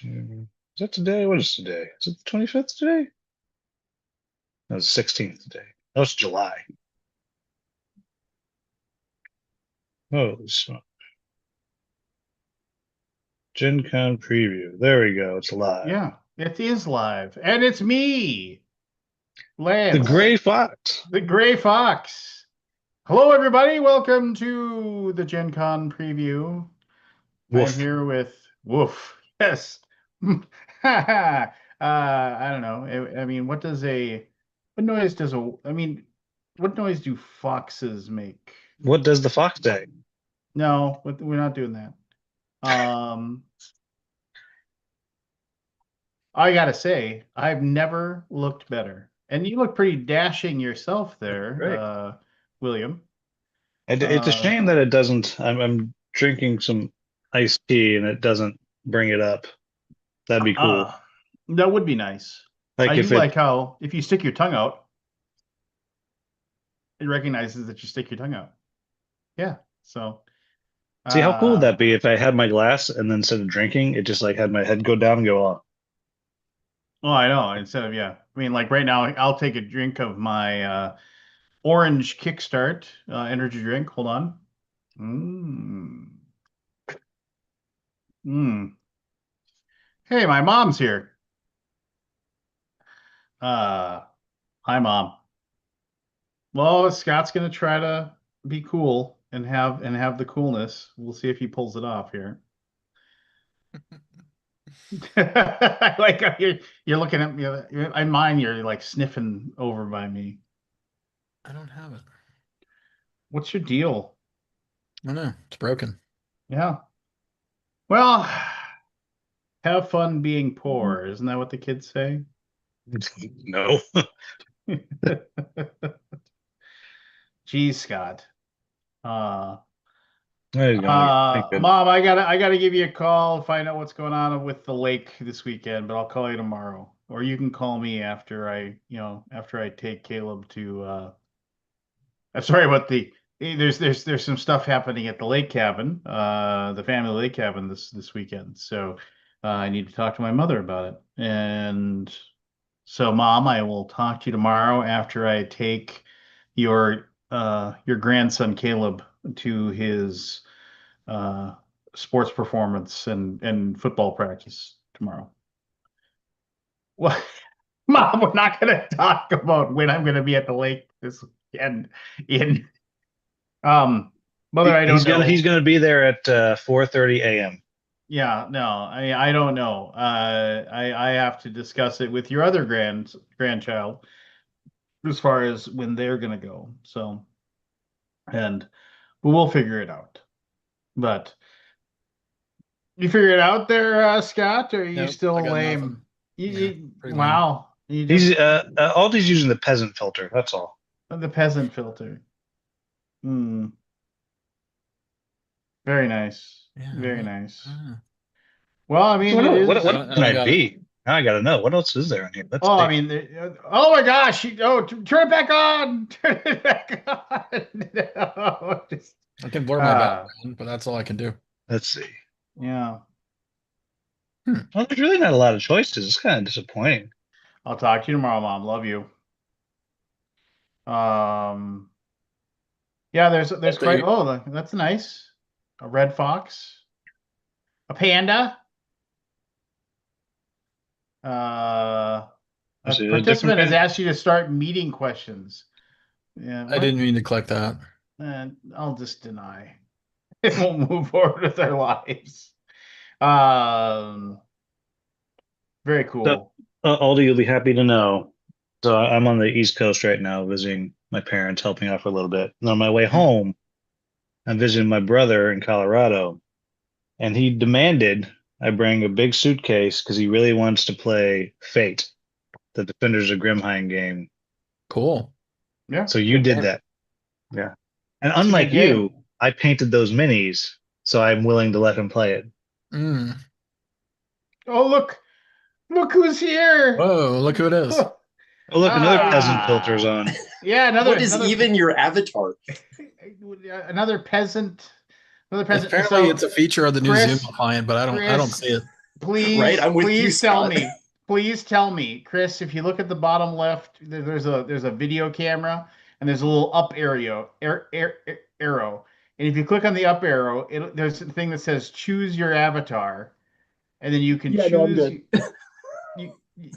Is that today? What is today? Is it the 25th today? No, it's the 16th today. That was July. Holy smoke. Gen Con preview. There we go. It's live. Yeah, it is live. And it's me, The Lance, Gray Fox. the Gray Fox. Hello, everybody. Welcome to the Gen Con preview. I am Woof. here with Woof. Yes. I don't know. I mean, what noise does what noise do foxes make? What does the fox say? No, we're not doing that. I gotta say, I've never looked better. And you look pretty dashing yourself there, Right. William. It's a Uh, shame that it doesn't. I'm drinking some iced tea and it doesn't bring it up. That'd be cool. uh, that would be nice. I Like do if it. like how if you stick your tongue out, it recognizes that you stick your tongue out. Yeah. So, See, how cool would uh, that be if I had my glass and then instead of drinking, it just like had my head go down and go off. well, I know. Instead of yeah, I mean, like right now, I'll take a drink of my orange Kickstart energy drink. Hold on. Mm. Mm. Hey, my mom's here. Uh, Hi, Mom. Well, Scott's gonna try to be cool and have the coolness. We'll see if he pulls it off here. I like how you're looking at me. In mine, you're like sniffing over by me. I don't have it. What's your deal? I don't know. It's broken. Yeah. Well, have fun being poor. Isn't that what the kids say? No. Geez, Scott. Uh, There you go. Thank goodness. Mom, I gotta give you a call, find out what's going on with the lake this weekend, but I'll call you tomorrow. Or you can call me after I take Caleb to I'm sorry about there's some stuff happening at the lake cabin, the family lake cabin this weekend. So I need to talk to my mother about it. And so Mom, I will talk to you tomorrow after I take your grandson Caleb to his uh, sports performance and football practice tomorrow. Well, Mom, we're not going to talk about when I'm going to be at the lake this weekend. In Mother, I don't He's know. gonna be there at 4:30 a.m. Yeah, no, I don't know. I have to discuss it with your other grandchild as far as when they're going to go. So, and but we'll figure it out. But you figure it out there, Scott, or are you Nope, I still got lame? nothing. Yeah, pretty lame. Wow. You He's just Aldi's using the peasant filter. That's all. the peasant filter. Hmm. Very nice. Yeah, Very what? nice. Uh, Well, I So mean, it what is. else and can I I got it. be? Now I gotta know. What else is there in here? Let's Oh, I dig. mean, oh my gosh! Turn it back on! Turn it back on! No, just, I can blur my uh, background, but that's all I can do. Let's see. yeah. Hmm. Well, there's really not a lot of choices. It's kind of disappointing. I'll talk to you tomorrow, Mom. Love you. Um, yeah. There's quite. Update. Oh, that's nice. A red fox, a panda. Uh, a Is it a different participant has kind? asked you to start meeting questions. Yeah. I What? didn't mean to click that. And I'll just deny. It won't move forward with our lives. Um, very So, cool. Aldi, you'll be happy to know. So I'm on the East Coast right now, visiting my parents, helping out for a little bit. And on my way Hmm. home, I'm visiting my brother in Colorado, and he demanded I bring a big suitcase because he really wants to play Fate, the Defenders of Grimheim game. Cool. Yeah, So you Good did game. that. Yeah. And it's a good unlike you, game. I painted those minis, so I'm willing to let him play it. Mm. Oh, look who's here. Whoa, look who it is. Oh, look, another peasant filter's Ah, on. yeah, What is even your avatar? another peasant, another peasant. Apparently, So, it's a feature of the new Zoom Chris, client, but I don't see Chris, it. Please, Right, I'm with you, please tell Scott. me. Please tell me, Chris, if you look at the bottom left, there's a video camera and there's a little up arrow. And if you click on the up arrow, there's a thing that says choose your avatar. And then you can Yeah, no, I'm choose good.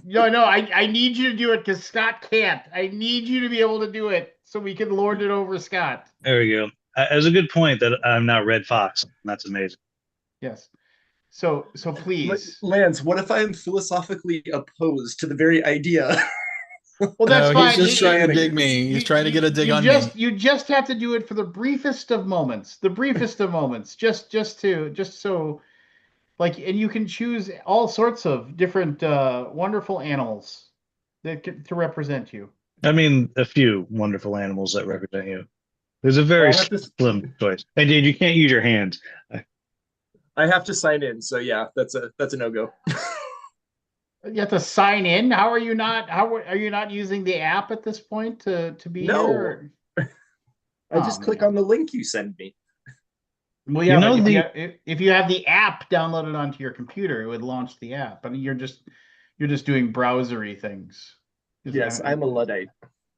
no, I need you to do it because Scott can't. I need you to be able to do it so we can lord it over Scott. There we go. It's a good point that I'm not Red Fox. That's amazing. Yes. So please. Lance, what if I am philosophically opposed to the very idea? Well, that's No, he's fine. just trying to dig me. He's trying to get a dig on me. You just have to do it for the briefest of moments. The briefest of moments. Just so like, and you can choose all sorts of different wonderful animals to represent you. I mean, a few wonderful animals that represent you. There's a very Well, I have to slim choice, and you can't use your hands. I have to sign in, so yeah, that's a no-go. You have to sign in. How are you not? How are you not using the app at this point to be No. here? I just click on the link you send me. Well, yeah, You know but if you have the app downloaded onto your computer, it would launch the app. I mean, you're just doing browsery things. Yes, I'm a Luddite,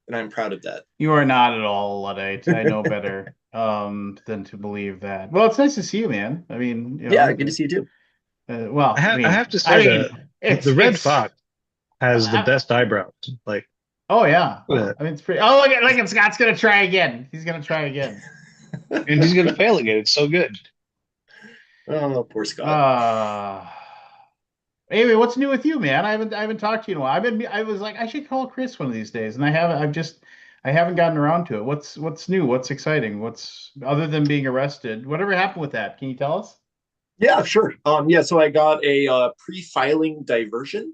and I'm proud of that. You are not at all a Luddite. I know better than to believe that. Well, it's nice to see you, man. I mean, you know, Yeah, good to see you too. well, I mean, have to say the Red it's Fox has the best eyebrows. Like, oh yeah, look at I mean, it's pretty. Oh, look at Scott's gonna try again. He's gonna try again. that. And he's gonna fail again. It's so good. Oh, poor Scott. Anyway, what's new with you, man? I haven't talked to you in a while. I was like, I should call Chris one of these days, and I haven't gotten around to it. What's new? What's exciting? What's other than being arrested? Whatever happened with that? Can you tell us? Yeah, sure. Yeah, so I got a pre-filing diversion,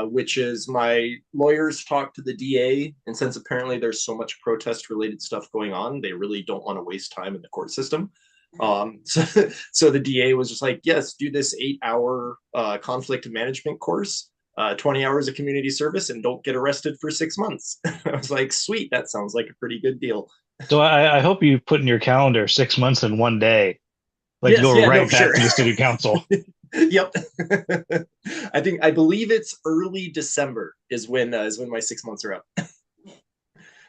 which is my lawyers talked to the DA, and since apparently there's so much protest-related stuff going on, they really don't want to waste time in the court system. So the DA was just like, yes, do this 8-hour conflict management course, 20 hours of community service, and don't get arrested for 6 months. I was like, sweet, that sounds like a pretty good deal. So I hope you put in your calendar 6 months in one day. Like Yes, go yeah, right no, back sure. to the city council. Yep. I believe it's early December is when my 6 months are up.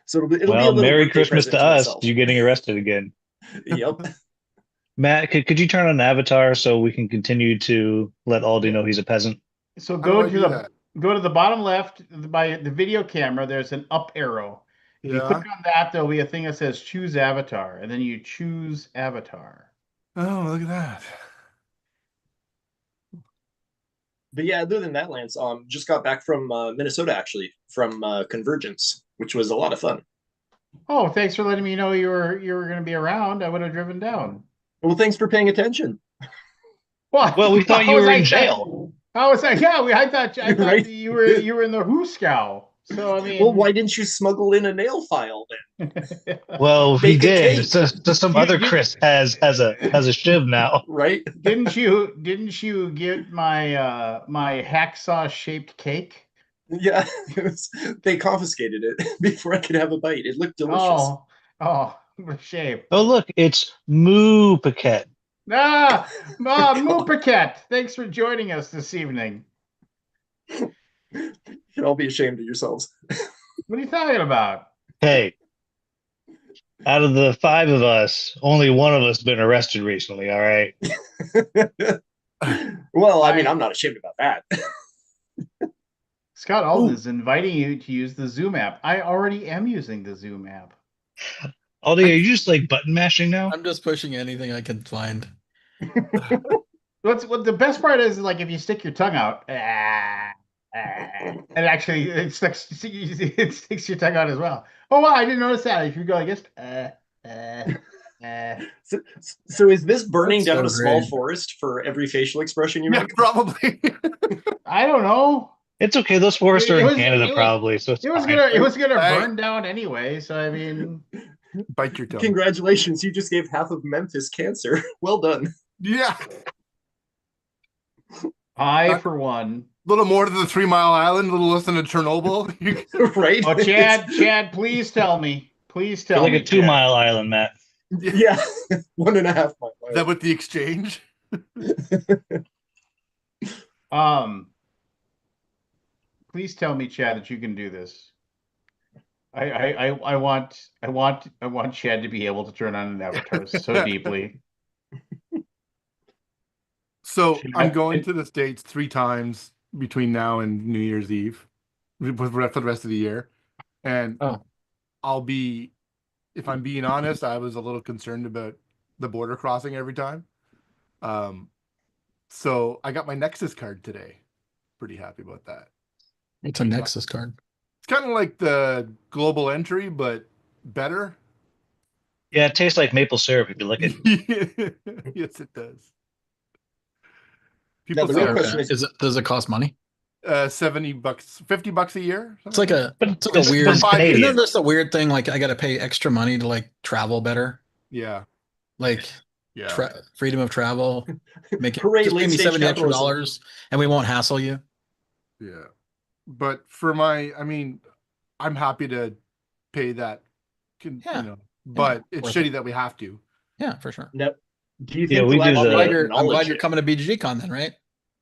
So it'll be a Well, little Merry birthday Christmas present to us. myself. You getting arrested again. Yep. Matt, could you turn on Avatar so we can continue to let Aldi know he's a peasant? So How do I do that? go to the bottom left by the video camera. There's an up arrow. If you Yeah. click on that, there'll be a thing that says choose avatar, and then you choose avatar. Oh, look at that. But yeah, other than that, Lance, just got back from Minnesota actually, from Convergence, which was a lot of fun. Oh, thanks for letting me know you were going to be around. I would have driven down. Well, thanks for paying attention. Well, we thought you were in jail. How was that? Yeah, I thought Right? you were in the Hooskow. So I mean, Well, why didn't you smuggle in a nail file then? Well, he Bake a did. cake. So some other Chris has a shiv now. Right? didn't you get my my hacksaw shaped cake? Yeah, they confiscated it before I could have a bite. It looked delicious. Oh, what a shame. Oh, look, it's Moo Paquette. Moo Paquette, thanks for joining us this evening. You should all be ashamed of yourselves. What are you talking about? Hey, out of the 5 of us, only one of us been arrested recently. All right. Well, I mean, I'm not ashamed about that. Scott Alden is inviting you to use the Zoom app. I already am using the Zoom app. Aldi, are you just like button mashing now? I'm just pushing anything I can find. What the best part is like if you stick your tongue out, and actually it sticks your tongue out as well. Oh wow, I didn't notice that. If you go like this, So is this burning That's down so a small great. forest for every facial expression you Yeah, make? probably. I don't know. It's okay. Those forests are It in was- Canada, it was- probably. So it's It was fine. gonna Hey. burn down anyway. So I mean, Bite your tongue. Congratulations, you just gave half of Memphis cancer. Well done. Yeah. I for one. A little more to the 3 Mile Island, a little less than a Chernobyl. Right? Oh, Chad, please tell me. Please You're tell like me. a 2-mile island, Matt. Yeah, 1.5 miles. That with the exchange. Please tell me, Chad, that you can do this. I want Chad to be able to turn on an avatar so deeply. So I'm Chad, going to the States 3 times between now and New Year's Eve for the rest of the year. And Oh, I'll be, if I'm being honest, I was a little concerned about the border crossing every time. Um, so I got my Nexus card today. Pretty happy about that. it's a Nexus card. It's kind of like the global entry, but better. Yeah, it tastes like maple syrup if you lick it. Yes, it does. Now People the say real Okay. question is, Does it cost money? $70, $50 a year. It's like a But it's like a it's, weird. but it's 5 Isn't Canadian. that just a weird thing? Like I got to pay extra money to like travel better, Yeah, like yeah. freedom of travel. Make it hooray, just pay late me stage 70 extra capitalism. dollars, and we won't hassle you. Yeah. But I mean, I'm happy to pay that, Yeah. but it's Worth shitty it. that we have to. Yeah, for sure. Now, do you Yeah, think we they'll do Well, actually I'm glad acknowledge you're it? coming to BGG Con then, right?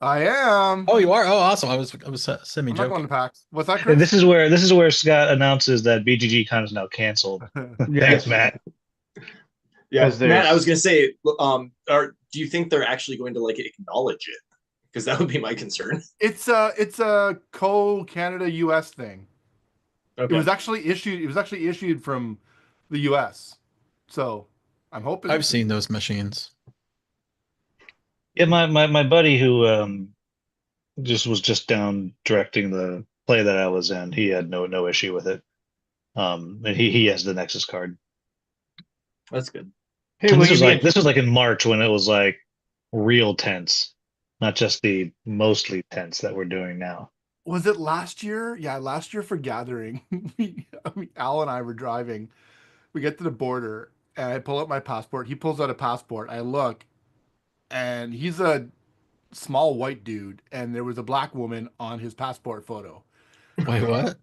I am. Oh, you are. Oh, awesome. I was semi I'm not going joking. to PAX. What's that, And Chris? this is where Scott announces that BGG Con is now canceled. Thanks, Yes, Matt. Yeah, 'Cause Matt, I was there's- gonna say, do you think they're actually going to like acknowledge it? Because that would be my concern. It's a co-Canada US thing. Okay. It was actually issued from the US. So I'm hoping. I've seen those machines. Yeah, my buddy who just down directing the play that I was in, he had no issue with it. And he has the Nexus card. That's good. Hey, And will this you was be like in March when it was like real tense, not just the mostly tense that we're doing now. Was it last year? Yeah, last year for Gathering. Al and I were driving. We get to the border, and I pull out my passport. He pulls out a passport. I look, and he's a small white dude, and there was a black woman on his passport photo. Wait, what?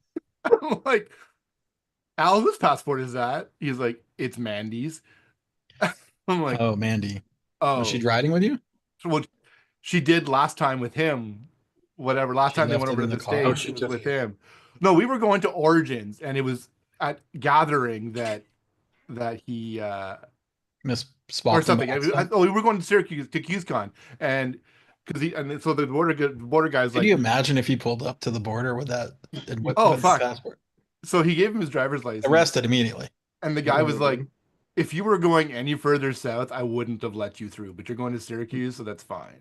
I'm like, Al, whose passport is that? He's like, it's Mandy's. I'm like, Oh, Mandy. oh. Was she riding with you? So what she did last time with him, whatever. Last She time they left went it over to in the the car. Oh, States, she it was took with it. him. No, we were going to Origins, and it was at Gathering that he Miss or Spock them something. by accident? We were going to Syracuse to QSCon, and because so the border guy's Could like, you imagine if he pulled up to the border with that and oh with his fuck. passport? So he gave him his driver's license, Arrested immediately. and the guy was like, Mhm. if you were going any further south, I wouldn't have let you through, but you're going to Syracuse, so that's fine.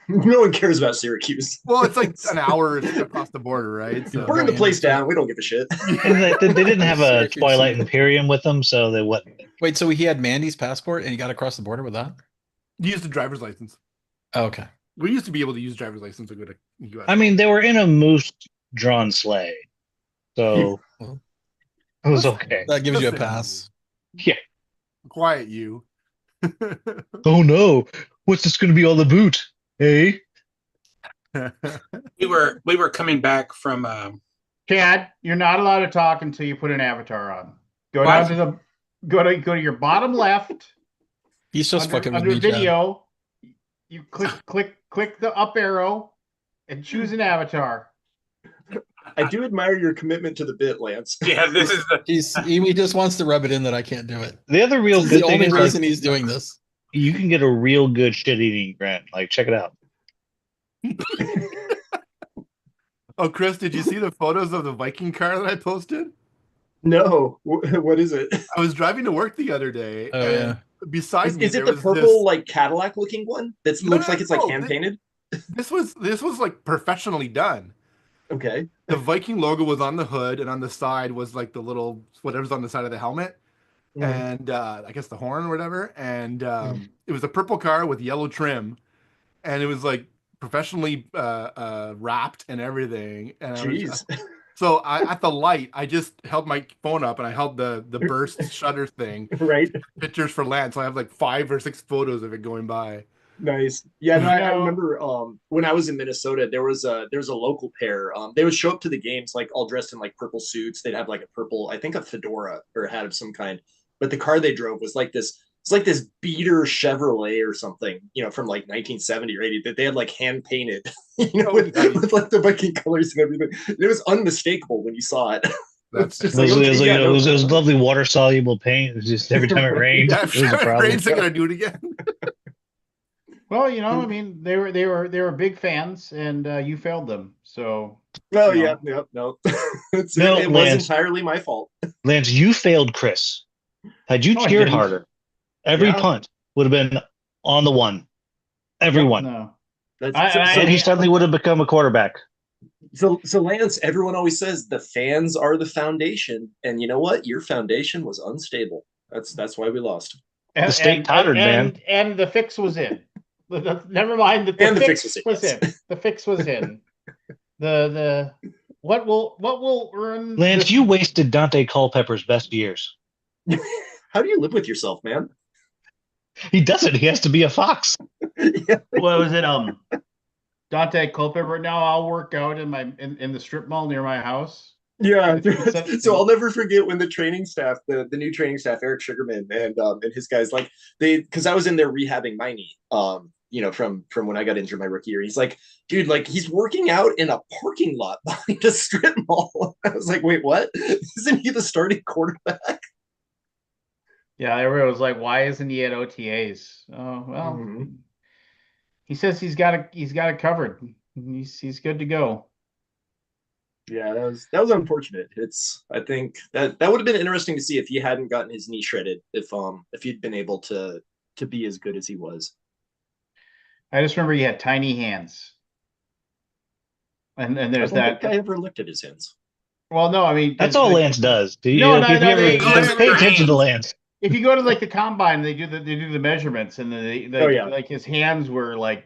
No one cares about Syracuse. Well, it's like an hour across the border, right? So Burn the place Anderson. down. We don't give a shit. And they didn't have a Syracuse Twilight City. Imperium with them, so they what? Wait, so he had Mandy's passport and he got across the border with that? He used a driver's license. Oh, okay. We used to be able to use driver's license to go to US. I mean, they were in a moose drawn sleigh, so Well, it was Listen. okay. that gives you a Listen, pass. Yeah. Quiet you. Oh no, what's this going to be all about? Hey, We were coming back from Chad, you're not allowed to talk until you put an avatar on. Go Why? down to the go to your bottom left He's just fucking with under me, Chad. video. You click the up arrow and choose an avatar. I do admire your commitment to the bit, Lance. yeah, this is the He just wants to rub it in that I can't do it. the other real This is good the thing only is like, reason he's doing this. you can get a real good shit eating grant. Like, check it out. Oh, Chris, did you see the photos of the Viking car that I posted? No, what is it? I was driving to work the other day, Oh, and beside Is me it there the was purple like Cadillac looking one that No, looks no, like it's like no, hand painted? this was like professionally done. Okay. The Viking logo was on the hood, and on the side was like the little whatever's on the side of the helmet, and I guess the horn or whatever. And it was a purple car with yellow trim, and it was like professionally wrapped and everything. And Jeez. so at the light, I just held my phone up and I held the burst shutter thing, Right. pictures for Lance. So I have like 5 or 6 photos of it going by. Nice. Yeah, no, I No. remember when I was in Minnesota, there was a local pair. They would show up to the games like all dressed in like purple suits. They'd have like a purple, I think a fedora or a hat of some kind. But the car they drove was like this it's like this beater Chevrolet or something, from like 1970 or 80 that they had like hand painted, with like the Viking colors and everything. It was unmistakable when you saw it. That's It's just It was, like, it okay, was, yeah, no, it was lovely water soluble paint. It was just every time it rained, yeah. it was a problem. Rain's not gonna do it again. Well, I mean, they were big fans, and you failed them. So, well, you yeah, know. no, No, it was Lance, entirely my fault. Lance, you failed Chris. Had you No, I cheered didn't. harder, every Yeah, punt would have been on the one. Every Yep. one. No, that's And he suddenly would have become a quarterback. so Lance. Everyone always says the fans are the foundation, and you know what? Your foundation was unstable. That's why we lost. The state tottered, man. and the fix was in. Never mind that And the the fix fix was was in, in. The fix was in. The what will earn Lance, this? you wasted Dante Culpepper's best years. How do you live with yourself, man? He doesn't. He has to be a fox. Yeah. What was it? Dante Culpepper. Now I'll work out in the strip mall near my house. Yeah, It's- so I'll never forget when the training staff, the new training staff, Eric Sugarman and his guys, like because I was in there rehabbing my knee, from when I got injured my rookie year. He's like, dude, like he's working out in a parking lot behind a strip mall. I was like, wait, what? Isn't he the starting quarterback? Yeah, everyone was like, "Why isn't he at OTAs?" Oh well, Mhm. he says he's got it covered. He's good to go. Yeah, that was unfortunate. I think that would have been interesting to see if he hadn't gotten his knee shredded, if he'd been able to be as good as he was. I just remember he had tiny hands, and I there's don't think that. I ever looked at his hands. Well, no, I mean That's all Lance does. No, no, If you no. ever They Looks at pay your attention to hands. Lance, if you go to like the combine, they do the measurements, and Oh, yeah. like his hands were like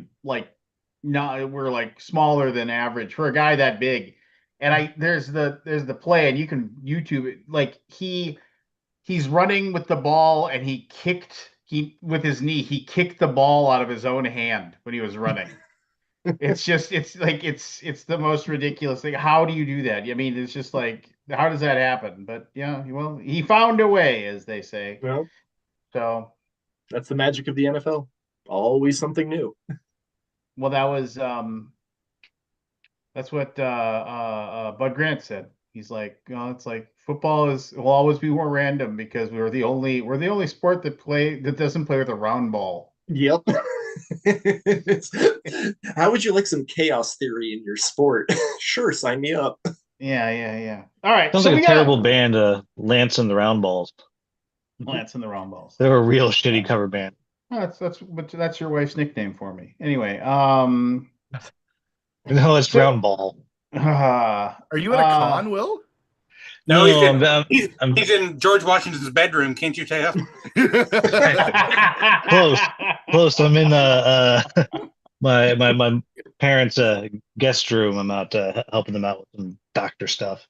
not were like smaller than average for a guy that big. And there's the play, and you can YouTube it. Like he's running with the ball, and he with his knee he kicked the ball out of his own hand when he was running. It's the most ridiculous thing. How do you do that? I mean, it's just like, how does that happen? But yeah, well, he found a way, as they say. Well, So, that's the magic of the NFL. Always something new. well, that's what Bud Grant said. He's like, it's like football will always be more random because we're the only sport that doesn't play with a round ball. Yep. How would you like some chaos theory in your sport? Sure, sign me up. Yeah. All right, sounds so like we a got terrible band, Lance and the Round Balls. Lance and the round balls. They're a real shitty cover band. Oh, that's your wife's nickname for me. Anyway, No, it's So- Round Ball. Are you at a con, Will? No, he's in, I'm- I'm- he's in George Washington's bedroom. Can't you tell? Close. I'm in my parents' guest room. I'm out helping them out with some doctor stuff.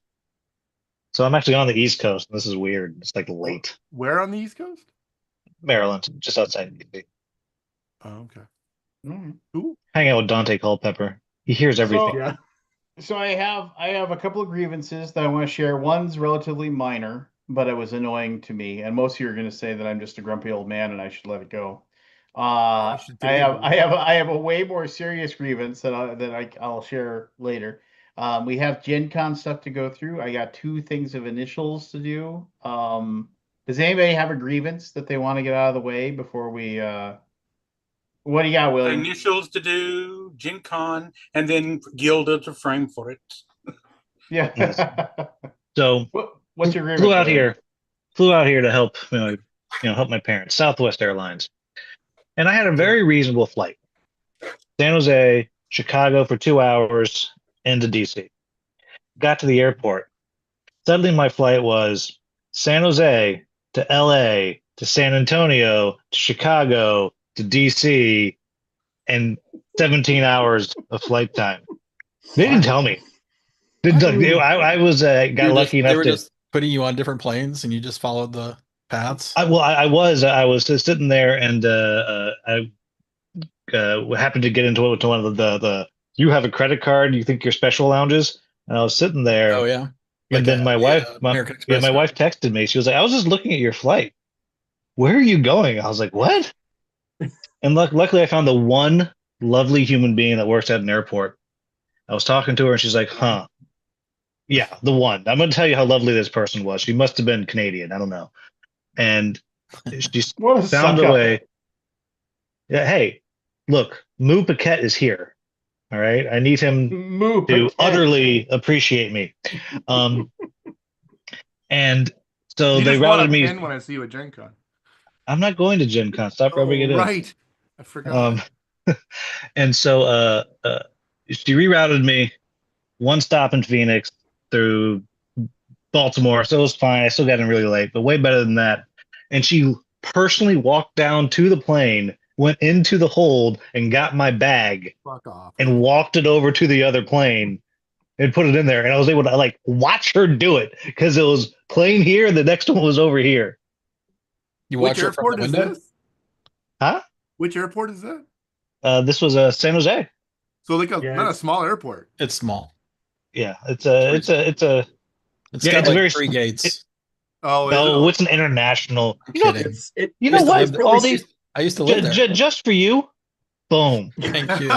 So I'm actually on the East Coast. And this is weird. It's like late. Where on the East Coast? Maryland, just outside DC. Oh, okay. Mm. Hang out with Dante Culpepper. He hears everything. Yeah. So I have a couple of grievances that I want to share. One's relatively minor, but it was annoying to me. And most of you are going to say that I'm just a grumpy old man and I should let it go. You should I have delete I have a way more serious grievance I'll share later. We have Gen Con stuff to go through. I got 2 things of initials to do. Does anybody have a grievance that they want to get out of the way before we what do you got, William? Initials to do, Gen Con, and then Gilda to frame for it. Yeah. So What's your grievance? flew out here to help help my parents. Southwest Airlines, and I had a very reasonable flight. San Jose, Chicago for 2 hours, into DC. Got to the airport. Suddenly, my flight was San Jose to LA to San Antonio to Chicago to DC, and 17 hours of flight time. They didn't tell me. I was got lucky They enough were to. just putting you on different planes, and you just followed the paths. I was just sitting there, and I happened to get into it with one of the you have a credit card, you think you're special lounges, and I was sitting there, Oh yeah, and then my wife American Express. my wife texted me. She was like, I was just looking at your flight. where are you going? I was like, what? And luckily, I found the one lovely human being that works at an airport. I was talking to her, and she's like, huh. Yeah, the one. I'm going to tell you how lovely this person was. She must have been Canadian. I don't know. And she What a found suck a up. way. Yeah, hey, look, Moo Paquette is here. All right. I need him Moo to Paquette. utterly appreciate me. And so You they just want routed a me. pin when I see you at Gen Con. I'm not going to Gen Con. Stop rubbing Oh, it in. right. I forgot. And so she rerouted me one stop in Phoenix through Baltimore. So it was fine. I still got in really late, but way better than that. And she personally walked down to the plane, went into the hold, and got my bag Fuck off. and walked it over to the other plane and put it in there. And I was able to like watch her do it because it was plane here, and the next one was over here. You Which watch it from airport the is window? this? Huh? Which airport is that? This was San Jose. So like Yeah, not a small airport. It's small. Yeah, It's it's got it's like very three gates. Oh, is no, it? it's an international. I'm You know, kidding. you I know used to what? live there. All these I used to live there. just for you, boom. Thank you.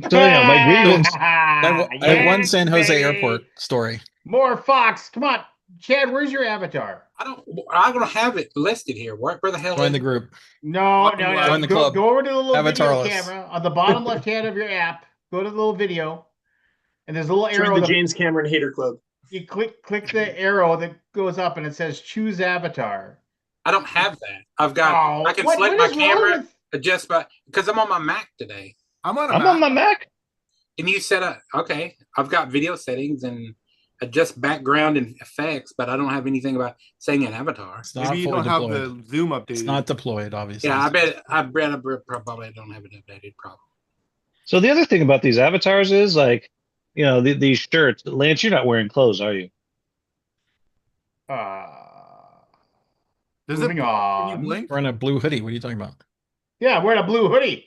So yeah, my grievance. I have one San Jose airport story. More Fox. Come on. Chad, where's your avatar? I don't have it listed here. Where the hell Join is the it? group. No, Join no. the Go, club. go over to the little video Avatarless. camera on the bottom left hand of your app. Go to the little video, and there's a little Join arrow. the That James Cameron Hater Club. you click the arrow that goes up, and it says choose avatar. I don't have that. I've got. Oh, I can what select my is wrong camera, with- adjust my because I'm on my Mac today. I'm on a I'm Mac. on my Mac. And you set up. Okay, I've got video settings and adjust background and effects, but I don't have anything about saying an avatar. It's not Maybe you fully don't have deployed. the Zoom updated. It's not deployed, obviously. Yeah, I bet I probably don't have it updated. Probably. So the other thing about these avatars is like, you know, these shirts. Lance, you're not wearing clothes, are you? Does Moving it blink when on. you blink? We're in a blue hoodie. What are you talking about? Yeah, I'm wearing a blue hoodie.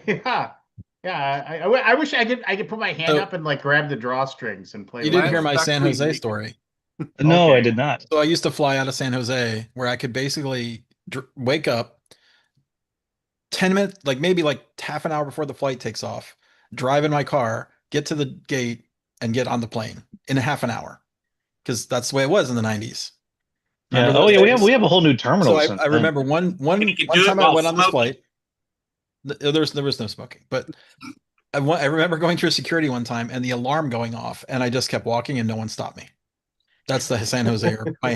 Yeah, yeah. I wish I could put my hand So- up and like grab the drawstrings and play. You with didn't it. hear my Lance San actually Jose naked. story. No, I Okay. did not. So I used to fly out of San Jose where I could basically wake up 10 minutes, like maybe like half an hour before the flight takes off, drive in my car, get to the gate, and get on the plane in a half an hour. Because that's the way it was in the 90s. Yeah. Remember Oh those yeah, days? we have a whole new terminal. So since I then. remember one And you can do it time I while went on this smoking. flight. There was no smoking, but I remember going through security one time and the alarm going off, and I just kept walking and no one stopped me. That's the San Jose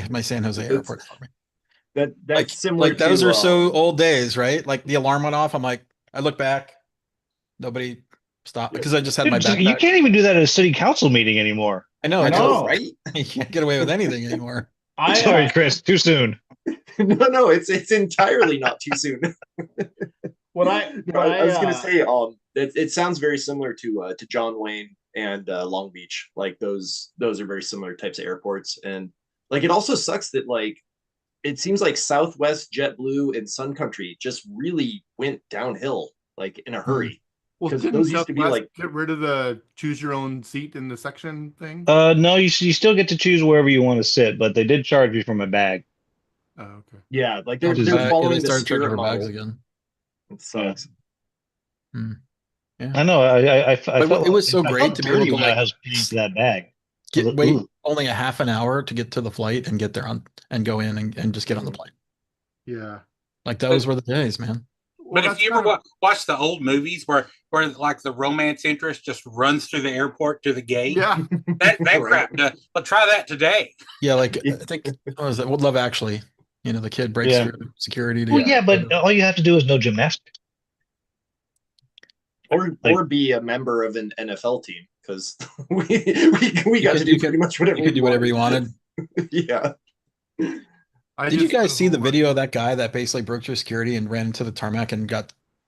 my San Jose airport for me. That's Like similar like those to, are so old days, right? Like the alarm went off. I'm like, I look back, nobody stopped because I just had my Dude, you backpack. can't even do that at a city council meeting anymore. I know, I it's know. right? you can't get away with anything anymore. Sorry, Chris, too soon. No, it's entirely not too soon. What I No, I was gonna say, it sounds very similar to John Wayne and Long Beach. Like those are very similar types of airports, and like it also sucks that like it seems like Southwest, JetBlue, and Sun Country just really went downhill like in a hurry. Well, 'Cause didn't those used to be, Southwest like- get rid of the choose your own seat in the section thing? No, you still get to choose wherever you want to sit, but they did charge you for my bag. Oh, okay. Yeah, like Which is- they're Yeah, following they the started charging Spirit for bags model. again. It sucks. I know. I But felt it was so I great felt to be able dirty to when I like was paying for that bag. I was like, wait ooh. only a half an hour to get to the flight and get there on and go in and just get on the plane. Yeah. Like those were the days, man. Well, But if that's you ever kind of- watch the old movies where like the romance interest just runs through the airport to the gate, Yeah. that Right. crap. Well, try that today. Yeah, like I think what was it? What Love Actually? You know, the kid breaks Yeah. through security to Well, yeah, but all you have to do is know gymnastics. Or be a member of an NFL team because we got to do pretty much whatever you could we do whatever you wanted. Yeah. Did you guys see the video of that guy that basically broke through security and ran into the tarmac and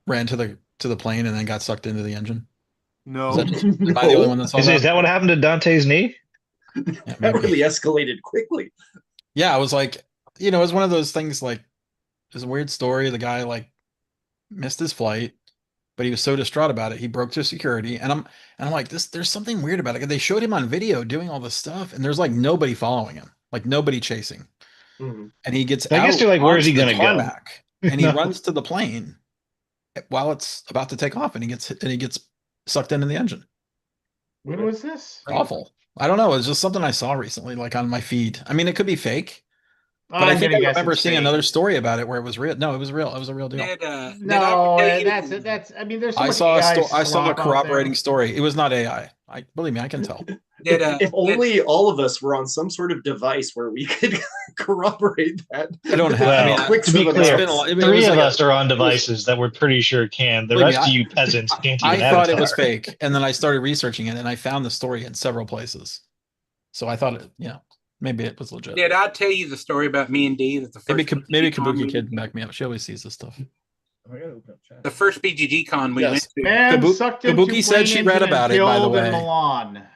ran to the plane and then got sucked into the engine? No. Is that just, am I the only one that saw Is that what happened to Dante's knee? Yeah, That maybe. really escalated quickly. Yeah, I was like, you know, it was one of those things like it's a weird story. The guy like missed his flight, but he was so distraught about it, he broke through security. And I'm like, there's something weird about it. They showed him on video doing all this stuff, and there's like nobody following him, like nobody chasing. Mhm. and he gets I guess out you're like, where is onto he the going to go? tarmac, and he No. runs to the plane while it's about to take off, and he gets sucked into the engine. When was this? Awful. I don't know. It's just something I saw recently, like on my feed. I mean, it could be fake, but I I'm think gonna I guess remember it's seeing fake. another story about it where it was real. No, it was real. It was a real deal. Did I ever No, tell you? that's. I mean, there's so I much saw AI I saw a slop out corroborating there. story. It was not AI. I believe me, I can tell. Did If only all of us were on some sort of device where we could corroborate that. I don't have. I mean, Well, Clicks to be of a clear, it's been a mouse. lot. It three was of like us are on it was. devices that we're pretty sure can. The Believe me, rest of you peasants can't I even thought it was avatar. fake, and then I started researching it, and I found the story in several places. So I thought, maybe it was legit. Did I tell you the story about me and Dee? That the Maybe first maybe BGG con Kabuki we Kid went can to? back me up. She always sees this stuff. The first BGG con we went Yes. to. Man sucked into Kabuki said plane she read engine and about it, by the killed in way. Milan.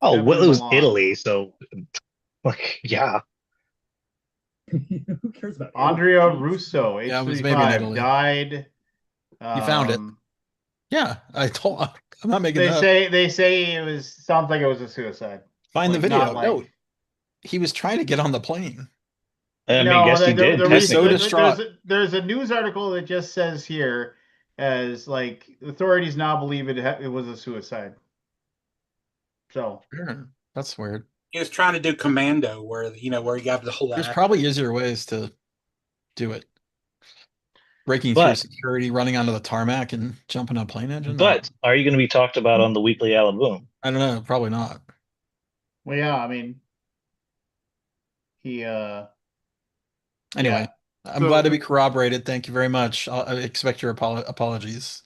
Oh, well, Happened it in was Milan. Italy, so like, yeah. Who cares about Andrea Italy? Jeez. Russo, Yeah, it was maybe in H35, Italy. died. You found it. Yeah, I'm not making They that up. say it was sounds like it was a suicide. Find the Like, not video. like No, he was trying to get on the plane. I mean, no. guess he did, He was so technically. distraught. There's a news article that just says here as like authorities now believe it was a suicide. So That's weird. He was trying to do commando, where where he got the whole. There's probably easier ways to do it. Breaking through But security, running onto the tarmac, and jumping on a plane engine. but are you going to be talked about on the weekly Alaboom? I don't know. Probably not. well, yeah. I mean, he Anyway, yeah. I'm glad to be corroborated. Thank you very much. I expect your apologies.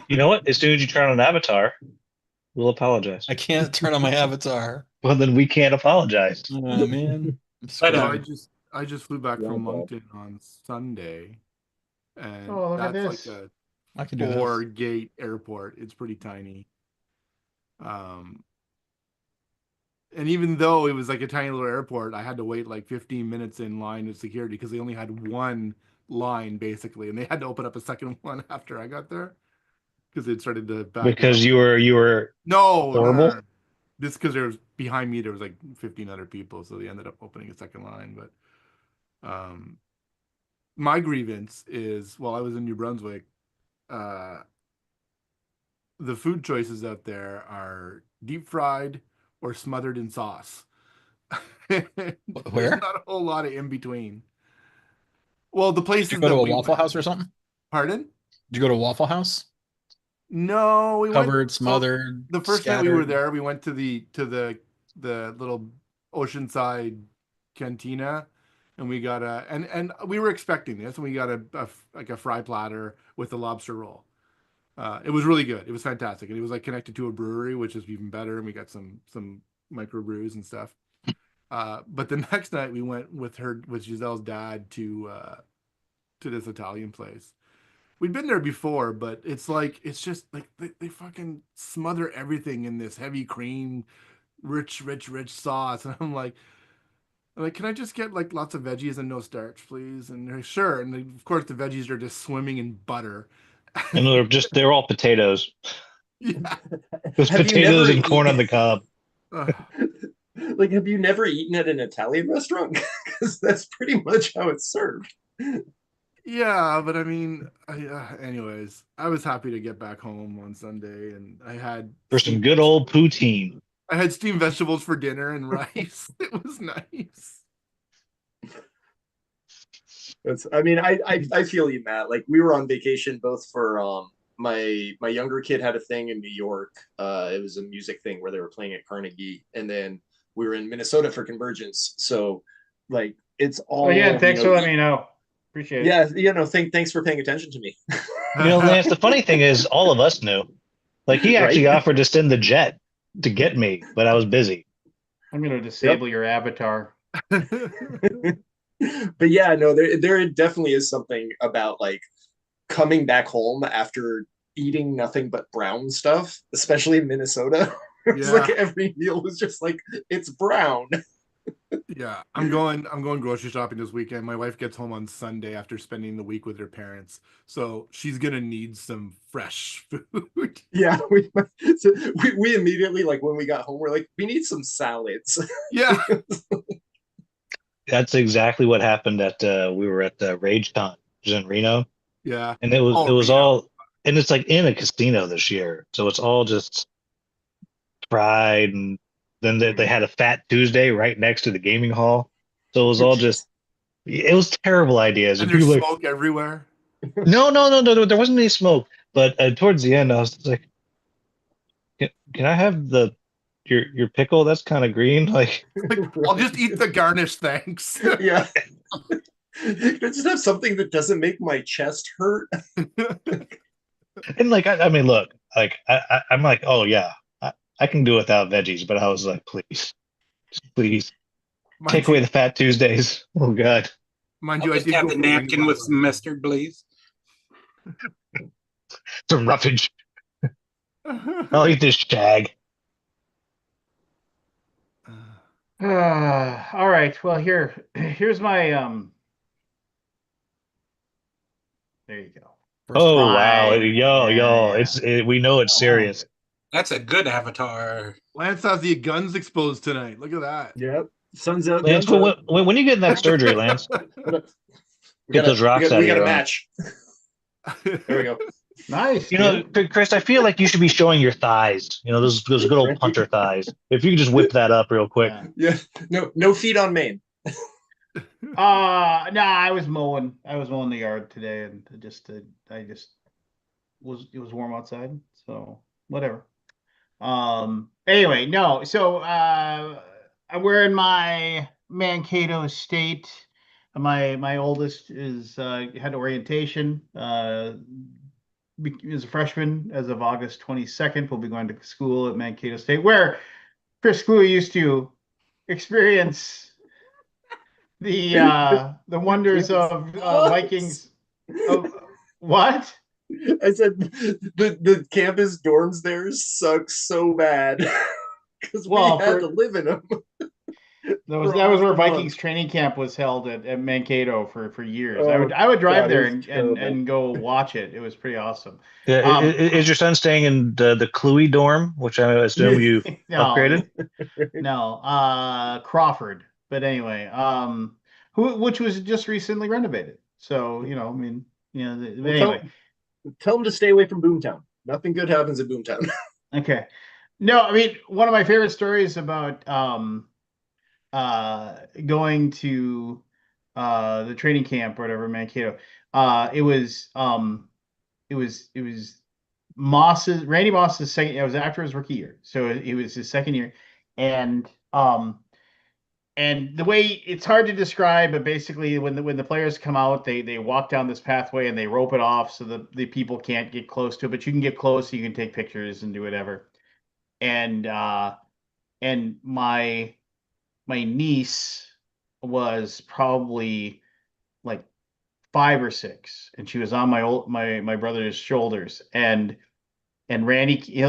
You know what? As soon as you turn on Avatar, we'll apologize. I can't turn on my avatar. Well, then we can't apologize. Oh man. I'm But, screwed. I just flew back Yeah, from Bob. Moncton on Sunday, and Oh, look at that's this. like a I can do this. 4-gate airport. It's pretty tiny. And even though it was like a tiny little airport, I had to wait like 15 minutes in line of security because they only had one line basically, and they had to open up a second one after I got there because it started to back Because up. you were No, horrible? no. Just because there was behind me, there was like 15 other people, so they ended up opening a second line. But my grievance is while I was in New Brunswick, the food choices out there are deep fried or smothered in sauce. There's Where? not a whole lot of in between. Well, the places Did you go to that a we Waffle went. House or something? Pardon? Did you go to Waffle House? No, we Covered, went smothered. the first night we were scattered? there, we went to the little oceanside cantina, and we got and we were expecting this, and we got like a fry platter with a lobster roll. It was really good. It was fantastic, and it was like connected to a brewery, which is even better. And we got some microbrews and stuff. But the next night we went with Giselle's dad to this Italian place. We'd been there before, but it's just like they fucking smother everything in this heavy cream, rich sauce, and I'm like, can I just get like lots of veggies and no starch, please? And they're sure, and of course the veggies are just swimming in butter. And they're all potatoes. Yeah. There's Have you potatoes never and corn eaten- on the cob. Like, have you never eaten at an Italian restaurant? Because that's pretty much how it's served. Yeah, but I mean, anyways, I was happy to get back home on Sunday, and I had For some good old poutine. steamed vegetables for dinner and rice. It was nice. I mean, I feel you, Matt. Like, we were on vacation both for my younger kid had a thing in New York. It was a music thing where they were playing at Carnegie, and then we were in Minnesota for Convergence. So, like, it's all. Oh yeah, thanks for letting me know. Appreciate it. Yeah, thanks for paying attention to me. Lance, the funny thing is, all of us knew. Like, he actually Right? offered to send the jet to get me, but I was busy. I'm gonna disable your avatar. But yeah, no, there definitely is something about like coming back home after eating nothing but brown stuff, especially in Minnesota. It's like every meal was just like, it's brown. Yeah, I'm going grocery shopping this weekend. My wife gets home on Sunday after spending the week with her parents, so she's gonna need some fresh food. Yeah, we immediately, like, when we got home, we're like, we need some salads. Yeah. That's exactly what happened at we were at the RageCon, which is in Reno, Yeah. and it Oh, was Reno. all and it's like in a casino this year, so it's all just fried, and then they had a Fat Tuesday right next to the gaming hall, so it was all just it was terrible ideas, And and there's people were like, smoke everywhere. no, there wasn't any smoke, but towards the end, I was like, can I have the your pickle? That's kind of green, like. Like, I'll just eat the garnish, thanks. Yeah. Can I just have something that doesn't make my chest hurt? And like, I mean, look, like, I'm like, oh yeah, I can do without veggies, but I was like, please, take mind away you, the Fat Tuesdays. Oh God, mind I'll you, I just did have go the for wings napkin with last some mustard, please. some roughage. I'll night. eat this shag. All right. Well, here's my there you go. First Oh try. wow, Fine. yo, Yeah. we know it's Oh, wow. serious. That's a good avatar. Lance has the guns exposed tonight. Look at that. Yep. Sun's out, Lance, guns out. when you get in that surgery, Lance, We get those rocks out of got a your arm. match. There we go. Nice, You know, dude. Chris, I feel like you should be showing your thighs. You know, those good old puncher thighs. If you could just whip that up real quick. Yeah. Yeah. No feet on main. No, I was mowing. I was mowing the yard today, and I just was it was warm outside, so whatever. Anyway, no. So we're in my Mankato estate. My oldest is had orientation. Is a freshman as of August 22nd. We'll be going to school at Mankato State, where Chris Clue used to experience the wonders of Vikings. Oh, what? I said the campus dorms there suck so bad because we Well, had to live in them. that was where Vikings training camp was held at Mankato for years. Oh, I would drive God, it there was and terrible. go watch it. It was pretty awesome. Yeah, Um, is your son staying in the Cluey dorm, which I assume you no, upgraded? no, Crawford. But anyway, which was just recently renovated. So I mean, but Well, anyway, tell them to stay away from Boomtown. Nothing good happens at Boomtown. okay. No, I mean one of my favorite stories about going to the training camp or whatever, Mankato. It was Randy Moss's second. It was after his rookie year, so it was his second year, and the way it's hard to describe, but basically when the players come out, they walk down this pathway and they rope it off so the people can't get close to it, but you can get close, so you can take pictures and do whatever. And my niece was probably like 5 or 6, and she was on my brother's shoulders, and Randy,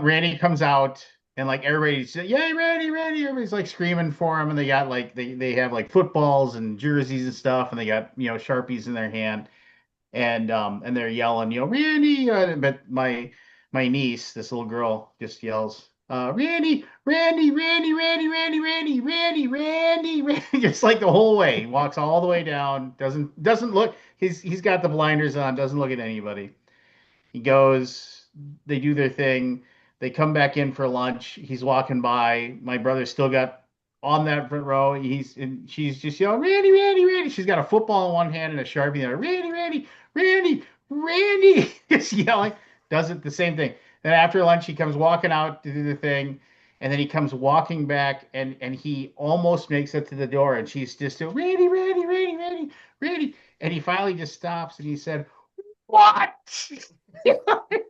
Randy comes out, and like everybody's yay, Randy, everybody's like screaming for him, and they got like they have like footballs and jerseys and stuff, and they got Sharpies in their hand, and they're yelling, Randy, but my niece, this little girl, just yells, Randy, just like the whole way, walks all the way down, doesn't look, he's got the blinders on, doesn't look at anybody. He goes, they do their thing. They come back in for lunch. He's walking by. My brother's still got on that front row. And she's just yelling, Randy. She's got a football in one hand and a Sharpie in the other. Randy, just yelling. Does it the same thing. Then after lunch, he comes walking out to do the thing. And then he comes walking back, and he almost makes it to the door. And she's just still, Randy. And he finally just stops and he said, what?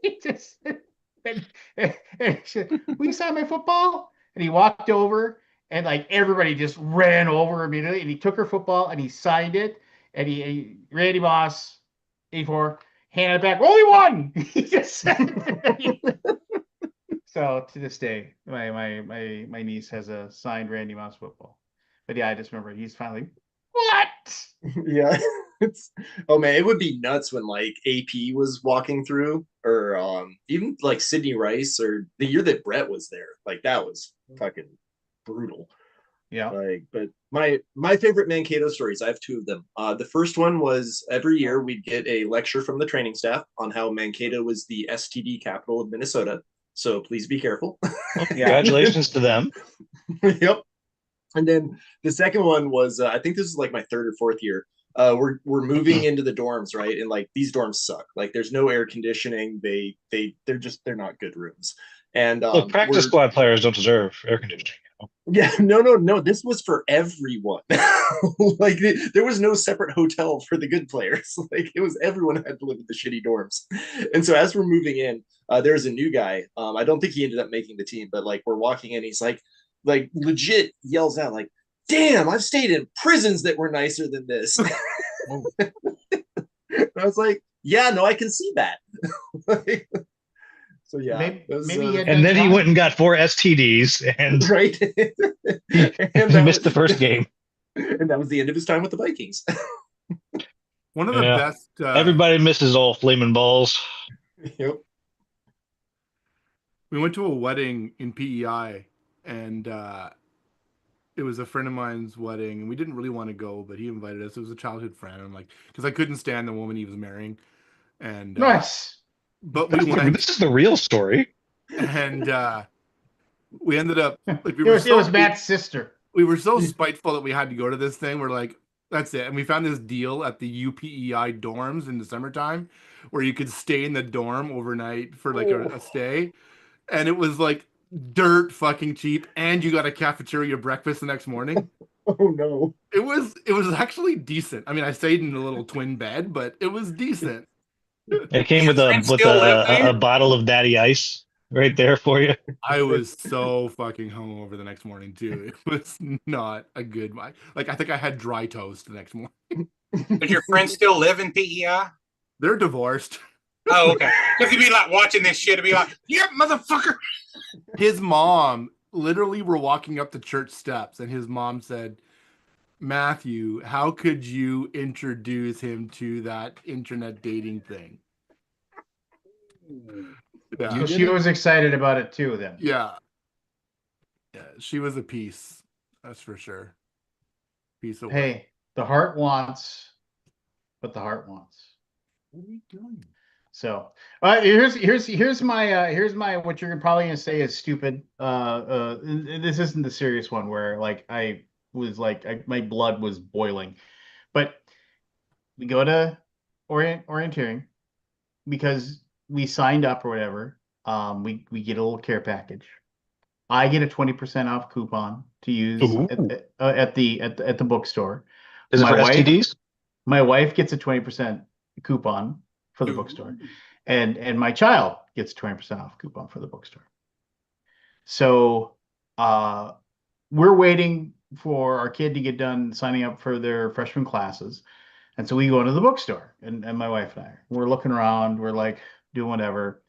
He just and he said, "Will you sign my football?" And he walked over, and like everybody just ran over immediately. And he took her football and he signed it. And he Randy Moss, 84, handed it back. Only one. He just said. So to this day, my niece has a signed Randy Moss football. But yeah, I just remember he's finally what? Yeah. Oh man, it would be nuts when like AP was walking through, or even like Sidney Rice, or the year that Brett was there. Like that was fucking brutal. Yeah. Like, but my favorite Mankato stories, I have two of them. The first one was every year we'd get a lecture from the training staff on how Mankato was the STD capital of Minnesota. So please be careful. Well, congratulations to them. Yep. And then the second one was I think this is like my third or fourth year. We're moving into the dorms, right? And like these dorms suck. Like there's no air conditioning. They're not good rooms. And Look, practice we're squad players don't deserve air conditioning. yeah, no. This was for everyone. Like there was no separate hotel for the good players. Like it was everyone had to live in the shitty dorms. And so as we're moving in, there's a new guy. I don't think he ended up making the team, but like we're walking in, he's like legit yells out like, "Damn, I've stayed in prisons that were nicer than this." Oh, I was like, "Yeah, no, I can see that." So yeah, Maybe he had And then he time. went and got 4 STDs and right. he missed the first game. And that was the end of his time with the Vikings. One of the Yeah. best. Everybody misses all flaming balls. Yep. We went to a wedding in PEI, and it was a friend of mine's wedding, and we didn't really want to go, but he invited us. It was a childhood friend. I'm like, because I couldn't stand the woman he was marrying, and Nice. but we went, This is the real story. and we ended up like It was Matt's sister. we were so spiteful that we had to go to this thing. We're like, that's it. And we found this deal at the UPEI dorms in the summertime where you could stay in the dorm overnight for like a stay. And it was like dirt fucking cheap. And you got a cafeteria breakfast the next morning. Oh no. It was actually decent. I mean, I stayed in a little twin bed, but it was decent. It came Your with friend still live a there? bottle of Daddy Ice right there for you. I was so fucking hungover the next morning too. It was not a good like I think I had dry toast the next morning. Does your friend still live in PEI? They're divorced. Oh, okay. Because he'd be like watching this shit and be like, "Yeah, motherfucker." His mom literally were walking up the church steps, and his mom said, "Matthew, how could you introduce him to that internet dating thing?" Yeah, So she was excited about it too. Then. yeah, she was a piece. That's for sure. Piece of work. Hey, the heart wants, but the heart wants. What are you doing? So here's my what you're probably gonna say is stupid. This isn't the serious one where like I was like my blood was boiling, but we go to orienteering because we signed up or whatever. We get a little care package. I get a 20% off coupon to use Ooh. at the bookstore. Is it My for wife- STDs? My wife gets a 20% coupon for the bookstore, and my child gets 20% off coupon for the bookstore. So we're waiting for our kid to get done signing up for their freshman classes. And so we go into the bookstore, and my wife and I, we're looking around, we're like doing whatever.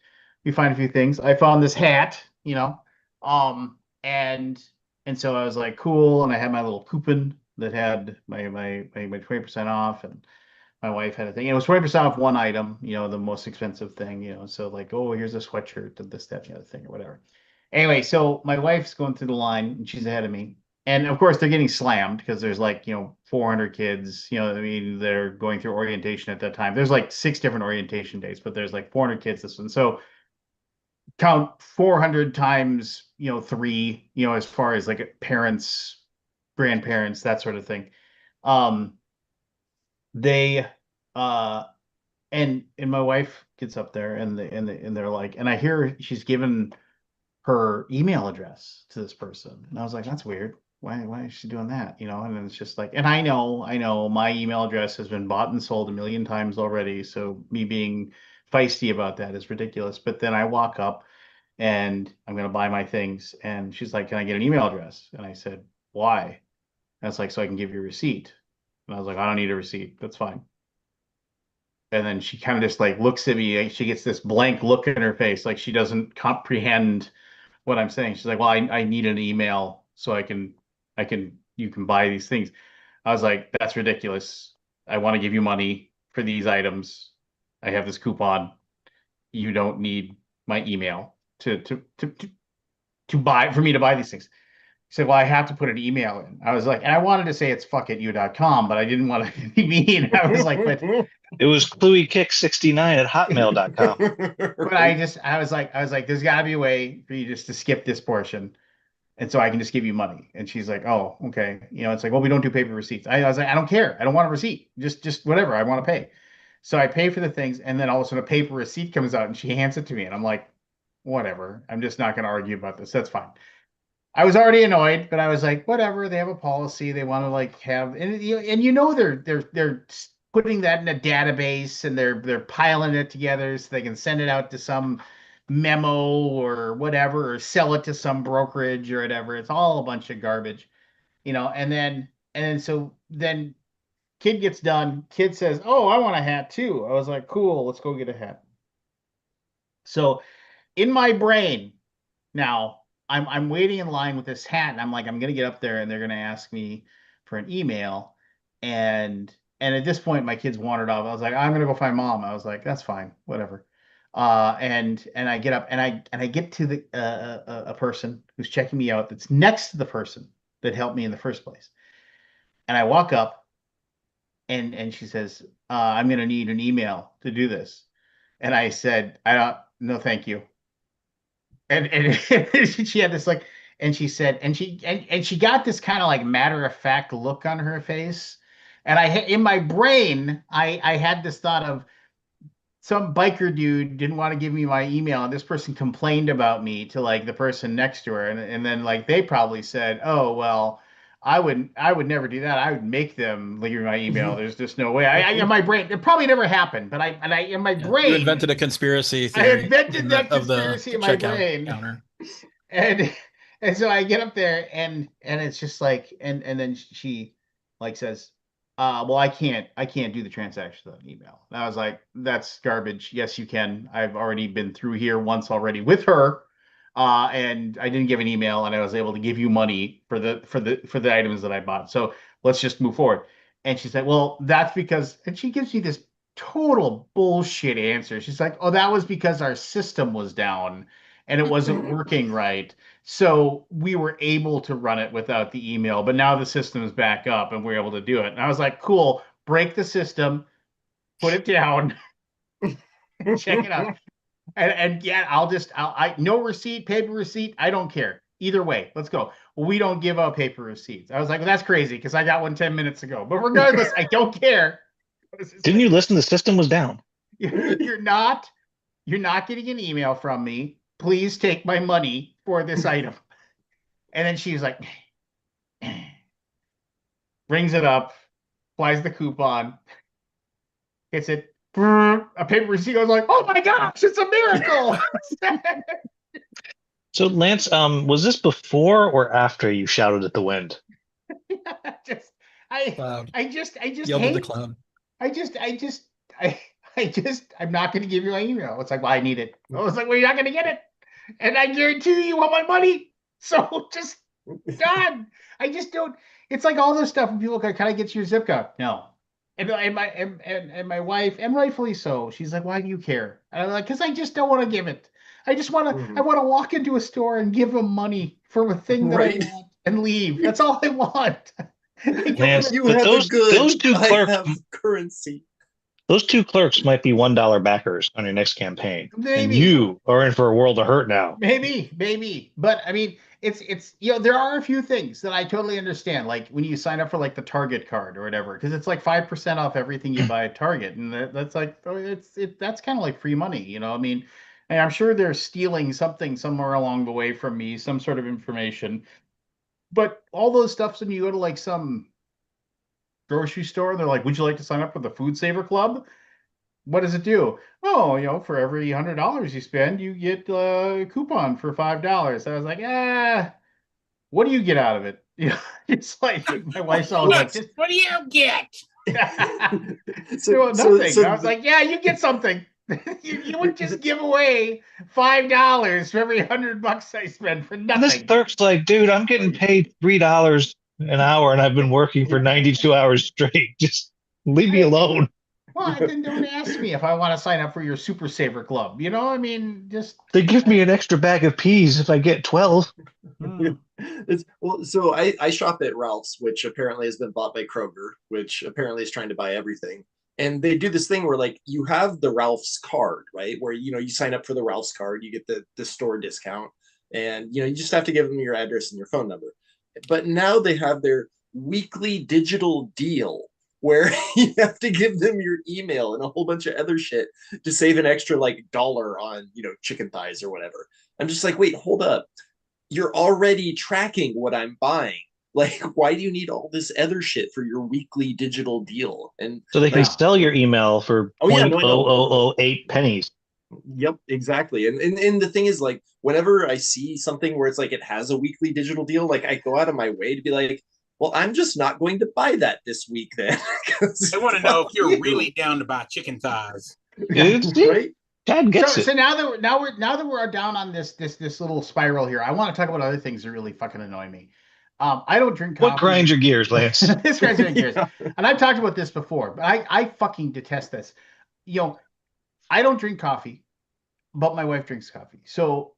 We find a few things. I found this hat, and so I was like, cool. And I had my little coupon that had my 20% off, and my wife had a thing. It was 20% off one item, the most expensive thing, so like, oh, here's a sweatshirt and this, that, and the other thing or whatever. Anyway, so my wife's going through the line and she's ahead of me. And of course they're getting slammed because there's like, 400 kids, I mean, they're going through orientation at that time. There's like 6 different orientation days, but there's like 400 kids this one. So count 400 times, 3, as far as like parents, grandparents, that sort of thing. They and my wife gets up there and they're like, and I hear she's given her email address to this person. And I was like, that's weird. Why is she doing that? And then it's just like, and I know my email address has been bought and sold a million times already. So me being feisty about that is ridiculous. But then I walk up and I'm going to buy my things. And she's like, can I get an email address? And I said, why? And it's like, so I can give you a receipt. And I was like, I don't need a receipt. That's fine. And then she kind of just like looks at me. She gets this blank look in her face, like she doesn't comprehend what I'm saying. She's like, well, I need an email so you can buy these things. I was like, that's ridiculous. I want to give you money for these items. I have this coupon. You don't need my email to buy, for me to buy these things. She said, well, I have to put an email in. I was like, and I wanted to say it's fuckityou.com, but I didn't want to be mean. I was like, but It was clueykick69 at hotmail.com. I was like, there's got to be a way for you just to skip this portion, and so I can just give you money. And she's like, oh, okay. It's like, well, we don't do paper receipts. I was like, I don't care. I don't want a receipt. Just whatever. I want to pay. So I pay for the things, and then all of a sudden a paper receipt comes out, and she hands it to me, and I'm like, whatever. I'm just not going to argue about this. That's fine. I was already annoyed, but I was like, whatever. They have a policy. They want to like have, and they're putting that in a database, and they're piling it together so they can send it out to some memo or whatever, or sell it to some brokerage or whatever. It's all a bunch of garbage, and then kid gets done. Kid says, "Oh, I want a hat too." I was like, "Cool, let's go get a hat." So in my brain now, I'm waiting in line with this hat, and I'm like, I'm gonna get up there, and they're gonna ask me for an email, and at this point, my kids wandered off. I was like, I'm gonna go find mom. I was like, that's fine, whatever. And I get up, and I get to a person who's checking me out that's next to the person that helped me in the first place, and I walk up, and she says, I'm gonna need an email to do this, and I said, I don't, no, thank you. And she had this like, and she said, and she got this kind of like matter of fact look on her face, and in my brain I had this thought of some biker dude didn't want to give me my email, and this person complained about me to like the person next to her, and then like they probably said, oh well, I would never do that. I would make them leave my email. There's just no way. I in my brain, it probably never happened, but I in my Yeah, you brain invented a conspiracy I theory invented that of the conspiracy in my checkout brain. counter. and and so I get up there, and it's just like, and then she like says, well, I can't do the transaction without an email. And I was like, that's garbage. Yes, you can. I've already been through here once already with her. And I didn't give an email, and I was able to give you money for the items that I bought. So let's just move forward. And she said, well, that's because, and she gives me this total bullshit answer. She's like, oh, that was because our system was down and it wasn't working right. So we were able to run it without the email, but now the system is back up and we're able to do it. And I was like, cool, break the system, put it down, check it out. And yeah, no receipt, paper receipt, I don't care. Either way, let's go. Well, we don't give out paper receipts. I was like, well, that's crazy because I got one 10 minutes ago. But regardless, I don't care. Didn't you listen? The system was down. You're not getting an email from me. Please take my money for this item. And then she's like, brings it up, flies the coupon, hits it, a paper receipt goes like, oh my gosh, it's a miracle. So Lance, was this before or after you shouted at the wind? just I Cloud. I just Yelled at the hate cloud. I'm not going to give you my email. It's like, well, I need it. I was like, well, you're not going to get it. And I guarantee you want my money. So just, God, I just don't. It's like all this stuff. And people go, can I get your zip code? No. And my wife, and rightfully so, she's like, why do you care? And I'm like, because I just don't want to give it. I just want to, I want to walk into a store and give them money for a thing that Right. I want and leave. That's all I want. Lance, You but have those a good. those two I clerks have currency. those two clerks might be $1 backers on your next campaign. And Maybe. you are in for a world of hurt now. Maybe. But I mean, it's there are a few things that I totally understand. Like when you sign up for like the Target card or whatever, because it's like 5% off everything you buy at Target. And that's like, oh, that's kind of like free money, I mean, and I'm sure they're stealing something somewhere along the way from me, some sort of information. But all those stuffs when you go to like some grocery store, they're like, would you like to sign up for the Food Saver Club? What does it do? Oh, for every $100 you spend, you get a coupon for $5. I was like, what do you get out of it? It's like my wife's always like, just What do you get? nothing. I was like, yeah, you get something. You would just give away $5 for every $100 I spend for And this nothing. clerk's like, dude, I'm getting paid $3 an hour and I've been working for 92 hours straight. Just leave me alone. Well, then don't ask me if I want to sign up for your Super Saver Club. I mean, just They give me an extra bag of peas if I get 12. Hmm. So I shop at Ralph's, which apparently has been bought by Kroger, which apparently is trying to buy everything. And they do this thing where like you have the Ralph's card, right? Where you sign up for the Ralph's card, you get the store discount, and you just have to give them your address and your phone number. But now they have their weekly digital deal where you have to give them your email and a whole bunch of other shit to save an extra like dollar on chicken thighs or whatever. I'm just like, wait, hold up, you're already tracking what I'm buying. Like, why do you need all this other shit for your weekly digital deal? And So they can like, sell your email for oh yeah, no, I know. 0.0008 pennies. Yep, exactly. And the thing is, like, whenever I see something where it's like it has a weekly digital deal, like I go out of my way to be like, well, I'm just not going to buy that this week then. I want to know if you're really down to buy chicken thighs. Right? Chad gets So, it. so now that we're down on this little spiral here, I want to talk about other things that really fucking annoy me. I don't drink coffee. What grinds your gears, Lance? This grinds my gears. Yeah. And I've talked about this before, but I fucking detest this. I don't drink coffee, but my wife drinks coffee. So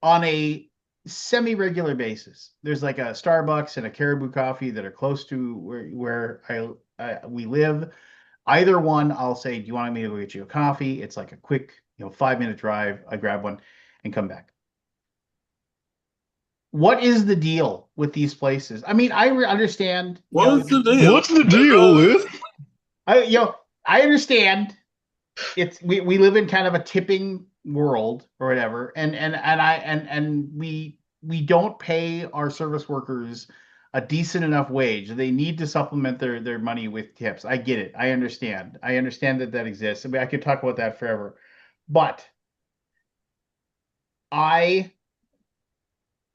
on a semi-regular basis, there's like a Starbucks and a Caribou Coffee that are close to where we live. Either one, I'll say, do you want me to go get you a coffee? It's like a quick, 5-minute drive. I grab one and come back. What is the deal with these places? I mean, I understand. What's the deal? What's the deal with? I understand. We live in kind of a tipping world or whatever, and we don't pay our service workers a decent enough wage. They need to supplement their money with tips. I get it. I understand. I understand that exists. I mean, I could talk about that forever, but I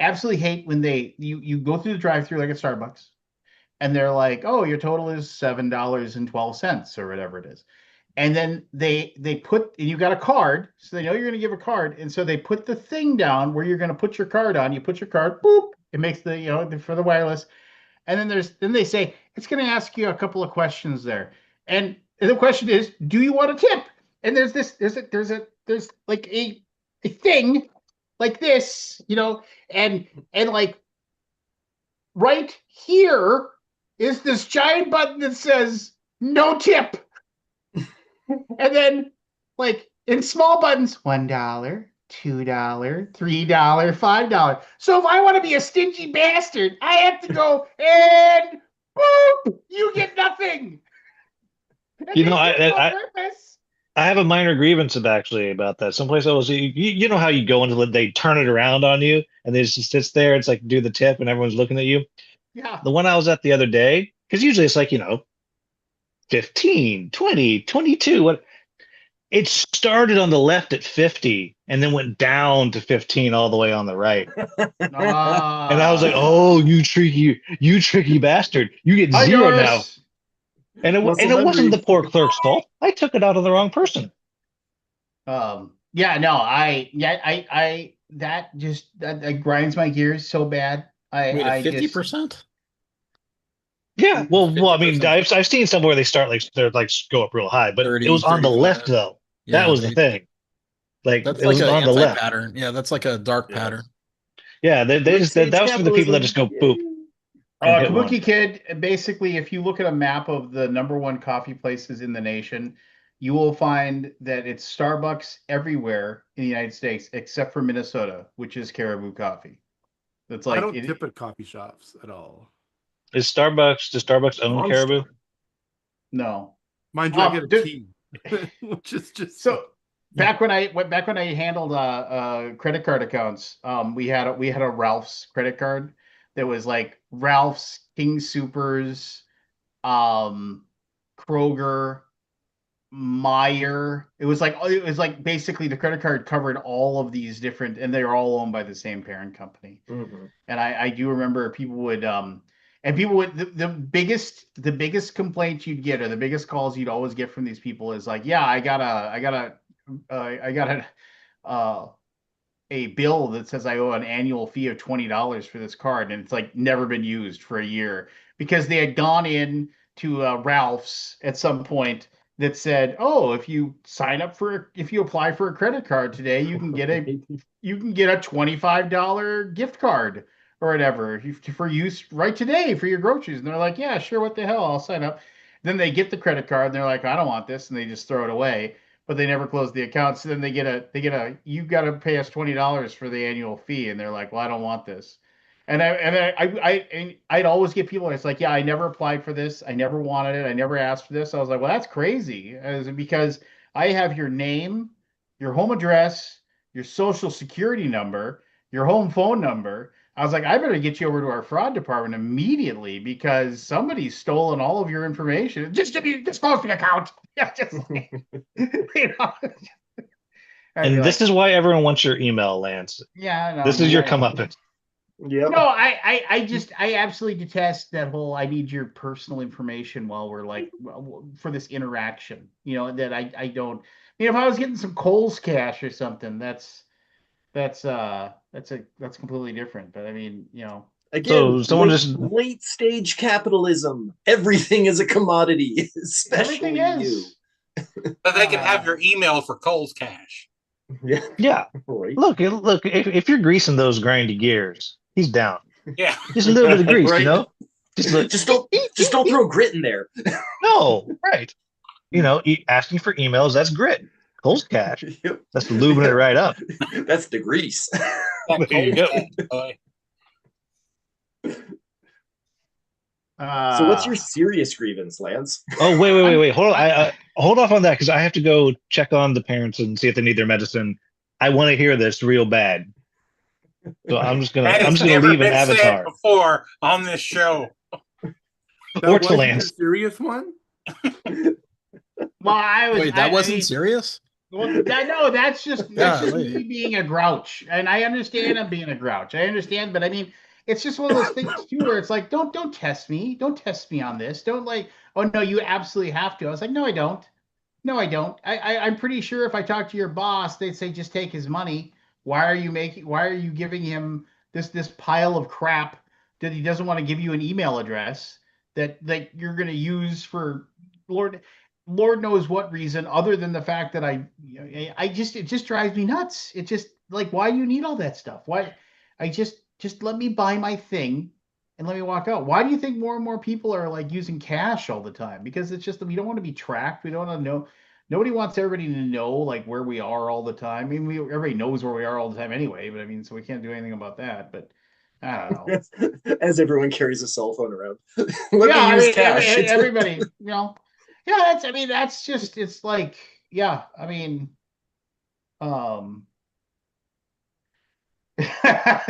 absolutely hate when you go through the drive-through like at Starbucks, and they're like, "Oh, your total is $7.12 or whatever it is." And then they put, and you got a card, so they know you're going to give a card, and so they put the thing down where you're going to put your card on. You put your card, boop, it makes for the wireless, and then they say it's going to ask you a couple of questions there, and the question is, do you want a tip? And there's like a thing like this, and like right here is this giant button that says no tip. And then, like in small buttons, $1, $2, $3, $5. So if I want to be a stingy bastard, I have to go and boop, you get nothing. And You know, they do it on I purpose. I have a minor grievance actually about that. Someplace I was, you know how you go into they turn it around on you and it just sits there. It's like do the tip and everyone's looking at you. Yeah. The one I was at the other day, because usually it's like 15, 20, 22. What it started on the left at 50 and then went down to 15 all the way on the right. And I was like, "Oh, you tricky bastard! You get Hi, zero now." Doris. And it Muscle wasn't memory. the poor clerk's fault. I took it out on the wrong person. Yeah, no, I that just that grinds my gears so bad. Wait, I at just 50%? Yeah, well, I mean, 50%. I've seen some where they start like they're like go up real high, but it 30, was on the left 35. though. That Yeah, was the thing. Like that's it like was an on the left. anti-pattern. Yeah, that's like a dark Yeah. pattern. Yeah, they Late just stage that was for the people that capitalism. just go Yay. boop and hit one. Kabuki Kid, basically, if you look at a map of the number one coffee places in the nation, you will find that it's Starbucks everywhere in the United States except for Minnesota, which is Caribou Coffee. That's I like don't tip at coffee shops at all. Does Starbucks own Monster. Caribou? no. Mind you, I get a tea, which is just So back when I handled credit card accounts, we had a Ralph's credit card that was like Ralph's, King Supers, Kroger, Meyer. It was like basically the credit card covered all of these different, and they were all owned by the same parent company. Mm-hmm. And I do remember people would the biggest complaint you'd get, or the biggest calls you'd always get from these people is like, yeah, I got a bill that says I owe an annual fee of $20 for this card, and it's like never been used for a year because they had gone in to Ralph's at some point that said, "Oh, if you apply for a credit card today, you can get a $25 gift card or whatever for use right today for your groceries. And they're like, yeah, sure, what the hell, I'll sign up. Then they get the credit card and they're like, I don't want this, and they just throw it away. But they never close the account. So then you got to pay us $20 for the annual fee, and they're like, well, I don't want this. And I'd always get people. It's like, yeah, I never applied for this. I never wanted it. I never asked for this. I was like, well, that's crazy, because I have your name, your home address, your social security number, your home phone number. I was like, I better get you over to our fraud department immediately because somebody's stolen all of your information. Just close the account. Yeah, just like, you know. And this is why everyone wants your email, Lance. Yeah, I know. This is your comeuppance. Yep. No, I absolutely detest that whole I need your personal information while we're like for this interaction. That I don't. If I was getting some Kohl's cash or something, that's completely different. But I mean, Again, someone just late stage capitalism. Everything is a commodity, everything especially you. is. So they can have your email for Cole's cash. Yeah. Yeah. Right. Look. If you're greasing those grindy gears, he's down. Yeah. Just a little bit of grease, Right. Just don't throw grit in there. No, right. Asking for emails, that's grit. Cold cash, Yep. that's lubing it right up. That's the grease. That There you Cole's go. cash, boy. So what's your serious grievance, Lance? Oh, wait. Hold on. Hold off on that because I have to go check on the parents and see if they need their medicine. I want to hear this real bad. So I'm just That gonna has leave an never been said avatar before on this show. That or to wasn't a Lance. serious one. Well, Wait, that wasn't serious? Well, that's just Golly. me being a grouch, and I understand I'm being a grouch. I understand, but I mean, it's just one of those things too, where it's like, don't test me, don't test me on this. Don't like, oh no, you absolutely have to. I was like, no, I don't. No, I don't. I'm pretty sure if I talk to your boss, they'd say just take his money. Why are you giving him this pile of crap that he doesn't want to give you an email address that you're going to use for Lord Lord knows what reason other than the fact that it just drives me nuts. It just like, why do you need all that stuff? Why I just let me buy my thing and let me walk out. Why do you think more and more people are like using cash all the time? Because it's just we don't want to be tracked. We don't want to know. Nobody wants everybody to know like where we are all the time. I mean, everybody knows where we are all the time anyway. But I mean, so we can't do anything about that. But I don't know. As everyone carries a cell phone around. Let Yeah, me I use mean, cash. everybody, yeah. That's just it's like, yeah. I mean, um.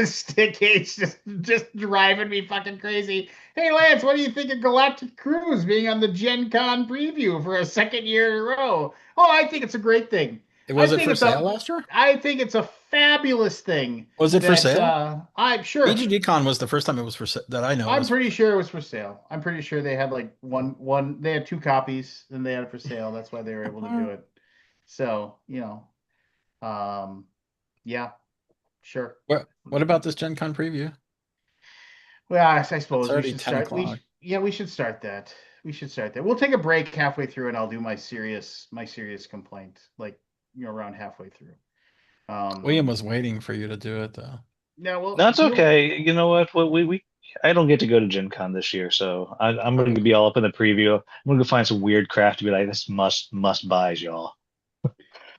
Stick H just driving me fucking crazy. Hey Lance, what do you think of Galactic Cruise being on the Gen Con preview for a second year in a row? Oh, I think it's a great thing. Was it for sale last year? I think it's a fabulous thing. Was it for sale? I'm sure. BGG was the first time it was for sale that I know. I'm pretty sure it was for sale. I'm pretty sure they had like one. They had two copies and they had it for sale. That's why they were able to do it. So yeah, sure. What about this Gen Con preview? Well, I suppose It's already we should 10 start. o'clock. We should start that. We should start that. We'll take a break halfway through, and I'll do my serious complaint, like around halfway through. William was waiting for you to do it though. Yeah, well, That's okay. You know what? We I don't get to go to Gen Con this year, so I'm going to be all up in the preview. I'm going to go find some weird craft to be like, this must buys, y'all.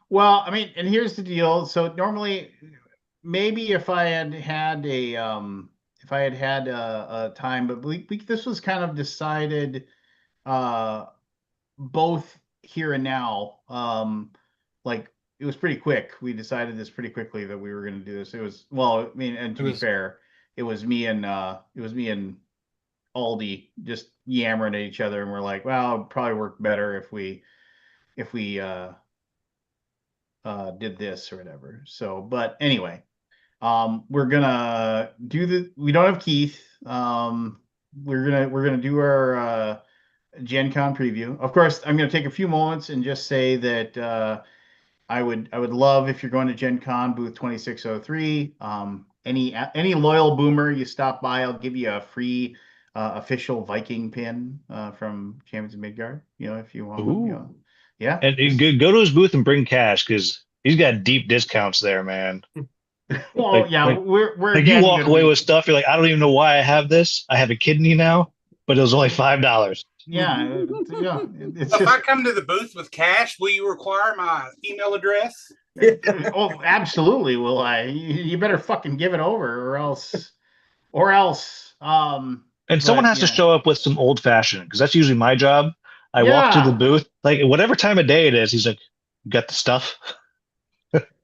Well, I mean, and here's the deal. So normally, maybe if I had had a time, but this was kind of decided uh both here and now. Like it was pretty quick. We decided this pretty quickly that we were going to do this. It was well, I mean, and to be fair, it was me and Aldi just yammering at each other, and we're like, well, it'd probably work better if we did this or whatever. So, but anyway, we're gonna we don't have Keith. We're gonna do our Gen Con preview. Of course, I'm gonna take a few moments and just say that I would love if you're going to Gen Con booth 2603. Any loyal boomer you stop by, I'll give you a free official Viking pin from Champions of Midgard. If you want one. Yeah. And go to his booth and bring cash because he's got deep discounts there, man. Well, Like, yeah, like, we're like you again walk gonna away be with stuff. You're like, I don't even know why I have this. I have a kidney now, but it was only $5. yeah, yeah. It's If I just come to the booth with cash, will you require my email address? oh, absolutely. Will I? You better fucking give it over, or else. And someone But has to yeah, show up with some old fashioned because that's usually my job. I walk to the yeah, booth, like whatever time of day it is. He's like, "You got the stuff?"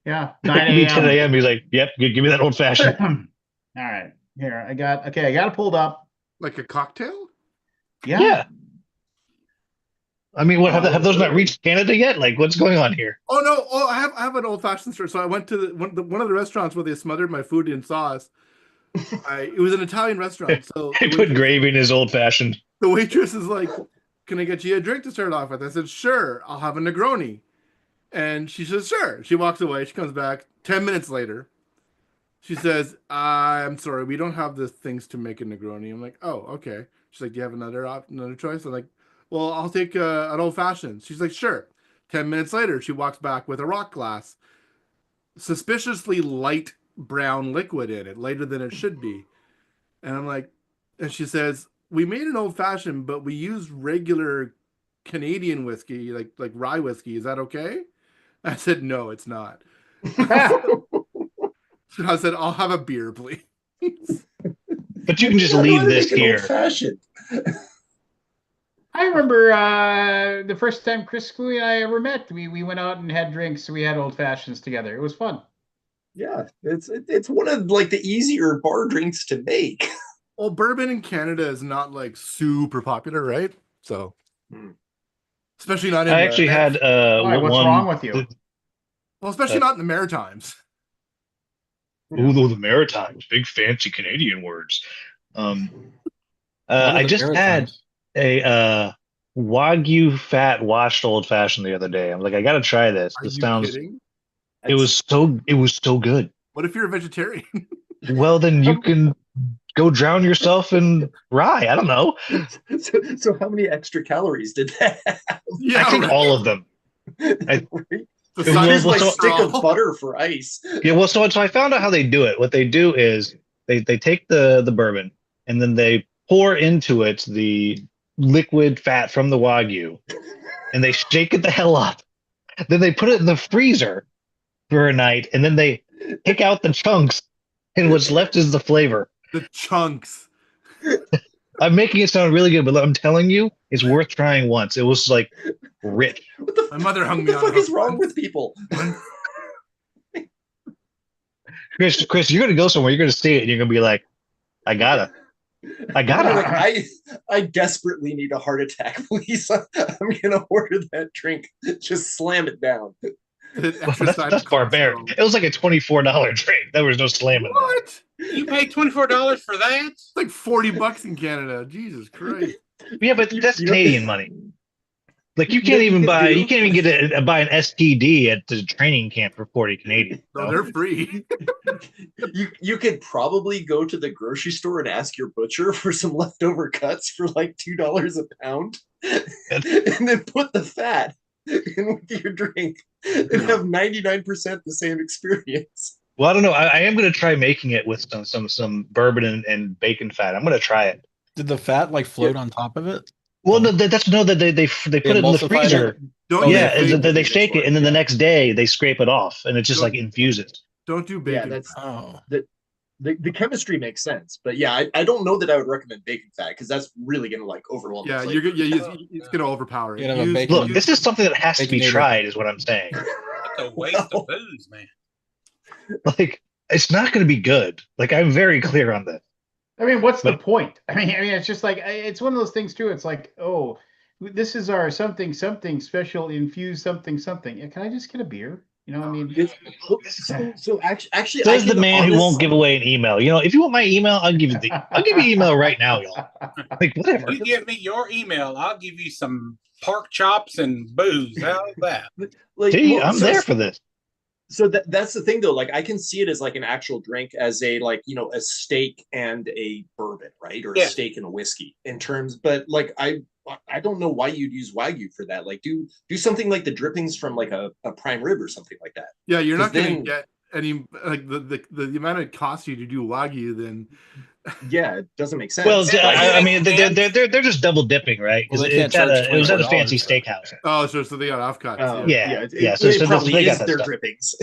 yeah. It Nine could be 10 a.m. a.m. He's like, "Yep, give me that old fashioned." All right, here I got. Okay, I got it pulled up. Like a cocktail? Yeah. Yeah, I mean, what have Oh. those not reached Canada yet? Like, what's going on here? Oh no! Oh, I have an old fashioned story. So I went to one of the restaurants where they smothered my food in sauce. It was an Italian restaurant, so He put gravy in his old fashioned. the waitress is like, "Can I get you a drink to start off with?" I said, "Sure, I'll have a Negroni." And she says, "Sure." She walks away. She comes back 10 minutes later. She says, "I'm sorry, we don't have the things to make a Negroni." I'm like, "Oh, okay." She's like, "Do you have another choice?" I'm like, "Well, I'll take an old fashioned." She's like, "Sure." 10 minutes later, she walks back with a rock glass, suspiciously light brown liquid in it, lighter than it should be. And I'm like, and she says, "We made an old fashioned, but we used regular Canadian whiskey, like rye whiskey. Is that okay?" I said, "No, it's not." So I said, "I'll have a beer, please." But you can just How do I leave this make an old here. fashioned? I remember the first time Chris Cooley and I ever met. We went out and had drinks. We had old fashions together. It was fun. Yeah, it's one of like the easier bar drinks to make. Well, bourbon in Canada is not like super popular, right? So, Hmm. especially not I in actually had Why? What's wrong with you? well, especially not in the Maritimes. Ooh, the Maritimes, big fancy Canadian words. Um, What are I the just had Maritimes? a Wagyu fat washed old fashioned the other day. I'm like, I gotta try this. Are This you sounds. kidding? It was so good. What if you're a vegetarian? Well, then you can go drown yourself in rye. I don't know. So how many extra calories did that have? Yeah, I think right. all of them. I, Right? The well, size Here's of my a so stick of straw. butter for ice. yeah, well, so I found out how they do it. What they do is they take the bourbon and then they pour into it the liquid fat from the Wagyu and they shake it the hell up. Then they put it in the freezer for a night and then they pick out the chunks and what's left is the flavor. The chunks. I'm making it sound really good, but I'm telling you, it's worth trying once. It was like rich. My mother hung What me the on a fuck is hook wrong once. with people? Chris, you're gonna go somewhere, you're gonna see it, and you're gonna be like, I gotta. I gotta. Like I desperately need a heart attack, please. I'm gonna order that drink. Just slam it down. The Well, extra that's side that's of barbaric. cholesterol. It was like a $24 drink. There was no slamming that. What? You paid $24 for that? It's like $40 in Canada. Jesus Christ. Yeah, but that's You know, Canadian money. Like you you know can't what even you can buy, do? you can't even get buy an STD at the training camp for 40 Canadian. No, No? they're free. You could probably go to the grocery store and ask your butcher for some leftover cuts for like $2 a pound, and then put the fat in with your drink and have 99% the same experience. Well, I don't know. I am gonna try making it with some bourbon and bacon fat. I'm gonna try it. Did the fat like Yeah. float on top of it? Well, no, Like, that's no that they put it in the emulsified it? freezer. Don't Oh, use Yeah, they- they bacon. shake it, and then the next day they scrape it off, and it just like infuses. Don't do Yeah, bacon. that's Oh, the chemistry makes sense, but yeah, I don't know that I would recommend bacon fat because that's really gonna like overwhelm. Yeah, the you're flavor. it's gonna overpower it. You have a bacon- Look, this is something that has to be Baconator. tried, is what I'm saying. That's a waste of booze, man. Like, it's not going to be good. Like, I'm very clear on this. I mean, what's the But- point? I mean, it's just like it's one of those things too. It's like, oh, this is our something special infused something. Yeah, can I just get a beer? You know, I mean, So actually, Says I the can man who won't give away an email. You know, if you want my email, I'll give you email right now, y'all. Like, whatever. You give me your email, I'll give you some pork chops and booze. How's that? like. See, well, I'm so- there for this. So that's the thing though, like I can see it as like an actual drink, as a like, you know, a steak and a bourbon, right? Or a Yeah. steak and a whiskey in terms, but like I don't know why you'd use Wagyu for that. Like do something like the drippings from like a prime rib or something like that. Yeah, you're not 'Cause gonna then- get any like the amount it costs you to do Wagyu, then Yeah, it doesn't make Well, sense. Yeah, But I it mean, makes sense. they're just double dipping, right? Well, Because they can't charge it was at a $24 fancy for it. steakhouse. oh, so they got offcuts. Yeah, yeah, so it that's, probably they got is that their stuff. drippings.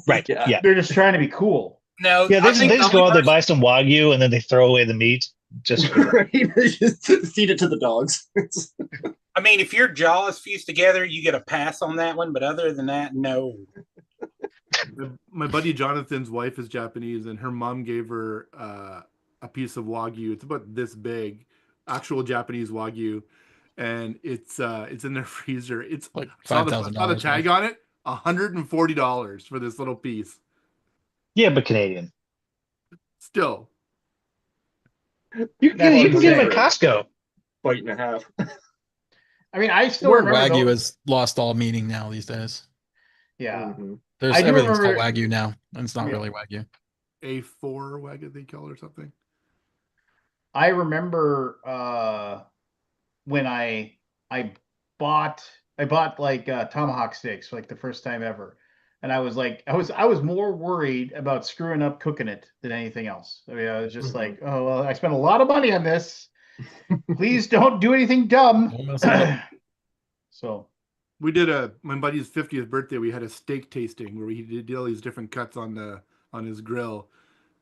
Right. Yeah. Yeah. They're just trying to be cool. No, Yeah. I They think the just only go out, they person, buy some Wagyu, and then they throw away the meat just for the. Right? Just feed it to the dogs. I mean, if your jaw is fused together, you get a pass on that one. But other than that, no. My buddy Jonathan's wife is Japanese, and her mom gave her a piece of Wagyu. It's about this big, actual Japanese Wagyu, and it's in their freezer. It's Like saw $5,000 the tag on it, $140 for this little piece. Yeah, but Canadian. Still, You That's can get them at insane. Costco. Bite and a half. I mean, I still Word remember Wagyu those. has lost all meaning now these days. Yeah. Mhm. There's I do everything's called remember- Wagyu now, and it's not Yeah. really Wagyu. A4 Wagyu they call it or something. I remember when I bought like tomahawk steaks for like the first time ever, and I was like I was more worried about screwing up cooking it than anything else. I mean, I was just like, oh well, I spent a lot of money on this. Please don't do anything dumb. Don't mess it up. So We did my buddy's 50th birthday. We had a steak tasting where he did all these different cuts on his grill,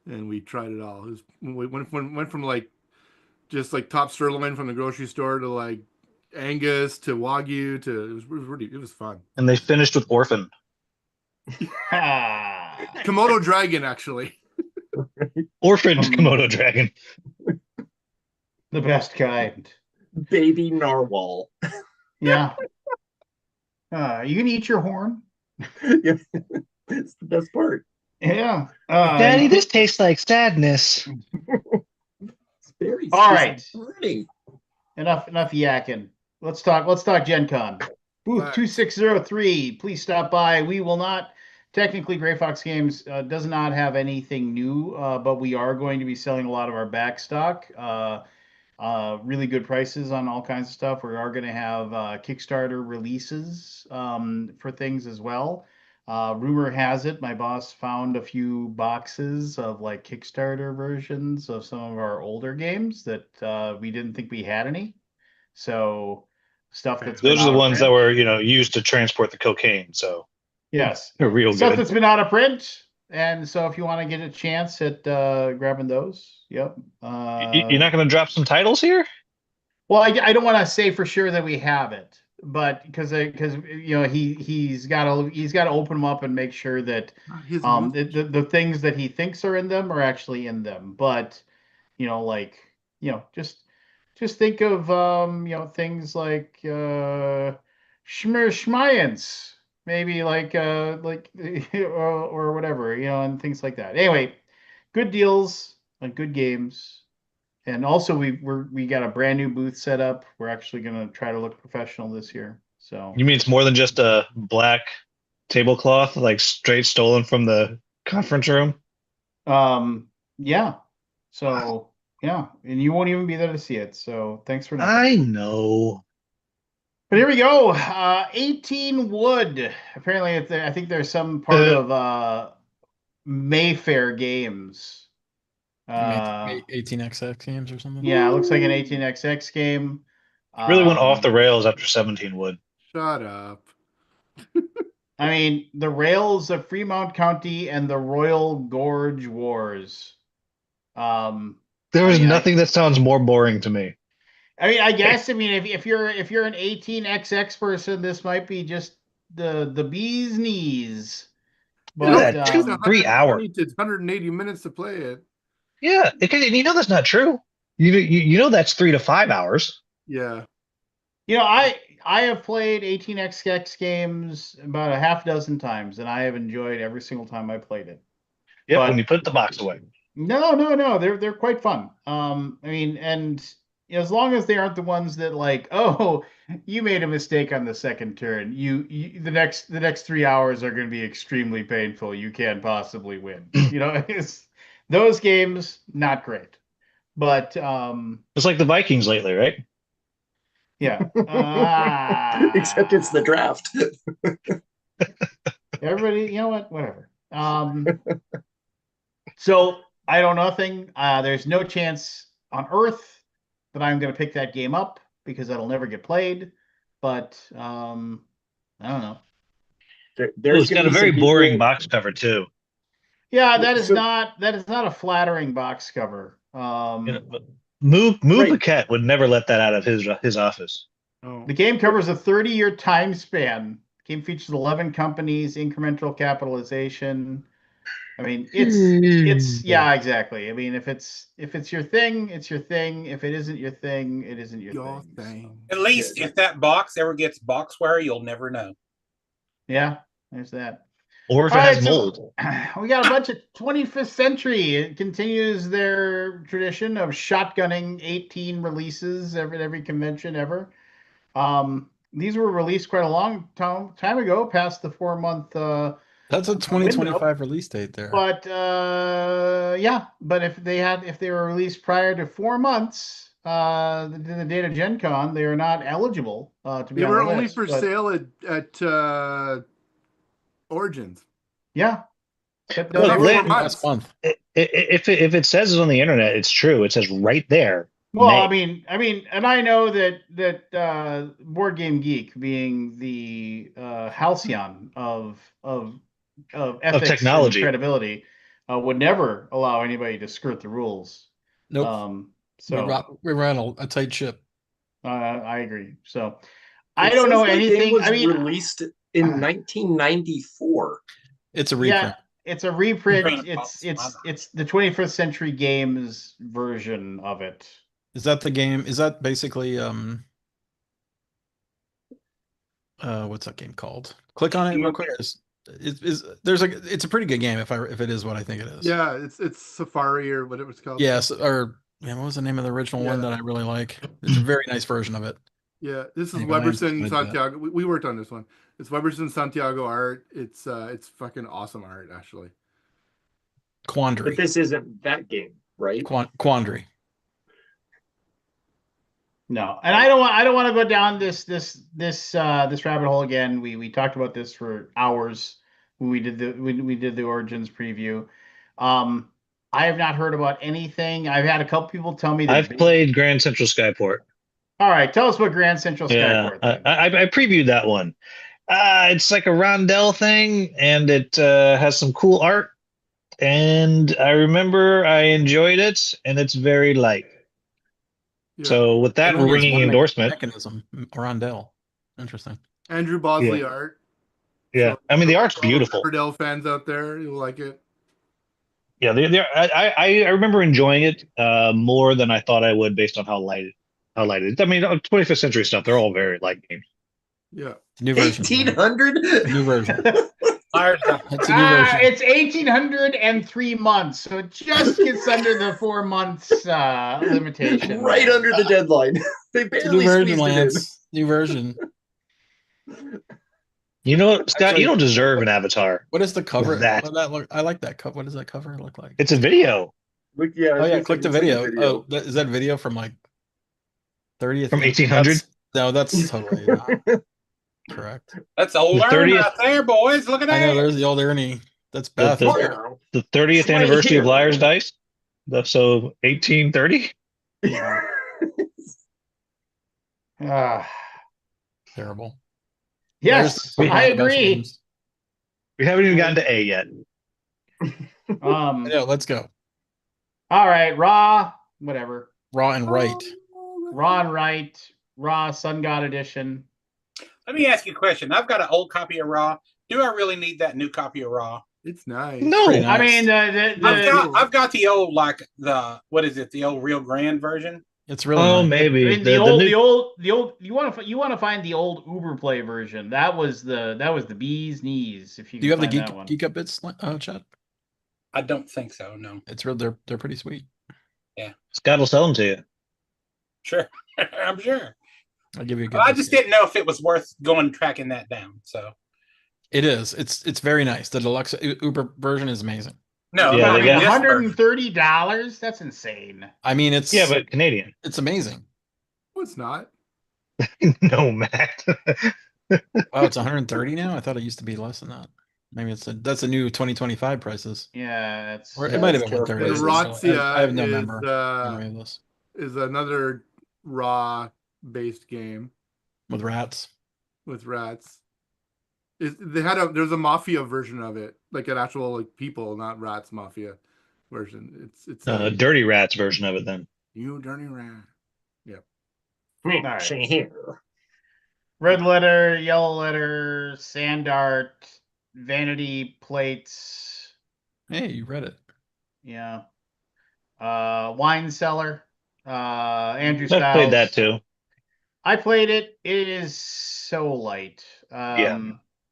and we tried it all. We went from like just like top sirloin from the grocery store to like Angus to Wagyu to it was fun. And they finished with Orphan. Komodo dragon actually. Orphan Komodo dragon. the best kind. Baby narwhal. Yeah. You can eat your horn. Yeah. It's the best part. Yeah. Daddy, this tastes like sadness. It's very All right. burning. Enough yakking. Let's talk Gen Con. Booth Right. 2603. Please stop by. We will not technically Gray Fox Games does not have anything new, but we are going to be selling a lot of our back stock. Really good prices on all kinds of stuff. We are going to have Kickstarter releases for things as well. Rumor has it, my boss found a few boxes of like Kickstarter versions of some of our older games that we didn't think we had any. So stuff that's been Those are the out of ones that print. were, used to transport the cocaine. So Yes, they're real stuff good. that's been out of print. And so if you want to get a chance at grabbing those, yep. You're not going to drop some titles here? Well, I don't want to say for sure that we have it, but because he's got to open them up and make sure that His the things that he thinks are in them are actually in them. But just think of things like Schmayans, maybe like or whatever, and things like that. Anyway, good deals and good games. And also we got a brand new booth set up. We're actually going to try to look professional this year. So You mean it's more than just a black tablecloth, like straight stolen from the conference room? yeah. So yeah, and you won't even be there to see it. So thanks for nothing. I know. But here we go. 18 wood. Apparently I think there's some part of Mayfair Games. 18XX games or something. Yeah, it looks like an 18XX game. Really went off the rails after 17 wood. Shut up. I mean, the rails of Fremont County and the Royal Gorge Wars. There was nothing that sounds more boring to me. I guess if you're an 18XX person, this might be just the bee's knees. But It two, takes 3 hours. 120 to 180 minutes to play it. Yeah, and that's not true. You know that's 3 to 5 hours. Yeah. I have played 18XX games about a half dozen times, and I have enjoyed every single time I played it. Yep, But- when you put the box away. No, they're quite fun. And as long as they aren't the ones that like, oh, you made a mistake on the second turn. You the next 3 hours are going to be extremely painful. You can't possibly win. It's those games not great. But It's like the Vikings lately, right? yeah. Except it's the draft. Everybody, you know what? Whatever. So I know nothing. There's no chance on Earth that I'm going to pick that game up because that'll never get played. But I don't know. Oh, There's it's going got to a be very some boring people. box cover too. Yeah, Well, so that is not a flattering box cover. But Moo right. Paquette would never let that out of his office. Oh. The game covers a 30-year time span. The game features 11 companies, incremental capitalization. I mean, it's yeah, exactly. I mean, if it's your thing, it's your thing. If it isn't your thing, it isn't your Your thing. So, thing. At least Yeah. if that box ever gets boxware, you'll never know. yeah, there's that. Or if All it has right, mold. so we got a bunch of 25th century. It continues their tradition of shotgunning 18 releases every convention ever. These were released quite a long time ago, past the 4 month That's a window. 2025 release date there. But yeah, but if they were released prior to 4 months, the date of Gen Con, they are not eligible to be They on were the only list. for But sale at Origins. yeah, but no, Look, they Not were. last4 months. month. If it says it on the internet, it's true. It says right there. Well, May. I mean, and I know that Board Game Geek, being the halcyon of ethics and technology. credibility, would never allow anybody to skirt the rules. Nope. So We ran a tight ship. I agree. So I It don't says know the game anything. was I mean, released in 1994. It's a yeah, reprint. it's a reprint. Reprint It's box. Why it's not? it's the 21st Century Games version of it. Is that the game? Is that basically what's that game called? Click on it real quick. It's a pretty good game if it is what I think it is. Yeah, it's Safari or what it was called. Yes, or yeah, what was the name of the original one Yeah. that I really like? It's a very nice version of it. Yeah, this is Anyway, I just Weberson wanted to- Santiago. We worked on this one. It's Weberson Santiago art. It's fucking awesome art actually. Quandary. But this isn't that game, right? Quandary. No, and I don't want to go down this rabbit hole again. We talked about this for hours when we did the Origins preview. I have not heard about anything. I've had a couple people tell me I've that. played Grand Central Skyport. All right, tell us what Grand Central Yeah, Skyport then. I previewed that one. It's like a rondel thing, and it has some cool art. And I remember I enjoyed it, and it's very light. Yeah. So with that Only has ringing one endorsement, mechanism, Rondell. Interesting. Andrew Bosley Yeah. art. yeah, So, I mean the art's all the beautiful. Riverdale fans out there, you'll like it. Yeah, I remember enjoying it more than I thought I would based on how light it is. I mean, 25th century stuff, they're all very light games. Yeah. New version. 1800. New version. Fires It's a new version. It's 1803 months, so it just gets under the 4 months limitation. Right under the deadline. They It's a new barely version, squeezed it in. Lance. New version. You know what, Scott? Actually- You don't deserve an avatar. What is the cover? That. What that look? I like that cover. What does that cover look like? It's a video Look, yeah, Oh yeah, it's click the like a video. Oh, is that video from like 30th? from 1800. No, that's totally not correct. That's old The Ernie 30th right there, boys. Look at I that. know there's the old Ernie. That's Beth. The- Wow. The 30th It's right anniversary of here. Liar's Dice. So 1830. Ah, Terrible. yes, There's I one of the best agree. ones. We haven't even gotten to A yet. Yeah, let's go. All right, Raw, whatever. Raw and right. Raw and Right, Raw Sun God Edition. Let me ask you a question. I've got an old copy of Raw. Do I really need that new copy of Raw? It's nice. No. Pretty I nice. mean, I've got the old what is it? The old Real Grand version. It's really Oh, nice. maybe the the old, new- the old, the old. You want to find the old Uber Play version. That was the bee's knees. If you Do you have can the find that one. Geek Up Bits chat? I don't think so. No. It's real. They're pretty sweet. Scott will sell them to you. Sure. I'm sure. I'll give you a good. I just discount. didn't know if it was worth going tracking that down. So It is. It's very nice. The deluxe Uber version is amazing. no, Yeah, I they mean, got- this version. $130. That's insane. I mean, it's Yeah, but Canadian. it's amazing. No, it's not. No, Matt. Wow, it's 130 now. I thought it used to be less than that. Maybe that's a new 2025 prices. Yeah, Or it's it might have it's been terrible 130. And prices. Razzia I have no is memory of this. is another raw based game With rats. with rats. There's a mafia version of it, like an actual like people, not rats mafia version. It's Dirty Rats version of it then. you dirty rat. Yep. right. Here. Red letter, yellow letter, sand art, vanity plates. Hey, you read it. Yeah. Wine cellar. Andrew I've played that Styles. too. I played it. It is so light. Yeah.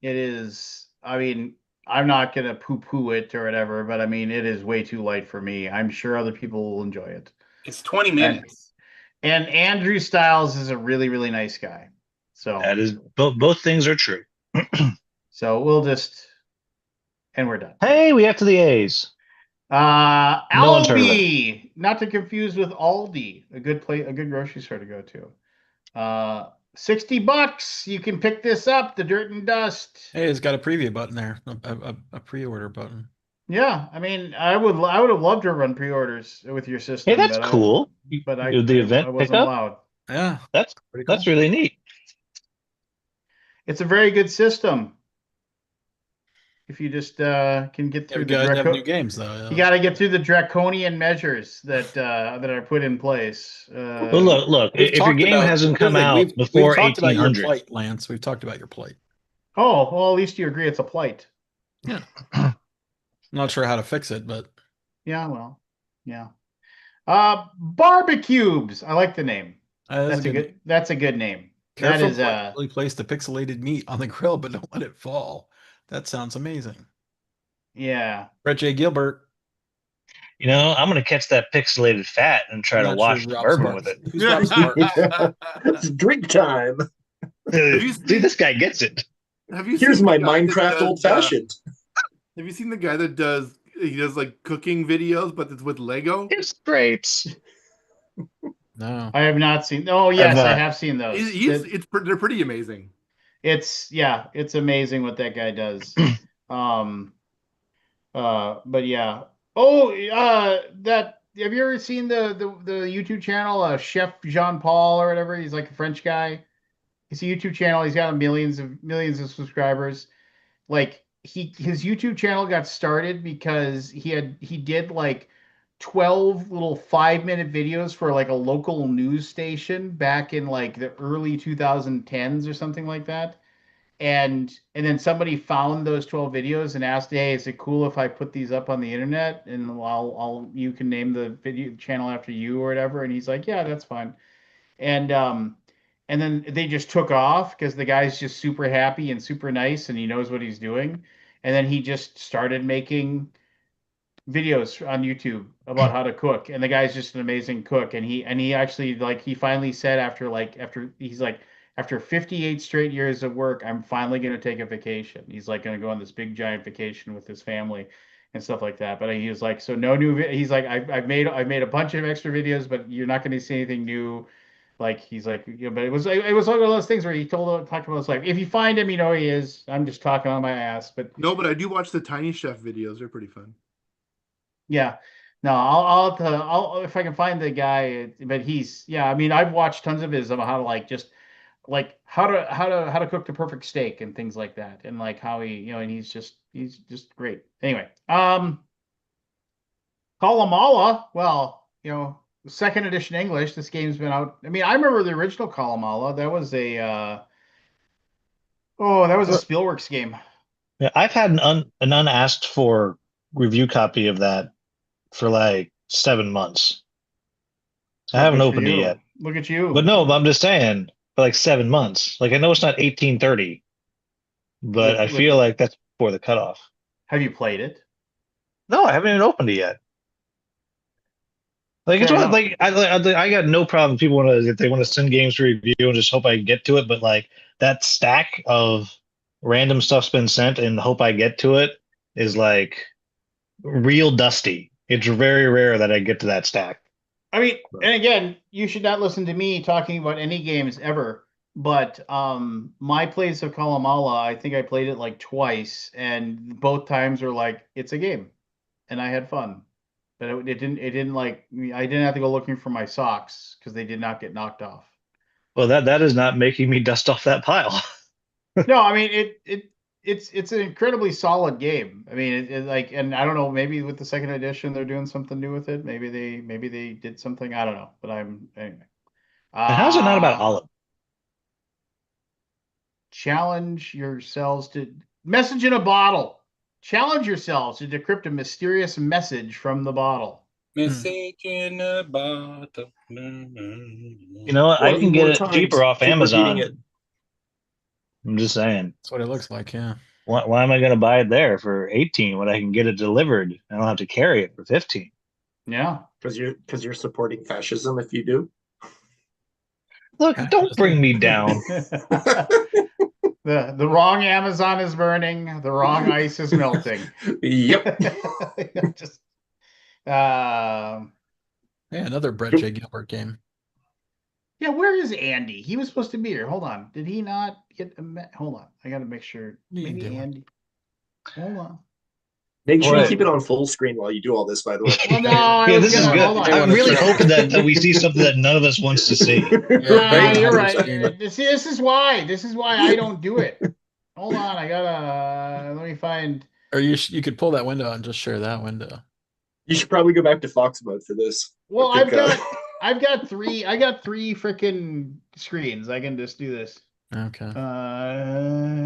It is. I mean, I'm not gonna poo-poo it or whatever, but I mean, it is way too light for me. I'm sure other people will enjoy it. It's 20 minutes. And Andrew Styles is a really, really nice guy. That is both things are true. So we'll just, and we're done. Hey, we have to the A's. No one's heard of it. Aldi, not to confuse with Aldi, a good grocery store to go to. $60. You can pick this up, the Dirt and Dust. Hey, it's got a preview button there, a pre-order button. Yeah, I mean, I would have loved to run pre-orders with your system. Hey, that's but cool. I The event I wasn't pickup. allowed. Yeah, That's pretty cool. that's really neat. It's a very good system. If you just can get Yeah, through we the gotta have new Draco, games though. you got to get through the draconian measures that are put in place. Well, look. We've If your talked game about hasn't here's come the thing, out we've before talked about your 1800, plight, Lance. We've talked about your plight. Oh, well, at least you agree it's a plight. Yeah. I'm not sure how to fix it, but Yeah, well, yeah. Barbecues. I like the name. that's a good. That's a good name. Careful, That is carefully place the pixelated meat on the grill, but don't let it fall. That sounds amazing. yeah. Brett J. Gilbert. I'm going to catch that pixelated fat and try I'm to not wash sure the Rob bourbon with Sparks. it. Who's Rob Sparks? It's drink time. you See, seen- this guy gets it. Have you Here's seen my the guy that Minecraft does, old fashioned. have you seen the guy that does like cooking videos, but it's with Lego? It's great. No. I have not seen. Oh, yes, I I've, have seen those. They're pretty amazing. It's amazing what that guy does. Um, but yeah. Oh, that have you ever seen the YouTube channel, Chef Jean Paul or whatever? He's like a French guy. It's a YouTube channel. He's got millions of subscribers. Like his YouTube channel got started because he did like 12 little 5-minute videos for like a local news station back in like the early 2010s or something like that. And then somebody found those 12 videos and asked, "Hey, is it cool if I put these up on the internet and I'll you can name the video channel after you or whatever?" And he's like, "Yeah, that's fine." And um and then they just took off because the guy's just super happy and super nice and he knows what he's doing. And then he just started making videos on YouTube about how to cook. And the guy's just an amazing cook. And he actually like he finally said after he's like after 58 straight years of work, I'm finally going to take a vacation. He's like going to go on this big giant vacation with his family and stuff like that. But he was like, so no new. He's like, I've made a bunch of extra videos, but you're not going to see anything new. Like he's like, but it was one of those things where he talked about his life. If you find him, you know who he is. I'm just talking on my ass, but No, but I do watch the Tiny Chef videos. They're pretty fun. yeah. No, I'll if I can find the guy, but yeah, I mean, I've watched tons of his about how to like just like how to cook the perfect steak and things like that. And like how and he's just great. Anyway, Kalamala, well, second edition English, this game's been out. I mean, I remember the original Kalamala. That was a Spielworks game. Yeah, I've had an unasked for review copy of that for like 7 months. I Oh, haven't good for opened it you. yet. Look at you. But no, I'm just saying for like 7 months. Like I know it's not 1830, but I feel like that's before the cutoff. Have you played it? No, I haven't even opened it yet. Like it's Fair what enough. like I got no problem. People want to if they want to send games to review and just hope I get to it. But like that stack of random stuff's been sent and hope I get to it is like real dusty. It's very rare that I get to that stack. I mean, and again, you should not listen to me talking about any games ever. but my Place of Kalamala, I think I played it like twice, and both times were like it's a game, and I had fun. But it didn't like I didn't have to go looking for my socks because they did not get knocked off. Well, that is not making me dust off that pile. No, I mean it's an incredibly solid game. I mean it like, and I don't know, maybe with the second edition they're doing something new with it. Maybe they did something. I don't know, but I'm anyway. And how's it not about Uh Olive? challenge yourselves to message in a bottle. Challenge yourselves to decrypt a mysterious message from the bottle. Message in a bottle. You know what? I 20 can get more it cheaper times. off Keep repeating Amazon. it. I'm just saying. That's what it looks like. Yeah. Why am I going to buy it there for 18 when I can get it delivered? I don't have to carry it for 15. Yeah. Because you're supporting fascism if you do. Look, don't bring me down. The wrong Amazon is burning, the wrong ice is melting. Yep. Just Yeah, another Brett J. Gilbert game. yeah, where is Andy? He was supposed to be here. Hold on. Did he not get hold on. I gotta make sure. What are you Maybe doing? Andy. Hold on. Make sure you What? keep it on full screen while you do all this, by the way. Well, no, I Yeah, was this is gonna good. hold on. I'm really Wanna hoping that we see something that none of us wants to see. Yeah, you're Right? right. This is why. This is why I don't do it. Hold on, I gotta let me find. Or you could pull that window and just share that window. You should probably go back to Fox mode for this. Well, I think, I've got three freaking screens. I can just do this. Okay.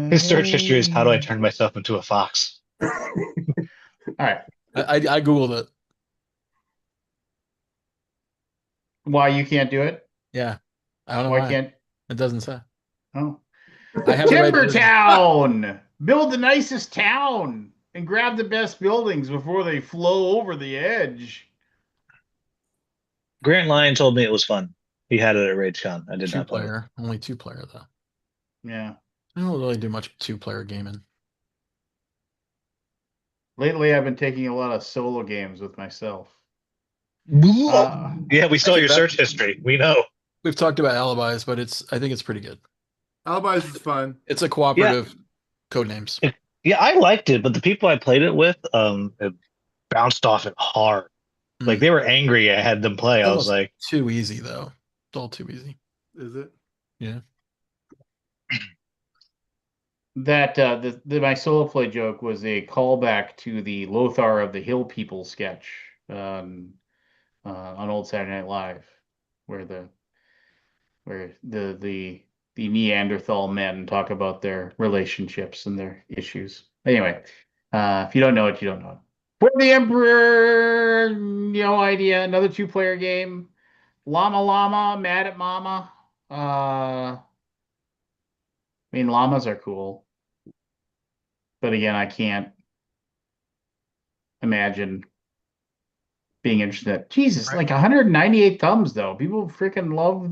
His search history is how do I Hey. turn myself into a fox? All right. I Googled it. Why you can't do it? Yeah. I don't know Why why. can't? It doesn't say. Oh, I have the right Timber version. Town. Build the nicest town and grab the best buildings before they flow over the edge. Grant Lyon told me it was fun. He had it at RageCon. I did Two not play it. player. Only 2-player though. Yeah. I don't really do much 2-player gaming. Lately, I've been taking a lot of solo games with myself. Uh, Yeah, we saw I get your that. search history. We know. We've talked about alibis, but I think it's pretty good. Alibis is fun. It's a cooperative code names. Yeah, I liked it, but the people I played it with, it bounced off it hard. Like they were angry I had them play. I was Almost like, too easy though. It's all too easy. Is it? Yeah. that my solo play joke was a callback to the Lothar of the Hill People sketch on old Saturday Night Live, where the Neanderthal men talk about their relationships and their issues. Anyway, if you don't know it, you don't know it. For the Emperor, no idea. Another 2-player game. Llama Llama, Mad at Mama. I mean, llamas are cool. But again, I can't imagine being interested. Jesus, Right. like 198 thumbs though. People freaking love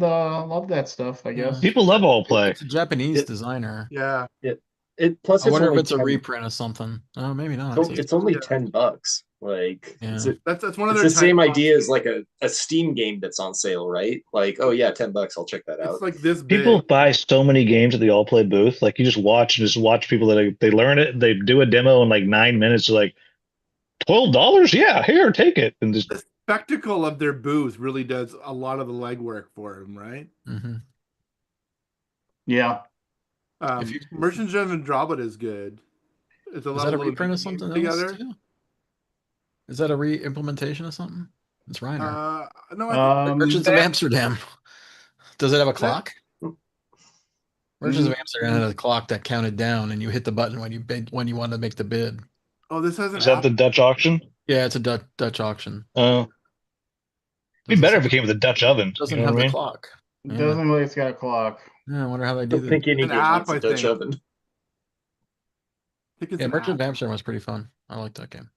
that stuff, I guess. people love all play. It's a Japanese It- designer. Yeah. Plus I it's wonder if only it's a 10 reprint of something. Oh, maybe not. It's only Yeah. $10. Like Yeah. That's one of it's their the same time idea as boxes. like a Steam game that's on sale, right? Like, oh yeah, $10, I'll check that out. It's like this People big. buy so many games at the all play booth. Like you just watch people that they learn it, they do a demo in like 9 minutes. They're like, $12? Yeah, here, take it. And just The spectacle of their booth really does a lot of the legwork for them, right? Mm-hmm. Yeah. If you- Merchant Gem and Drobit is good. It's a Is lot that a of little reprint of games something together. else too? Is that a re-implementation of something? It's Reiner. No, I think Merchants of Amsterdam. Does it have a clock? Merchants of Amsterdam had a clock that counted down, and you hit the button when you wanted to make the bid. oh, this has an is that app. the Dutch auction? Yeah, it's a Dutch auction. Be Does better it if it came with a Dutch oven. doesn't You know have what I the mean? clock. It doesn't look like it's got a clock. Yeah, I wonder how they I do don't that. think any An game app, needs a I Dutch think. oven. I think it's Yeah, an Merchant of app. Amsterdam was pretty fun. I like that game.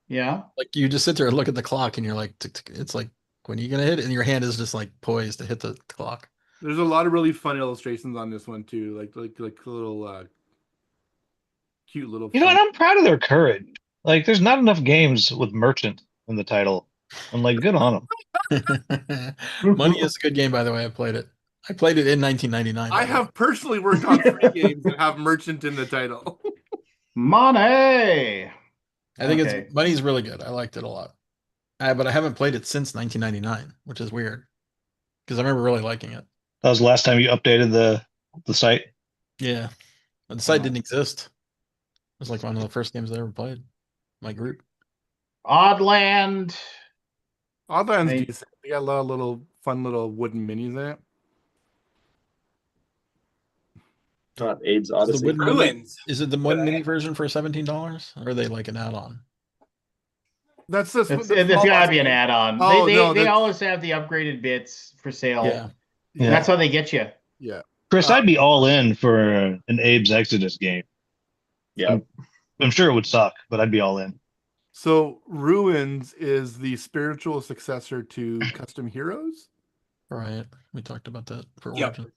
Yeah. Like you just sit there and look at the clock, and you're like, tick, tick, it's like, when are you gonna hit it? And your hand is just like poised to hit the clock. There's a lot of really fun illustrations on this one too, like little cute little. You know, fun- and I'm proud of their courage. Like, there's not enough games with merchant in the title. I'm like, good on them. Money is a good game, by the way. I played it. I played it in 1999. I have personally worked on 3 games that have merchant in the title. Money. I think Okay. it's money's really good. I liked it a lot. But I haven't played it since 1999, which is weird because I remember really liking it. That was the last time you updated the site. Yeah, but the site Oh. didn't exist. It was like one of the first games I ever played. My group. Oddland. Oddland's Hey. decent. They got a lot of little fun little wooden minis in it. Not AIDS Is the Odyssey. wooden mini, Ruins. is it the one mini version for $17, or are they like an add-on? That's this. It's the got small to be an box. add-on. Oh, they no, they that's- always have the upgraded bits for sale. Yeah. Yeah. That's how they get you. Yeah. Chris, I'd be all in for an Abe's Exodus game. Yeah. I'm sure it would suck, but I'd be all in. So Ruins is the spiritual successor to Custom Heroes. Right. We talked about that for Yep. Origin.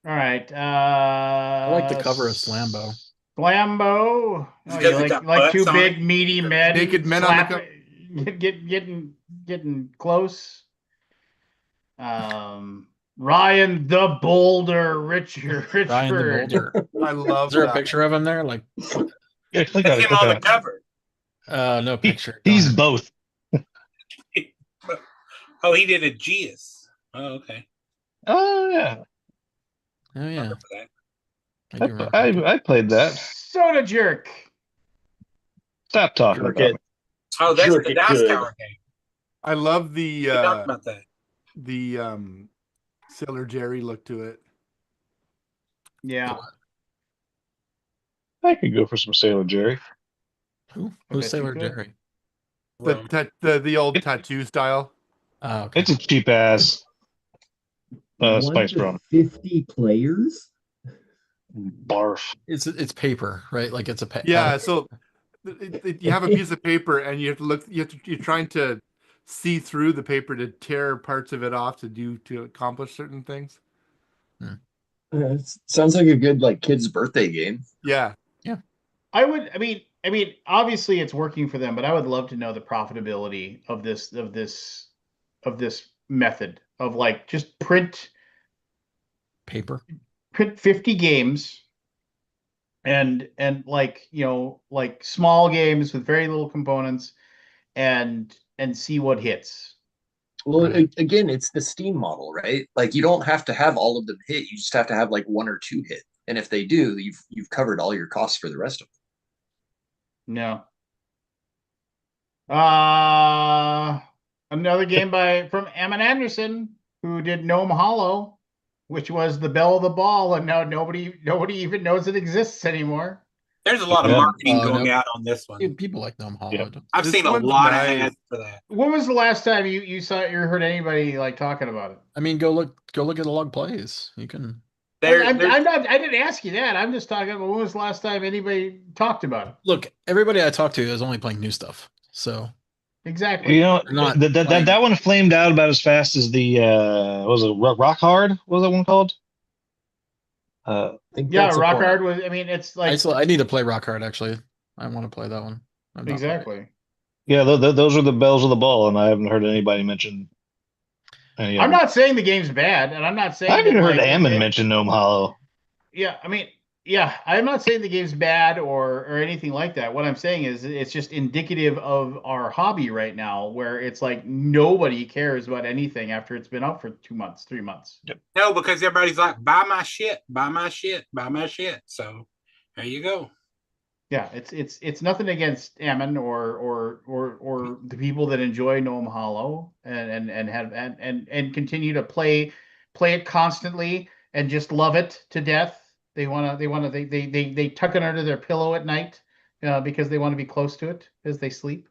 All right. I like the cover of Slambo. Slambo. Oh, Because you it got like two butts on big it. meaty men Naked men on the slapping- getting close. Ryan the Boulder Richard. Ryan the Boulder. I love Is there a that. picture of him there? Like, Yeah, click That's on it. him Click on on the it. cover. no picture. He's Darn. both. Oh, he did a Geas. Oh, okay. Oh yeah, Oh yeah, Remember that. I do remember. that game. I played that. Soda jerk. Stop talking Jerk about it. me. Oh, that's Jerk the it Dice good. Tower game. I love the We talked about that. Sailor Jerry look to it. Yeah. I could go for some Sailor Jerry. Who? I Who's bet you Sailor could. Jerry? The old tattoo style. Okay. It's a cheap ass spice to rum. 50 players? Barf. It's paper, right? Like it's a Yeah, so you have a piece of paper and you have to look. You're trying to see through the paper to tear parts of it off to accomplish certain things. Sounds like a good like kid's birthday game. Yeah, I mean, obviously it's working for them, but I would love to know the profitability of this method of like just print paper. 50 games and like, like small games with very little components and see what hits. Well, Right. again, it's the Steam model, right? Like you don't have to have all of them hit. You just have to have like 1 or 2 hit. And if they do, you've covered all your costs for the rest of them. No. Another game from Emin Anderson, who did Gnome Hollow, which was the belle of the ball, and now nobody even knows it exists anymore. There's a lot of Yeah. marketing Oh, going no. out on this one. People like Gnome Hollow. Yeah. I've This seen a one's lot nice. of ads for that. When was the last time you saw or heard anybody like talking about it? I mean, go look at the log plays. You can. I'm not. I didn't ask you that. I'm just talking about when was the last time anybody talked about it? Look, everybody I talk to is only playing new stuff. So Exactly. You know, They're not that one flamed out about as fast as the what was it Rock Hard? What was that one called? I think Yeah, that's a Rock corner. Hard was. I mean, it's like I need to play Rock Hard actually. I want to play that one. I've not played it. exactly. Yeah, those are the bells of the ball, and I haven't heard anybody mention any of I'm them. not saying the game's bad, and I'm not saying I haven't that, heard like, Ammon mention Gnome Hollow. Yeah, I mean, yeah, I'm not saying the game's bad or anything like that. What I'm saying is it's just indicative of our hobby right now, where it's like nobody cares about anything after it's been out for 2 months, 3 months. No, because everybody's like, buy my shit, buy my shit, buy my shit. So there you go. Yeah, it's nothing against Ammon or the people that enjoy Gnome Hollow and continue to play it constantly and just love it to death. They tuck it under their pillow at night because they want to be close to it as they sleep.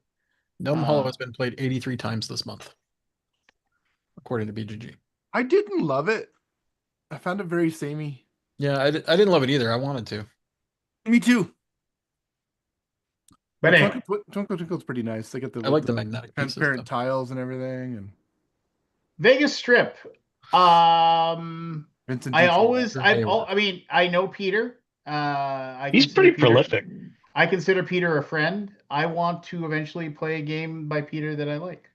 Gnome Hollow has been played 83 times this month, according to BGG. I didn't love it. I found it very samey. Yeah, I didn't love it either. I wanted to. Me too. But anyway, Twinkle Twinkle's pretty nice. They get the I like the magnetic pieces. transparent tiles and everything, and Vegas Strip. Vincent. I mean, I know Peter. He's pretty prolific. I consider Peter a friend. I want to eventually play a game by Peter that I like.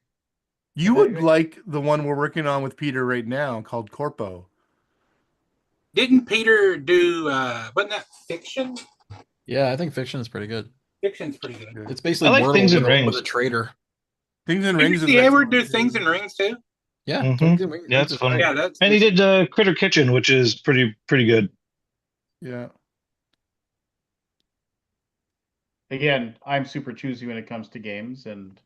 You would like the one we're working on with Peter right now called Corpo. Didn't Peter do? Wasn't that fiction? Yeah, I think fiction is pretty good. Fiction's pretty good. It's I basically like Things Wordle and with a Rings. trader. Things and Did Rings is he ever excellent. do Things and Rings too? Yeah, Mhm. Things and Rings Yeah, it's is funny. great. Yeah, that's. And he did Critter Kitchen, which is pretty good. Yeah. Again, I'm super choosy when it comes to games, and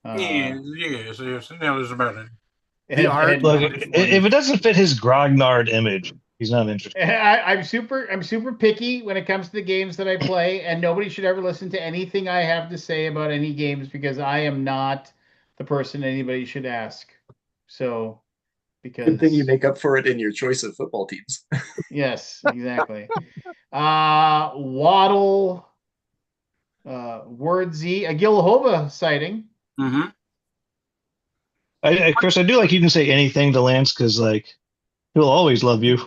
Yes. That was about it. The art- Look, and if it doesn't fit his grognard image, he's not interested. I'm super picky when it comes to the games that I play, and nobody should ever listen to anything I have to say about any games because I am not the person anybody should ask. So, because Good thing you make up for it in your choice of football teams. yes, exactly. Waddle, Word Z, a Gilhova sighting. Mm-hmm. Chris, I do like you can say anything to Lance because like he'll always love you.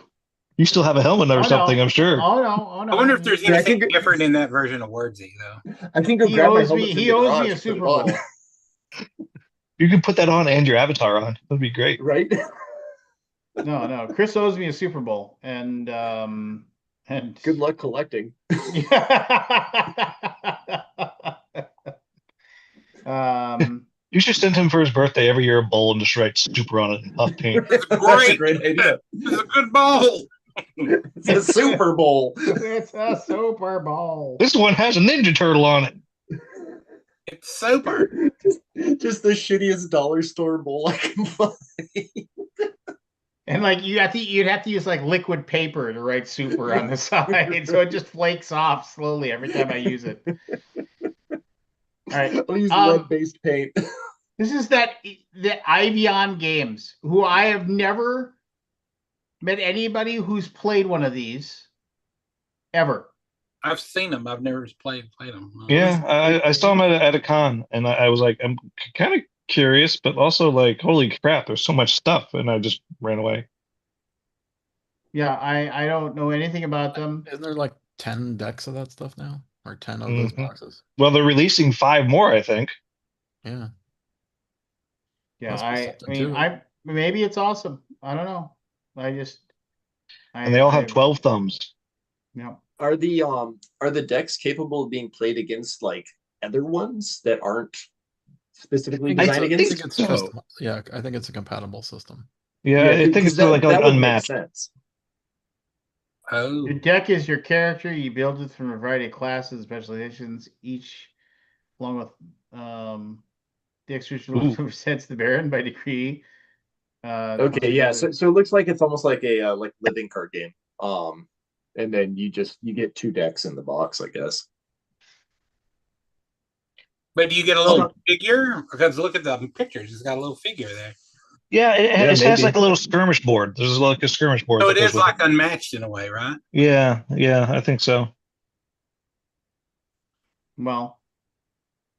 You still have a helmet or Oh something, no! I'm sure. Oh no! Oh no! I wonder if there's Yeah, I anything think- different in that version of Wordsy though. I think I'll He grab my owes helmet me. from He the owes garage me a and put it Super on. Bowl. You can put that on and your avatar on. That'd be great. Right? No. Chris owes me a Super Bowl, and Good luck collecting. um, You should send him for his birthday every year a bowl and just write super on it in puff paint. It's That's a great. great idea. It's a good bowl. It's a Super Bowl. it's a Super Bowl. This one has a Ninja Turtle on it. It's super. just the shittiest dollar store bowl I can find. And like you'd have to use like liquid paper to write super on the side, so it just flakes off slowly every time I use it. All right. I'll use lead-based paint. This is the Ivion Games, who I have never met anybody who's played one of these ever. I've seen them. I've never played them. Yeah, I saw him at a con, and I was like, I'm kind of curious, but also like, holy crap, there's so much stuff, and I just ran away. Yeah, I don't know anything about them. Isn't there like 10 decks of that stuff now? Or 10 of those Mhm. boxes? Well, they're releasing 5 more, I think. Yeah. Yeah, Must be I something mean, to it. maybe it's awesome. I don't know. And they all have 12 thumbs. Yeah. Are the decks capable of being played against like other ones that aren't specifically I designed think against? it's so. custom. Yeah, I think it's a compatible system. Yeah, I think 'cause it's like that would make unmatched. sense. Oh, Your deck is your character. You build it from a variety of classes, specializations, each along with the execution Ooh. represents the Baron by decree. Okay, yeah. So it looks like it's almost like a like living card game. And then you get 2 decks in the box, I guess. but do you get a little figure? Because look at the pictures; it's got a little figure there. Yeah, it has maybe. like a little skirmish board. There's like a skirmish board. So that it goes is with like unmatched in a way, right? Yeah, I think so. Well,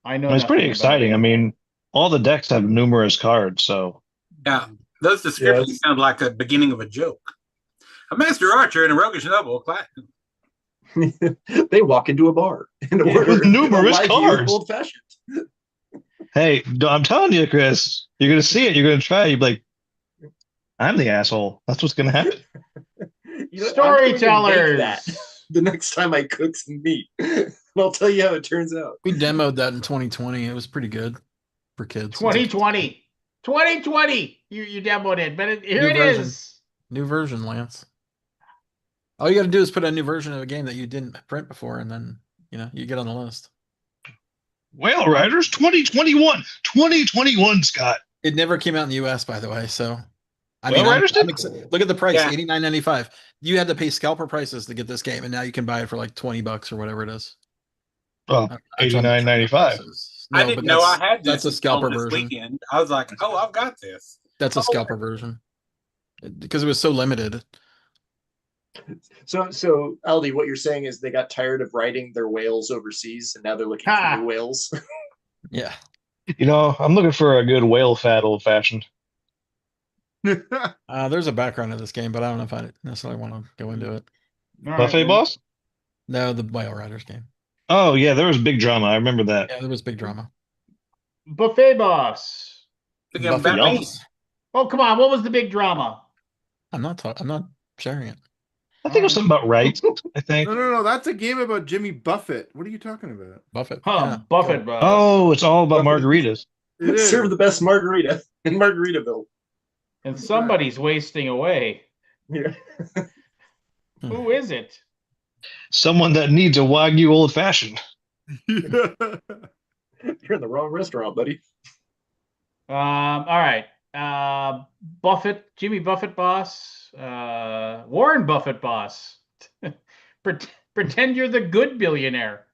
I know And it's pretty nothing about exciting. it. I mean, all the decks have numerous cards, so Yeah, those descriptions Yes. sound like the beginning of a joke. A master archer and a roguish noble. They walk into a bar and With order numerous a light cards. old fashioned. hey, I'm telling you, Chris, you're gonna see it. You're gonna try. You're like, I'm the asshole. That's what's gonna happen. Storytellers. The next time I cook some meat, and I'll tell you how it turns out. We demoed that in 2020. It was pretty good for kids. 2020. 2020. You demoed it, but here New it version. is. New version, Lance. All you got to do is put a new version of a game that you didn't print before, and then you get on the list. Whale Riders 2021. 2021, Scott. It never came out in the U.S., by the way. So, I Whale mean, Riders did? look at the price, Yeah. $89.95. You had to pay scalper prices to get this game, and now you can buy it for like $20 or whatever it is. Oh, $89.95. No, I didn't but know I had this. That's a scalper until this version. weekend. I was like, oh, I've got this. That's a scalper version because it was so limited. So Aldi, what you're saying is they got tired of writing their whales overseas, and now they're looking Ha! for new whales. Yeah. I'm looking for a good whale fat old fashioned. There's a background in this game, but I don't know if I necessarily want to go into it. All right, Buffet then. Boss? No, the Whale Riders game. Oh yeah, there was big drama. I remember that. Yeah, there was big drama. Buffet Boss. Thinking Buffett about me. Boss. Oh, come on. What was the big drama? I'm not sharing it. I think it was something about rights. I think. No. That's a game about Jimmy Buffett. What are you talking about? Buffett. Huh, Yeah. Buffett. Oh, it's all about margaritas. It is. Serve the best margarita in Margaritaville. And somebody's wasting away. Yeah. Who is it? Someone that needs a Wagyu old fashioned. You're in the wrong restaurant, buddy. All right. Buffett, Jimmy Buffett boss, Warren Buffett boss. Pretend you're the good billionaire.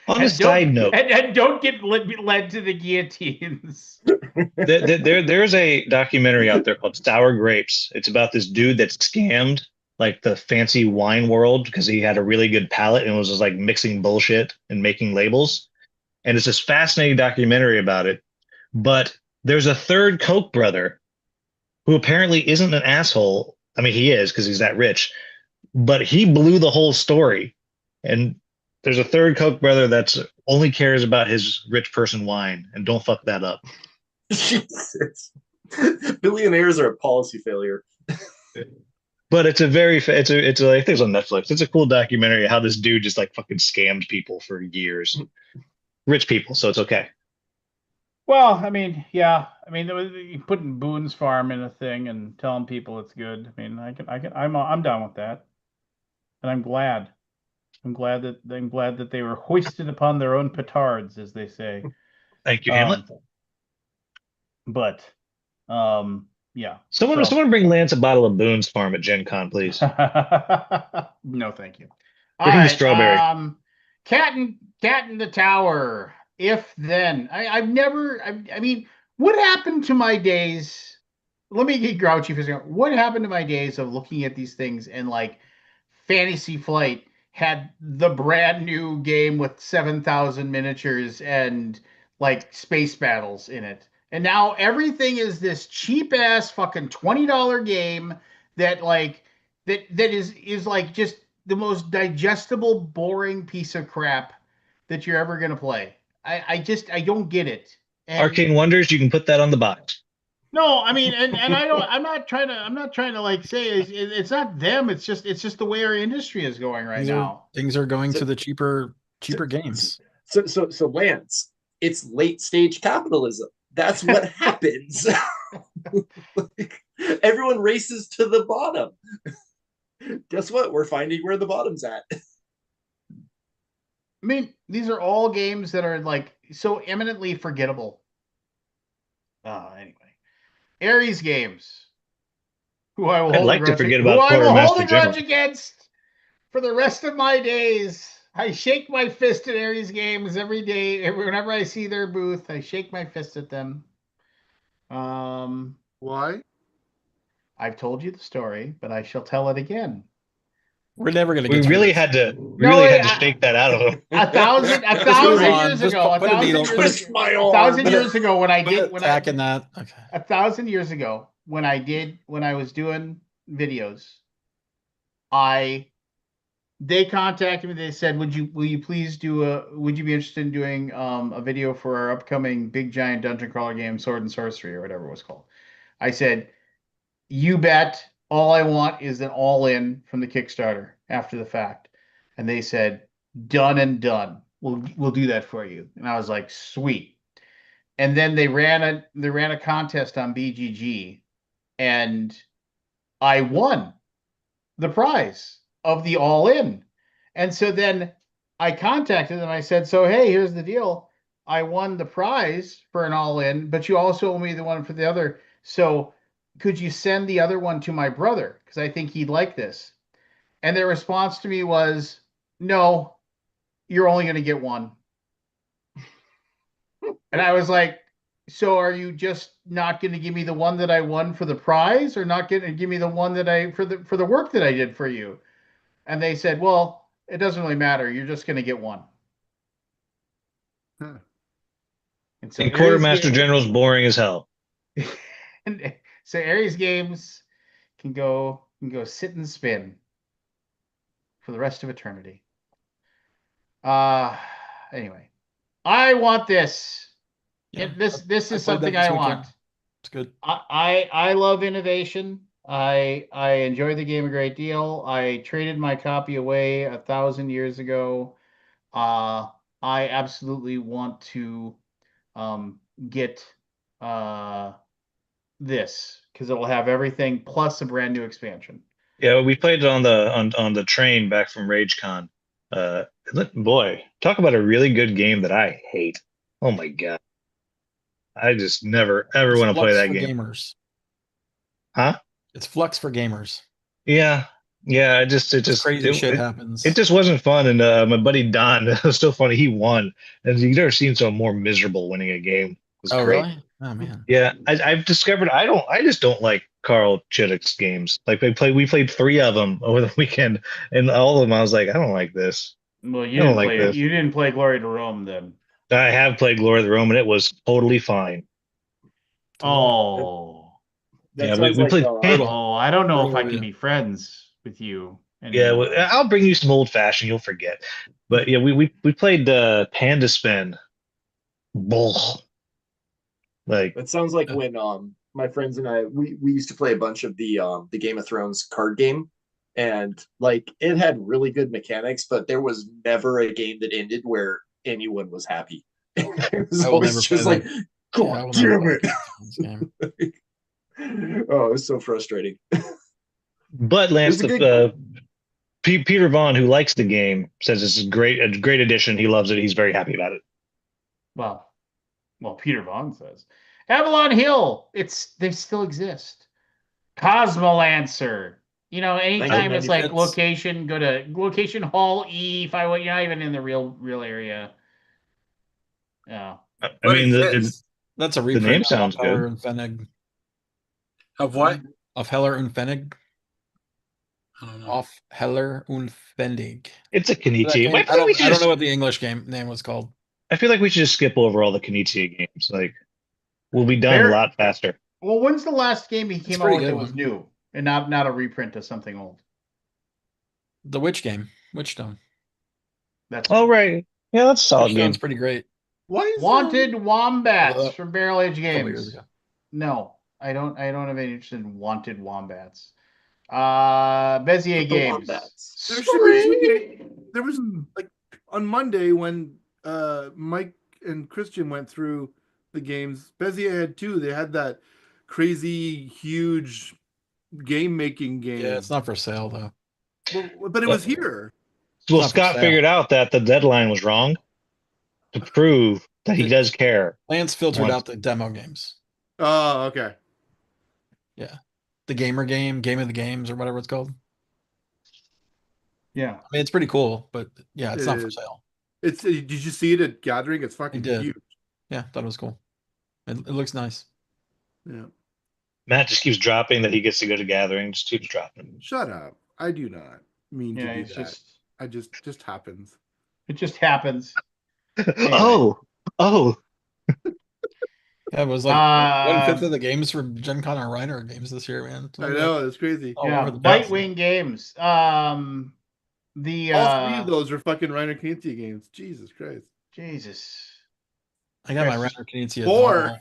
On a side note, and don't get led to the guillotines. there's a documentary out there called Sour Grapes. It's about this dude that scammed like the fancy wine world because he had a really good palate and was just like mixing bullshit and making labels. And it's this fascinating documentary about it. But there's a third Koch brother who apparently isn't an asshole. I mean, he is because he's that rich, but he blew the whole story. And there's a third Koch brother that's only cares about his rich person wine, and don't fuck that up. Jesus. Billionaires are a policy failure. But it's a very it's a I think it's on Netflix. It's a cool documentary how this dude just like fucking scammed people for years, rich people. So it's okay. Well, I mean, yeah. I mean, you putting Boone's Farm in a thing and telling people it's good. I mean, I'm down with that, and I'm glad. I'm glad that they were hoisted upon their own petards, as they say. Thank you, Hamlet. But, yeah. Someone bring Lance a bottle of Boone's Farm at Gen Con, please. No, thank you. Bring the strawberry. Cat in the Tower. If then, I mean, what happened to my days? Let me get grouchy for a second. What happened to my days of looking at these things and like Fantasy Flight had the brand new game with 7,000 miniatures and like space battles in it. And now everything is this cheap ass fucking $20 game that like that is like just the most digestible, boring piece of crap that you're ever gonna play. I don't get it. And Arcane Wonders, you can put that on the box. no, I mean, and I'm not trying to like say it's not them. It's just the way our industry is going right now. Things are going So- to the cheaper games. So Lance, it's late stage capitalism. That's what happens. Like, everyone races to the bottom. Guess what? We're finding where the bottom's at. I mean, these are all games that are like so eminently forgettable. Anyway, Ares Games, who I will I'd hold like a to grudge, forget who about I will hold Quartermaster a grudge General. against for the rest of my days. I shake my fist at Ares Games every day. Whenever I see their booth, I shake my fist at them. Why? I've told you the story, but I shall tell it again. We're never gonna We get through really this. had to I- shake that out of him. A thousand move on. years Just ago, put a needle. Twist my a arm. thousand years ago when I did Put tack in that. Okay. a thousand years ago when I was doing videos, they contacted me. They said, will you please would you be interested in doing a video for our upcoming big giant dungeon crawler game, Sword and Sorcery, or whatever it was called? I said, you bet. All I want is an all-in from the Kickstarter after the fact. And they said, done and done. We'll do that for you. And I was like, sweet. And then they ran a contest on BGG, and I won the prize of the all-in. And so then I contacted them. I said, so hey, here's the deal. I won the prize for an all-in, but you also owe me the one for the other. So could you send the other one to my brother? Because I think he'd like this. And their response to me was, no, you're only going to get one. And I was like, so are you just not going to give me the one that I won for the prize, or not going to give me the one that for the work that I did for you? And they said, well, it doesn't really matter. You're just going to get one. Huh. And so And Quartermaster General's boring as hell. and so Ares Games can go sit and spin for the rest of eternity. Anyway, I want this. Yeah, This I is played that something this I weekend. want. It's good. I love innovation. I enjoy the game a great deal. I traded my copy away 1,000 years ago. Uh, I absolutely want to get uh this because it'll have everything plus a brand new expansion. Yeah, we played it on the train back from RageCon. Boy, talk about a really good game that I hate. Oh my God. I just never ever It's want to play Flux that for game. gamers. Huh? It's Flux for gamers. Yeah. Yeah, Just crazy shit happens. it just wasn't fun. And my buddy Don, it was so funny. He won, and you never seen so more miserable winning a game. It was Oh, great. really? Oh, man. Yeah, I've discovered I just don't like Carl Chittick's games. Like we played three of them over the weekend, and all of them I was like, I don't like this. Well, I don't like this. you didn't play Glory to Rome then. I have played Glory of the Rome, and it was totally fine. Totally. Oh. That Yeah, sounds we like played. Brutal. Oh, I don't know if Brutal I can review. be friends with you Yeah, anymore. I'll bring you some old fashioned. You'll forget. But yeah, we played Panda Spin. Bull. Like that sounds like Yeah. when my friends and I we used to play a bunch of the Game of Thrones card game, and like it had really good mechanics, but there was never a game that ended where anyone was happy. It was I will always never play just like, that. Yeah, I God will never damn play it! a Game of Thrones game. Oh, it was so frustrating. but It Lance, was a good. Peter Vaughn, who likes the game, says it's a great addition. He loves it. He's very happy about it. Well, Peter Vaughn says. Avalon Hill, they still exist. Cosmolancer. You know, anytime it's like 1996. location, go to location hall E if I want. You're not even in the real area. Yeah. I What mean, is this? That's a the name reprint of sounds Heller good. and Fennig. Of what? Of Heller and Fennig. I don't know. Off Heller und Fennig. It's a That Kenichi. game, I feel like we should I don't know just. what the English game name was called. I feel like we should just skip over all the Kenichi games. Like we'll be done a Fair. lot faster. Well, when's the last game he It's came a out pretty with good that was one. new and not a reprint of something old? The Witch game. Witchstone. That's All right. Yeah, that's a solid Witchstone's game. pretty great. Why is Wanted Wombats Although- from Barrel Age A couple years Games. ago. No, I don't have any interest in Wanted Wombats. Bezier The Games. Wombats. there should be there was like on Monday when Mike and Christian went through the games. Bezier had two. They had that crazy huge game making game. Yeah, it's not for sale though. Well, but it was here. Well, not for Scott sale. figured out that the deadline was wrong to prove that he does care. Lance filtered Once. out the demo games. Oh, okay. Yeah. The gamer game, game of the games, or whatever it's called. Yeah. I mean, it's pretty cool, but yeah, it's It not for is. sale. It's did you see it at Gathering? It's fucking did. huge. Yeah, thought it was cool. It looks nice. Yeah. Matt just keeps dropping that he gets to go to gatherings. Just keeps dropping. Shut up. I do not mean Yeah, to do it's that. I just happens. it just happens. Oh, Yeah, it was like 1/5 of the games for Gen Con are Reiner games this year, man. I know, it's crazy. all Yeah, over the place. Bitewing Games. The All three of those are fucking Reiner Knizia games. Jesus Christ. Jesus. I got my Yes. Reiner Knizia. Four. I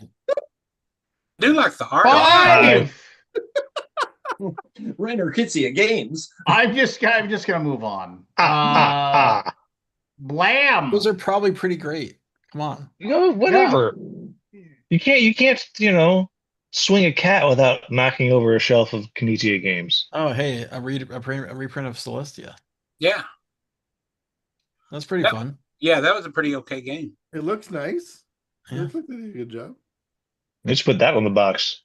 do like the art. Five. Reiner Knizia Games. I'm just gonna move on. Blam. Those are probably pretty great. Come on. You know, whatever. You can't, swing a cat without knocking over a shelf of Kenichiya games. Oh, hey, a reprint of Celestia. Yeah. That's pretty Yep. fun. Yeah, that was a pretty okay game. It looks nice. It Yeah. looks like they did a good job. Let's put that on the box.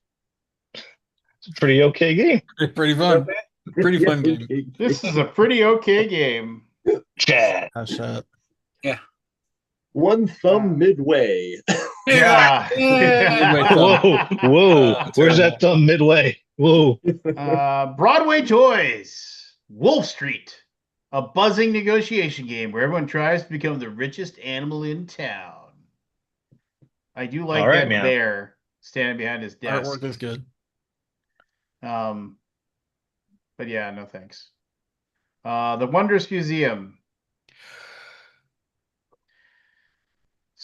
It's a pretty okay game. Pretty fun. Pretty fun game. This is a pretty okay game. Chad. Oh, shut. One thumb midway. Yeah. Midway Whoa. That's Where's terrible. that thumb midway? Whoa. Broadway Toys. Wolf Street. A buzzing negotiation game where everyone tries to become the richest animal in town. I do like All right, that man. bear standing behind his desk. Artwork is good. But yeah, no thanks. The Wondrous Museum.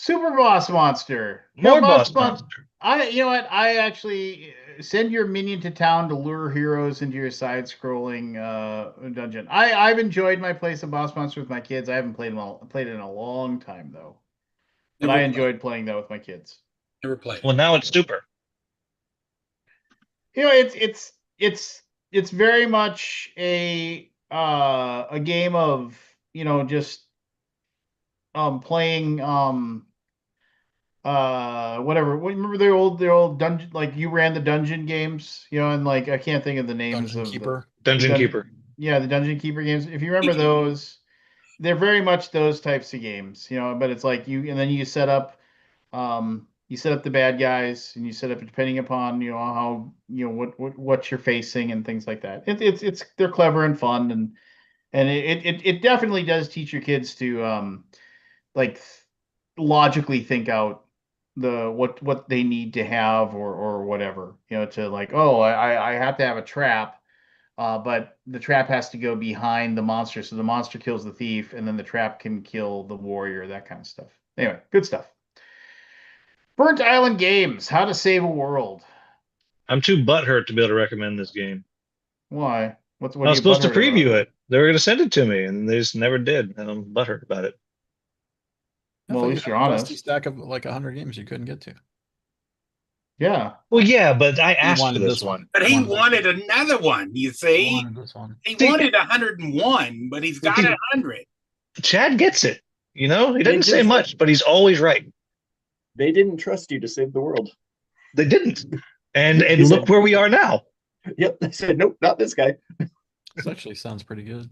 Super Boss Monster. More Boss boss Mon- monster. you know what? I actually send your minion to town to lure heroes into your side-scrolling dungeon. I've enjoyed my place of Boss Monster with my kids. I haven't played it in a long time though, but Never I played. enjoyed playing that with my kids. Never played. Well, now it's super. You know, it's very much a game of, you know, just playing whatever. Remember the old dungeon, like you ran the dungeon games, you know, and like I can't think of the names Dungeon of Keeper. the Dungeon Keeper. yeah, the dungeon keeper games. If you remember those, they're very much those types of games, you know, but it's like and then you set up the bad guys and you set up depending upon, you know, how, you know, what you're facing and things like that. It's they're clever and fun, and it definitely does teach your kids to like logically think out what they need to have or whatever, you know, to like, oh, I have to have a trap, but the trap has to go behind the monster, so the monster kills the thief and then the trap can kill the warrior, that kind of stuff. Anyway, good stuff. Burnt Island Games, How to Save a World. I'm too butthurt to be able to recommend this game. Why? What I are was you supposed to butthurt about? preview it. They were going to send it to me, and they just never did. And I'm butthurt about it. I Well, thought at you least had you're a dusty honest. stack of like 100 games you couldn't get to. Yeah. Well, yeah, but I You asked for wanted this this one. one. But You he wanted this wanted one. another one. You You see, wanted this one. he See, wanted 101, but he's got see, 100. Chad gets it. You know, he They doesn't say just much, but he's always right. they didn't trust you to save the world. They didn't. And They look said, where we are now. "Yep." They said, "Nope, not this guy." This actually sounds pretty good.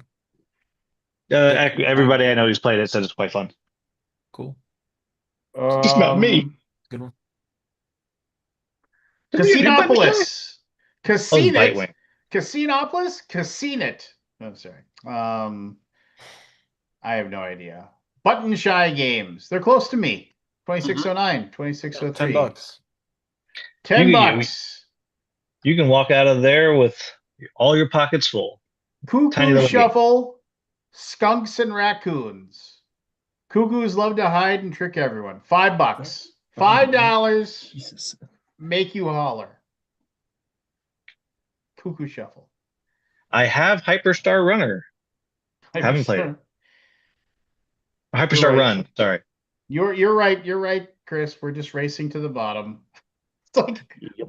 Everybody I know who's played it said it's quite fun. Cool. Just not me. Good one. Casinopolis. Oh, Casinit. Bitewing. Casinopolis? Casinit. I'm sorry. I have no idea. Button Shy Games. They're close to me. 2609, 2603. $10. 10 You- bucks. You can walk out of there with all your pockets full. Tiny Cuckoo little game. Shuffle. Skunks and Raccoons. Cuckoos love to hide and trick everyone. $5. $5. Jesus. Make you holler. Cuckoo Shuffle. I have Hyperstar Runner. Haven't played it. Hyperstar You're right. Run. Sorry. You're right. You're right, Chris. We're just racing to the bottom. It's like, Yep.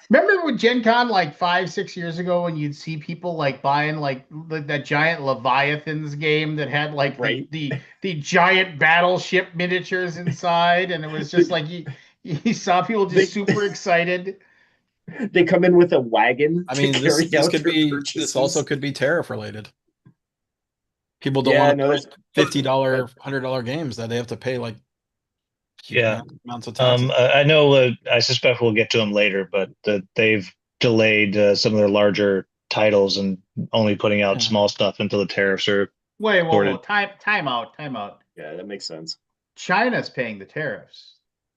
remember with Gen Con like 5-6 years ago when you'd see people like buying like that giant Leviathans game that had like Right. the giant battleship miniatures inside, and it was just like you saw people just They- super excited. They come in with a wagon. I to mean, this carry out could their be purchases. this also could be tariff related. People don't Yeah, want no, to that's put $50, $100 games that they have to pay like huge Yeah. amounts of taxes. I know. I suspect we'll get to them later, but they've delayed some of their larger titles and only putting out Yeah. small stuff until the tariffs are. Wait, whoa, Sorted. time out. yeah, that makes sense. China's paying the tariffs.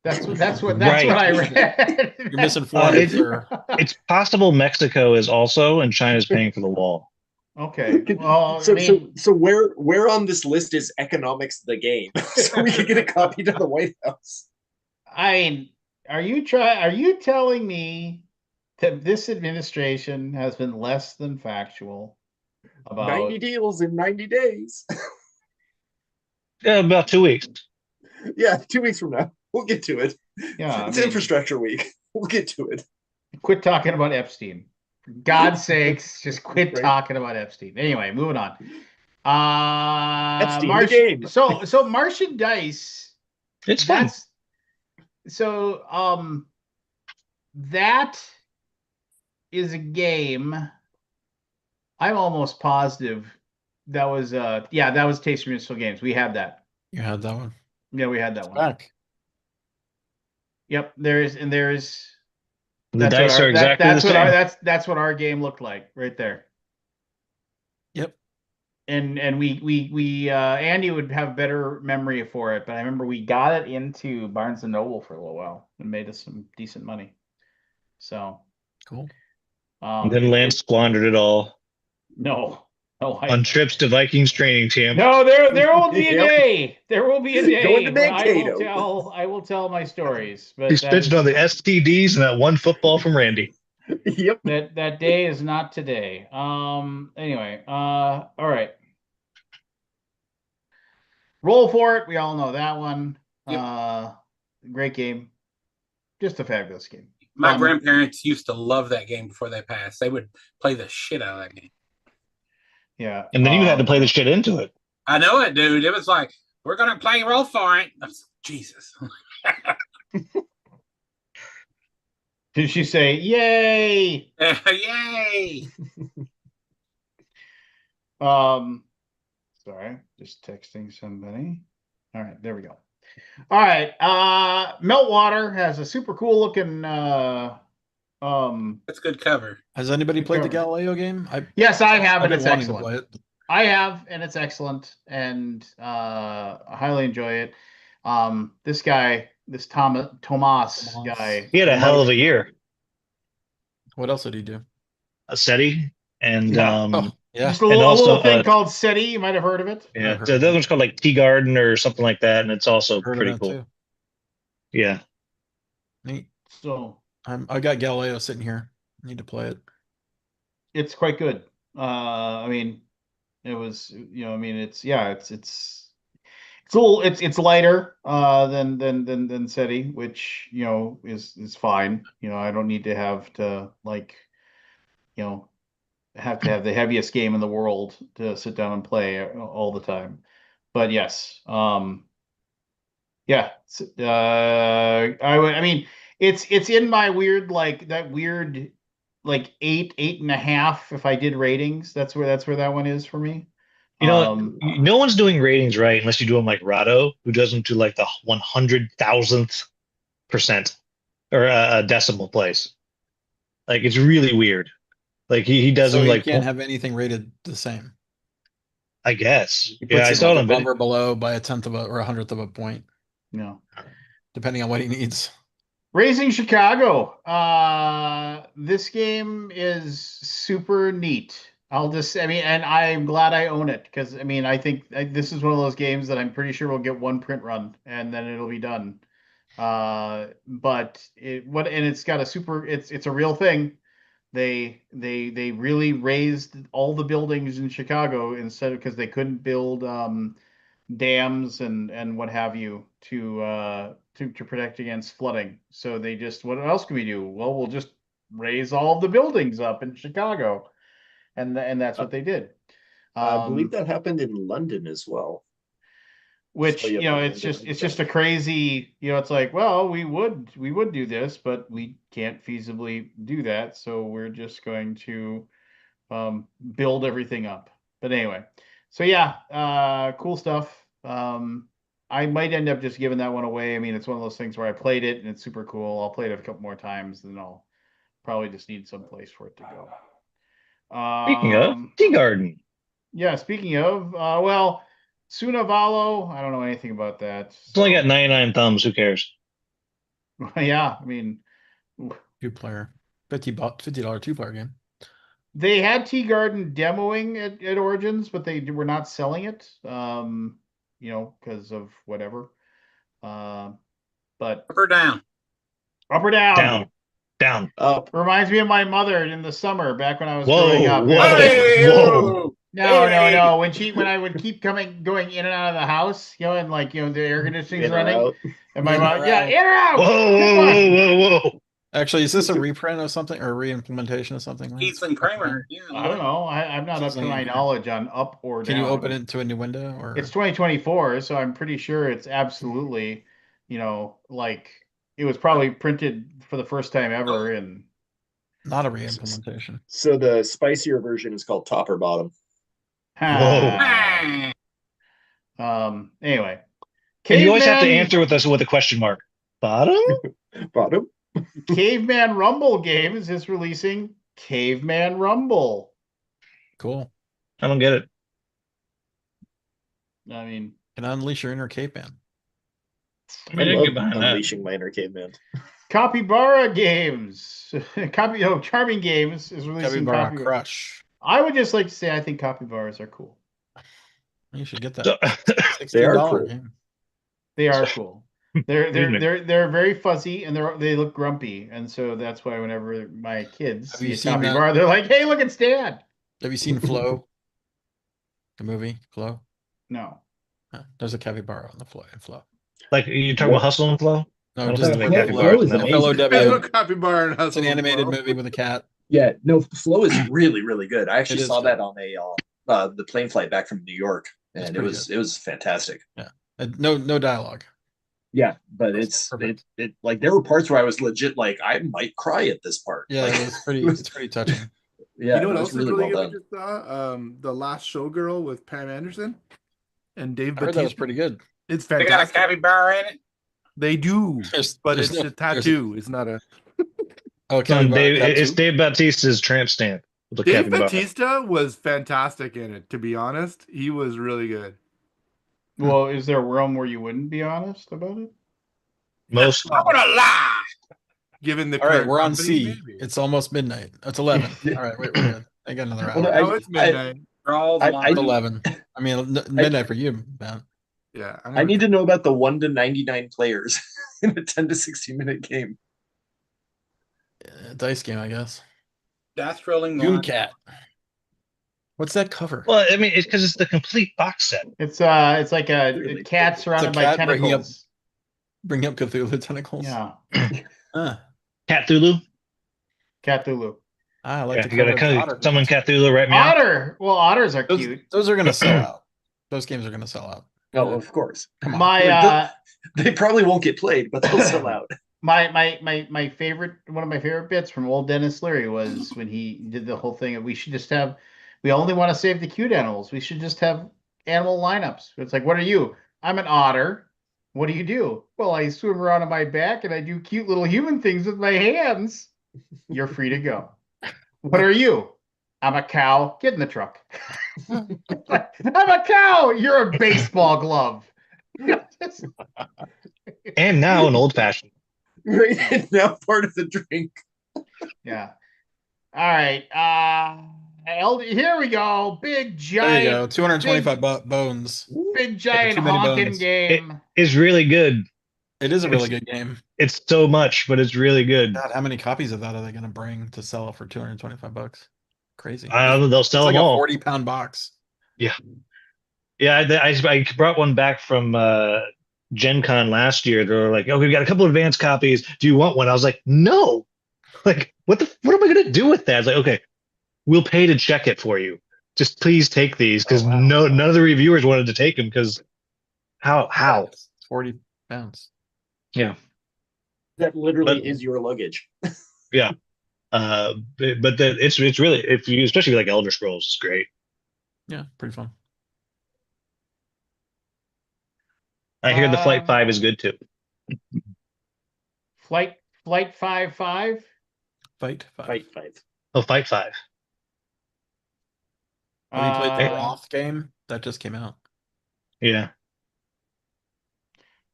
That's what Right. I read. You're misinformed, it- sir. It's possible Mexico is also, and China's paying for the wall. Okay. Well, So, I mean, so where on this list is economics the game? So we can get a copy to the White House. are you telling me that this administration has been less than factual about 90 deals in 90 days. Yeah, about 2 weeks. Yeah, 2 weeks from now. We'll get to it. Yeah, It's I mean, infrastructure week. We'll get to it. quit talking about Epstein. For God's sakes, just quit Right. talking about Epstein. Anyway, moving on. Epstein, the game. So Martian Dice. It's fun. That's so that is a game. I'm almost positive that was that was Taste of Municipal Games. We had that. You had that one. Yeah, we had that one. Back. Yep, there is. The dice are exactly the same. That's what our game looked like right there. Yep. And we Andy would have better memory for it, but I remember we got it into Barnes and Noble for a little while and made us some decent money. So Cool. And then Lance squandered it all. no, Oh, on trips to Vikings training camp. No, there will be a Yep. day. There will be a Going day to when Mankato. I will tell my stories. But He's that pitching on is the STDs and that one football from Randy. Yep. that day is not today. Anyway, all right. Roll for it. We all know that one. Yep. Great game. Just a fabulous game. My Fun. grandparents used to love that game before they passed. They would play the shit out of that game. Yeah. And then you had to play the shit into it. I know it, dude. It was like, we're gonna play roll for it. Jesus. Did she say yay? Yay! Sorry, just texting somebody. All right, there we go. All right. Meltwater has a super cool looking That's good cover. Has anybody Good played the cover. Galileo game? Yes, I have, I've and been it's wanting to excellent. play it. I have, and it's excellent, and I highly enjoy it. This guy, this Tomas guy, He had a hell of a year. What else did he do? A SETI and Yeah. Oh, yeah. just a and little also thing called SETI. You might have heard of it. yeah, I've heard the of other it. one's called like Tea Garden or something like that, and it's also Heard pretty of that cool. too. Yeah. Neat. So I got Galileo sitting here. Need to play it. it's quite good. I mean, it was, I mean, it's a little, it's lighter than SETI, which is fine. I don't need to have to like have to have the heaviest game in the world to sit down and play all the time. But yes, yeah, I mean, it's in my weird like that weird like 8.5 if I did ratings. That's where that one is for me. No one's doing ratings right unless you do them like Rado, who does them to like the 100,000th% or a decimal place. Like it's really weird. Like he does So them you like can't have anything rated the same. I guess. He Yeah, puts I it saw like it on above video. or below by a tenth of a or 100th of a point, No. depending on what he needs. Raising Chicago. This game is super neat. I mean, and I'm glad I own it because I mean, I think this is one of those games that I'm pretty sure will get one print run and then it'll be done. But and it's got a super. It's a real thing. They really raised all the buildings in Chicago instead of because they couldn't build dams and what have you to protect against flooding. So they just what else can we do? Well, we'll just raise all the buildings up in Chicago, and that's what they did. I believe that happened in London as well. Which So, yeah, it's just a crazy it's like well we would do this but we can't feasibly do that so we're just going to build everything up. But anyway, so yeah, cool stuff. I might end up just giving that one away. I mean, it's one of those things where I played it and it's super cool. I'll play it a couple more times, then I'll probably just need some place for it to go. Speaking of Tea Garden. Yeah, speaking of, well, Sunavalo, I don't know anything about that. It's only got 99 thumbs. Who cares? Yeah, I mean, $2 $50 2-player game. they had Tea Garden demoing at Origins, but they were not selling it, because of whatever. But Up or down? up or down? Down. Up. Reminds me of my mother in the summer back when I was Whoa, growing up. whoa. Whoa! No. When I would keep going in and out of the house, and like the air conditioning's In or running, out. and my In mom, or yeah, out. in or out. Whoa. Actually, is this a reprint of something or a re-implementation of something? Lance? Keith and Kramer. Yeah, I don't know. I'm not up to my knowledge on up or down. Can you open it to a new window or It's 2024, so I'm pretty sure it's absolutely, like it was probably printed for the first time ever in. not a re-implementation? So the spicier version is called top or bottom. Whoa. Anyway, And you always have to Caveman- answer with a question mark. Bottom? Bottom. Caveman Rumble Games is releasing Caveman Rumble. Cool. I don't get it. I mean, Can unleash your inner caveman. I mean, I can love get behind that. Unleashing Minor Caveman. Capybara Games, Charming Games is releasing Capybara Crush. I would just like to say I think capybaras are cool. You should get that. So, They are $16 cool. game. They are cool. They're Excuse me. they're very fuzzy and they look grumpy, and so that's why whenever my kids Have see you a seen that? capybara, they're like, "Hey, look, it's Dad." Have you seen Flow? The movie Flow? No, There's a capybara on the Flow. like you talking about Hustle and Flow? I No, don't just think the they Flow. capybaras in is that one. amazing. There's FLOW. no capybara in It's an Hustle and animated Flow. movie with a cat. Yeah, no, Flow is really, really good. I actually is saw good. that on the plane flight back from New York, It's and pretty it was fantastic. No dialogue. Yeah, but That's perfect. it like there were parts where I was legit like I might cry at this part. Yeah, Like, it's pretty. it was- It's pretty touching. yeah, You know what it was else is really well good done. we just saw? The Last Showgirl with Pam Anderson and Dave I heard that was Bautista. pretty good. It's They got a fantastic. capybara in it. They do, but There's it's a tattoo. It's not a. Oh, It's on capybara Dave. It's tattoo? Dave Bautista's tramp stamp with a Dave capybara. Bautista was fantastic in it. To be honest, he was really good. well, is there a realm where you wouldn't be honest about it? Most I'm gonna lie. Given the All right, current we're on company, C. maybe. It's almost midnight. It's 11. All right, we're good. I got another hour. Well, Now it's midnight. Rawls I- It's I- 11. I mean, midnight for you, man. Yeah, I need to know about the 1 to 99 players in a 10 to 60-minute game. Dice game, I guess. Dice rolling Goon one. Cat. What's that cover? well, I mean, it's because it's the complete box set. It's like a Clearly. cat surrounded by cat bringing up- tentacles. Bring up Cthulhu tentacles. Yeah, Cat Thulu. Cthulhu. I like Yeah, the you gotta cover. kind of summon Cat Thulu right now. Otter. Well, otters are cute. Those are gonna sell out. Those games are gonna sell out. Oh, of course. Come on. My They probably won't get played, but they'll sell out. my favorite, one of my favorite bits from old Dennis Leary was when he did the whole thing of we only want to save the cute animals. We should just have animal lineups. It's like, what are you? I'm an otter. What do you do? Well, I swim around on my back and I do cute little human things with my hands. You're free to go. What are you? I'm a cow. Get in the truck. I'm a cow. You're a baseball glove. And now an old fashioned. Right now, part of the drink. Yeah. All right. Here we go. Big There you go. giant, 225 bones. big giant too many honking bones. game. It's really good. It is a really good game. It's so much, but it's really good. God, how many copies of that are they gonna bring to sell for $225? Crazy. They'll It's sell like them a all. 40-pound box. Yeah, I brought one back from Gen Con last year. They were like, "Oh, we've got a couple advanced copies. Do you want one?" I was like, "No." Like, what am I gonna do with that? It's like, okay, we'll pay to check it for you. Just please take these because Oh, wow. none of the reviewers wanted to take them because how? It's 40 pounds. Yeah, That literally But- is your luggage. yeah. It's really, if you, especially like Elder Scrolls, it's great. Yeah, pretty fun. I hear the Flight 5 is good too. Flight 5-5. Fight 5. Fight. Oh, Fight 5. Have you played the Uh, Roth game? That just came out. Yeah.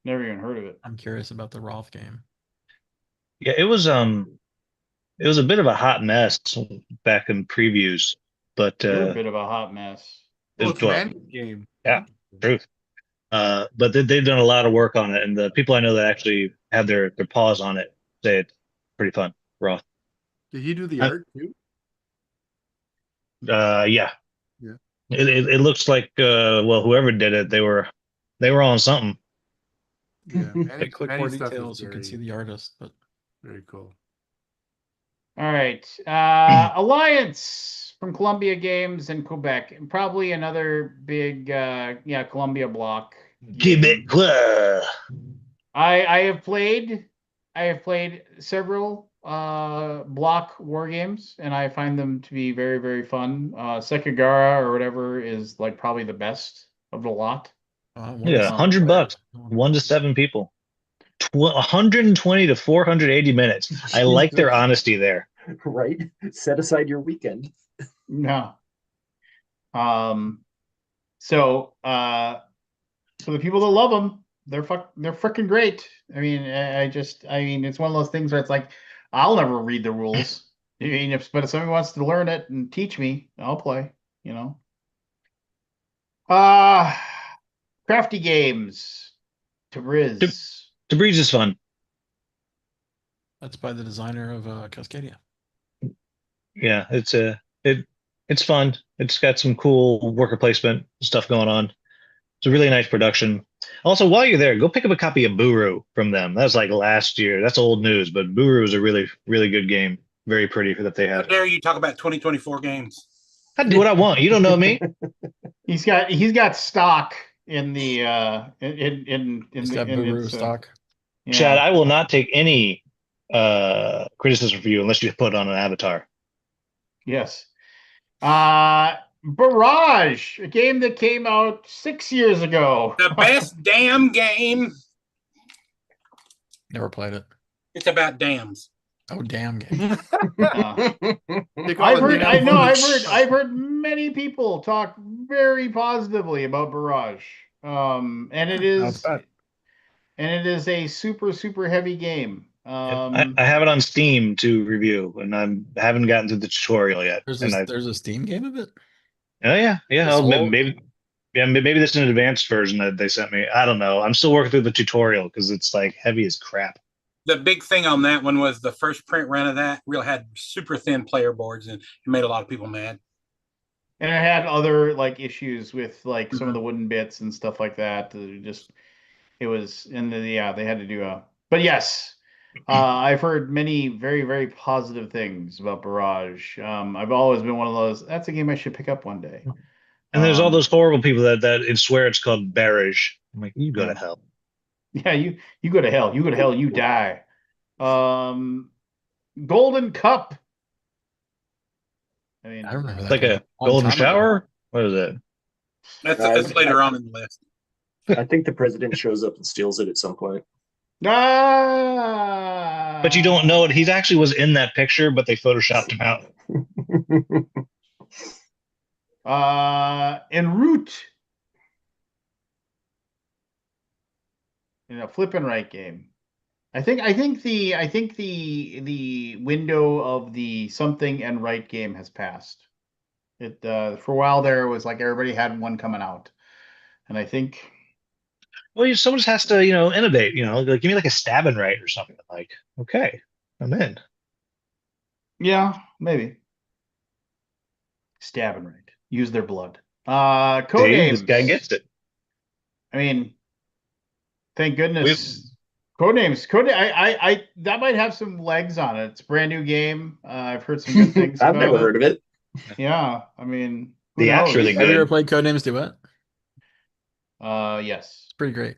Never even heard of it. I'm curious about the Roth game. Yeah, it was a bit of a hot mess back in previews, but You're a bit of a hot mess. it was Command game. Yeah, truth. But they've done a lot of work on it, and the people I know that actually have their paws on it say it's pretty fun. Roth. Did he do the I- art too? Yeah. Yeah. It looks like well, whoever did it, they were on something. Yeah. Hey, click more stuff is details. You can very- see the artist, but Very cool. All right. Alliance from Columbia Games and Quebec. Probably another big Columbia block. Quebecois. I have played several block war games and I find them to be very, very fun. Sekigara or whatever is like probably the best of the lot. Yeah, $100, 1 to 7 people. 120 to 480 minutes. I like their honesty there. Right? Set aside your weekend. No. So for the people that love them, they're freaking great. I mean, it's one of those things where it's like, I'll never read the rules. I mean, but if somebody wants to learn it and teach me, I'll play. You know. Uh Crafty games. To, Tabriz. to Breeze is fun. That's by the designer of Cascadia. Yeah, it's fun. It's got some cool worker placement stuff going on. It's a really nice production. Also, while you're there, go pick up a copy of Buru from them. That's like last year. That's old news, but Buru is a really, really good game. Very pretty that they How had. dare you talk about 2024 games? I do what I want. You don't know me. He's got stock in the It's got in Buru its stock. Chad, yeah. I will not take any criticism for you unless you put on an avatar. Yes. Barrage, a game that came out 6 years ago. The best damn game. Never played it. It's about dams. Oh, damn game. They call it damn boots. I've heard many people talk very positively about Barrage. And it Not is bad. a super, super heavy game. I have it on Steam to review, and I haven't gotten to the tutorial yet. There's And there's a Steam game of it. oh yeah, This oh, old? maybe maybe this is an advanced version that they sent me. I don't know. I'm still working through the tutorial because it's like heavy as crap. The big thing on that one was the first print run of that real had super thin player boards, and it made a lot of people mad. And it had other like issues with like some of the wooden bits and stuff like that. It was yeah, they had to do a. But yes, I've heard many very, very positive things about Barrage. I've always been one of those. That's a game I should pick up one day. And there's all those horrible people that swear it's called barrage. I'm like, you go to hell. Yeah, you go to hell. You go to hell. You die. Golden Cup. I mean, I remember that. Like game a long golden time ago. shower. What is it? That's later on in the list. I think the president shows up and steals it at some point. But you don't know it. He actually was in that picture, but they photoshopped him out. En route. In a flip and right game. I think the window of the something and right game has passed. It for a while there it was like everybody had one coming out. And I think Well, someone just has to, innovate. Like give me like a stab and right or something. Like, okay, I'm in. yeah, maybe. Stab and right. Use their blood. See, Codenames. this guy gets it. I mean, thank goodness. Codenames. I that might have some legs on it. It's a brand new game. I've heard some good things. I've never heard of it. Yeah, I mean, who The app's knows? really Have you ever good. played Codenames Duet? Yes. It's pretty great.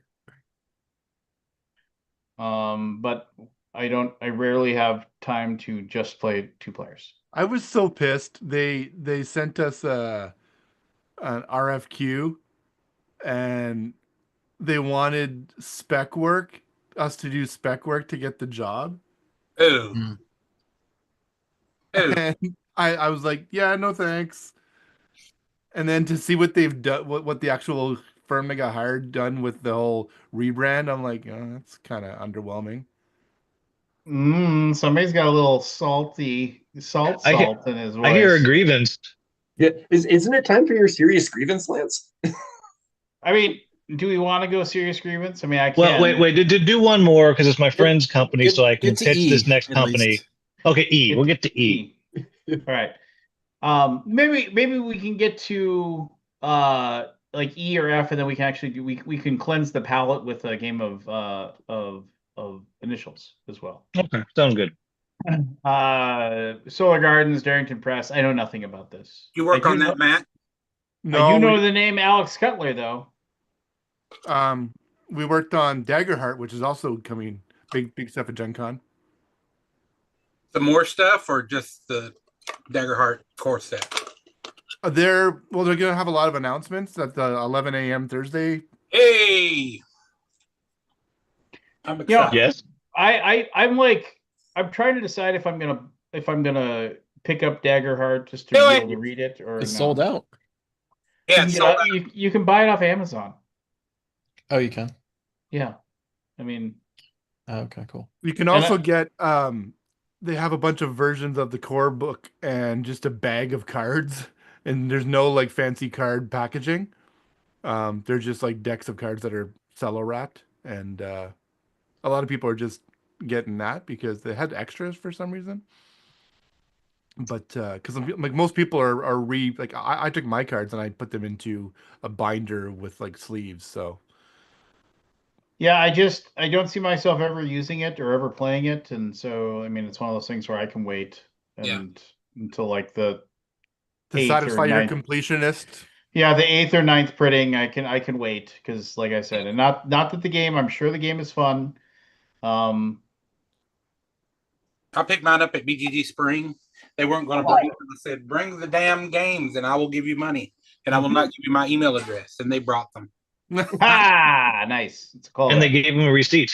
But I rarely have time to just play two players. I was so pissed. They sent us an RFQ and they wanted spec work, us to do spec work to get the job. Ooh. Mm. Ooh. And I was like, yeah, no thanks. And then to see what they've done, what the actual firm that got hired done with the whole rebrand, I'm like, oh, that's kind of underwhelming. Somebody's got a little salt in his voice. I hear a grievance. Yeah, isn't it time for your serious grievance, Lance? I mean, do we want to go serious grievance? I mean, I can. Well, wait. Do one more because it's my friend's company, Get- so I can get to pitch E, this next at company. least. Okay, E. We'll get to E. All right. Maybe we can get to like E or F, and then we can actually we can cleanse the palate with a game of initials as well. Okay, sounds good. Solar Gardens, Darrington Press. I know nothing about this. You work I do on that, know- Matt? No, I do know the name Alex Cutler though. we worked on Daggerheart, which is also coming big stuff at Gen Con. The more stuff or just the Daggerheart core set? They're gonna have a lot of announcements at the 11 a.m. Thursday. Hey, I'm Yeah. excited. Yes. I'm trying to decide if I'm gonna pick up Daggerheart just to Do be it. able to read it or It's not. sold out. Yeah, You it's can, sold get it- you can buy it off Amazon. Oh, you can. Yeah, I mean, Oh, okay, cool. You can And also get they have a bunch of versions of the core book and just a bag of cards, and there's no like fancy card packaging. They're just like decks of cards that are cello wrapped, and a lot of people are just getting that because they had extras for some reason. But because like most people are like I took my cards and I put them into a binder with like sleeves. So Yeah, I don't see myself ever using it or ever playing it, and so I mean it's one of those things where I can wait Yeah. and until like the to eighth or satisfy your ninth. completionist, Yeah, the eighth or ninth printing, I can wait because, like I said, and not that the game. I'm sure the game is fun. Um, I picked mine up at BGG Spring. They weren't going to bring it. I said, bring the damn games and I will give you money. And I will not give you my email address. And they brought them. nice. It's a And they callback. gave him a receipt.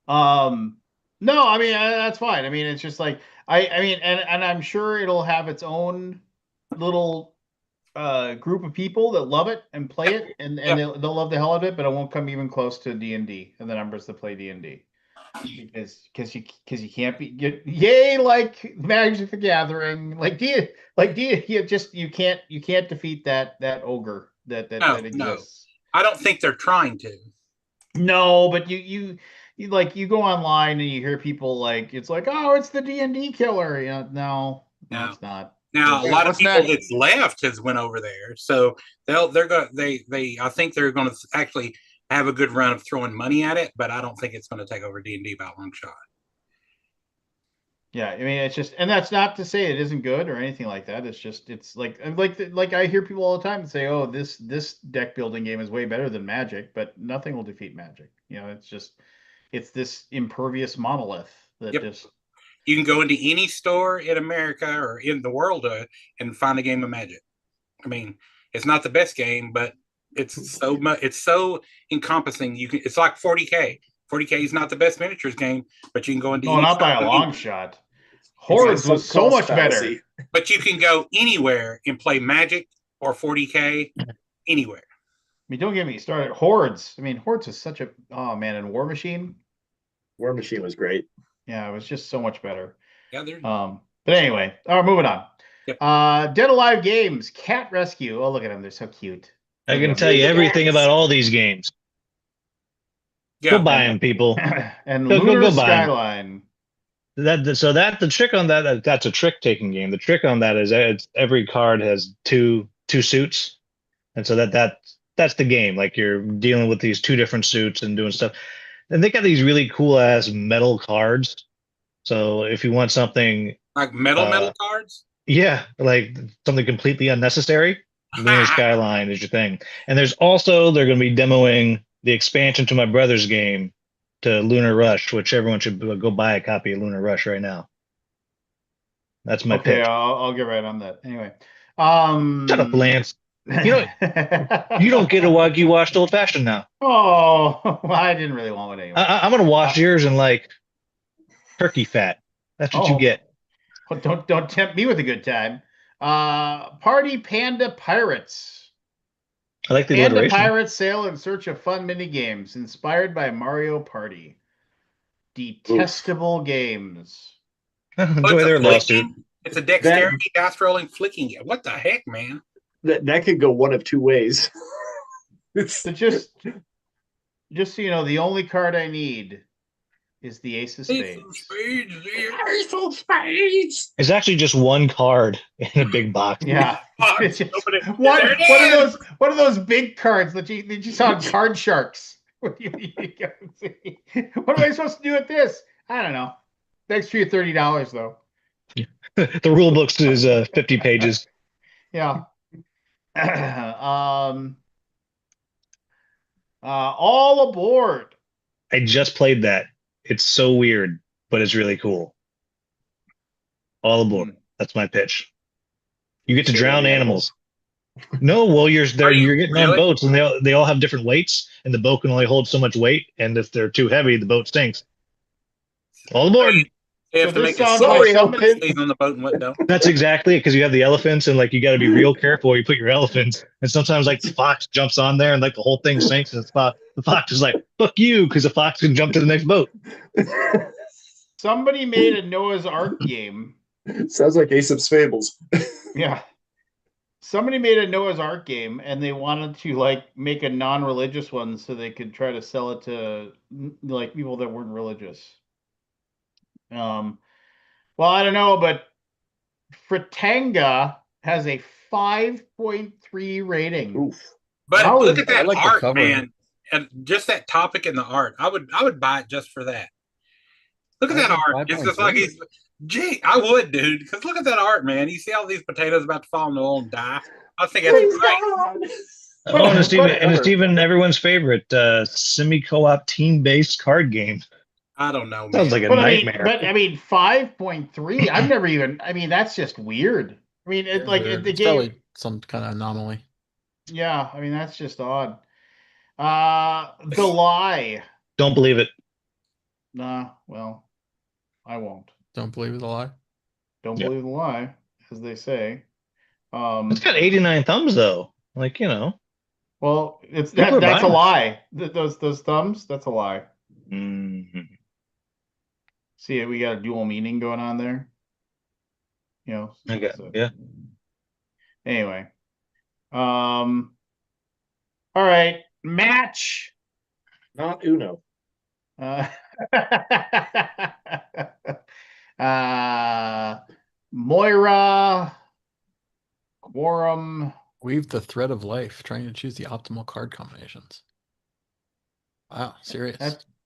No, I mean that's fine. I mean it's just like I mean, and I'm sure it'll have its own little group of people that love it and play Yep. it, and Yep. they'll love the hell of it, but it won't come even close to D&D and the numbers that play D&D. Because you can't be yay like Magic the Gathering you can't defeat that ogre No, that no. exists. I don't think they're trying to. No, but you like you go online and you hear people like it's like, oh, it's the D&D killer. Yeah, no, No. it's not. Now a Wait, lot of what's people next? that's left has went over there, so they're going they I think they're going to actually have a good run of throwing money at it, but I don't think it's going to take over D&D by a long shot. Yeah, I mean it's just, and that's not to say it isn't good or anything like that. It's just it's like I hear people all the time say, "Oh, this deck building game is way better than Magic," but nothing will defeat Magic. You know, it's this impervious monolith that Yep. just You can go into any store in America or in the world and find a game of Magic. I mean, it's not the best game, but it's so much. It's so encompassing. You can. It's like 40K. 40K is not the best miniatures game, but you can go into no, any not by a store long shot. It's a Hordes was so sunk much cost fallacy. better. But you can go anywhere and play Magic or 40K anywhere. I mean, don't get me started. Hordes. I mean, Hordes is such a oh man, and War Machine. War Machine was great. Yeah, it was just so much better. Yeah, they're But anyway, all right, moving on. Yep. Dead Alive Games, Cat Rescue. Oh, look at them, they're so cute. I Look can at tell you everything about all these games. Go buy them, people. and Go Lunar buy 'em. Skyline. The trick on that's a trick taking game. The trick on that is every card has two suits, and so that's the game. Like you're dealing with these two different suits and doing stuff. And they got these really cool ass metal cards. So if you want something, like metal cards. yeah, like something completely unnecessary, Lunar Skyline is your thing. And they're going to be demoing the expansion to my brother's game, to Lunar Rush, which everyone should go buy a copy of Lunar Rush right now. That's my Okay, pitch. I'll get right on that. Anyway, Shut up, Lance. You don't get a Wagyu washed old fashioned now. Oh, well, I didn't really want it anyway. I'm gonna wash yours in like turkey fat. That's what you get. Well, don't tempt me with a good time. Party Panda Pirates. I like the Panda alliteration. Pirates sail in search of fun mini games inspired by Mario Party. Detestable games. Enjoy their lawsuit. It's a dexterity dice rolling flicking game. What the heck, man? That could go one of two ways. So just so you know, the only card I need is the Ace of Spades. Ace of Spades. It's actually just one card in a big box. Yeah. What are those big cards that you saw on Card Sharks? What am I supposed to do with this? I don't know. Thanks for your $30 though. The rule book is 50 pages. Yeah. All Aboard. I just played that. It's so weird, but it's really cool. All Aboard. That's my pitch. You get to drown animals. No, well, you're getting on boats, and they all have different weights, and the boat can only hold so much weight, and if they're too heavy, the boat sinks. All aboard. You have to make a stays on the boat and what don't. That's exactly it, because you have the elephants, and like you got to be real careful where you put your elephants. And sometimes like the fox jumps on there, and like the whole thing sinks, and the fox is like, "Fuck you," because the fox can jump to the next boat. Somebody made a Noah's Ark game. Sounds like Aesop's Fables. Yeah. Somebody made a Noah's Ark game and they wanted to like make a non-religious one so they could try to sell it to like people that weren't religious. Well, I don't know, but Fritanga has a 5.3 rating. Oof. But How look is- at that I like the art, cover. man, and just that topic and the art. I would buy it just for that. Look at I that think art. It's just like 5.3. he's. Gee, I would, dude. Because look at that art, man. You see all these potatoes about to fall in the oil and die. I think that's Praise great. God. Oh, and it's Whatever. even everyone's favorite semi-co-op team-based card game. I don't know, Sounds man. like a But nightmare. I mean, 5.3. I've never even. I mean, that's just weird. I mean, It's like weird. the It's game. probably some kind of anomaly. Yeah, I mean that's just odd. The Lie. Don't believe it. Nah, well, I won't. Don't believe the lie. Don't Yeah. believe the lie, as they say. It's got 89 thumbs though. Like, Well, it's People are that's a buying it. lie. Those thumbs, that's a lie. mhm. See, we got a dual meaning going on there. Okay. So Yeah. anyway. All right, match. Not Uno. Uh, Moira, Quorum. Weave the thread of life, trying to choose the optimal card combinations. Wow, serious.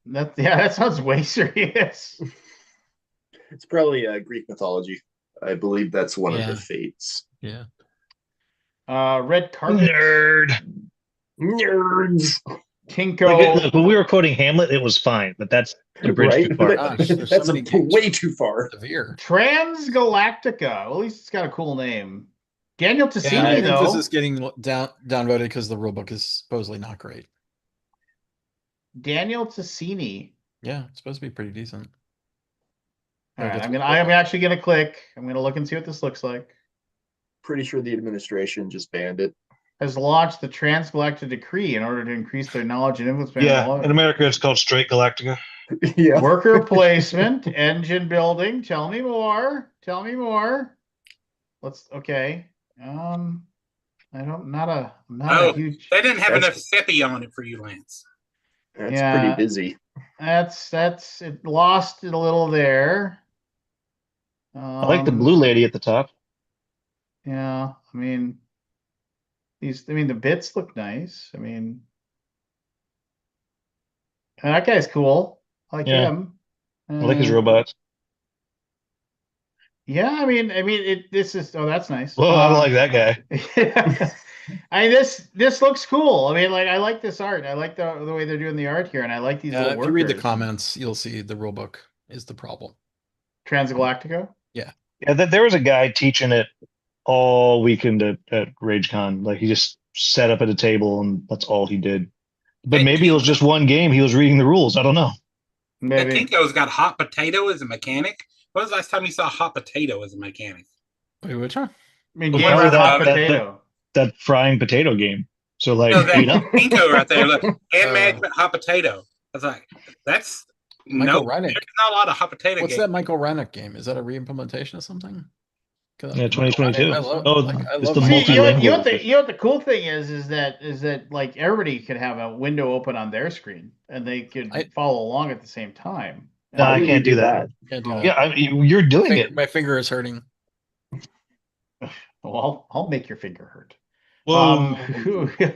That sounds way serious. It's probably Greek mythology. I believe that's one of the Yeah. fates. Yeah. Red carpet. Nerd. Nerds. Kinko. Look, when we were quoting Hamlet, it was fine, but that's the bridge Right? too far. Gosh, there's That's so many games. way too far. Severe. Transgalactica. Well, at least it's got a cool name. Daniel Yeah, Tassini, I think though. this is getting downvoted because the rulebook is supposedly not great. Daniel Tassini. Yeah, it's supposed to be pretty decent. All right, That's I'm what actually gonna click. I'm gonna look and see what this looks like. Pretty sure the administration just banned it. Has launched the Transgalactic Decree in order to increase their knowledge and influence. Yeah, in America, it's called Straight Galactica. Yeah. Worker placement, engine building. Tell me more. Tell me more. Okay. I'm not a huge. They didn't have That's- enough seppi on it for you, Lance. That's Yeah. pretty busy. That's it. Lost it a little there. I like the blue lady at the top. Yeah, I mean, the bits look nice. I mean, that guy's cool. I like Yeah. him. I like his Uh, robots. Yeah, this is. Oh, that's nice. Whoa, I don't like that guy. This looks cool. I mean, like I like this art. I like the way they're doing the art here, and I like these Yeah, little if you read the workers. comments, you'll see the rulebook is the problem. Transgalactica. Yeah, there was a guy teaching it all weekend at RageCon. Like he just sat up at a table and that's all he did. But Hey, maybe it was just one game. He was reading the rules. I don't know. That Maybe. Kinko's got hot potato as a mechanic. When was the last time you saw hot potato as a mechanic? Wait, which one? I mean, Well, yeah, remember hot that- potato. That frying potato game. So like, No, that know, Kinko right there. Look, hand management hot potato. I was like, that's Michael no. Reinick. There's not a lot of hot potato What's games. that Michael Reinick game? Is that a reimplementation of something? 'Cause yeah, Michael 2022. Reinick, I love, Oh, like, I it's love the Michael See, Reinick. multilingual. the cool thing is that like everybody could have a window open on their screen and they could follow along at the same time. No, How I do can't you do that. Can't do Oh. that. Yeah, you're doing it. My finger is hurting. Well, I'll make your finger hurt. Whoa.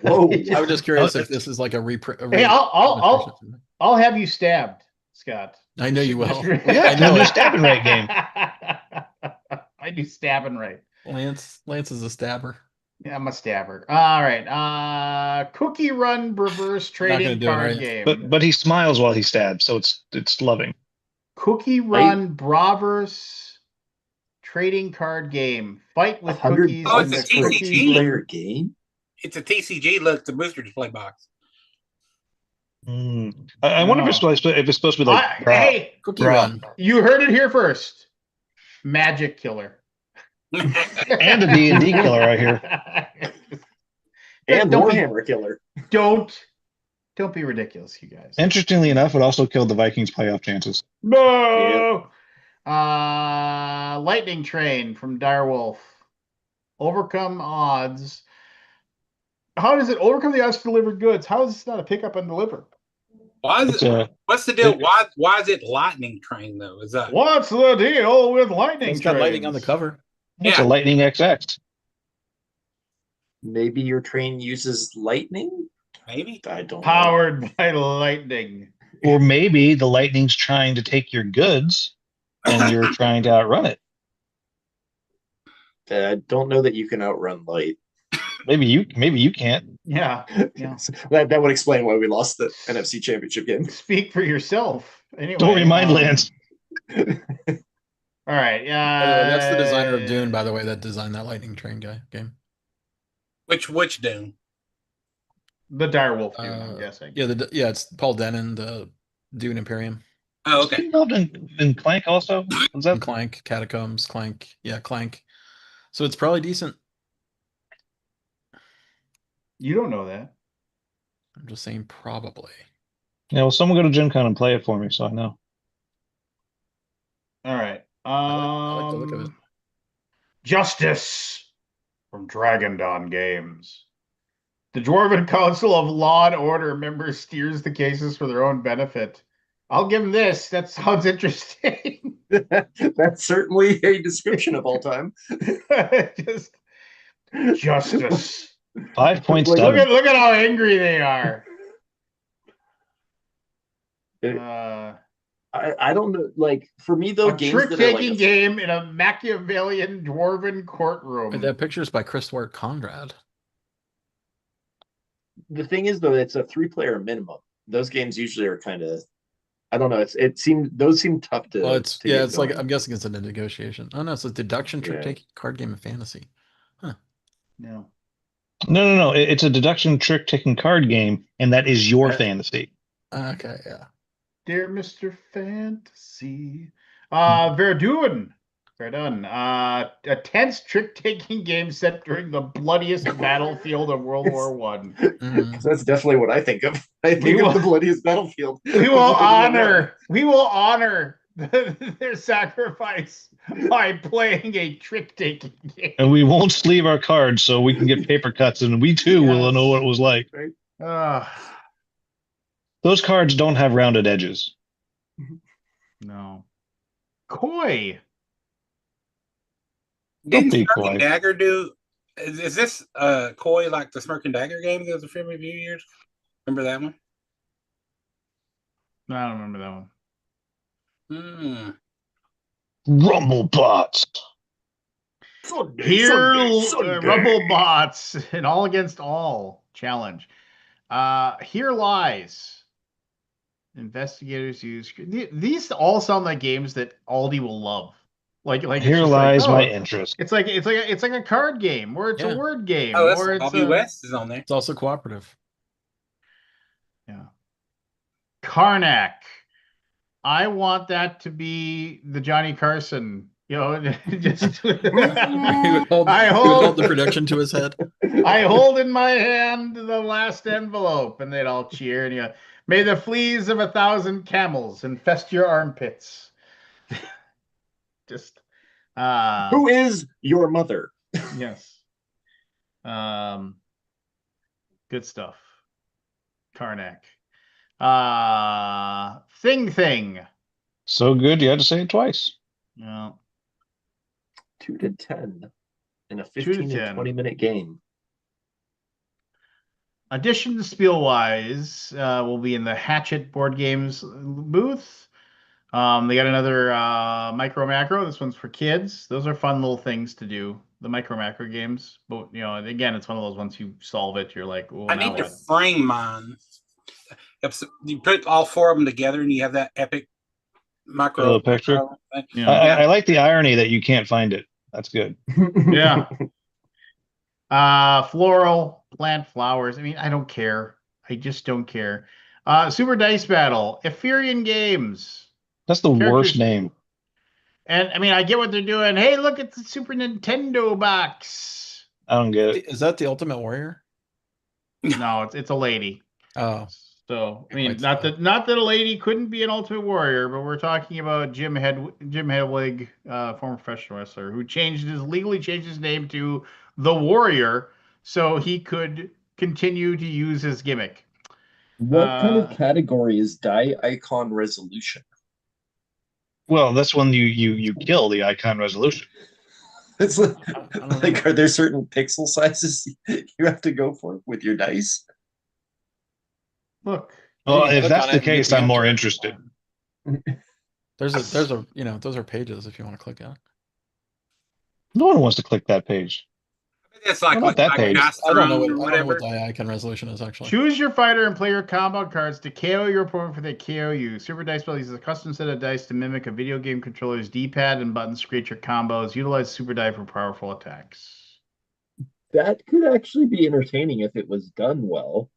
Whoa. I was just curious if this is like a reprint. Hey, I'll have you stabbed, Scott. I know you will. Yeah, I know do it. stabbing right game. I do stabbing right. Lance is a stabber. Yeah, I'm a stabber. All right. Cookie Run reverse Not gonna trading do it, card right? game. But he smiles while he stabs, so it's loving. Cookie Run Bravers trading card game. Fight with 100 cookies Oh, and it's the a cookies. TCG. player game? It's a TCG. Look, the booster display box. I wonder if it's supposed to be like Hey, Cookie Bro. Run. you heard it here first. Magic Killer. and a D&D killer right here. And Don't be- Warhammer Killer. Don't be ridiculous, you guys. Interestingly enough, it also killed the Vikings playoff chances. No. Lightning Train from Direwolf. Overcome odds. How does it overcome the odds to deliver goods? How is this not a pickup and deliver? Why is It's it? a What's the deal? Why is it lightning train though? Is that What's the deal with lightning It's got lightning on the trains? cover. it's Yeah. a Lightning XX. Maybe your train uses lightning? maybe? I don't know. Powered by lightning. Or maybe the Lightning's trying to take your goods and you're trying to outrun it. I don't know that you can outrun light. Maybe you can't. Yeah. Yeah. That would explain why we lost the NFC Championship game. Speak for yourself. Anyway. Don't remind Lance. All right. By the way, that's the designer of Dune, by the way, that designed that lightning train game. Which Doom? The Direwolf Dune, I'm guessing. Yeah, it's Paul Denon, the Dune Imperium. Oh, Is he okay. involved in Clank also? Was that And Clank, Catacombs, Clank. Yeah, Clank. So it's probably decent. You don't know that. I'm just saying probably. yeah? Well, someone go to Gen Con and play it for me, so I know. All right. I like the look of it. Justice from Dragon Dawn Games. The Dwarven Council of Law and Order members steers the cases for their own benefit. I'll give them this. That sounds interesting. That's certainly a description of all time. Just justice. 5.7. Look at how angry they are. I don't know. Like for me though, A games trick that are taking game in a Machiavellian dwarven courtroom. That picture is by Christopher Conrad. the thing is though, it's a 3-player minimum. Those games usually are kind of, I don't know. Those seem tough to. Well, it's to get it's like going. I'm guessing it's in a negotiation. Oh no, it's a deduction trick Yeah. taking card game of fantasy. No. No. It's a deduction trick taking card game, and that is your Uh, fantasy. Okay, yeah. Dear Mr. Fantasy. Verdun. A tense trick-taking game set during the bloodiest battlefield of World War One. Mhm. That's definitely what I think of. I think will- of the bloodiest battlefield. We will honor their sacrifice by playing a trick-taking game. And we won't sleeve our cards so we can get paper cuts, and we too will Yes. know what it was like. Those cards don't have rounded edges. No. Koi. Don't Didn't be Smirk coy. and Dagger do? Is this Koi like the Smirk and Dagger game that was a film a few years? Remember that one? No, I don't remember that one. Rumblebots. Here, Sunday. Rumblebots, an all against all challenge. Here lies. Investigators use these all sound like games that Aldi will love. Like it's Here just lies like, my interest. It's like a card game, or it's Yeah. a word game, Oh, that's or it's Bobby West is on there. It's also cooperative. Yeah. Karnak. I want that to be the Johnny Carson. Just He would hold the production to his head. I hold in my hand the last envelope, and they'd all cheer. And may the fleas of 1,000 camels infest your armpits. Just Who is your mother? yes. Good stuff. Karnak. Thing. So good you had to say it twice. Yeah. 2 to 10 in a 2 to 15 10. and 20-minute game. Addition to Spielwise will be in the Hatchet board games booth. They got another micro macro. This one's for kids. Those are fun little things to do. The micro macro games, but again, it's one of those once you solve it, you're like, oh, I need to frame mine. You put all 4 of them together, and you have that epic macro picture. thing. Yeah. I like the irony that you can't find it. That's good. Yeah. Floral, plant flowers. I mean, I don't care. I just don't care. Super Dice Battle, Ephirian Games. That's the Characters- worst name. And I mean, I get what they're doing. Hey, look at the Super Nintendo box. I don't get it. Is that the Ultimate Warrior? No, it's a lady. Oh, So So I Quite mean, so. not that a lady couldn't be an Ultimate Warrior, but we're talking about Jim Hedwig, former professional wrestler, who legally changed his name to the Warrior so he could continue to use his gimmick. What kind of category is die icon resolution? Well, that's when you kill the icon resolution. It's like, I don't like, know. are there certain pixel sizes you have to go for with your dice? Look, You Well, can if click that's on the it and get case, the I'm more answer. interested. There's a those are pages if you want to click on it. No one wants to click that page. It's like Well, not that page. Dice I don't know Throne what or whatever. the icon resolution is actually. choose your fighter and play your combo cards to KO your opponent for the KO you. Super Dice Bell uses a custom set of dice to mimic a video game controller's D-pad and buttons to create your combos. Utilize Super Die for powerful attacks. That could actually be entertaining if it was done well.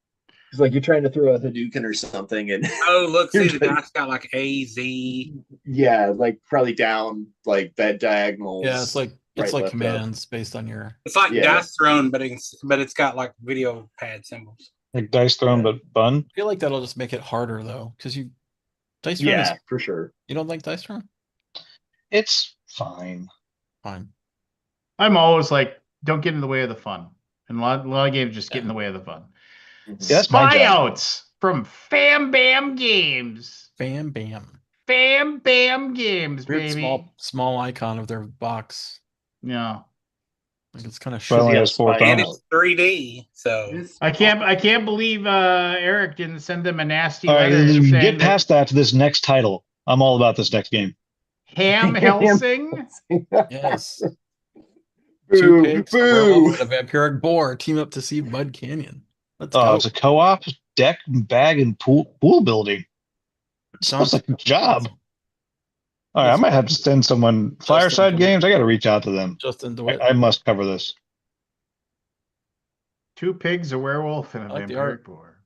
It's like you're trying to throw a Hadouken or something, and Oh, look, see, you're the trying- dice got like A, Z. yeah, like probably down like that diagonal. Yeah, it's like right, left, up. commands based on your. It's like Yeah. Dice Throne, but it's got like video pad symbols. Like dice thrown, but bun. I feel like that'll just make it harder though, because Dice Throne Yeah, is. for sure. You don't like Dice Throne? It's fine. Fine. I'm always like, don't get in the way of the fun. And a lot of games just get in the way of the fun. Yeah, that's my Spy job. Outs from Fam Bam Games. Bam bam. Fam Bam Games, Weird baby. small icon of their box. Yeah. Like it's kind of But only shitty. has four Spy And thumbs. it's 3D, so I can't believe Eric didn't send them a nasty All right, letter saying get past that to this next title. I'm all about this next game. Ham Helsing. Yes. Boo, Two pigs, a boo. werewolf, and a vampiric boar team up to see Mud Canyon. Let's Oh, go. it's a co-op deck, bag, and pool building. Sounds like a job. All right, I might have to send someone Fireside DeWitt. Games. I got to reach out to them. Justin DeWitt. I must cover this. Two pigs, a werewolf, and a I like the vampiric art. boar.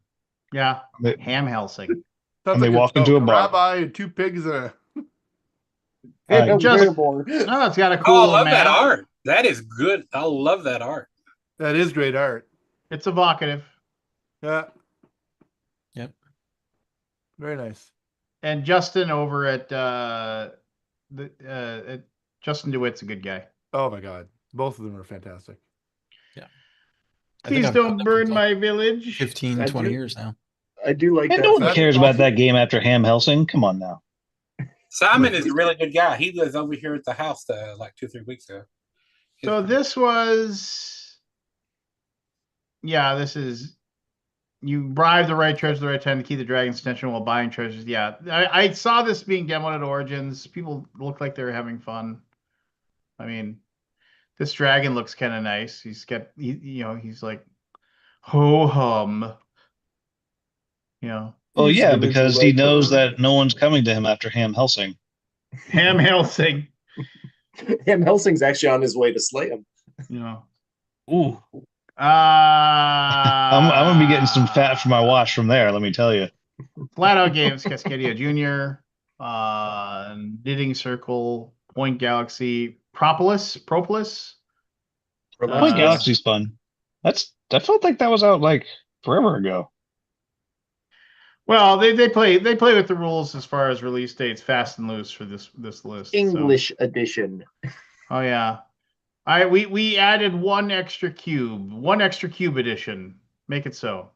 Yeah. They- Ham Helsing. Sounds And they like walk into a bar. rabbi and two pigs and a. Just- more. Oh, it's got a cool oh, I little love that map. art. That is good. I love that art. That is great art. It's evocative. Yeah. Yep. Very nice. And Justin over at Justin DeWitt's a good guy. Oh my god, both of them are fantastic. I think Please I've done don't that burn for my village. 15, I 20 do. years now. I do like And that. no one That's cares about awesome. that game after Ham Helsing. Come on now. Simon is a really good guy. He was over here at the house like 2-3 weeks ago. So this was, yeah, this is, you bribe the right treasure at the right time to keep the dragon's attention while buying treasures. Yeah, I saw this being demoed at Origins. People look like they were having fun. I mean, this dragon looks kind of nice. He's like, ho hum. Well, Whose yeah, village because will he I knows burn? that no one's coming to him after Ham Helsing. Ham Helsing. Ham Helsing's actually on his way to slay him. Ooh, I'm I'm gonna be getting some fat for my watch from there. Let me tell you. Flat Out Games, Cascadia Jr., Knitting Circle, Point Galaxy, Propolis. Point Uh, Galaxy's fun. I felt like that was out like forever ago. Well, they play with the rules as far as release dates, fast and loose for this list. so- English edition. Oh yeah, we added one extra cube edition. Make it so.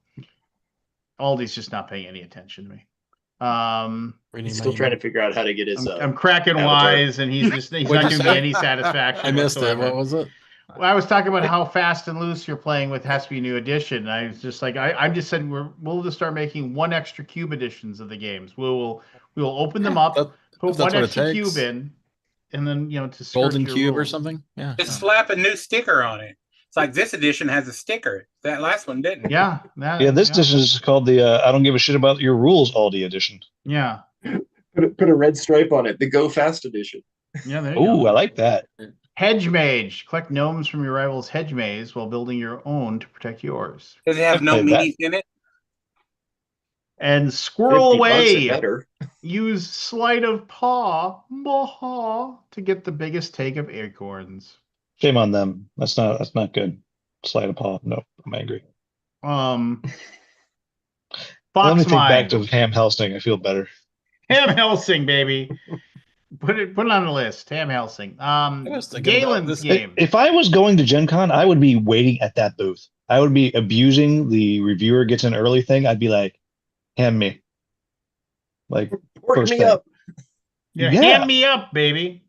Aldi's just not paying any attention to me. Reading He's my still trying to email. figure out how to get his. I'm cracking Avatar. wise, and he's not What'd giving you me say? any satisfaction. I missed it. whatsoever. What was it? Well, I was talking about how fast and loose you're playing with has to be a new edition. I was just like, I'm just saying we'll just start making one extra cube editions of the games. We'll open them up, That- put if that's one what it extra takes. cube in, and then to skirt Golden your Cube or rules. something? Yeah. Just slap a new sticker on it. It's like this edition has a sticker. That last one didn't. Yeah, Yeah, this edition is called the I don't give a shit about your rules Aldi edition. Yeah, Put a red stripe on it. The Go Fast edition. yeah. There you Ooh, go. I like that. Hedge Mage. Collect gnomes from your rival's hedge maze while building your own to protect yours. Does it have no played that. meat in it? And squirrel $50 away. better. Use sleight of paw to get the biggest take of acorns. Shame on them. That's not good. Slide of paw. No, I'm angry. Let me Fox think back Mine. to Ham Helsing. I feel better. Ham Helsing, baby. Put it on the list. Ham Helsing. I was thinking about Galen's this. game. If I was going to Gen Con, I would be waiting at that booth. I would be abusing the reviewer gets in early thing. I'd be like, hand me. Like, Work first me thing. up. Yeah, Yeah. hand me up, baby.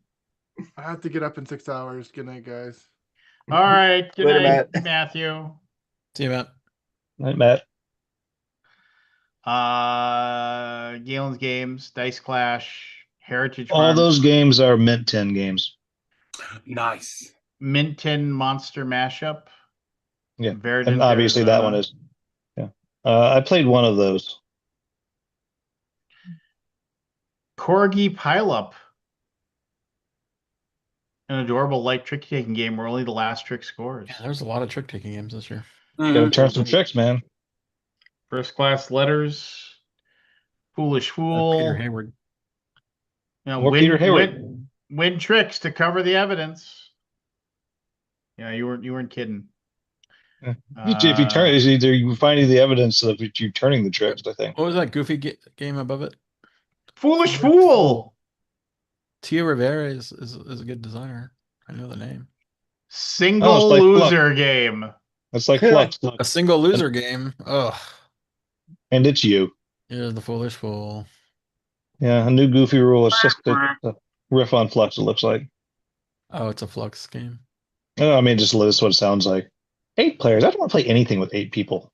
I have to get up in 6 hours. Good night, guys. All right. Good Later, night, Matt. Matthew. See you, Matt. Right, Matt. Galen's Games, Dice Clash, Heritage All Farms, those games are Mint 10 games. Nice. Minton Monster Mashup. Yeah. Verdant, And obviously that one Arizona. is. Yeah. I played one of those. Corgi Pileup. An adorable light trick taking game where only the last trick scores. Yeah, there's a lot of trick taking games this year. Gotta Mhm. turn some tricks, man. First Class Letters. Foolish Peter Fool. Hayward. You know, Or Peter Hayward. win tricks to cover the evidence. Yeah, you weren't kidding. Yeah. If you turn, it's either you finding the evidence of you turning the tricks, I think. What was that goofy game above it? Foolish Fool. Tia Rivera is a good designer. I know the name. Single like loser game. It's like Flux. Look. A single loser game. Ugh. And it's you. Here's the foolish fool. Yeah, a new goofy rule. It's just a riff on Flux, it looks like. Oh, it's a Flux game. Oh, I mean, just that's what it sounds like. 8 players. I don't want to play anything with 8 people.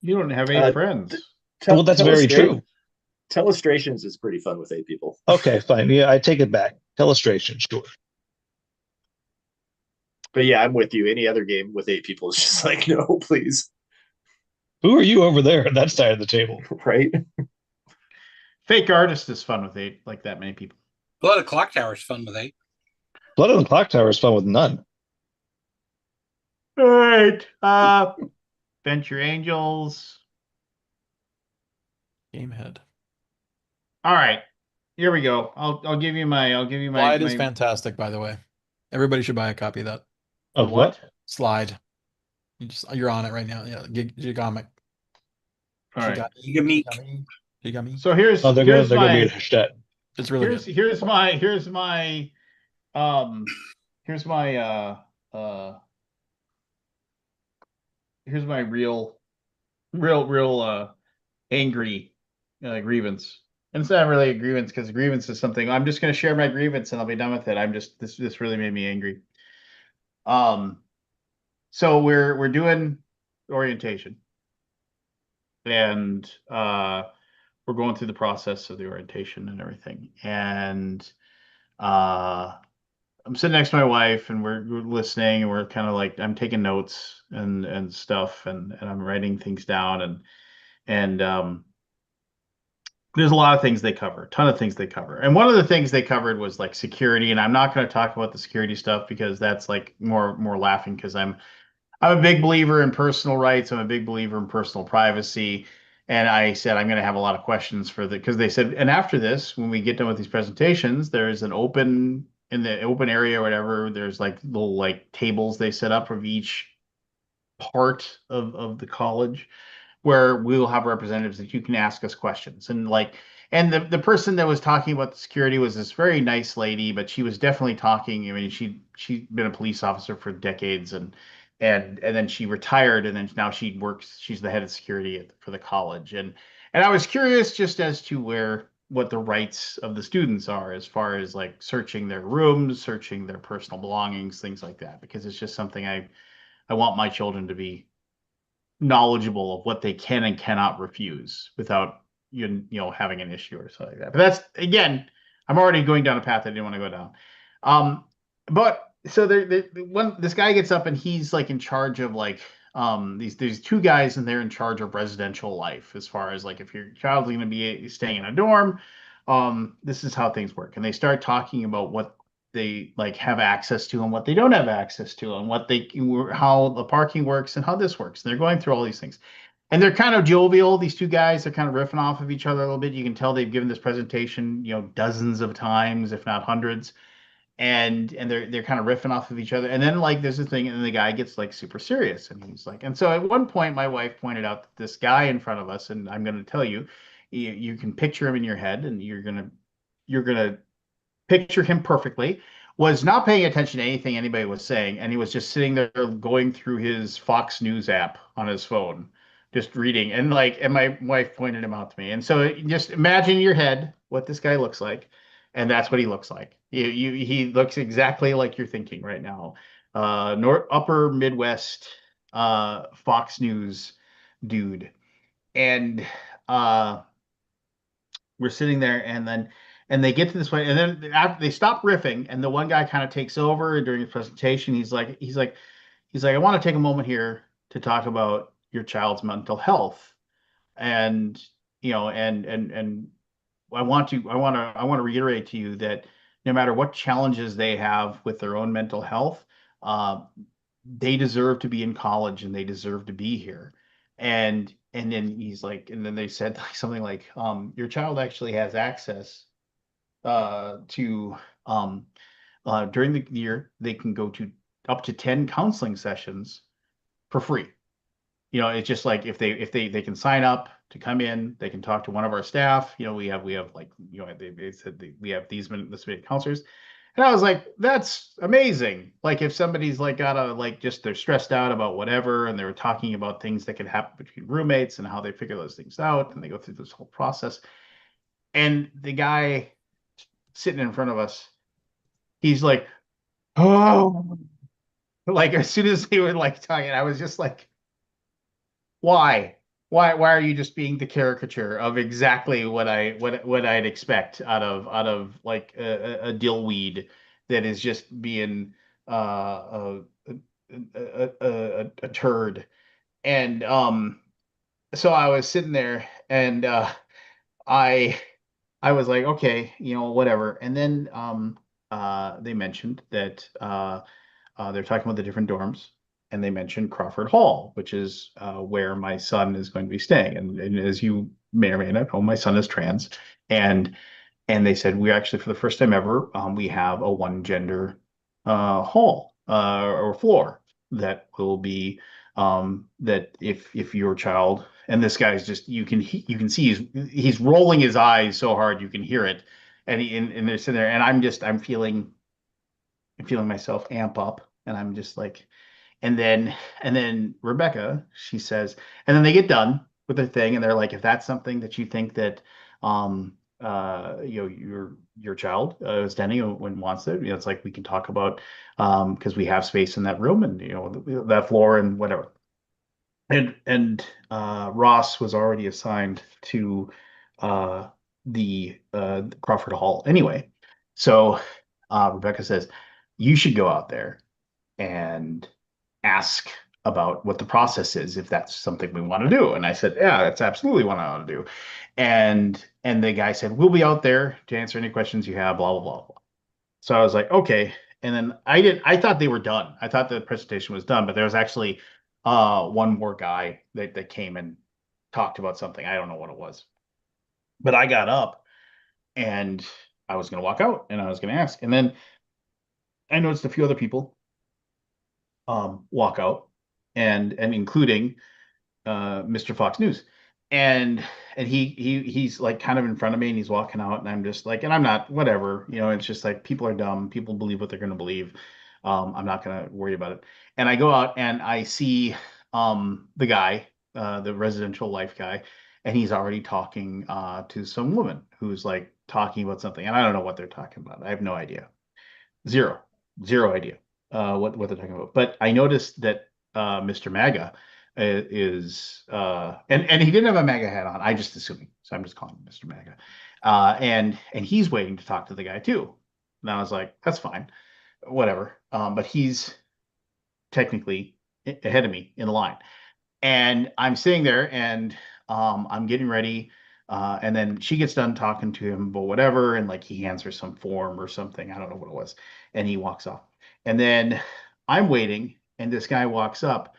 You don't have 8 friends. Well, that's very true. Telestrations is pretty fun with 8 people. Okay, fine. Yeah, I take it back. Illustration, sure. But yeah, I'm with you. Any other game with 8 people is just like, no, please. Who are you over there on that side of the table? Right? Fake Artist is fun with 8, like that many people. Blood of Clock Tower is fun with 8. Blood on the Clock Tower is fun with none. All right. Venture Angels. Gamehead. All right. Here we go. I'll give you my Slide is fantastic, by the way. Everybody should buy a copy of that. Of what? Slide. You're on it right now. Yeah, Gigomic. All right. Gigami. So here's Oh, they're here's gonna my be a stat. It's really here's good. here's my here's my here's my real angry grievance. And it's not really a grievance because grievance is something I'm just going to share my grievance and I'll be done with it. I'm just this really made me angry. So we're doing orientation, and we're going through the process of the orientation and everything. And I'm sitting next to my wife, and we're listening, and we're kind of like I'm taking notes and stuff, and I'm writing things down, and there's a lot of things they cover, a ton of things they cover. And one of the things they covered was like security, and I'm not going to talk about the security stuff because that's like more laughing because I'm a big believer in personal rights. I'm a big believer in personal privacy. And I said, I'm going to have a lot of questions because they said, and after this, when we get done with these presentations, there's an in the open area or whatever, there's like little like tables they set up of each part of the college where we'll have representatives that you can ask us questions. And the person that was talking about the security was this very nice lady, but she was definitely talking. I mean, she'd been a police officer for decades, and then she retired, and then now she's the head of security for the college. And I was curious just as to what the rights of the students are as far as like searching their rooms, searching their personal belongings, things like that, because it's just something I want my children to be knowledgeable of what they can and cannot refuse without having an issue or something like that. But that's again, I'm already going down a path I didn't want to go down. But so this guy gets up and he's like in charge of like these 2 guys, and they're in charge of residential life as far as like if your child's going to be staying in a dorm, this is how things work. And they start talking about what they like have access to and what they don't have access to, and how the parking works and how this works. And they're going through all these things, and they're kind of jovial. These 2 guys, they're kind of riffing off of each other a little bit. You can tell they've given this presentation, dozens of times, if not hundreds. and they're kind of riffing off of each other. And then like there's a thing, and the guy gets like super serious, and he's like, and so at one point, my wife pointed out that this guy in front of us, and I'm going to tell you, you can picture him in your head, and you're gonna picture him perfectly, was not paying attention to anything anybody was saying, and he was just sitting there going through his Fox News app on his phone, just reading. And like, and my wife pointed him out to me. And so just imagine in your head what this guy looks like, and that's what he looks like. He looks exactly like you're thinking right now. North Upper Midwest Fox News dude. And uh we're sitting there, and they get to this point, and then after they stop riffing, and the one guy kind of takes over during his presentation. He's like, I want to take a moment here to talk about your child's mental health. And and I want to reiterate to you that no matter what challenges they have with their own mental health, uh, they deserve to be in college, and they deserve to be here. And then he's like, and then they said like something like, your child actually has access to during the year they can go to up to 10 counseling sessions for free. It's just like if they can sign up to come in, they can talk to one of our staff. We have like, they said we have this many counselors. And I was like, that's amazing. Like if somebody's like got a like just they're stressed out about whatever, and they were talking about things that could happen between roommates and how they figure those things out, and they go through this whole process. And the guy sitting in front of us, he's like, oh, like as soon as they were like talking, I was just like, why? Why are you just being the caricature of exactly what I'd expect out of like a dillweed that is just being a turd. And so I was sitting there, and I I was like, okay, whatever. And then they mentioned that they're talking about the different dorms, and they mentioned Crawford Hall, which is where my son is going to be staying. And as you may or may not know, my son is trans, and and they said we actually, for the first time ever, we have a one gender hall or floor that will be that if your child, and this guy's just, you can see he's rolling his eyes so hard you can hear it. And they're sitting there, and I'm feeling myself amp up, and I'm just like, and then Rebecca, she says, and then they get done with their thing, and they're like, if that's something that you think that your child is standing when wants it, it's like we can talk about, because we have space in that room, and that floor and whatever. And Ross was already assigned to the Crawford Hall anyway. So Rebecca says, you should go out there and ask about what the process is, if that's something we want to do. And I said, yeah, that's absolutely what I want to do. And the guy said, we'll be out there to answer any questions you have, blah, blah, blah, blah. So I was like, okay. And then I thought they were done. I thought the presentation was done, but there was actually one more guy that came and talked about something. I don't know what it was. But I got up, and I was gonna walk out, and I was gonna ask. And then I noticed a few other people walk out, and including Mr. Fox News. And he's like kind of in front of me, and he's walking out, and I'm just like, and I'm not, whatever, it's just like, people are dumb, people believe what they're going to believe. I'm not going to worry about it. And I go out, and I see the guy, the residential life guy, and he's already talking to some woman who's like talking about something, and I don't know what they're talking about. I have no idea. Zero, zero idea what they're talking about. But I noticed that Mr. MAGA is and he didn't have a MAGA hat on. I just assumed, so I'm just calling him Mr. MAGA. And he's waiting to talk to the guy too. And I was like, that's fine, whatever. But he's technically ahead of me in the line. And I'm sitting there, and I'm getting ready. And then she gets done talking to him about whatever, and like he hands her some form or something. I don't know what it was. And he walks off. And then I'm waiting, and this guy walks up,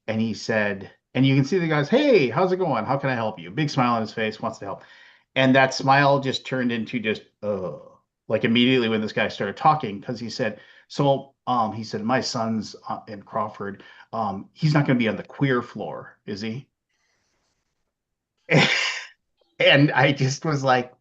and he said, and you can see the guy's, hey, how's it going? How can I help you? Big smile on his face, wants to help. And that smile just turned into just, oh. like immediately when this guy started talking, because he said, so he said, my son's in Crawford. He's not going to be on the queer floor, is he? And I just was like,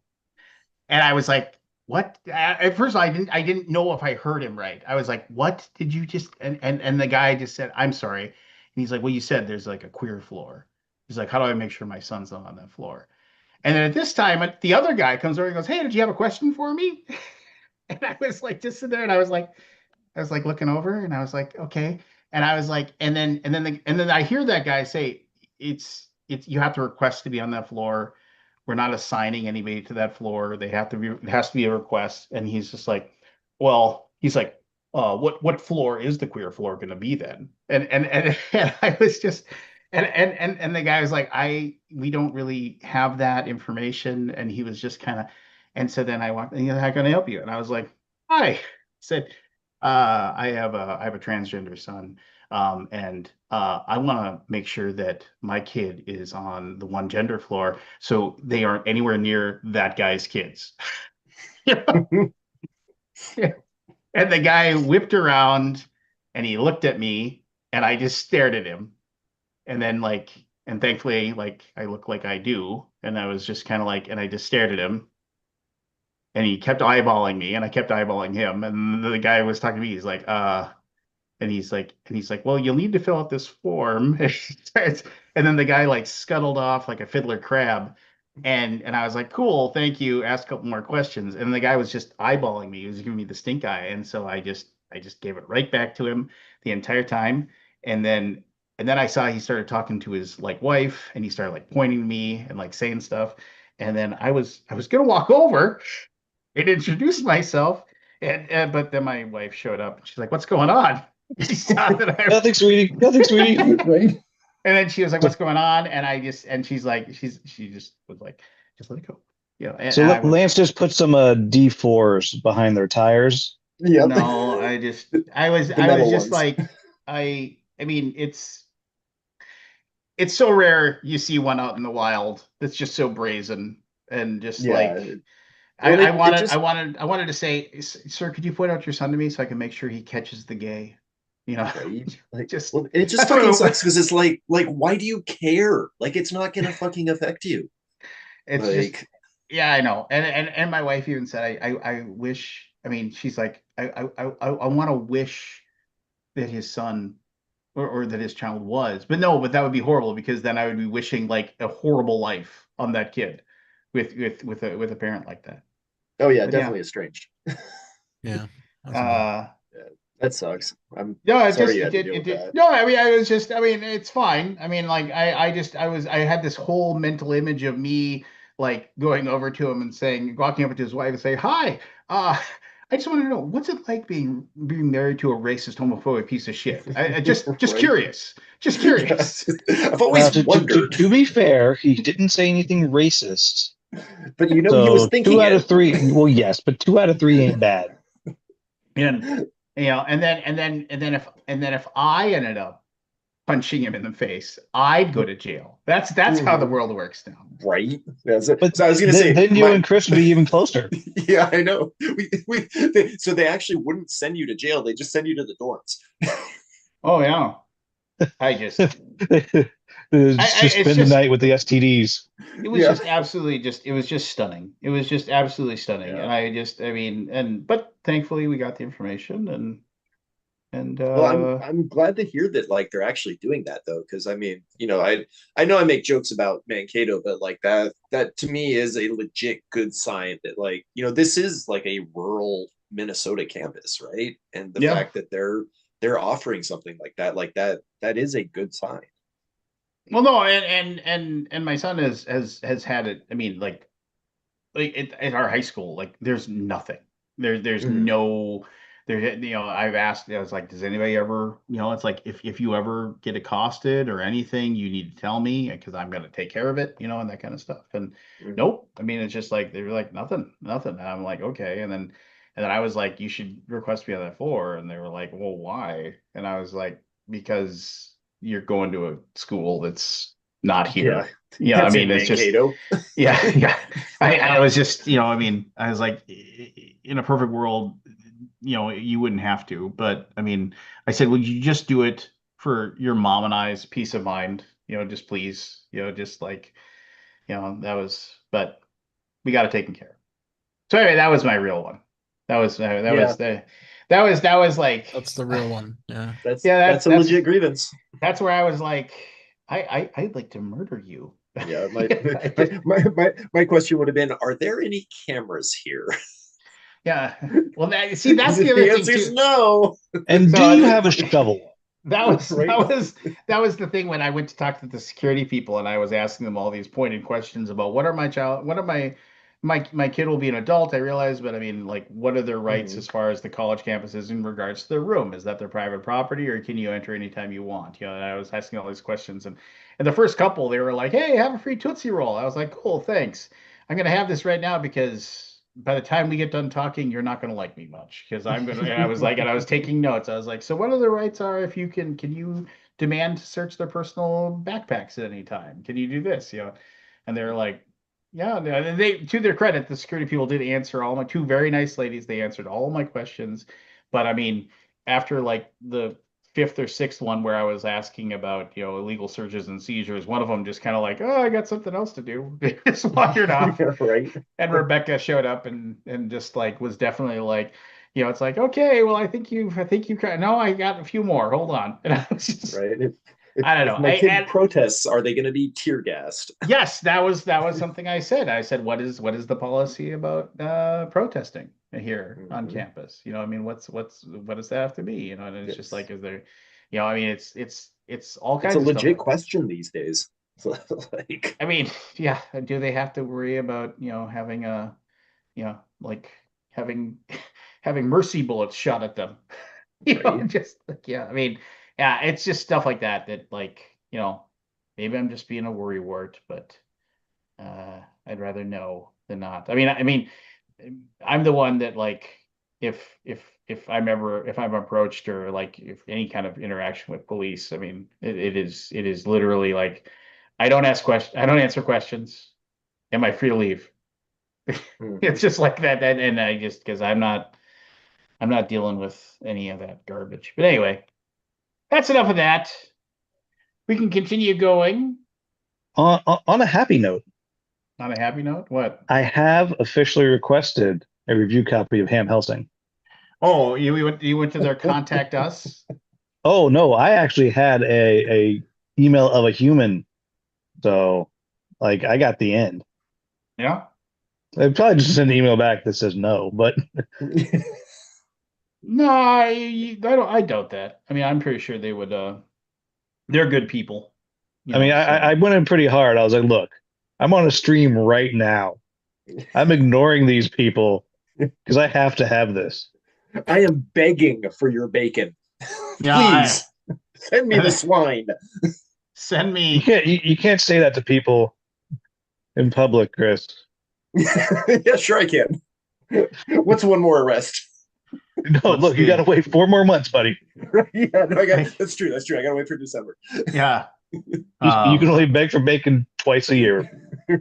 and I was like, what? At first, I didn't know if I heard him right. I was like, what did you just? And the guy just said, I'm sorry. And he's like, well, you said there's like a queer floor. He's like, how do I make sure my son's not on that floor? And then at this time, the other guy comes over and goes, hey, did you have a question for me? And I was like, just sitting there, and I was like looking over, and I was like, okay. And I was like, and then I hear that guy say, it's you have to request to be on that floor. We're not assigning anybody to that floor. They have to be, it has to be a request. And he's just like, well, he's like, what floor is the queer floor going to be then? And I was just, and the guy was like, we don't really have that information. And he was just kind of, and so then I walked, and how can I help you? And I was like, hi. I said, I have a transgender son, and I want to make sure that my kid is on the one gender floor, so they aren't anywhere near that guy's kids. And the guy whipped around, and he looked at me, and I just stared at him, and then and thankfully, I look like I do, and I was just kind of like, and I just stared at him, and he kept eyeballing me, and I kept eyeballing him, and the guy was talking to me. He's like, and he's like, well, you'll need to fill out this form. And then the guy like scuttled off like a fiddler crab. And I was like, cool, thank you. Ask a couple more questions. And the guy was just eyeballing me. He was giving me the stink eye. And so I just gave it right back to him the entire time. And then I saw he started talking to his like wife, and he started like pointing to me and like saying stuff. And then I was gonna walk over and introduce myself. And but then my wife showed up, and she's like, what's going on? She saw that I, Nothing, sweetie. Nothing, sweetie. Right? and then she was like, "What's going on?" And she's like, she just was like, "Just let it go," And So I was Lance just put some D4s behind their tires. Yep. no, The I was metal just ones. like, I mean, it's so rare you see one out in the wild that's just so brazen and just Yeah. like. Well, I it wanted, I just wanted, I wanted to say, sir, could you point out your son to me so I can make sure he catches the gay? You know, right. Like, just well, it just that's what fucking it was. sucks because it's like, why do you care? Like, it's not gonna fucking affect you. It's just, Like, yeah, I know. And my wife even said, I wish. I mean, she's like, I want to wish that his son or that his child was, but no, but that would be horrible because then I would be wishing like a horrible life on that kid with a parent like that. oh yeah, But yeah, definitely estranged. Yeah. That's a bummer. uh, Yeah, that sucks. I'm no, sorry you it had to did, deal it with did. that. No, I mean, I mean, it's fine. I mean, like, I had this whole mental image of me, like, going over to him and saying, walking up to his wife and say, hi, I just want to know, what's it like being married to a racist, homophobic piece of shit? Just Right? curious, just Yeah. curious. I've always wondered, To be fair, he didn't say anything racist. but you know he was So thinking two out it. of three. Well, yes, but 2 out of 3 ain't bad. And, and then if I ended up punching him in the face, I'd go to jail. That's how the Mhm. world works now. Right? Yeah, so, But so I was gonna say then you my and Chris would be even closer. yeah, I know. So they actually wouldn't send you to jail. They just send you to the dorms. Oh yeah. I just Just it's spend the just night with the STDs. it was Yeah. just absolutely just it was just stunning. It was just absolutely stunning. Yeah. And I mean, but thankfully we got the information and Well, I'm glad to hear that like they're actually doing that though, because I mean, I know I make jokes about Mankato, but like that to me is a legit good sign that like this is like a rural Minnesota campus, right? And the yeah. fact that they're offering something like that is a good sign. Well, no, and my son has had it. I mean, like at our high school, like there's nothing. There's Mhm. no there. I've asked. I was like, does anybody ever? It's like if you ever get accosted or anything, you need to tell me because I'm gonna take care of it. And that kind of stuff. And Mhm. nope. I mean, it's just like they were like nothing, nothing. And I'm like, okay. And then I was like, you should request me on that floor. And they were like, well, why? And I was like, because you're going to a school that's not here. Yeah, I that's mean, in it's just, Mankato. yeah. I was just, I mean, I was like, in a perfect world, you wouldn't have to. But I mean, I said, would you just do it for your mom and I's peace of mind? Just please, just like, that was, but we got it taken care of. So anyway, that was my real one. That was Yeah. that was like, That's the real one. Yeah. yeah, That's a legit grievance. that's where I was like, I'd like to murder you. Yeah, my I just, my question would have been, are there any cameras here? yeah. Well, see, that's the other The thing answer's too. no. And So do you have a shovel? Right. that was the thing when I went to talk to the security people and I was asking them all these pointed questions about what are my kid will be an adult, I realized, but I mean, like, what are their rights as far as the college campuses in regards to their room? Is that their private property, or can you enter anytime you want? And I was asking all these questions, and the first couple, they were like, "Hey, have a free Tootsie Roll." I was like, "Cool, thanks. I'm gonna have this right now because by the time we get done talking, you're not gonna like me much because I'm gonna." And I was like, and I was taking notes. I was like, "So what are the rights are if you can you demand to search their personal backpacks at any time? Can you do this?" And they're like, yeah, no, they, to their credit, the security people did answer all my two very nice ladies. They answered all of my questions. But I mean, after like the fifth or sixth one where I was asking about, illegal searches and seizures, one of them just kind of like, oh, I got something else to do. They just wandered off. Right. And Rebecca showed up and just like was definitely like, it's like, okay, well, I think you no, I got a few more. Hold on. And I was just, Right. I don't If know. my kid protests, are they going to be tear gassed? Yes, that was something I said. I said, what is the policy about protesting here on campus? I mean, what does that have to be? And it's just like, is there, I mean, it's all It's kinds a of stuff legit like, question these days. So, like, I mean, yeah, do they have to worry about, having like having having mercy bullets shot at them? right? Just like, yeah, I mean, yeah, it's just stuff like that like, maybe I'm just being a worrywart, but I'd rather know than not. I mean, I'm the one that like if I'm approached or like if any kind of interaction with police, I mean, it is literally like I don't answer questions. Am I free to leave? It's just like that, and I just because I'm not dealing with any of that garbage. But anyway, that's enough of that. We can continue going On a happy note, on a happy note. What? I have officially requested a review copy of Ham Helsing. Oh, you went to their contact us? Oh no, I actually had a email of a human, so like I got the end. Yeah. They probably just send an email back that says no, but No, I doubt that. I mean, I'm pretty sure they would. They're good people. I mean, I So went in pretty hard. I was like, look, I'm on a stream right now. I'm ignoring these people because I have to have this. I am begging for your bacon. yeah, Please send me the swine. send You me. can't you can't say that to people in public, Chris. Yeah, sure I can. What's one more arrest? No, Let's look, you see. got to wait 4 more months, buddy. Yeah, no, that's true. That's true. I gotta wait for December. Yeah. You can only beg for bacon twice a year.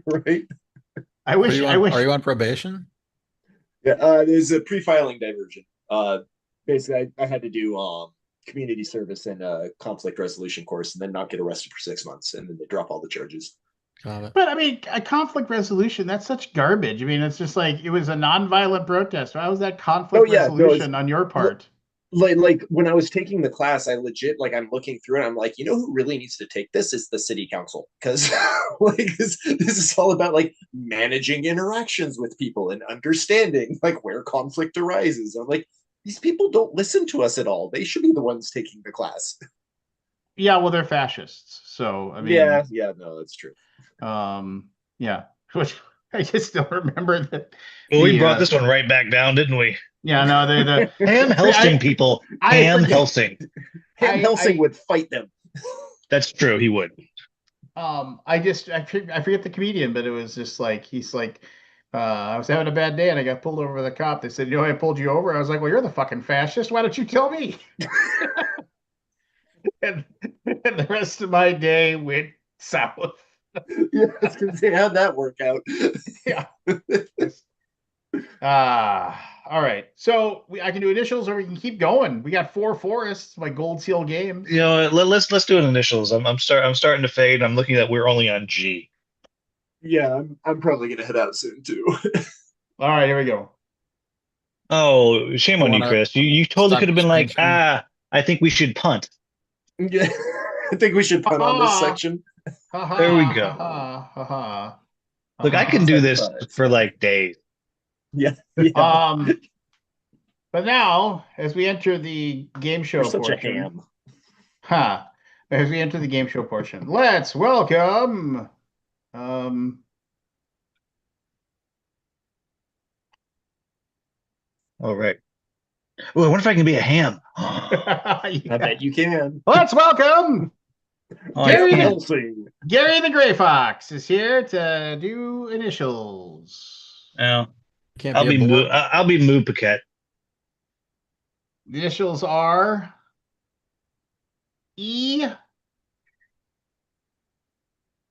Right? I Are wish. you I on, wish. are you on probation? Yeah, there's a pre-filing diversion. Basically, I had to do community service and conflict resolution course, and then not get arrested for 6 months, and then they drop all the charges. Got it. But I mean, a conflict resolution, that's such garbage. I mean, it's just like it was a nonviolent protest. How was that conflict Oh yeah, no, it's resolution on your part? like when I was taking the class, I legit like I'm looking through it. I'm like, who really needs to take this is the city council because like this is all about like managing interactions with people and understanding like where conflict arises. I'm like, these people don't listen to us at all. They should be the ones taking the class. Yeah, well, they're fascists. So I mean, Yeah, no, that's true. yeah. Which I just don't remember that. Well, we brought this one right back down, didn't we? Yeah, no, Ham Helsing, people. I Ham forget. Helsing. Ham Helsing would fight them. That's true. He would. I forget the comedian, but it was just like he's like, I was having a bad day and I got pulled over with a cop. They said, I pulled you over. I was like, well, you're the fucking fascist. Why don't you tell me? and the rest of my day went South. Yeah, I was gonna say, how'd that work out? Yeah. All right. So I can do initials, or we can keep going. We got 4 forests, my gold seal games. You know, let's do an initials. I'm starting to fade. I'm looking at we're only on G. Yeah, I'm probably gonna head out soon too. All right, here we go. Oh, shame You on you, wanna Chris. You totally stop could have been screen like, sharing? I think we should punt. Yeah, I think we should punt on this section. Ha ha There we ha go. ha ha ha. Look, I can do this It's for fine. like days. Yeah, yeah. But now, as we enter the game show You're such a portion, ham. as we enter the game show portion, let's welcome. All right. Oh, I wonder if I can be a ham. I bet you can. Let's welcome Oh, I Gary Van the, can't. Helsing. Gary the Gray Fox is here to do initials. No, Can't be a board. I'll be Moo Paquette. The initials are E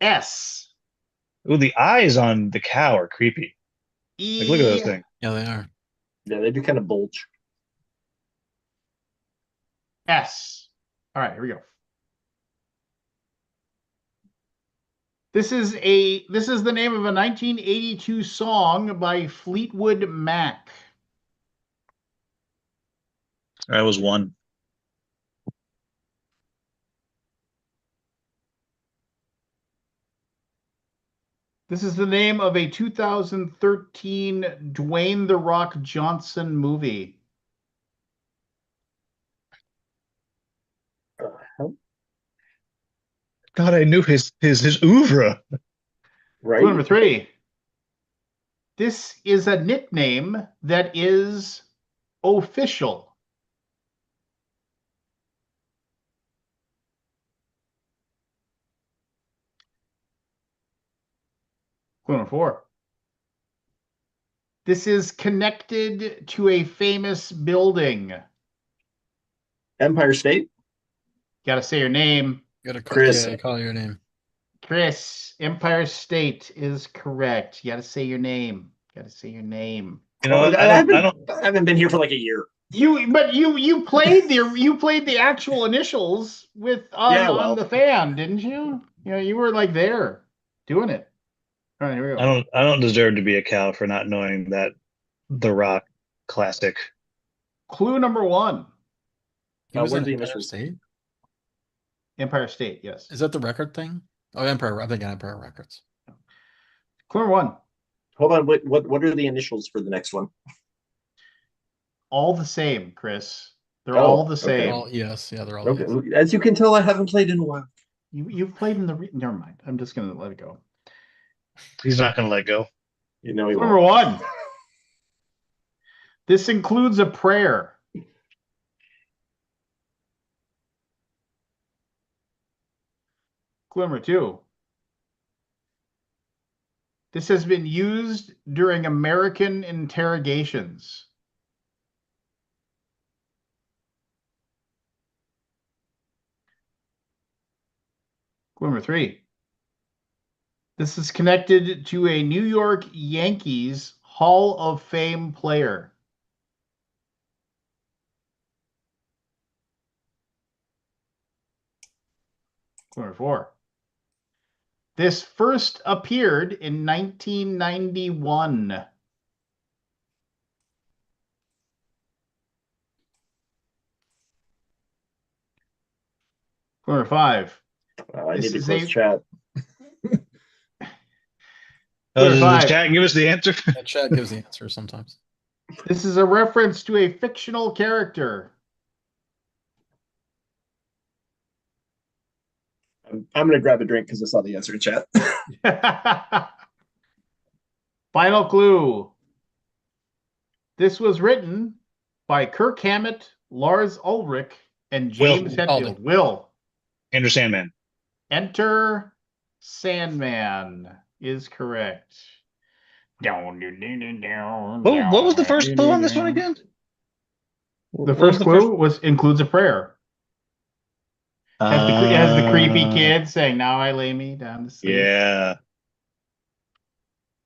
S. Ooh, the eyes on the cow are creepy. Like, look at those E things. Yeah, they are. Yeah, they do kind of bulge. S. All right, here we go. This is the name of a 1982 song by Fleetwood Mac. I was one. This is the name of a 2013 Dwayne The Rock Johnson movie. God, I knew his oeuvre. Right? Clue number 3. This is a nickname that is official. Clue number 4. This is connected to a famous building. Empire State. Got to say your name. Chris. Yeah, call your name. Chris, Empire State is correct. You got to say your name. Got to say your name. You know what? I haven't been here for like a year. You played the actual initials with on the fan, didn't you? You know, you were like there doing it. All right, here we go. I don't deserve to be a cow for not knowing that The Rock classic. Clue number 1. He was where's in the Empire initials? State. Empire State, yes. Is that the record thing? Oh, Empire. I think Empire Records. Clue number 1. Hold on. What are the initials for the next one? All the same, Chris. They're all the okay. same. All yes, yeah, they're all Okay. yes. As you can tell, I haven't played in a while. You've played in the never mind. I'm just gonna let it go. He's not going to let go. You know, he Number won't. 1. This includes a prayer. Clue number 2. This has been used during American interrogations. Clue number 3. This is connected to a New York Yankees Hall of Fame player. Clue number 4. This first appeared in 1991. Clue number 5. I This need to is close a- chat. Oh, does the 5. chat give us the answer? That chat gives the answer sometimes. This is a reference to a fictional character. I'm going to grab a drink because I saw the answer in chat. Final clue. This was written by Kirk Hammett, Lars Ulrich, and James Hetfield. Will. Enter Sandman. Enter Sandman is correct. What was the first clue on this one again? The first clue includes a prayer. Has the creepy Uh, kid saying, "Now I lay me down to sleep." Yeah.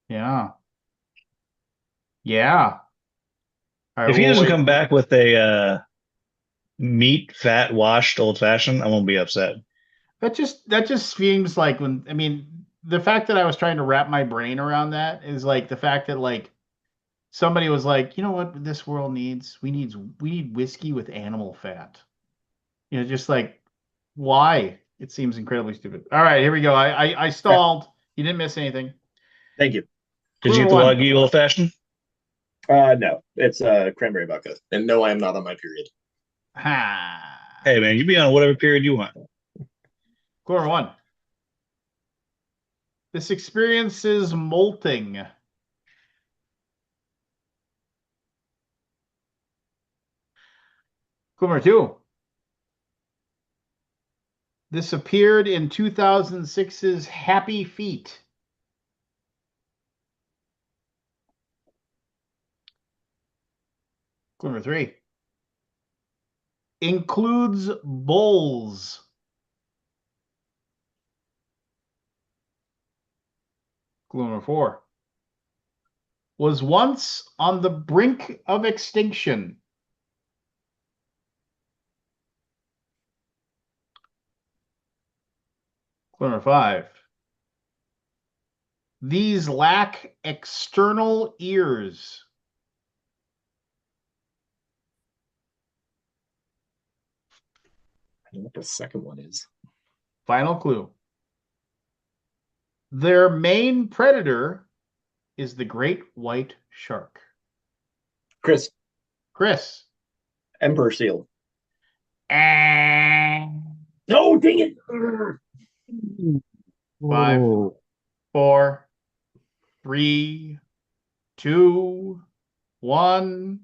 Yeah. Yeah. All right, If he we'll doesn't wait. come back with a meat fat washed old fashioned, I won't be upset. That just seems like the fact that I was trying to wrap my brain around that is like the fact that like somebody was like, you know what this world needs? We need whiskey with animal fat. Just like why? It seems incredibly stupid. All right, here we go. I stalled. You didn't miss anything. Thank you. Did Clue you get number the one. Wagyu old fashioned? No, it's cranberry vodka, and no, I am not on my period. Ha. Hey man, you be on whatever period you want. Clue number one. This experience is molting. Clue number two. This appeared in 2006's Happy Feet. Clue number three. Includes bulls. Clue number four. Was once on the brink of extinction. Clue number five. These lack external ears. I don't know what the second one is. Final clue. Their main predator is the great white shark. Chris, Chris. Emperor Seal. Ah. No, dang it. 5, 4, 3, 2, 1.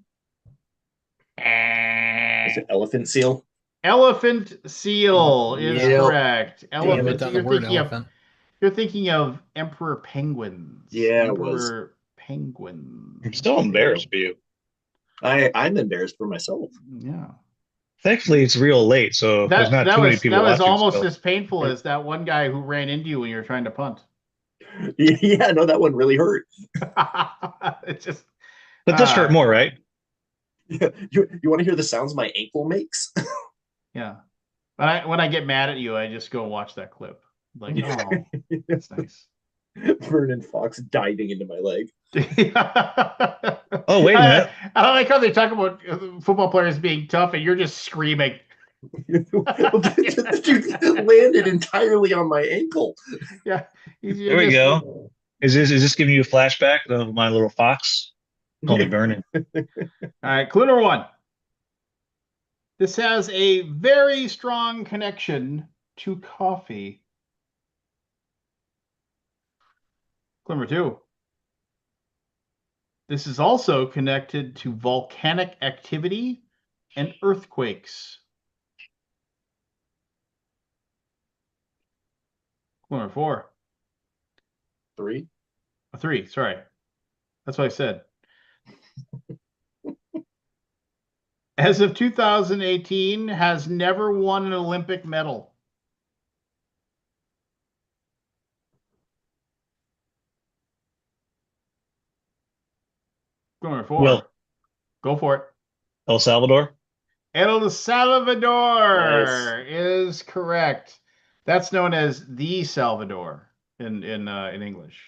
Is it elephant seal? Elephant seal is Yep. correct. I wrote Elephant. down the word elephant. You're thinking of emperor penguins. Yeah, it was. Emperor penguins. I'm still embarrassed for you. I'm embarrassed for myself. Yeah. Thankfully, it's real late, so there's That not that too many was people that was watching almost still. as painful as that one guy who ran into you when you were trying to punt. Yeah, no, that one really hurt. It's just But this hurt more, right? You want to hear the sounds my ankle makes? yeah. When I get mad at you, I just go watch that clip. Like, oh, that's nice. Vernon Fox diving into my leg. Oh, wait a minute. I like how they talk about football players being tough, and you're just screaming. Dude, it landed entirely on my ankle. Yeah, There we go. Is this giving you a flashback of my little fox? Call me Vernon. All right, clue number one. This has a very strong connection to coffee. Clue number two. This is also connected to volcanic activity and earthquakes. Clue number four. Three. Three, sorry. That's what I said. As of 2018, has never won an Olympic medal. Clue number four. Will. Go for it. El Salvador? El Salvador Nice. is correct. That's known as the Salvador in English.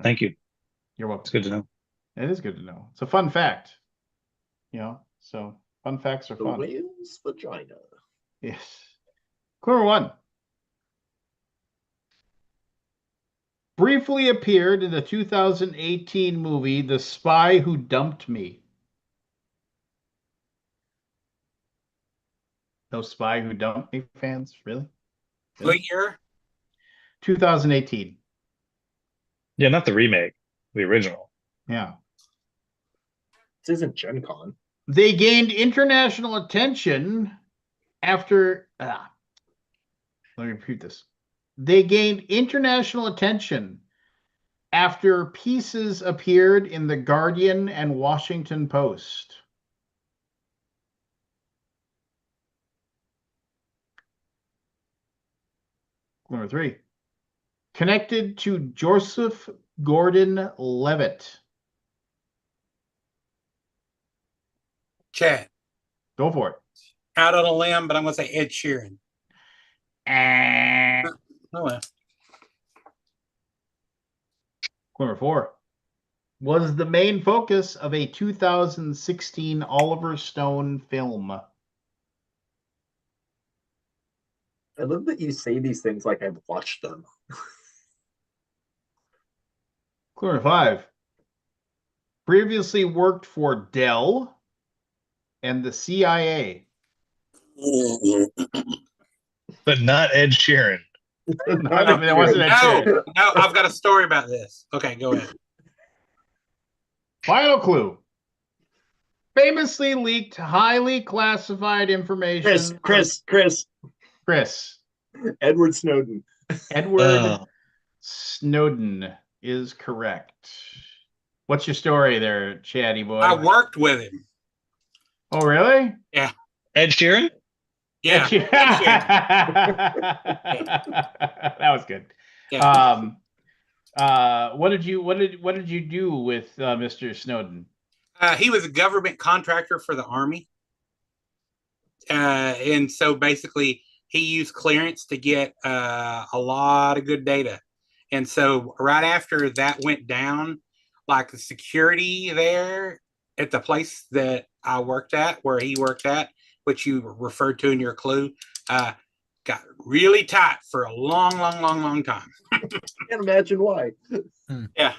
Thank you. You're welcome. It's good to know. It is good to know. It's a fun fact. So fun facts are The fun. whale's vagina. Yes. Clue number one. Briefly appeared in the 2018 movie The Spy Who Dumped Me. No Spy Who Dumped Me fans? Really? What year? 2018. Yeah, not the remake, the original. Yeah. This isn't Gen Con. They gained international attention after. Let me repeat this. They gained international attention after pieces appeared in The Guardian and Washington Post. Clue number 3. Connected to Joseph Gordon-Levitt. Chad. Go for it. Out on a limb, but I'm going to say Ed Sheeran. Oh, well. Clue number 4. Was the main focus of a 2016 Oliver Stone film. I love that you say these things like I've watched them. Clue number 5. Previously worked for Dell and the CIA. But not Ed Sheeran. I mean, it wasn't Ed Sheeran. No, I've got a story about this. Okay, go ahead. Final clue. Famously leaked highly classified information. Chris. Edward Snowden. Edward Snowden is correct. What's your story there, chatty boy? I worked with him. Oh, really? Yeah. Ed Sheeran? Yeah. That was good. Yeah. What did you do with Mr. Snowden? He was a government contractor for the Army. And so basically he used clearance to get a lot of good data. And so right after that went down, like the security there at the place that I worked at, where he worked at, which you referred to in your clue, got really tight for a long time. Can't imagine why. Yeah.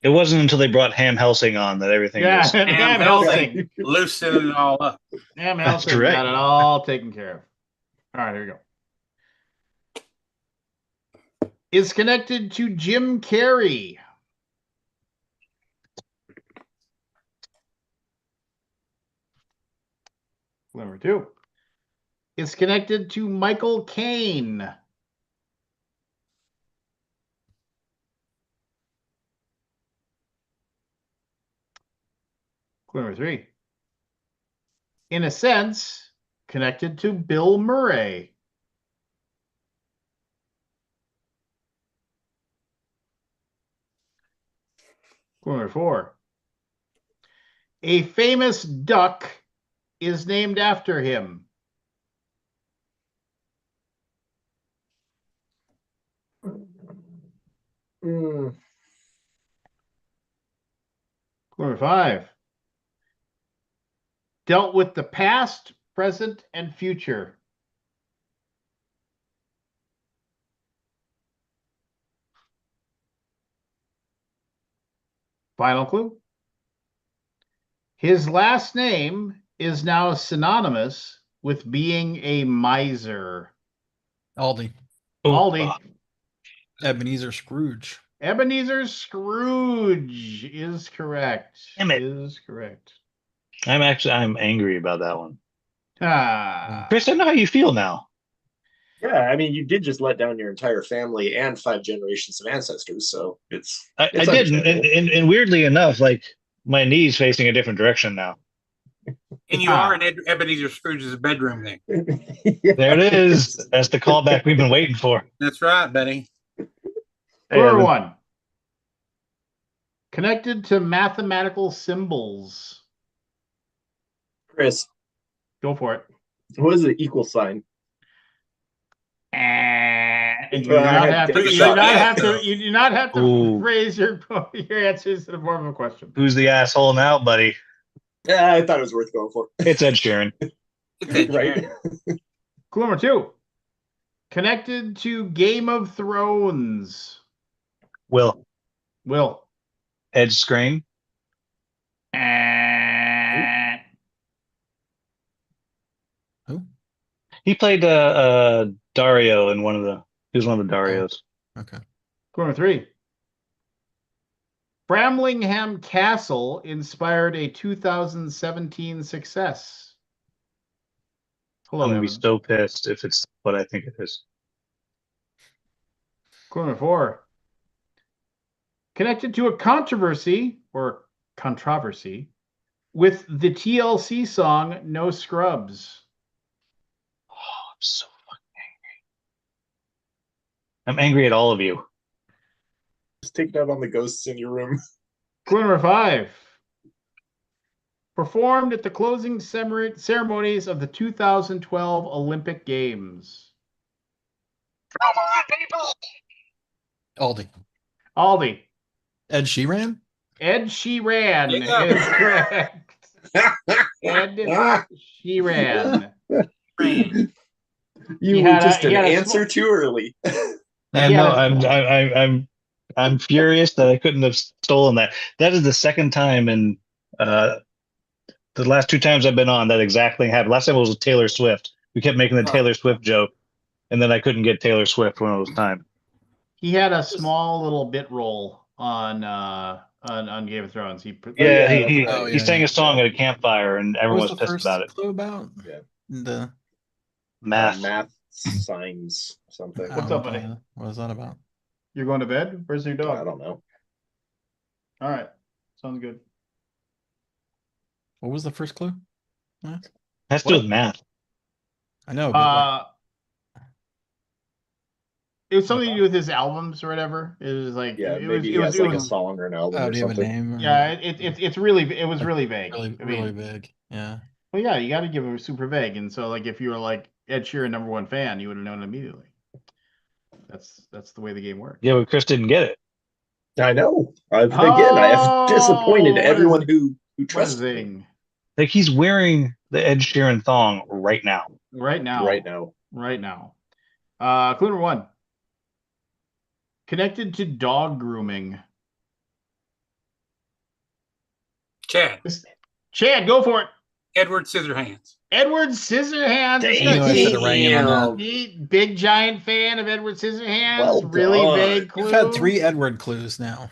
It wasn't until they brought Ham Helsing on that everything was. Ham Helsing. Loosened it all up. Ham That's Helsing correct. got it all taken care of. All right, here we go. Is connected to Jim Carrey. Number 2. Is connected to Michael Caine. Clue number 3. In a sense, connected to Bill Murray. Clue number 4. A famous duck is named after him. Clue number 5. Dealt with the past, present, and future. Final clue. His last name is now synonymous with being a miser. Aldi. Aldi. Ebenezer Scrooge. Ebenezer Scrooge is correct. Damn it. Is correct. I'm angry about that one. Ah. Chris, I know how you feel now. Yeah, I mean, you did just let down your entire family and 5 generations of ancestors, so it's I did, understandable. and weirdly enough, like my knee's facing a different direction now. And you are in Ebenezer Scrooge's bedroom then. Yeah. There it is. That's the callback we've been waiting for. That's right, buddy. Number 1. Connected to mathematical symbols. Chris, Go for it. what is the equal sign? And you do Well, I not had have to to. take a You do shot. not have to. You do not have to Ooh. phrase your answers in the form of a question. Who's the asshole now, buddy? Yeah, I thought it was worth going for. It's Ed Sheeran. It's Ed Right. Sheeran. Clue number 2. Connected to Game of Thrones. Will. Ed Skrein. Who? He played Dario in one of the. He was one of the Darios. Okay. Clue number 3. Framlingham Castle inspired a 2017 success. Hello, I'm gonna be Evan. so pissed if it's what I think it is. Clue number 4. Connected to a controversy with the TLC song No Scrubs. Oh, I'm so fucking angry. I'm angry at all of you. Just take it out on the ghosts in your room. Clue number 5. Performed at the closing ceremonies of the 2012 Olympic Games. Come on, people! Aldi. Aldi. Ed Sheeran? Ed Sheeran Yeah. is correct. Ed Sheeran. You He were had just he an had a answer too early. I Yeah. know. I'm furious that I couldn't have stolen that. That is the second time in the last 2 times I've been on that exact thing happened. Last time it was with Taylor Swift. We kept making the Taylor Swift joke, and then I couldn't get Taylor Swift when it was time. He had a small little bit role on Game of Thrones. Yeah, yeah, that's he right. he sang a song at a campfire, and What everyone was was the pissed first about it. clue about? Yeah. The Math. Math signs something. What's up, buddy? What is that about? You're going to bed? Where's your I dog? don't know. All right. Sounds good. What was the first clue? Has to do with math. I know, but like, It was something to do with his albums or whatever. It was like Yeah, it maybe was he has like a song or an album oh, or do you have a something. name? Or, yeah. It was really vague. really, I mean, really big. Yeah. well, yeah, you got to give it super vague. And so, like, if you were like Ed Sheeran #1 fan, you would have known immediately. That's the way the game works. Yeah, but Chris didn't get it. I know. Again, I have disappointed what everyone is- who What a trusted me zing! Like he's wearing the Ed Sheeran thong right now. Right now. right now. Right now. Clue number 1. Connected to dog grooming. Chad. Chad, go for it. Edward Scissorhands. Edward Scissorhands. I knew I should have rang in on that. Big giant fan of Edward Scissorhands. Well really done. vague clue. You've had 3 Edward clues now.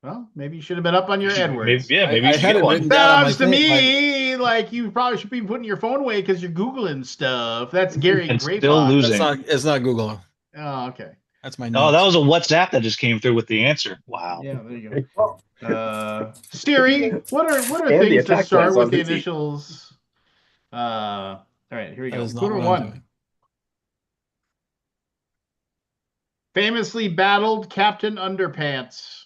Well, maybe you should have been up on your Edwards. Maybe I you should had get it one. written down on my Sounds to thing, me like you probably should be putting your phone away because you're Googling stuff. That's Gary And Grapevine. still losing. It's not Google. Oh, okay. That's my Oh, notes. that was a WhatsApp that just came through with the answer. Wow. Yeah, there you go. Siri, what are And the things that attack start plan's with on the busy. initials? All right, here we That go. is not Clue number what I'm 1. doing. Famously battled Captain Underpants.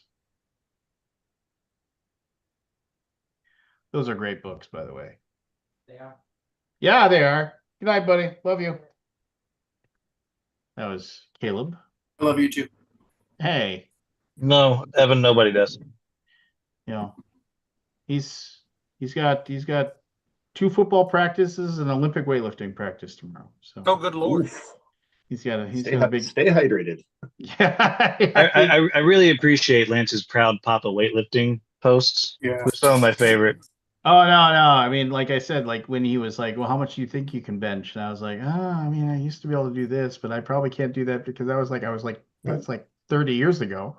Those are great books, by the way. They are. Yeah, they are. Good night, buddy. Love you. That was Caleb. I love you too. Hey, No, Evan, nobody does. you know, he's got 2 football practices and Olympic weightlifting practice tomorrow. So Oh, good Lord. Oof. he's got Stay a big hydrated. yeah. I really appreciate Lance's proud Papa weightlifting posts. Yeah. They're some of my favorite. Oh no. I mean, like I said, like when he was like, "Well, how much do you think you can bench?" And I was like, I mean, I used to be able to do this, but I probably can't do that because I was like, that's like 30 years ago.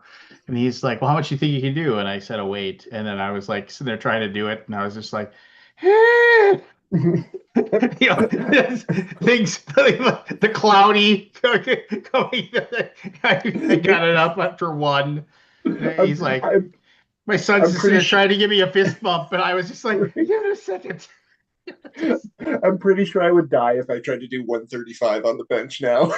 And he's like, "Well, how much do you think you can do?" And I said a weight, and then I was like sitting there trying to do it, and I was just like, you know, things the cloudy going. I got it up after 1. He's like. My son's just pretty trying to give me a fist bump, but I was just like, give it a second. I'm pretty sure I would die if I tried to do 135 on the bench now.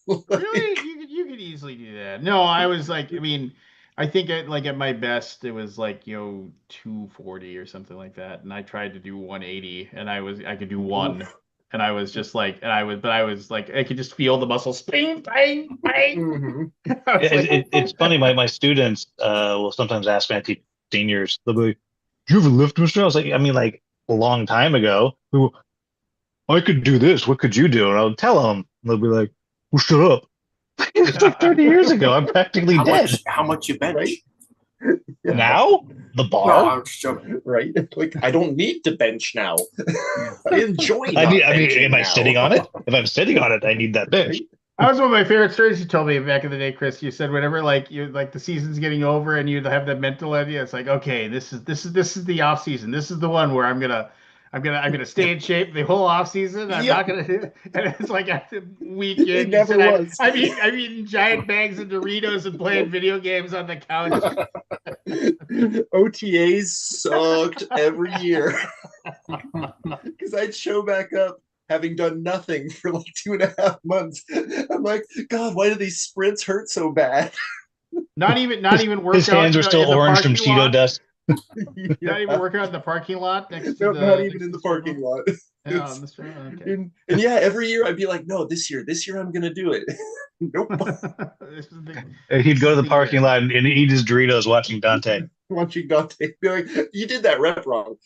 Really? You could easily do that. No, I was like, I mean, I think at my best, it was like, 240 or something like that. And I tried to do 180 and I could do 1. Oof. And I was just like, I was like, I could just feel the muscles, bang, bang, bang. Mhm. It's funny. My students will sometimes ask me, I teach seniors, they'll be like, "Do you ever lift, Mister?" I was like, I mean, like a long time ago. I could do this. What could you do? And I'll tell them. They'll be like, "Well, shut up." It's like 30 years ago. I'm practically dead. How much you bench? Right? Yeah. Now the No, bar. I'm just joking. Right? Like I don't need to bench now. I enjoy. I not mean, benching am I now. sitting on it? If I'm sitting on it, I need that bench. That was one of my favorite stories you told me back in the day, Chris. You said whenever like the season's getting over and you'd have that mental idea, it's like, okay, this is the off season. This is the one where I'm gonna stay in shape the whole off season. I'm not gonna and it's like after weekend. It never was. I'm eating giant bags of Doritos and playing video games on the couch. OTAs sucked every year because I'd show back up having done nothing for like 2.5 months. I'm like, God, why do these sprints hurt so bad? Not even work His out hands were still in the orange from parking Cheeto lot. dust. Not even work out in the parking lot next to No, the. not even next in to the circle? parking lot. Yeah, on the street. Okay. And yeah, every year I'd be like, no, this year I'm gonna do it. Nope. This is the, He'd go to the the parking year. lot and eat his Doritos watching Dante. Watching Dante be like, you did that rep wrong.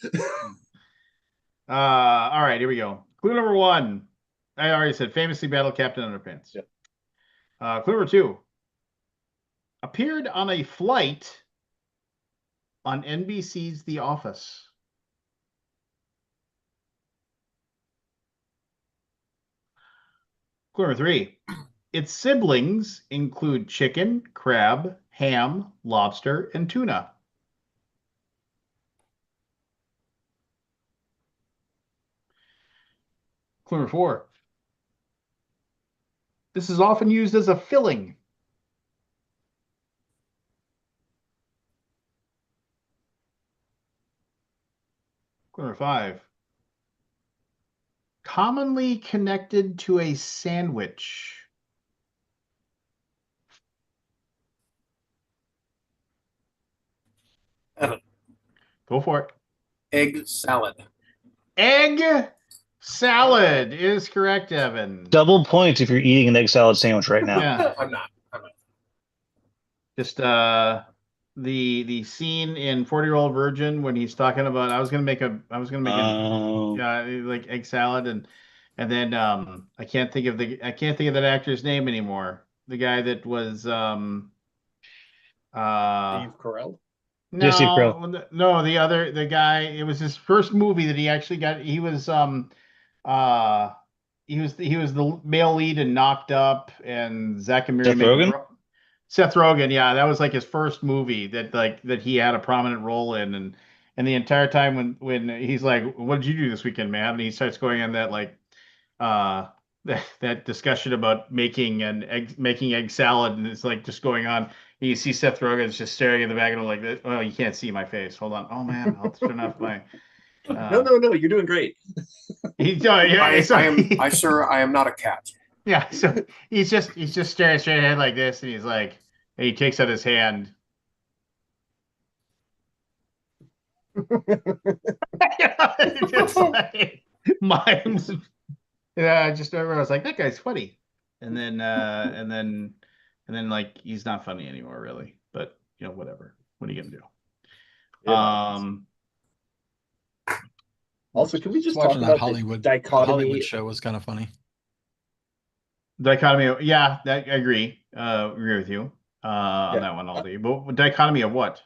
All right, here we go. Clue number 1. I already said famously battled Captain Underpants. Yep. Clue number 2. Appeared on a flight on NBC's The Office. Clue number 3. Its siblings include chicken, crab, ham, lobster, and tuna. Clue number 4. This is often used as a filling. Clue number 5. Commonly connected to a sandwich. Evan. Go for it. Egg salad. Egg salad is correct, Evan. Double points if you're eating an egg salad sandwich right now. Yeah. I'm not. Just the scene in 40-Year-Old Virgin when he's talking about I was gonna make a Oh. like egg salad and then I can't think of that actor's name anymore. The guy that was Steve Carell. Jesse Pro. no, the guy, it was his first movie that he actually got. He was the male lead in Knocked Up and Zack and Miri Seth Make a Rogen? Seth Rogen, yeah, that was like his first movie that he had a prominent role in, and the entire time when he's like, "What did you do this weekend, man?" and he starts going on that like uh that discussion about making egg salad, and it's like just going on. You see Seth Rogen's just staring in the back of him like this. Oh, you can't see my face. Hold on. Oh man, I'll turn off my. No, you're doing great. He's yeah, I am not a cat. Yeah, so he's just staring straight ahead like this, and he's like, and he takes out his hand. Just like mimes. Yeah, I just remember I was like, that guy's funny, and then like he's not funny anymore, really. But whatever. What are you gonna do? Also, can we just talk Watching that about Hollywood the dichotomy? Hollywood show was kind of funny. Dichotomy. Yeah, I agree. Agree with you on that one, Aldi. But dichotomy of what?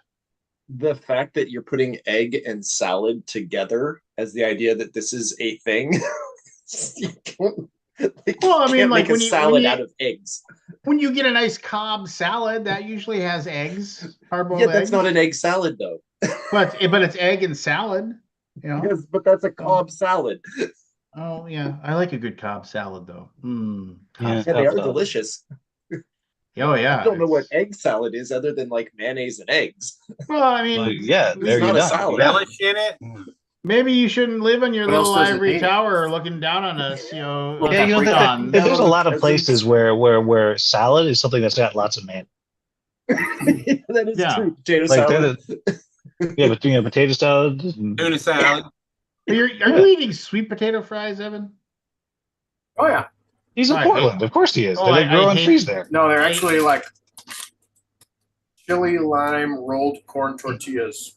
The fact that you're putting egg and salad together as the idea that this is a thing. You don't, Well, I mean, can't like make a salad out of eggs. When you get a nice Cobb salad, that usually has eggs, hard-boiled Yeah, that's eggs. not an egg salad though. But it's egg and salad. Yes, but that's a Cobb salad. Oh yeah, I like a good Cobb salad though. Yeah, Yeah, they are salad. delicious. Oh yeah. I don't know what egg salad is other than like mayonnaise and eggs. Well, I mean, Well, yeah, It's there not you a go. salad. Relish in it. maybe you shouldn't live in your What little else does it ivory need? tower looking down on us. Well, Yeah, us Britons. there's a lot of Peasants. places where salad is something that's got lots of mayonnaise. That is Yeah. true. Potato Like salad. yeah, but potato salad. And, Tuna salad. Are you eating sweet potato fries, Evan? Oh yeah. he's in I Portland, hate- of course he is. Oh, They I grow on hate- trees there. No, they're actually like chili lime rolled corn tortillas.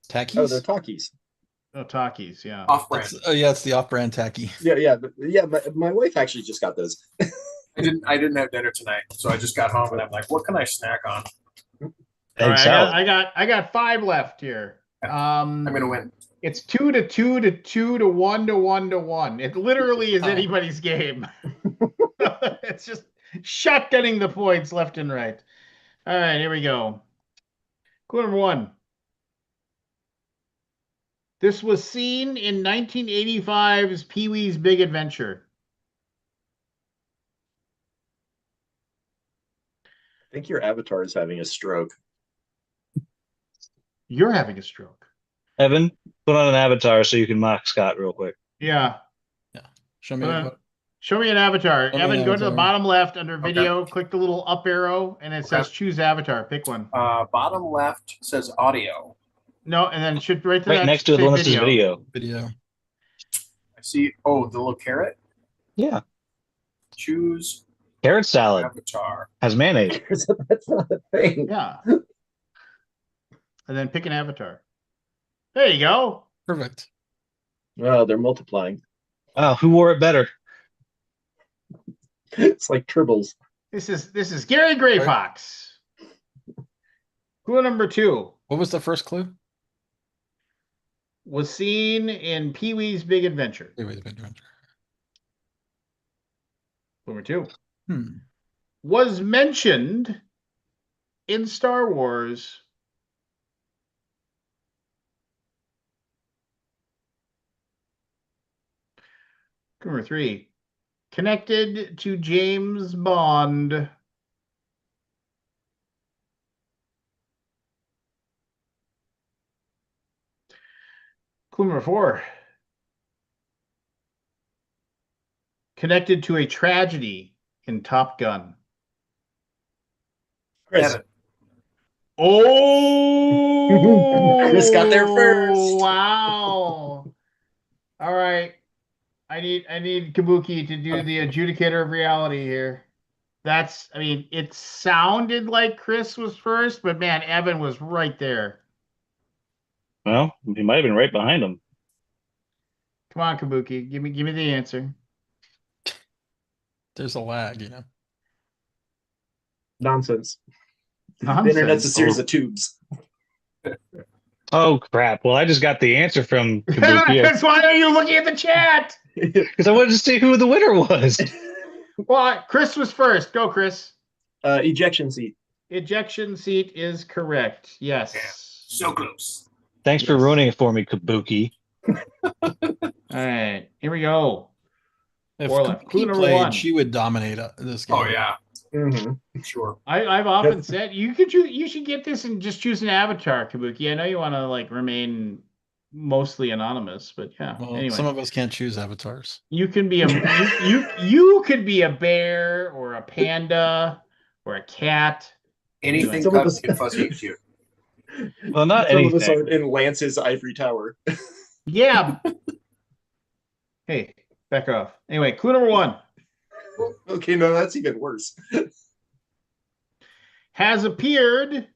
Takis? Oh, they're Takis. Oh, Takis, yeah. Off brand. Yeah, it's the off-brand tacky. Yeah. My wife actually just got those. I didn't have dinner tonight, so I just got home and I'm like, what can I snack on? All Egg right, salad. I got 5 left here. I'm gonna win. It's 2 to 2 to 2 to 1 to 1 to 1. It literally is Oh. anybody's game. It's just shotgunning the points left and right. All right, here we go. Clue number 1. This was seen in 1985's Pee-wee's Big Adventure. I think your avatar is having a stroke. You're having a stroke. Evan, put on an avatar so you can mock Scott real quick. Yeah. Yeah. Show me what. Show me an avatar. Show me an Evan, go to the avatar. bottom left under video, click the little up arrow, and it says choose avatar. Pick one. Bottom left says audio. No, and then should right to Right that next to the say one that says video. Video. I see. Oh, the little carrot. Yeah. Choose Carrot salad avatar. has mayonnaise. That's not a thing. Yeah. And then pick an avatar. There you go. Perfect. Oh, they're multiplying. Oh, who wore it better? It's like tribbles. This is Gary Gray Fox. Clue number 2 What was the first clue? was seen in Pee-wee's Big Adventure. Pee-wee's Big Adventure. Number 2 Hmm. was mentioned in Star Wars. Number 3 connected to James Bond. Clue number 4 connected to a tragedy in Top Gun. Chris. Evan. Oh, Chris got there first. Wow. All right. I need Kabuki to do the adjudicator of reality here. It sounded like Chris was first, but man, Evan was right there. Well, he might have been right behind him. Come on, Kabuki. Give me the answer. There's a lag, you know. Nonsense. Nonsense. The internet's a series of tubes. Oh crap! Well, I just got the answer from Kabuki That's why are you looking at the chat? because I wanted to see who the winner was. Well, Chris was first. Go, Chris. Ejection seat. Ejection seat is correct. Yes. Yeah. So close. Thanks for Yes. ruining it for me, Kabuki. All right. Here we go. If Four left. Clue Kabuki number played, 1. she would dominate this game. Oh yeah, Mm-hmm. sure. I've often said you should get this and just choose an avatar, Kabuki. I know you want to remain mostly anonymous, but yeah. Well, Anyway, some of us can't choose avatars. you can be you could be a bear or a panda or a cat. Anything Some of cuddly us- and fuzzy and cute. Well, not Some of us anything. are in Lance's ivory tower. Yeah. Hey, back off. Anyway, clue number 1 Okay, no, that's even worse. has appeared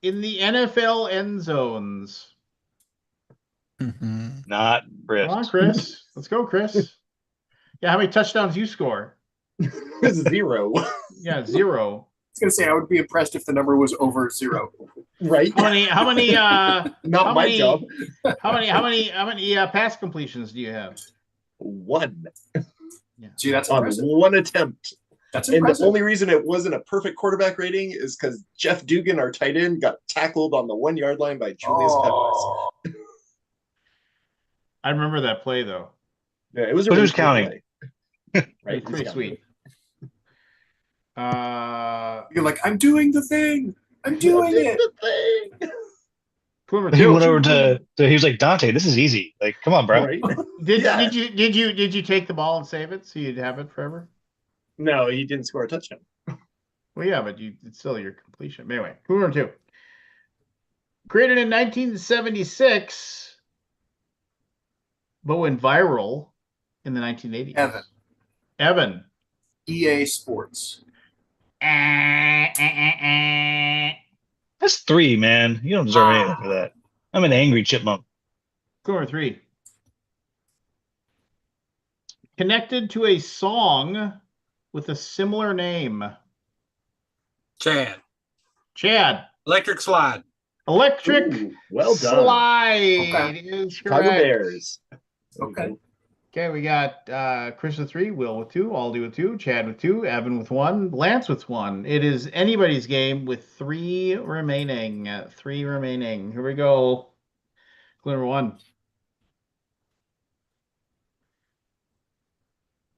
in the NFL end zones. Mhm. Not Chris. Come on, Chris. Let's go, Chris. Yeah, how many touchdowns you score? Zero. Yeah, 0. I was gonna say I would be impressed if the number was over 0. Right? How many Not how my many- job. how many pass completions do you have? One See, that's on impressive. one attempt. That's And the impressive. only reason it wasn't a perfect quarterback rating is because Jeff Dugan, our tight end, got tackled on the 1 yard line by Julius Peppers. Oh, I remember that play though. Yeah, it was a But really who's cool counting? play. It Right, was pretty who's sweet. you're like, I'm doing the thing. I'm doing it. the thing. Clue number He 2. went over to he was like, Dante, this is easy. Like, come on, bro. Right? Did Yeah. did you take the ball and save it so you'd have it forever? No, he didn't score a touchdown. Well, yeah, but it's still your completion. Anyway, clue number 2. Created in 1976, but went viral in the 1980s. Evan. Evan. EA Sports. That's 3, man. You don't deserve anything for that. I'm an angry chipmunk. Clue number 3. Connected to a song with a similar name. Chad. Chad. Electric Slide. Electric Ooh, well done. Slide is Chicago correct. Bears. Okay. Okay, we got Chris with 3, Will with 2, Aldi with 2, Chad with 2, Evan with 1, Lance with 1. It is anybody's game with 3 remaining. 3 remaining. Here we go. Clue number 1.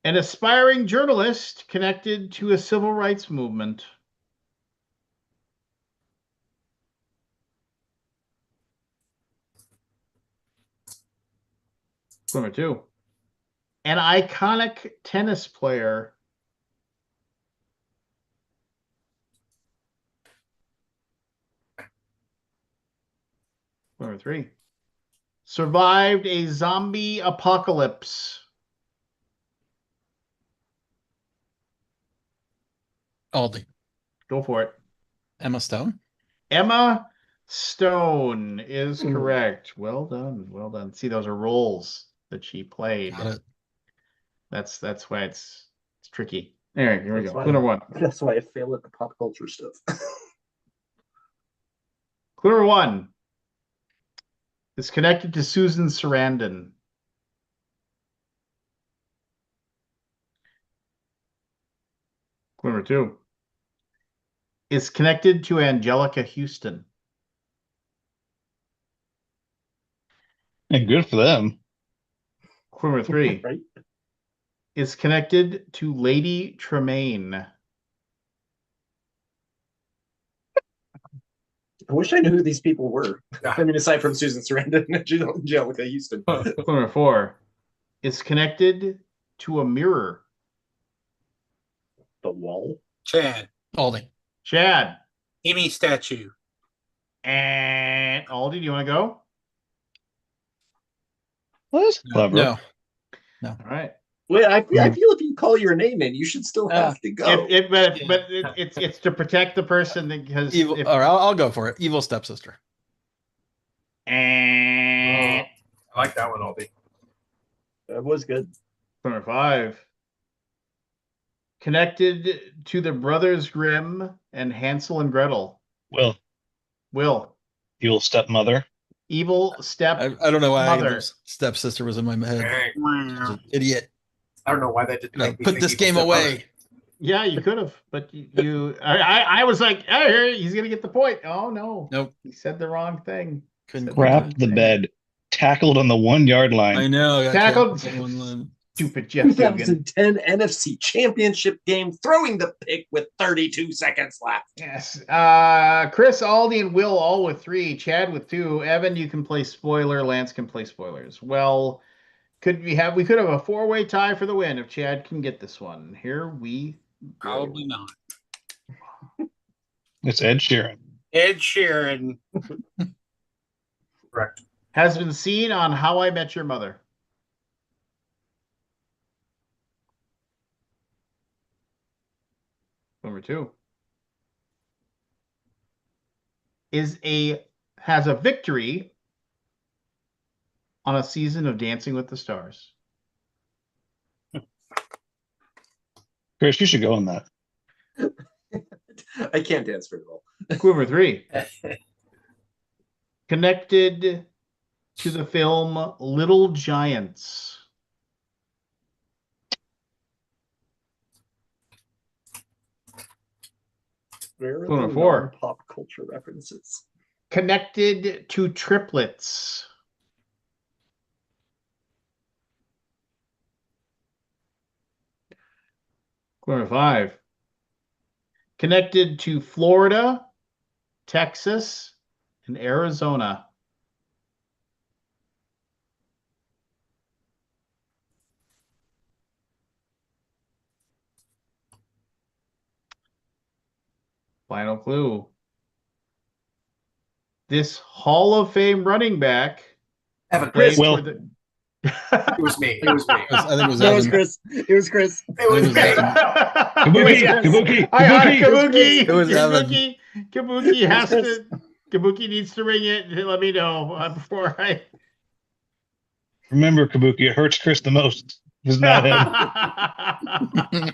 An aspiring journalist connected to a civil rights movement. Clue number 2. An iconic tennis player. Number 3. Survived a zombie apocalypse. Aldi. Go for it. Emma Stone. Emma Stone is correct. Well done. Well done. See, those are roles that she played. Got it. That's why it's tricky. All right, here we That's go. why- Clue number 1. That's why I fail at the pop culture stuff. Clue number 1 is connected to Susan Sarandon. Clue number 2 is connected to Angelica Houston. And good for them. Clue number 3 Right? is connected to Lady Tremaine. I wish I knew who these people were. I mean, aside from Susan Sarandon and Angelica Houston. Clue number 4 is connected to a mirror. The wall. Chad. Aldi. Chad. Any statue. And Aldi, do you want to go? Well, that's clever. No. All right. Wait, I feel if you call your name in, you should still have to go. It's to protect the person because Evil. All right, I'll go for it. Evil stepsister. And I like that one, Aldi. That was good. number 5 connected to the Brothers Grimm and Hansel and Gretel. Will. Evil stepmother. Evil step. I don't know why Mother. stepsister was in my head. Dang. Idiot. I don't know why that didn't make me Put think this Evil game Stepmother. away. Yeah, you could have, but I was like, hey, he's gonna get the point. Oh no. Nope. He said the wrong thing. Couldn't Crap the bed. Tackled on the 1 yard line. I know. I got Tackled. tackled on one line. Stupid Jeff Dugan. 2010 NFC Championship game, throwing the pick with 32 seconds left. Yes. Chris, Aldi, and Will all with 3. Chad with 2. Evan, you can play spoiler. Lance can play spoilers. Well, we could have a 4-way tie for the win if Chad can get this one. Here we go. Probably not. It's Ed Sheeran. Ed Sheeran. Correct. Has been seen on How I Met Your Mother. Number 2 has a victory on a season of Dancing with the Stars. Chris, you should go on that. I can't dance very well. Clue number 3 connected to the film Little Giants. Where are Clue the number 4 non-pop culture references? connected to triplets. Clue number 5 connected to Florida, Texas, and Arizona. Final clue. This Hall of Fame running back Evan. played Will. for the It was me. It was me. I think it was No, it was Evan. Chris. It was Chris. It was It was me. Evan. Kabuki! I got Kabuki! Kabuki. It was Evan. Kabuki has to. Kabuki needs to ring it. Let me know before I. Remember, Kabuki, it hurts Chris the most. It's not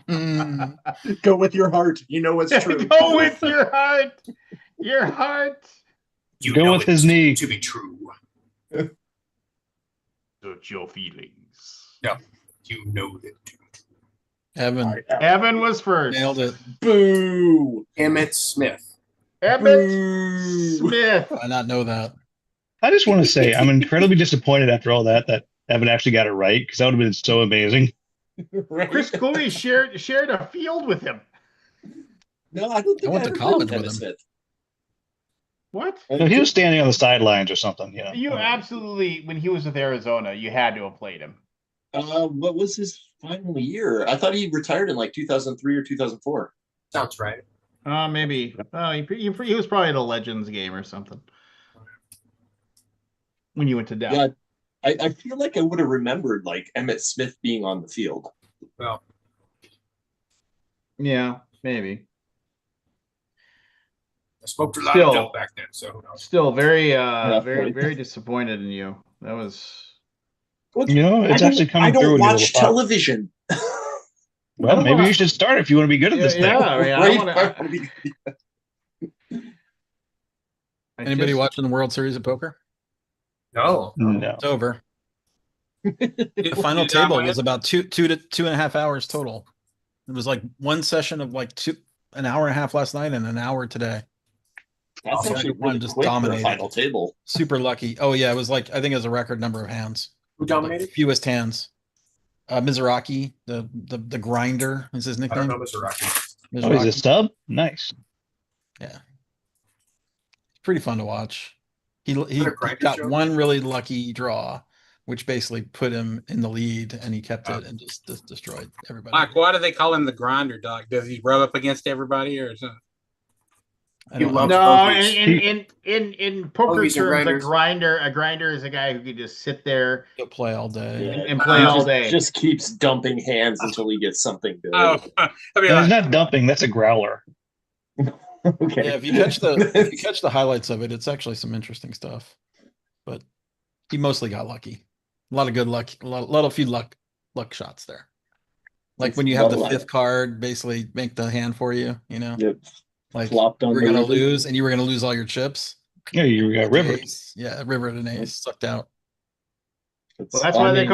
him. Go with your heart. You know what's true. Go with your heart. Your heart. You Go know with it his knee. to be true. Search your feelings. You know that. Evan. All right, Evan was first. Nailed it. Boo. Emmett Smith. Emmett Boo. Smith. I not know that. I just want to say I'm incredibly disappointed after all that Evan actually got it right, because that would have been so amazing. Right? Chris Cooley shared a field with him. No, I don't think I went to ever college played with Emmett him. Smith. What? So he was standing on the sidelines or something. You absolutely, when he was with Arizona, you had to have played him. What was his final year? I thought he retired in like 2003 or 2004. Sounds right. Maybe. He was probably at a Legends game or something when you went to Dow. Yeah, I feel like I would have remembered like Emmett Smith being on the field. Well, Yeah, maybe. I spoke to a lot Still. of dope back then, so who knows? Still very right. very disappointed in you. That was You know, it's actually I coming through don't when you're watch level 5. television. Well, maybe you should start if you want to be good at this thing. yeah, I mean, Right? I wanna, I Anybody just- watching the World Series of Poker? No. No. It's over. The final Did I table win? was about 2.5 hours total. It was like one session of like an hour and a half last night and an hour today. That's Also, actually one really just quick for a dominated. final table. Super lucky. Oh yeah, it was like I think it was a record number of hands. Who dominated? Fewest hands. Mizuraki, the grinder is his I nickname. don't know, Mr. Rocky. Oh, he's a Mizuraki. sub? Nice. Yeah. Pretty fun to watch. He that a grinder got show? one really lucky draw, which basically put him in the lead, and he kept it and just destroyed everybody. Like, why do they call him the grinder, Doc? Does he rub up against everybody or something? I He don't loves No, bogeys. in poker Bogeys and terms, grinders. a grinder is a guy who can just sit there He'll play all day. Yeah. and play He all just, day. just keeps dumping hands until he gets something good. Oh, I mean, No, he's like, not dumping. That's a growler. Okay. Yeah, if you catch the highlights of it, it's actually some interesting stuff. But he mostly got lucky. A lot of good luck, a few luck shots there. Like It's when you have the low. fifth card, basically make the hand for you. You know, Yep. like Flopped on you were the gonna river. lose, and you were gonna lose all your chips. Yeah, you got Like river. ace. Yeah, river and an ace sucked out. Well, that's why they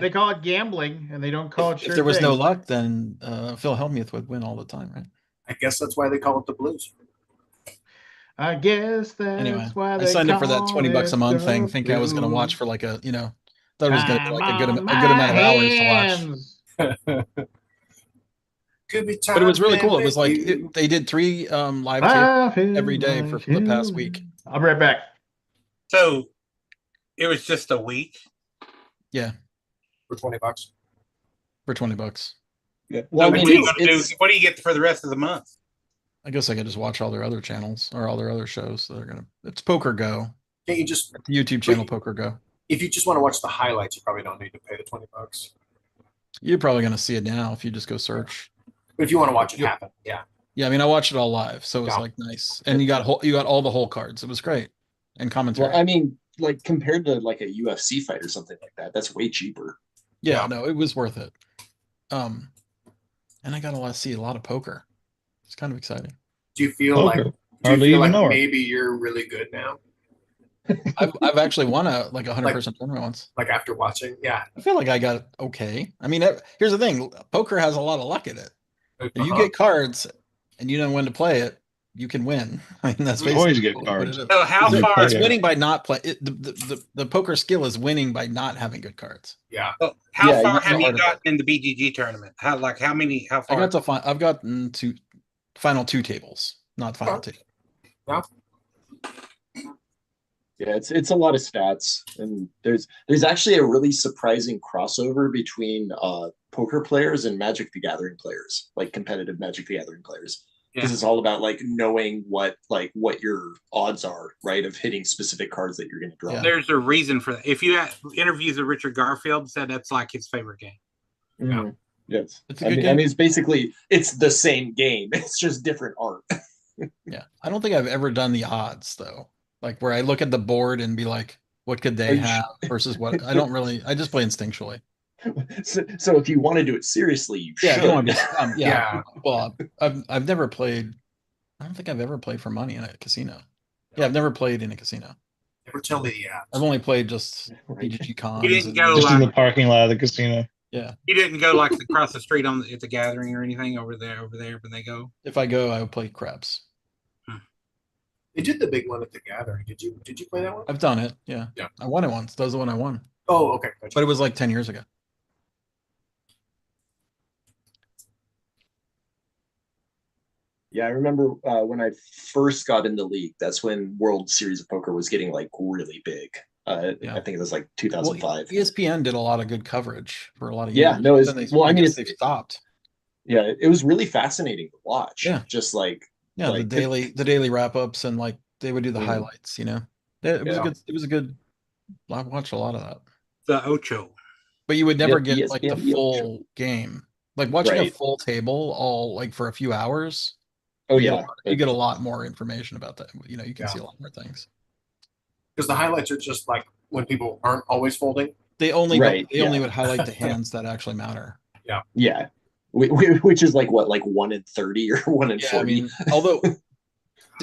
call it gambling, and they don't call it If sure there was no thing. luck, then Phil Hellmuth would win all the time, right? I guess that's why they call it the blues. I guess that's Anyway, why I they signed up for that call $20 a it month thing. the Think I was going to watch blues. for like thought it was going to be like a good I'm on amount of my hours to watch. hands. Could be But it was really time cool. It was with like you. they did 3 live Life tapes is every day like for the past you. week. I'll be right back. so it was just a week. Yeah, For $20. for $20. Yeah. So Well, I what mean, are you gonna do? it's What do you get for the rest of the month? I guess I could just watch all their other channels or all their other shows. That are gonna. It's Poker Go, Can't you just, the YouTube channel Poker Go. if you just want to watch the highlights, you probably don't need to pay the $20. You're probably going to see it now if you just go search. But if you want to watch it happen, yeah. Yeah, I mean, I watched it all live, so it was Yeah. like nice, and you got all the whole cards. It was great, and commentary. well, I mean, like compared to like a UFC fight or something like that, that's way cheaper. Yeah, Yeah. no, it was worth it. And I got to see a lot of poker. It's kind of exciting. Do you feel Poker. like, do Hardly you feel even know like her. maybe you're really good now? I've actually won a 100% tournament once. Like after watching? Yeah. I feel like I got okay. I mean, here's the thing: poker has a lot of luck in it. If you Uh-huh. get cards and you know when to play it, you can win. I mean, that's You always basically get what it cards. is. So how Yeah. far? It's winning by not play. The poker skill is winning by not having good cards. Yeah. So how Yeah, far you- have you harder. gotten in the BGG tournament? How many? How I far? got to I've gotten to final 2 tables, not final 2. Yeah, it's a lot of stats, and there's actually a really surprising crossover between poker players and Magic the Gathering players, like competitive Magic the Gathering players, because Yeah. it's all about like knowing what your odds are, right, of hitting specific cards that you're going to draw. Yeah. There's a reason for that. If you had interviews with Richard Garfield, said that's like his favorite game. Mhm. Yes, It's a I good mean, game. it's basically it's the same game. It's just different art. Yeah. I don't think I've ever done the odds though. Like where I look at the board and be like, what could Are they you have versus what I don't really I just play instinctually. So if you want to do it seriously, you Yeah, if should. you want to be Yeah. Well, I've never played I don't think I've ever played for money in a casino. Yeah, I've never played in a casino. Never tell me the odds. I've only played just Right. BGG cons. You didn't and- go Just in the like parking lot of the casino. Yeah. you didn't go like across the street at the gathering or anything over there when they go. If I go, I would play craps. They did the big one at the gathering. Did you play that one? I've done it. Yeah. Yeah. I won it once. That was the one I won. Oh, okay. Gotcha. But it was like 10 years ago. Yeah, I remember when I first got into League. That's when World Series of Poker was getting like really big. Yeah. I think it was like Well, 2005. ESPN did a lot of good coverage for a lot of Yeah, years. no, But it's then they, well, I mean, guess it's they've stopped. yeah, it was really fascinating to watch. Yeah. Just like Yeah, like the daily wrap ups and like they would do the Mhm. highlights, you know. It was a Yeah. good it was a good I watched a lot of that. The Ocho. But you would never Yep, get like the ESPN, the Ocho. full game. Like watching a Right. full table all like for a few hours, Oh you get a yeah. lot, you get a lot more information about that. You know, you can Yeah. see a lot more things. Because the highlights are just like when people aren't always folding. Right. They only Yeah. would highlight the hands that actually matter. Yeah. Which is like what, like 1 in 30 or 1 in Yeah, I 40. mean, although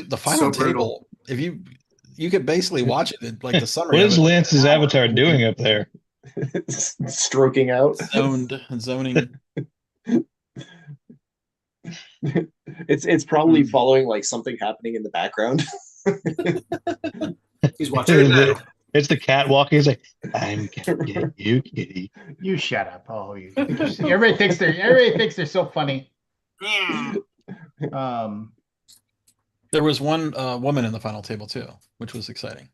the final So brutal. table, if you could basically watch it like the summary What of is it like Lance's an hour. avatar doing up there? Stroking out. Zoning. It's probably following like something happening in the background. He's watching it now. It's the cat walking. He's like, I'm gonna get you, kitty. You shut up. Oh, you think everybody thinks they're so funny. Um, There was one woman in the final table too, which was exciting.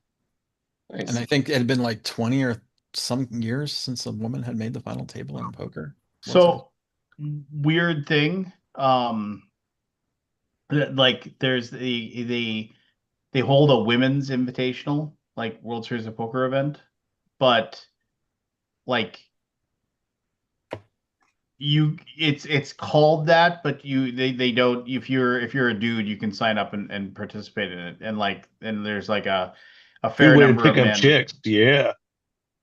Nice. And I think it had been like 20 or some years since a woman had made the final table in poker. so weird thing. Like there's they hold a women's invitational, like World Series of Poker event, but like it's called that, but they don't. If you're a dude, you can sign up and participate in it, and there's like a Good fair way to number pick of up men. chicks. Yeah.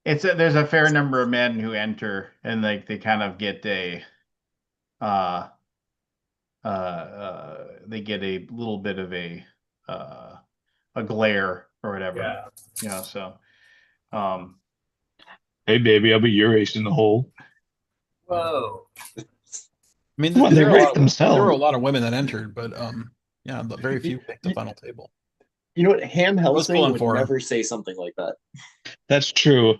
There's a fair number of men who enter, and like they kind of get uh they get a little bit of a glare or whatever. Yeah. You know, so um Hey, baby, I'll be your ace in the hole. Whoa. I mean, Come on, they rate there were a themselves. lot of women that entered, but yeah, but very few picked the final table. You know what? Ham was Helsing pulling would for him. never say something like that. That's true.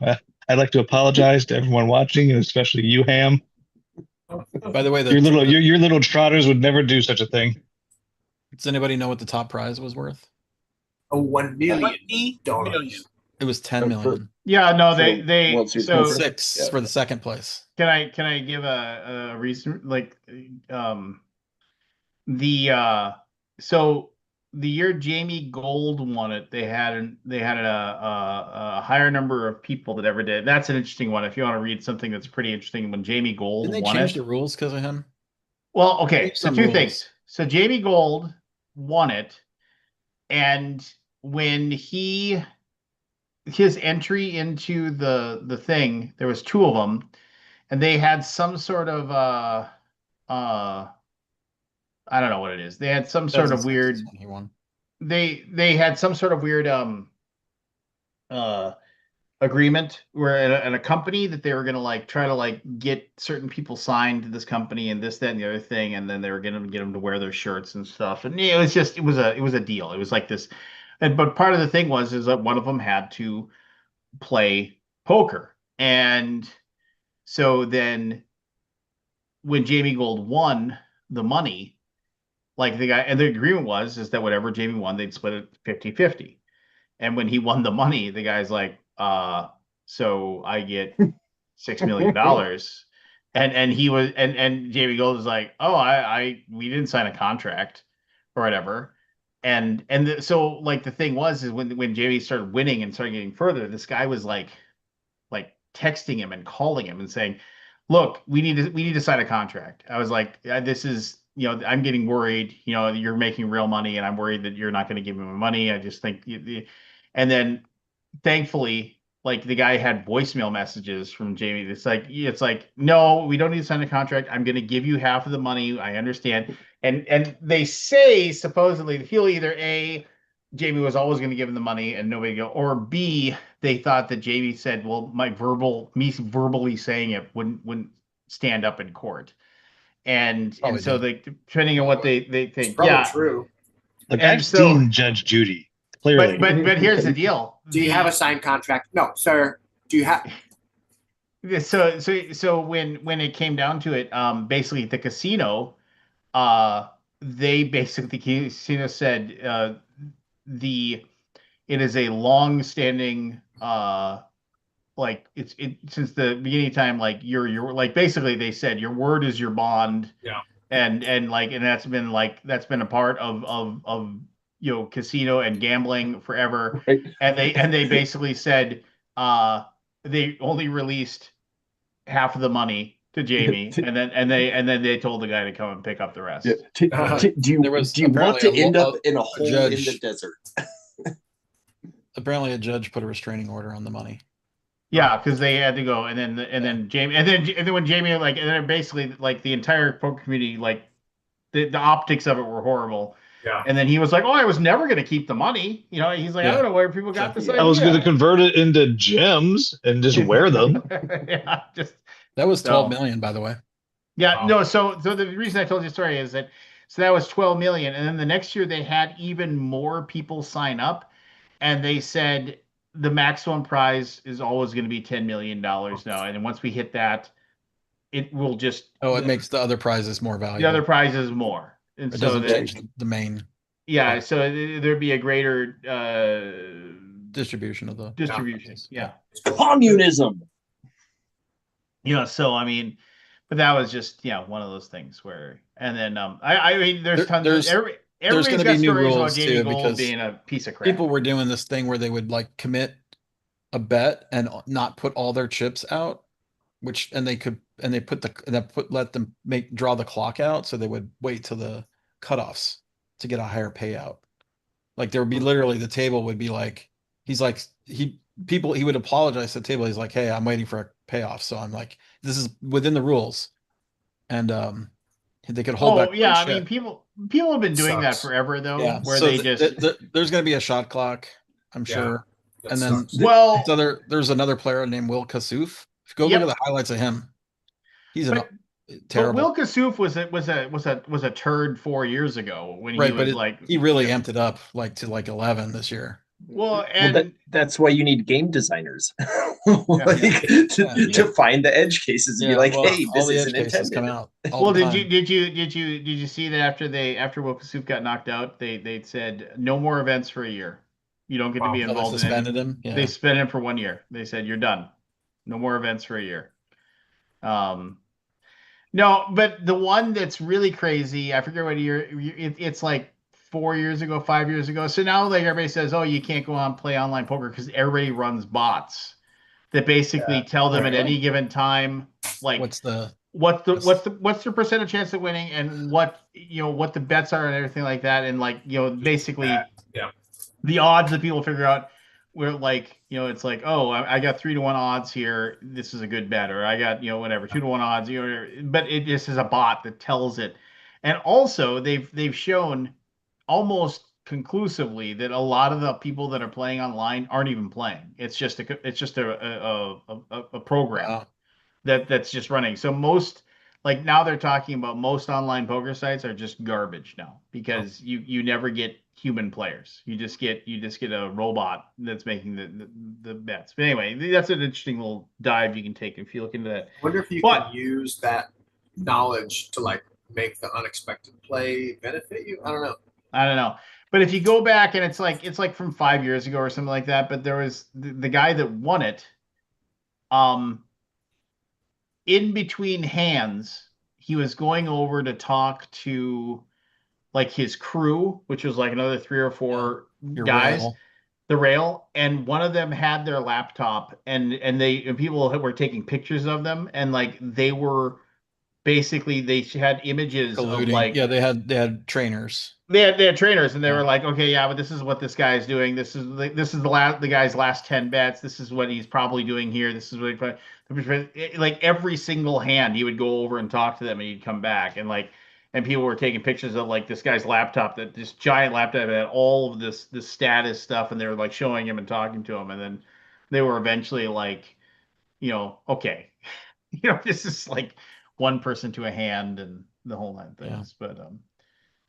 I'd like to apologize to everyone watching, and especially you, Ham. By the way, Your little trotters would never do such a thing. does anybody know what the top prize was worth? A 1 million 20 donuts. million. It was 10 million. yeah, no, For the they World Series of so Poker? Six Yeah. for the second place. can I give a reason like the so the year Jamie Gold won it, they had a higher number of people that ever did. That's an interesting one. If you want to read something that's pretty interesting, when Jamie Gold Didn't they won change it. the rules because of him? Well, okay, Changed so some two rules. things. So Jamie Gold won it, and when his entry into the thing, there was two of them, and they had some sort of uh I don't know what it is. They had some sort of 2006 is weird when he won. they had some sort of weird uh agreement where at a company that they were gonna like try to like get certain people signed to this company and this, that, and the other thing, and then they were gonna get them to wear their shirts and stuff. And yeah, it was a deal. It was like this, but part of the thing was is that one of them had to play poker. And so then when Jamie Gold won the money, like the guy, and the agreement was is that whatever Jamie won, they'd split it 50-50. And when he won the money, the guy's like, so I get $6 million. And he was and Jamie Gold was like, oh, I we didn't sign a contract or whatever. So like the thing was is when Jamie started winning and started getting further, this guy was like texting him and calling him and saying, "Look, we need to sign a contract." I was like, "This is, I'm getting worried. You're making real money, and I'm worried that you're not going to give me my money. I just think." And then, thankfully, like the guy had voicemail messages from Jamie. It's like, no, we don't need to sign a contract. I'm going to give you half of the money. I understand. And they say supposedly he'll either Jamie was always going to give him the money and nobody go, or B, they thought that Jamie said, well, me verbally saying it wouldn't stand up in court. And Probably so did. depending on what they It's think. probably Yeah. true. Look, And I've so- seen Judge Judy. Clearly. But here's the deal. Do you have a signed contract? No, sir. Do you have? So when it came down to it, basically the casino, they basically the casino said, it is a long-standing like it since the beginning of time, like you're like basically they said your word is your bond. Yeah. And like and that's been a part of casino and gambling forever. Right. And they basically said they only released half of the money to Jamie, and then they told the guy to come and pick up the rest. Yeah. There was Do you want apparently to end up in a hole in the judge. desert? Apparently, a judge put a restraining order on the money. Yeah, because they had to go, and then Jamie, and then when Jamie like, and then basically like the entire poker community, like the optics of it were horrible. Yeah. And then he was like, "Oh, I was never going to keep the money." He's like, "I Yeah. don't know where people got this Yeah. idea." I was going to convert it into gems and just wear them. Yeah, just That was So- 12 million, by the way. yeah, Wow. no. So the reason I told you the story is that that was 12 million, and then the next year they had even more people sign up, and they said the maximum prize is always going to be $10 million now, and then once we hit that, it will just Oh, it makes the other prizes more the valuable. other prize is more, and It so doesn't that, change the main yeah, so there'd be a greater distribution of the distribution. Yeah. Yeah. Communism. So I mean, but that was just one of those things where, and then I mean, there's tons of everybody's gonna got be new stories about rules, Jamie too, Gold because being a piece of crap. people were doing this thing where they would like commit a bet and not put all their chips out, and they let them draw the clock out, so they would wait till the cutoffs to get a higher payout. Like there would be literally the table would be like he would apologize to the table. He's like, "Hey, I'm waiting for a payoff." So I'm like, "This is within the rules," and they could hold back. Oh yeah, I shit. mean people have been doing that Sucks. forever though, Yeah, where so they just there's going to be a shot clock, I'm Yeah, sure. that And then sucks. well, there's another player named Will Kassouf. Go Yep. look at the highlights of him. He's but terrible. Will Kassouf was a turd 4 years ago when Right, he was but he really amped it up like to like 11 this year. well, and that's why you need game designers to find the edge cases and be like, well, hey, all this the isn't edge cases intended. come out. All well, the did you time. did you see that after Will Kassouf got knocked out, they said no more events for a year. You don't get to Wow. be Oh, they involved in it. suspended him. Yeah. They suspended him for 1 year. They said you're done. No more events for a year. No, but the one that's really crazy, I forget what year. It's like 4 years ago, 5 years ago. So now like everybody says, oh, you can't go on play online poker because everybody runs bots that basically tell them at any given time, like What's the what's their percentage chance of winning and what the bets are and everything like that, and like basically Yeah. the odds that people figure out where like it's like, oh, I got 3-1 odds here, this is a good bet, or I got whatever 2-1 odds, but it just is a bot that tells it. And also they've shown almost conclusively that a lot of the people that are playing online aren't even playing. It's just a program wow. that's just running. So most, like now they're talking about most online poker sites are just garbage now because you never get human players. You just get a robot that's making the bets. But anyway, that's an interesting little dive you can take if you look into that. I wonder if you But- can use that knowledge to like make the unexpected play benefit you. I don't know. I don't know. But if you go back and it's like from 5 years ago or something like that, but there was the guy that won it, in between hands, he was going over to talk to like his crew, which was like another 3 or 4 Your guys, rail. the rail, and one of them had their laptop, and people were taking pictures of them, and like they were basically they had images of Colluding. like Yeah, they had trainers. they had trainers, and they Yeah. were like, okay, yeah, but this is what this guy is doing. This is the guy's last 10 bets. This is what he's probably doing here. This is what like every single hand he would go over and talk to them, and he'd come back, and people were taking pictures of like this guy's laptop, this giant laptop that had all of this status stuff, and they were like showing him and talking to him, and then they were eventually like, okay, this is like one person to a hand and the whole nine things, but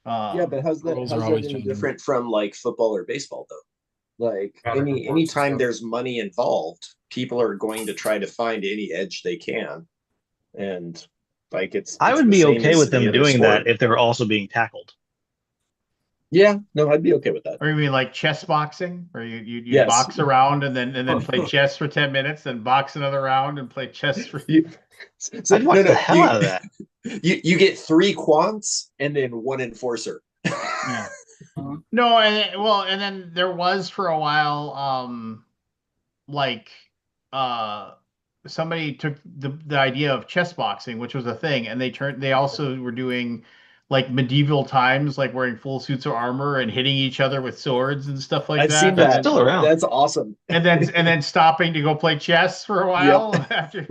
Yeah, but how's rules are that always any changing. different from like football or baseball though? Like Yeah, like reports and anytime stuff. there's money involved, people are going to try to find any edge they can. And like I it's would the be same okay as with them any other doing that sport. if they were also being tackled. Yeah, no, I'd be okay with that. Or you mean like chess boxing, where you Yes. box around and then play chess for 10 minutes, then box another round and play chess for. So, I'd watch the hell out of that. You get 3 quants and then 1 enforcer. Yeah. No, and then there was for a while, like, somebody took the idea of chess boxing, which was a thing, and they also were doing like medieval times, like wearing full suits of armor and hitting each other with swords and stuff like I've that. seen And that. Still around. That's awesome. then stopping to go play chess for a while Yep. after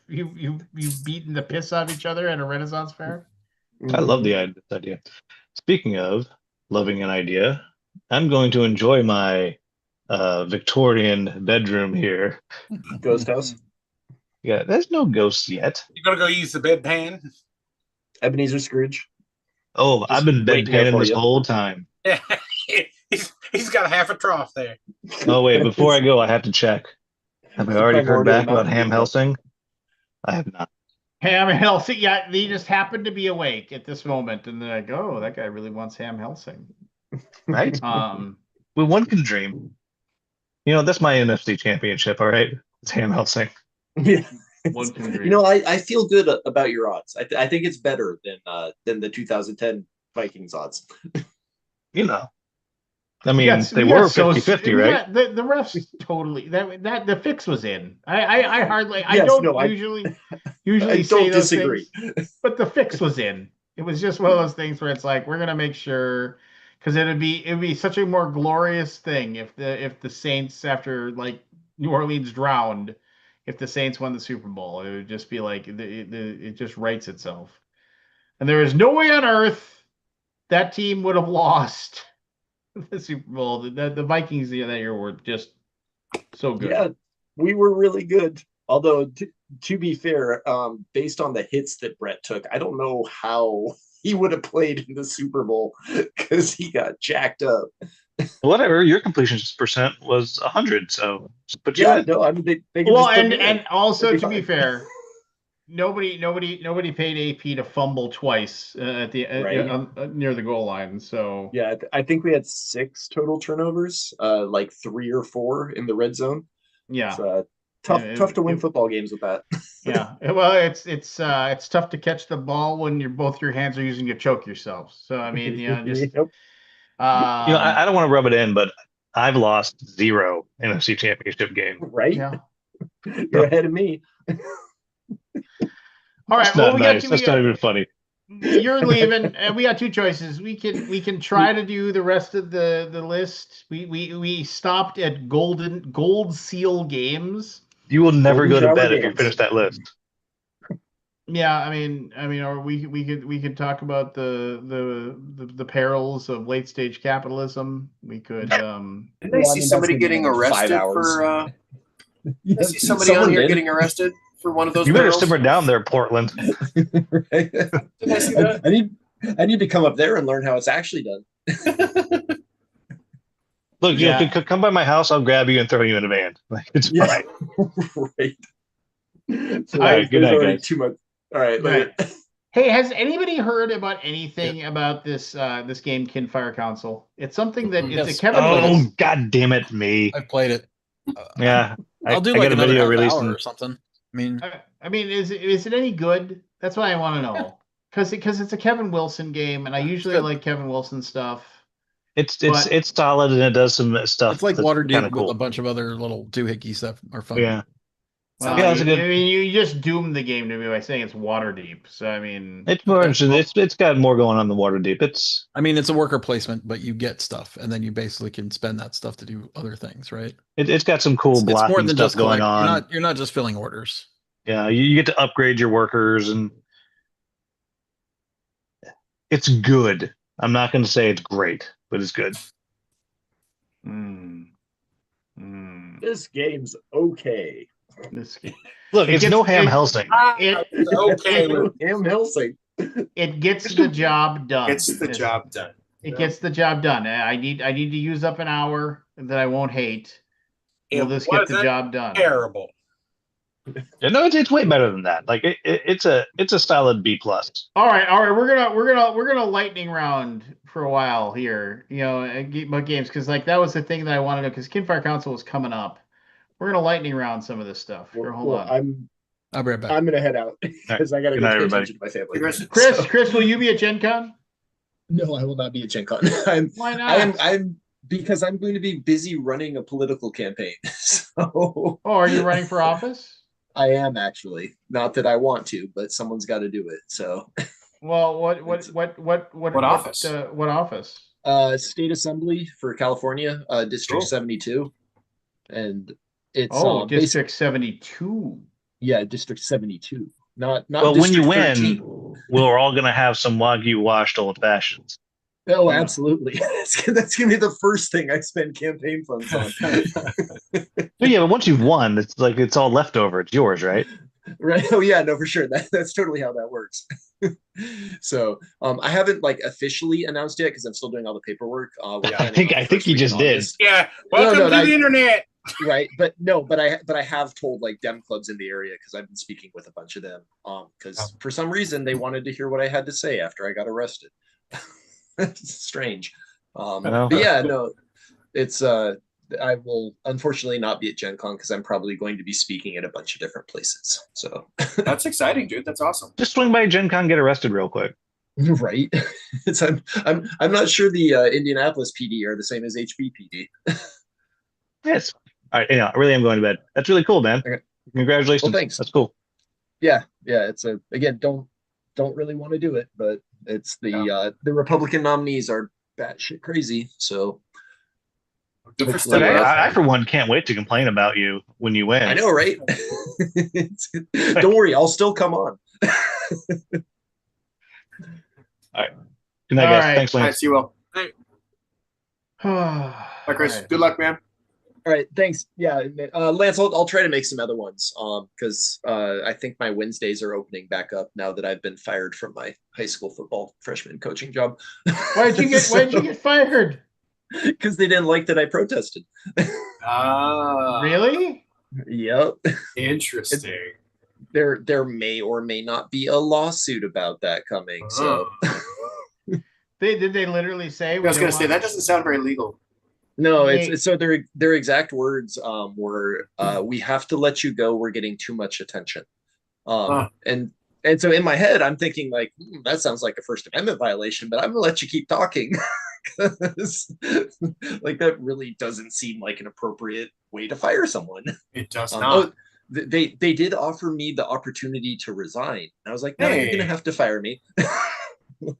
you've beaten the piss out of each other at a Renaissance fair. I love Mhm. this idea. Speaking of loving an idea, I'm going to enjoy my Victorian bedroom here. Ghost House. Yeah, there's no ghosts yet. You're gonna go use the bedpan? Ebenezer Scrooge. Oh, Just I've been waiting there bedpanning for this you. whole time. Yeah, he's got half a trough there. Oh wait, before I go, I have to check. Have I It's a already heard primordial back about mountain Ham dew. Helsing? I have not. Ham Helsing, yeah, they just happened to be awake at this moment, and they're like, "Oh, that guy really wants Ham Helsing." Right? Um, Well, one can dream. You know, that's my NFC championship, all right? It's Ham Helsing. Yeah. one can You dream. know, I feel good about your odds. I think it's better than the 2010 Vikings odds. You know. I mean, Yes, they we got were so 50-50, we right? got the refs totally that the fix was in. I hardly I Yes, don't no, I usually say don't those disagree. things, but the fix was in. It was just one of those things where it's like we're gonna make sure because it'd be such a more glorious thing if the Saints after like New Orleans drowned, if the Saints won the Super Bowl, it would just be like it just writes itself. And there is no way on earth that team would have lost the Super Bowl. The Vikings that year were just so good. Yeah, we were really good. Although to be fair, based on the hits that Brett took, I don't know how he would have played in the Super Bowl because he got jacked up. Whatever, your completion percent was 100, so just put you Yeah, in. no, I mean they can Well, just put me in. and also It'd to be fine. fair, nobody paid AP to fumble twice at the Right. near the goal line. So Yeah, I think we had 6 total turnovers, like 3 or 4 in the red zone. yeah, It's tough to win football games with that. yeah. Well, it's tough to catch the ball when both your hands are using to choke yourself. So I mean, just Yep. You know, I don't want to rub it in, but I've lost 0 NFC championship game. Right? yeah. You're ahead of me. All right. That's Well, not nice. That's not even funny. you're leaving, and we got 2 choices. We can try to do the rest of the list. We stopped at gold seal games. You will never Golden go to shower bed if you games. finish that list. Yeah, or we could talk about the perils of late stage capitalism. We could Didn't I Well, I see mean, somebody that's gonna be getting another 5 arrested hours. for? I Yeah, see somebody on someone here did. getting arrested for one of those You better barrels. simmer down there, Portland. Right? Did I see that? I need to come up there and learn how it's actually done. Look, Yeah. you could come by my house. I'll grab you and throw you in a van. Like, it's Yeah. fine. Right. So All right, good there's night, already guys. too much. All right, later. Hey, has anybody heard about anything about this game, Kinfire Council? It's something that it's Yes. a Kevin Oh, Wilson. Oh, God damn it, me. I've played it. Yeah. I'll do I like got a another video half released. hour or something. I mean, I mean, is it any good? That's what I want to know. Because it's a Kevin Wilson game, and I usually good. like Kevin Wilson stuff. It's But- solid and it does some stuff. it's like that's Waterdeep kind of with cool. a bunch of other little doohickey stuff are fun. Yeah. Well, Yeah, that's a good. I mean, you just doomed the game to me by saying it's water deep. So I mean, It's more Okay, interesting. well- It's got more going on than Waterdeep. It's I mean, it's a worker placement, but you get stuff, and then you basically can spend that stuff to do other things, right? it's got some cool It's more blocking than stuff just going collect. on. You're not just filling orders. Yeah, you get to upgrade your workers, and it's good. I'm not going to say it's great, but it's good. This game's okay. this game, Look, It it's gets- no Ham it- Helsing. it Okay, with Ham Helsing. it gets the job done. Gets the job done. It gets the job done. I need to use up an hour that I won't hate. We'll it just get the wasn't job done. terrible. Yeah, no, it's way better than that. Like it's a solid B plus. All right. We're gonna lightning round for a while here. About games because like that was the thing that I wanted to because Kinfire Council was coming up. We're gonna lightning round some of this stuff. Here, hold Well, on. I'll be right back. I'm gonna head out because I gotta Good go night, pay everybody. attention to my family. Chris, So- Chris, will you be at Gen Con? No, I will not be at Gen Con. Why not? I'm because I'm going to be busy running a political campaign. So Oh, are you running for office? I am actually. Not that I want to, but someone's got to do it. So Well, what office? What office? state assembly for California, District Cool. 72. And it's Oh, District 72. yeah, District 72. Not Well, when you District win, 13. we're all gonna have some Wagyu washed old fashions. Oh, Yeah. absolutely. That's gonna be the first thing I spend campaign funds on. But yeah, but once you've won, it's like it's all leftover. It's yours, right? Right. Oh yeah, no, for sure. That's totally how that works. So I haven't like officially announced yet because I'm still doing all the paperwork. I think you just did. Yeah. Welcome no, to the internet. Right, but I have told like Dem clubs in the area because I've been speaking with a bunch of them. Because for some reason they wanted to hear what I had to say after I got arrested. It's strange. But yeah, no, it's I will unfortunately not be at Gen Con because I'm probably going to be speaking at a bunch of different places. So That's exciting, dude. That's awesome. Just swing by Gen Con, get arrested real quick. right, I'm not sure the Indianapolis PD are the same as HBPD. Yes. All right. I really am going to bed. That's really cool, man. Okay. Congratulations. Well, thanks. That's cool. Yeah, it's again don't really want to do it, but it's the Republican nominees are batshit crazy. So Good for hopefully, But stepping up. I, for one, can't wait to complain about you when you win. I know, right? Don't worry, I'll still come on. Good night, All guys. right. Thanks, All right, Lance. see you, Will. Bye, Bye, Chris. Good luck, man. All right, thanks. Yeah, Lance, I'll try to make some other ones. Because I think my Wednesdays are opening back up now that I've been fired from my high school football freshman coaching job. Why did you get fired? Because they didn't like that I protested. Really? Yep. Interesting. There may or may not be a lawsuit about that coming. So Did they literally say? I was going to say that doesn't sound very legal. no, Hey. it's so their exact words were we have to let you go. We're getting too much attention. And so in my head, I'm thinking like that sounds like a First Amendment violation, but I'm gonna let you keep talking because like that really doesn't seem like an appropriate way to fire someone. It does Oh, not. they did offer me the opportunity to resign. And I was like, no, you're Hey. gonna have to fire me.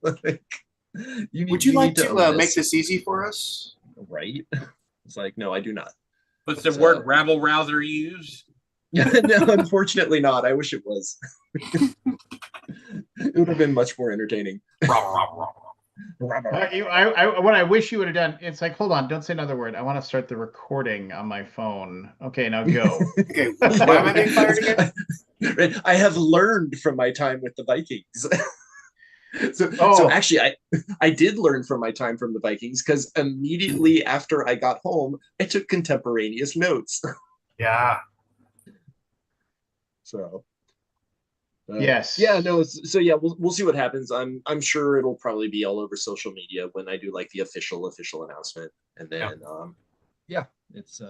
Like, Would you like need to own make this easy for us? right? It's like, no, I do not. What's the So- word rabble rouser use? No, unfortunately not. I wish it was. It would have been much more entertaining. What I wish you would have done. It's like, hold on, don't say another word. I want to start the recording on my phone. Okay, now go. Okay, why am I being fired again? Right. I have learned from my time with the Vikings. So Oh. actually, I did learn from my time from the Vikings because immediately after I got home, I took contemporaneous notes. Yeah. So Yes. yeah, no. So yeah, we'll see what happens. I'm sure it'll probably be all over social media when I do like the official announcement, and then yeah, it's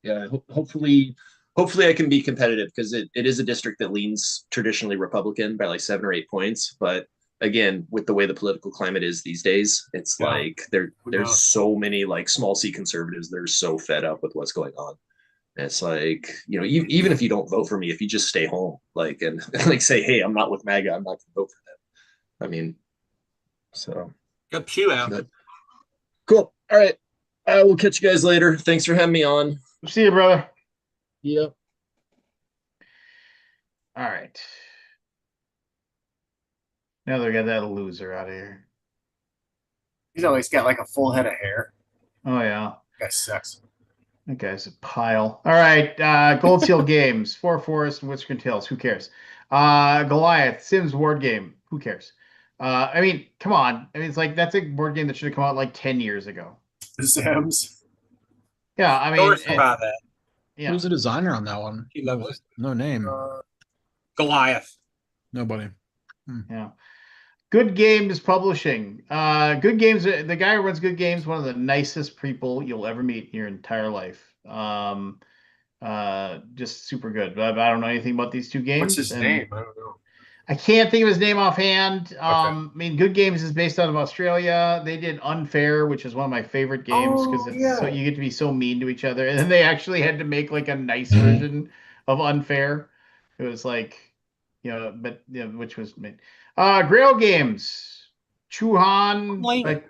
yeah. Hopefully I can be competitive because it is a district that leans traditionally Republican by like 7 or 8 points, but again, with the way the political climate is these days, it's like there's so many like small C conservatives that are so fed up with what's going on. And it's like, even if you don't vote for me, if you just stay home, like, and like say, hey, I'm not with MAGA, I'm not going to vote for them. I mean, so. Go pew out. But, cool. All right. I will catch you guys later. Thanks for having me on. See you, brother. Yep. All right. Now they got that loser out of here. He's always got like a full head of hair. Oh yeah. That guy sucks. That guy's a pile. All right. Gold Seal Games, Four Forest and Whisker Tales. Who cares? Goliath, Sims board game. Who cares? I mean, come on. I mean, it's like that's a board game that should have come out like 10 years ago. The Sims. Yeah, I mean, Sourced by that. Yeah. Who's the designer on that one? He loves it. No name. Goliath. Nobody. Yeah. Good Games Publishing. Good Games. The guy who runs Good Games, one of the nicest people you'll ever meet in your entire life. Just super good. But I don't know anything about these two games. What's his name? I don't know. I can't think of his name offhand. I Okay. mean, Good Games is based out of Australia. They did Unfair, which is one of my favorite games because Oh, it's so yeah. you get to be so mean to each other. And then they actually had to make like a nice version of Unfair. It was like, but which was made. Grail Games, Chuhan Lehman. by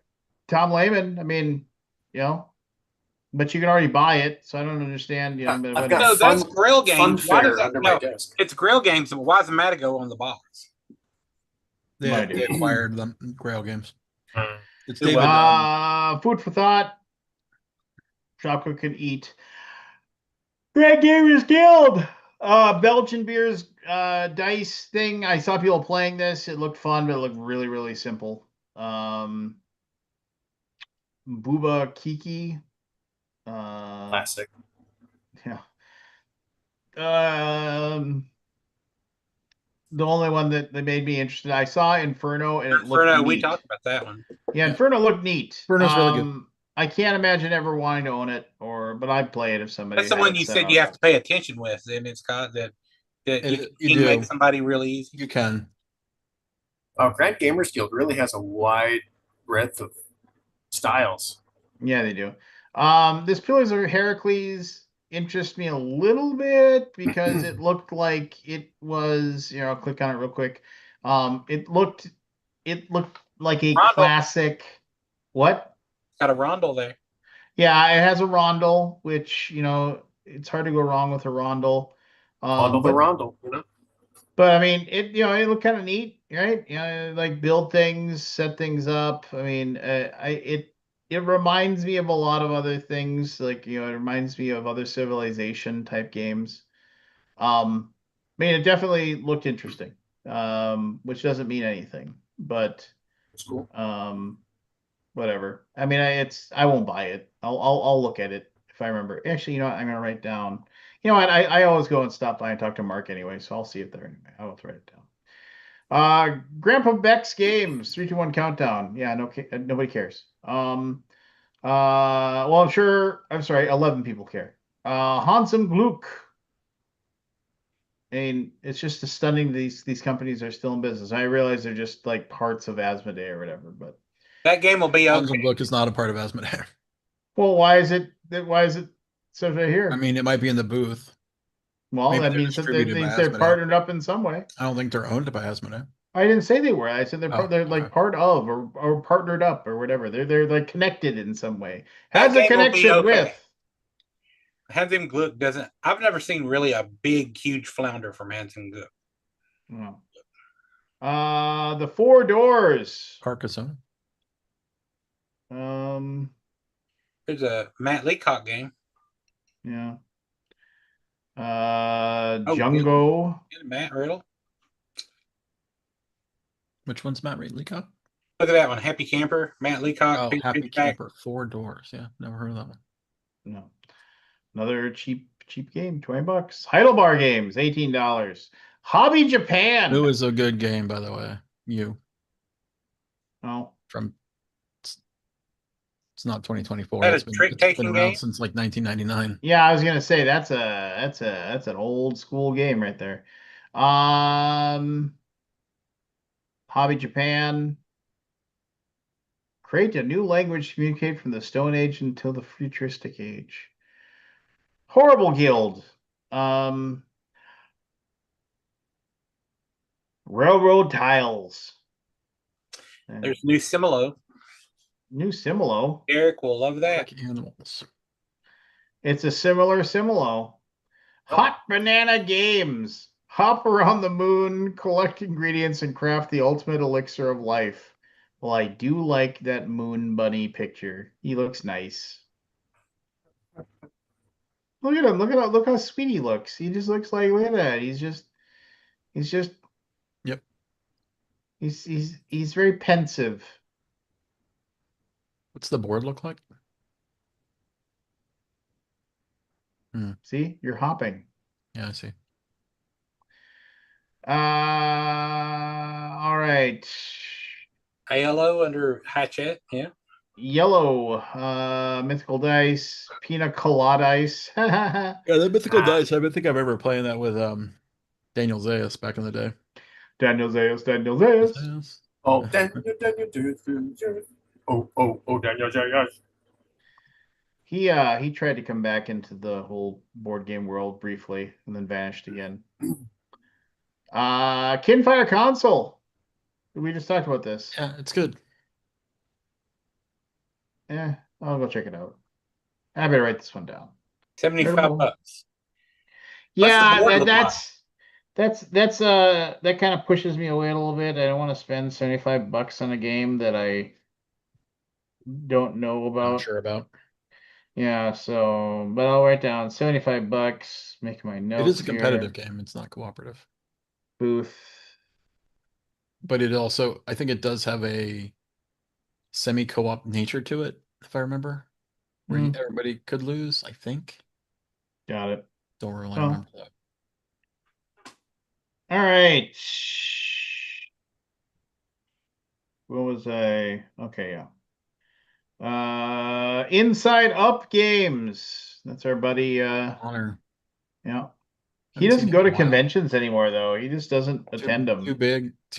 Tom Lehman. I mean, you know, but you can already buy it, so I don't understand. But I've got No, that's Grail Fun Games. Why does Fair that? under my No, desk. it's Grail Games. But why does Matago on the box? No They idea. acquired them Grail Games. It's Who David. Food for thought. Shopko can eat. Greg Gamers Guild. Belgian beers dice thing. I saw people playing this. It looked fun, but it looked really, really simple. Booba Kiki. Classic. Yeah. The only one that made me interested. I saw Inferno and it looked Inferno. neat. We talked about that one. Yeah, Inferno looked neat. Inferno's really good. I can't imagine ever wanting to own it, but I'd play it if somebody. That's the had one it you set said up. you have to pay attention with, and it's got that you You can make do. somebody really easy. You can. Grand Gamers Guild really has a wide breadth of styles. Yeah, they do. This Pillars of Heracles interests me a little bit because it looked like it was. I'll click on it real quick. It looked like a Rondo. classic. What? Got a rondel there. Yeah, it has a rondel, which it's hard to go wrong with a rondel. Rondel the But Rondel, But I mean, it looked kind of neat, right? Like build things, set things up. I mean, it reminds me of a lot of other things. Like it reminds me of other Civilization type games. I mean, it definitely looked interesting. Which doesn't mean anything, but It's cool. whatever. I mean, I won't buy it. I'll look at it if I remember. Actually, I'm gonna write down. You know what? I always go and stop by and talk to Mark anyway, so I'll see it there anyway. I will write it down. Grandpa Beck's games, 3, 2, 1 countdown. Yeah, nobody cares. Well, I'm sure. I'm sorry, 11 people care. Hansum Gluck. I mean, it's just stunning these companies are still in business. I realize they're just like parts of Asmodee or whatever, but That game will be Handsome okay. Book is not a part of Asmodee. well, why is it so right here? I mean, it might be in the booth. Well, maybe that they're means that distributed by they're Asmodee. partnered up in some way. I don't think they're owned by Asmodee. I didn't say they were. I said they're Oh, they're like okay. part of or partnered up or whatever. They're like connected in some way. That Has a game will be connection okay. with. Handsome Gluck doesn't. I've never seen really a big, huge flounder from Handsome Gluck. No. The Four Doors. Carcassonne. There's a Matt Leacock game. Yeah. Oh, Jungo. good. Matt Riddle. Which one's Matt Leacock? Look at that one. Happy Camper. Matt Leacock. Oh, Peter Happy Pinchback. Camper. 4 Doors. Yeah, never heard of that one. No. Another cheap game, $20. Heidelbar Games, $18. Hobby Japan. It was a good game, by the way. Oh. From it's not 2024. That It's a been trick-taking around game? since like 1999. Yeah, I was gonna say that's an old school game right there. Hobby Japan. Create a new language to communicate from the Stone Age until the futuristic age. Horrible Guild. Railroad Tiles. There's New Similo. New Similo. Eric will love that. Like animals. It's a similar Similo. Hot Banana Games. Hop around the moon, collect ingredients, and craft the ultimate elixir of life. Well, I do like that moon bunny picture. He looks nice. Look at him. Look how sweet he looks. He just looks like, look at that. He's just Yep. He's very pensive. What's the board look like? See, you're hopping. Yeah, I see. All right. ALO under Hatchet. Yeah. Yellow, mythical dice, pina colada dice. Yeah, the mythical Ah. dice. I don't think I've ever playing that with Daniel Zayas back in the day. Daniel Zayas, Daniel Zayas. Zayas. Oh, Daniel. Oh, Daniel. He tried to come back into the whole board game world briefly and then vanished again. Kinfire console. We just talked about this. Yeah, it's good. Yeah, I'll go check it out. I better write this one down. $75. Yeah, board that, look like? that's that kind of pushes me away a little bit. I don't want to spend $75 on a game that I don't know Not about. sure about. Yeah, so but I'll write down $75. Make my notes. It is a here. competitive game. It's not cooperative. Booth. But it also, I think it does have a semi-co-op nature to it, if I remember, where everybody could lose, I think. Got it. Don't really Oh. remember that. All right. What was I? Okay, yeah. Inside Up Games. That's our buddy. Honor. Yeah. He Haven't seen doesn't him go in a to while. conventions anymore, though. He just doesn't attend them. Too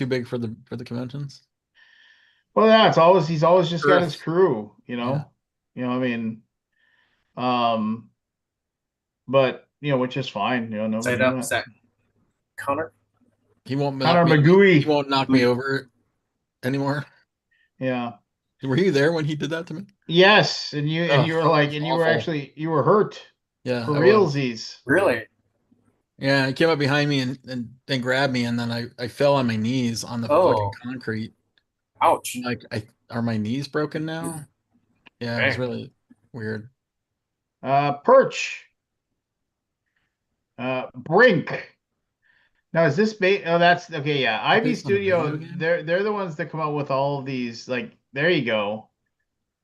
big for the conventions. Well, yeah, he's always just got his Earth. crew, Yeah. I mean, but which is fine, no. Say that. Is that Connor? He won't Connor knock me. Magooey. He won't knock me over anymore. Yeah. Were you there when he did that to me? Yes, and you were like, it's and you were awful. actually hurt. Yeah, For I was. realsies. Really? Yeah, he came up behind me and grabbed me, and then I fell on my knees on the fucking concrete. Ouch. I'm like, are my knees broken now? Yeah, it was really weird. Perch. Brink. Now is this oh, that's okay, yeah. Ivy based on a video Studio, game? they're the ones that come out with all of these, like, there you go.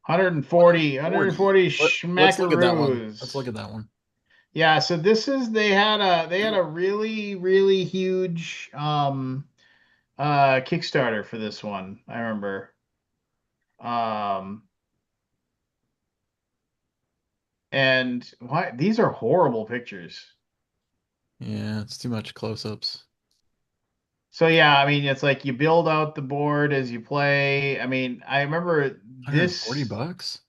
140 Let's look at that one. schmackaroos. Let's look at that one. Yeah, so this is they had a really, really huge Kickstarter for this one, I remember. And why these are horrible pictures. Yeah, it's too much close-ups. So yeah, I mean, it's like you build out the board as you play. I mean, I remember this $140?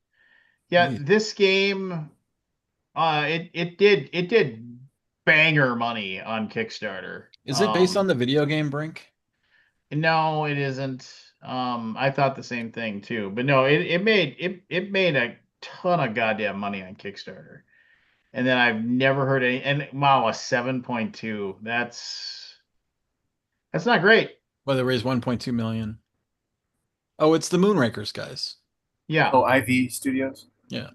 Yeah, Jeez. this game it did banger money on Kickstarter. Is it based on the video game Brink? No, it isn't. I thought the same thing too. But no, it made a ton of goddamn money on Kickstarter. And then I've never heard any, and wow, a 7.2. That's not great. Well, they raised 1.2 million. Oh, it's the Moonrakers guys. Yeah. Oh, IV Studios. Yeah.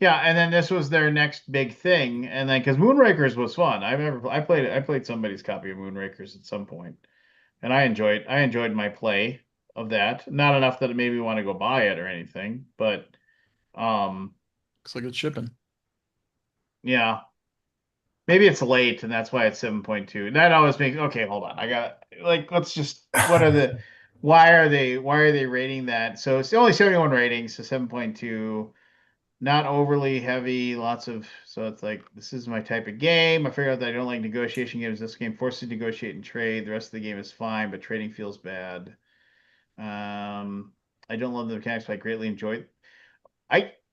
Yeah, and then this was their next big thing, and then because Moonrakers was fun. I played somebody's copy of Moonrakers at some point, and I enjoyed my play of that. Not enough that it made me want to go buy it or anything, but looks like it's shipping. Yeah. Maybe it's late and that's why it's 7.2. That always makes okay, hold on. I got let's just why are they rating that? So it's only 71 ratings, so 7.2, not overly heavy, so it's like this is my type of game. I figured out that I don't like negotiation games. This game forces you to negotiate and trade. The rest of the game is fine, but trading feels bad. I don't love the mechanics, but I greatly enjoyed.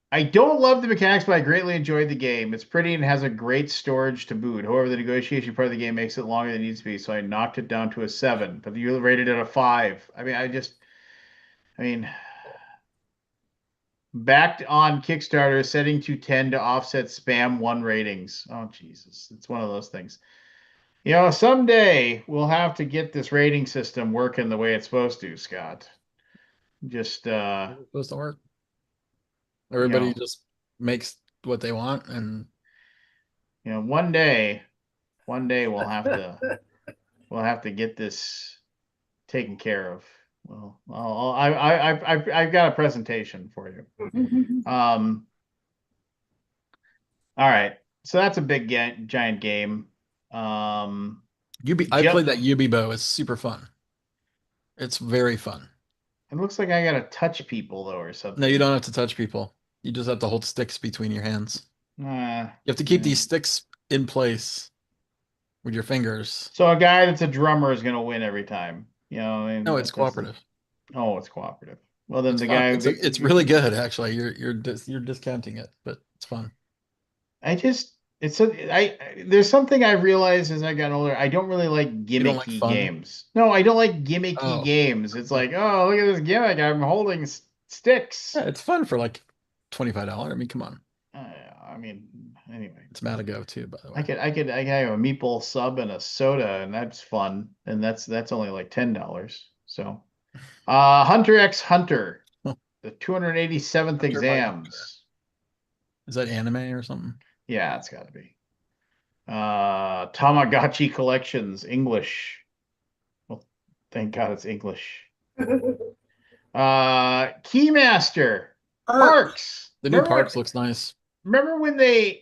I don't love the mechanics, but I greatly enjoyed the game. It's pretty and has a great storage to boot. However, the negotiation part of the game makes it longer than it needs to be, so I knocked it down to a 7. But you rated it a 5. I mean, backed on Kickstarter, setting to 10 to offset spam 1 ratings. Oh, Jesus. It's one of those things. Someday we'll have to get this rating system working the way it's supposed to, Scott. Just It's supposed to work. Everybody just makes what they want, and one day we'll have to get this taken care of. Well, I've got a presentation for you. All right. so that's a big giant game. Um, I Yep. played that Yubibo. It's super fun. It's very fun. It looks like I gotta touch people though, or something. No, you don't have to touch people. You just have to hold sticks between your hands. You have to keep these sticks in place with your fingers. So a guy that's a drummer is gonna win every time. You know, and No, it's cooperative. Oh, it's cooperative. Well, then It's the fun. guy. It's really good actually. You're discounting it, but it's fun. I just it's a there's something I realized as I got older. I don't really like You don't like gimmicky fun? games. No, I don't like gimmicky Oh. games. It's like, oh, look at this gimmick. I'm holding sticks. Yeah, it's fun for like $25. I mean, come on. I mean, anyway, It's Matago too, by the way. I could have a meatball sub and a soda, and that's fun. And that's only like $10. So, Hunter x Hunter, the 287th Hunter by Hunter. exams. Is that anime or something? Yeah, it's got to be. Tamagotchi Collections, English. Well, thank God it's English. Keymaster, Parks. The new Parks looks nice. Remember when I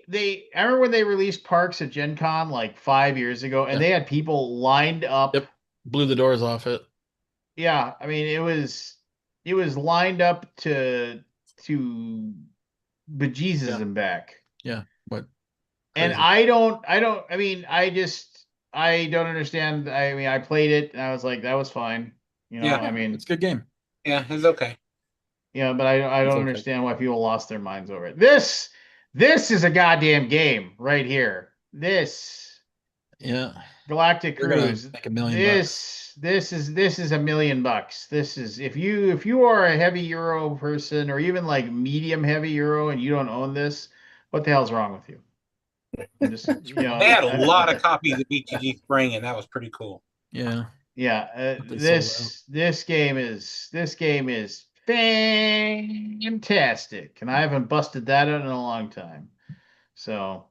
remember when they released Parks at Gen Con like 5 years ago, and they had people lined up. Yep, blew the doors off it. Yeah, I mean it was lined up to bejesus and back. Yeah, what? And Crazy. I mean, I don't understand. I mean, I played it and I was like, that was fine. You know, Yeah. I mean, It's a good game. Yeah, it's okay. yeah, but I don't okay. understand why people lost their minds over it. This is a goddamn game right here. This Yeah. Galactic They're gonna Cruise. make $1 million. This is $1 million. This is if you are a heavy Euro person or even like medium heavy Euro and you don't own this, what the hell's wrong with you? I'm just you know They had a lot of copies of BTG Spring, and that was pretty cool. Yeah. Yeah, But they sold out. this game is fantastic, and I haven't busted that out in a long time. So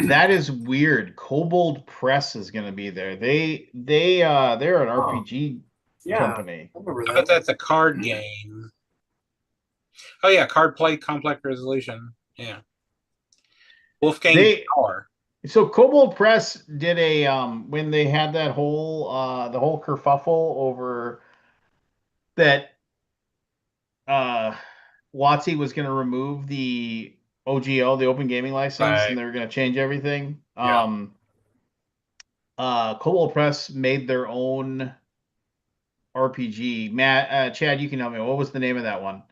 that is weird. Kobold Press is going to be there. They're an RPG company. I remember I that. bet that's a card game. Oh yeah, card play, complex resolution. Yeah. Wolfgang Power. So Kobold Press did a when they had that whole the whole kerfuffle over that WotC was going to remove the OGL, the Open Gaming License, Right. and they were going to change everything. Yeah. Kobold Press made their own RPG. Matt, Chad, you can help me. What was the name of that one?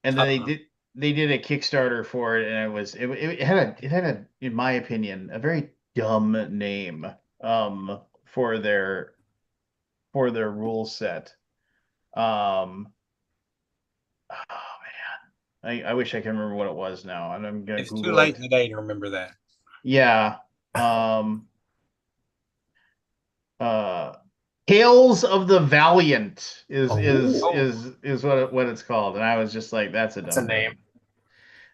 And then they did a Kickstarter for it, and it had a in my opinion a very dumb name for their rule set. Oh man, I wish I can remember what it was now, and I'm gonna It's Google too late it. today to remember that. Yeah. Tales of the Valiant is what it's called, and I was just like, that's a dumb name.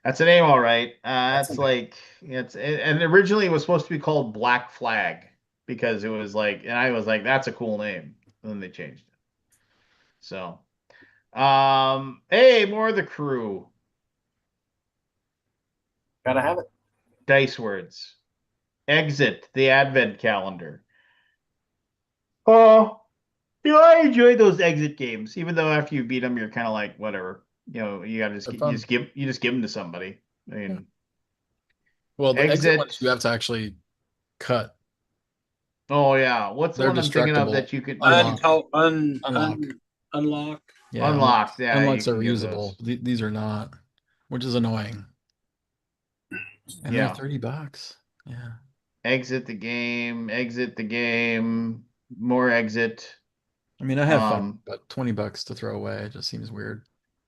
That's a name, all right. That's like and originally it was supposed to be called Black Flag because it was like, and I was like, that's a cool name. And then they changed it. So, hey, more of the crew. Gotta have it. Dice words. Exit the advent calendar. Oh, you know, I enjoy those exit games, even though after you beat them, you're kind of like, whatever. You know, you gotta just give them to somebody. I mean, well, the exit ones you have to actually cut. Oh yeah, what's the one I'm thinking of that you could unlock? Unlock. Yeah, unlocked. Yeah, unlocks are reusable. These are not, which is annoying. And they're $30. Yeah. Exit the game. More exit. I mean, I have fun, but $20 to throw away, it just seems weird.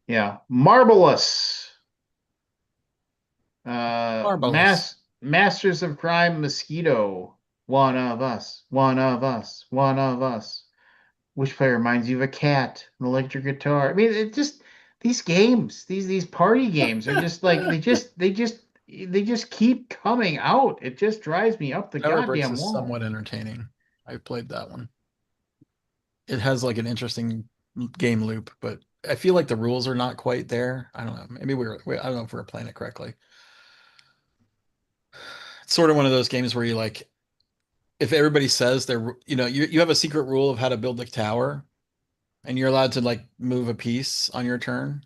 Yeah. Marvelous. Masters of Crime Mosquito. One of us. Which player reminds you of a cat? An electric guitar. I mean, it just these games, these party games are just like they just keep coming out. It just drives me up the Tower Bricks goddamn is wall. somewhat entertaining. I played that one. It has like an interesting game loop, but I feel like the rules are not quite there. I don't know. Maybe I don't know if we're playing it correctly. sort of one of those games where you like, if everybody says they're, you have a secret rule of how to build the tower, and you're allowed to like move a piece on your turn,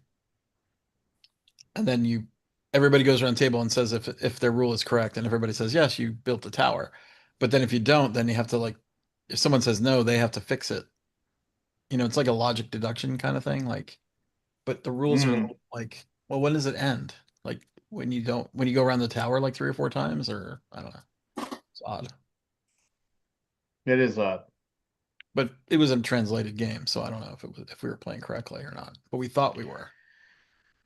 and then everybody goes around the table and says if their rule is correct, and everybody says yes, you built the tower. But then if you don't, then you have to like, if someone says no, they have to fix it. It's like a logic deduction kind of thing. Like, but the rules are like, well, when does it end? Like when you go around the tower like 3 or 4 times, or I don't know. It's odd. It is odd. But it was a translated game, so I don't know if we were playing correctly or not. But we thought we were.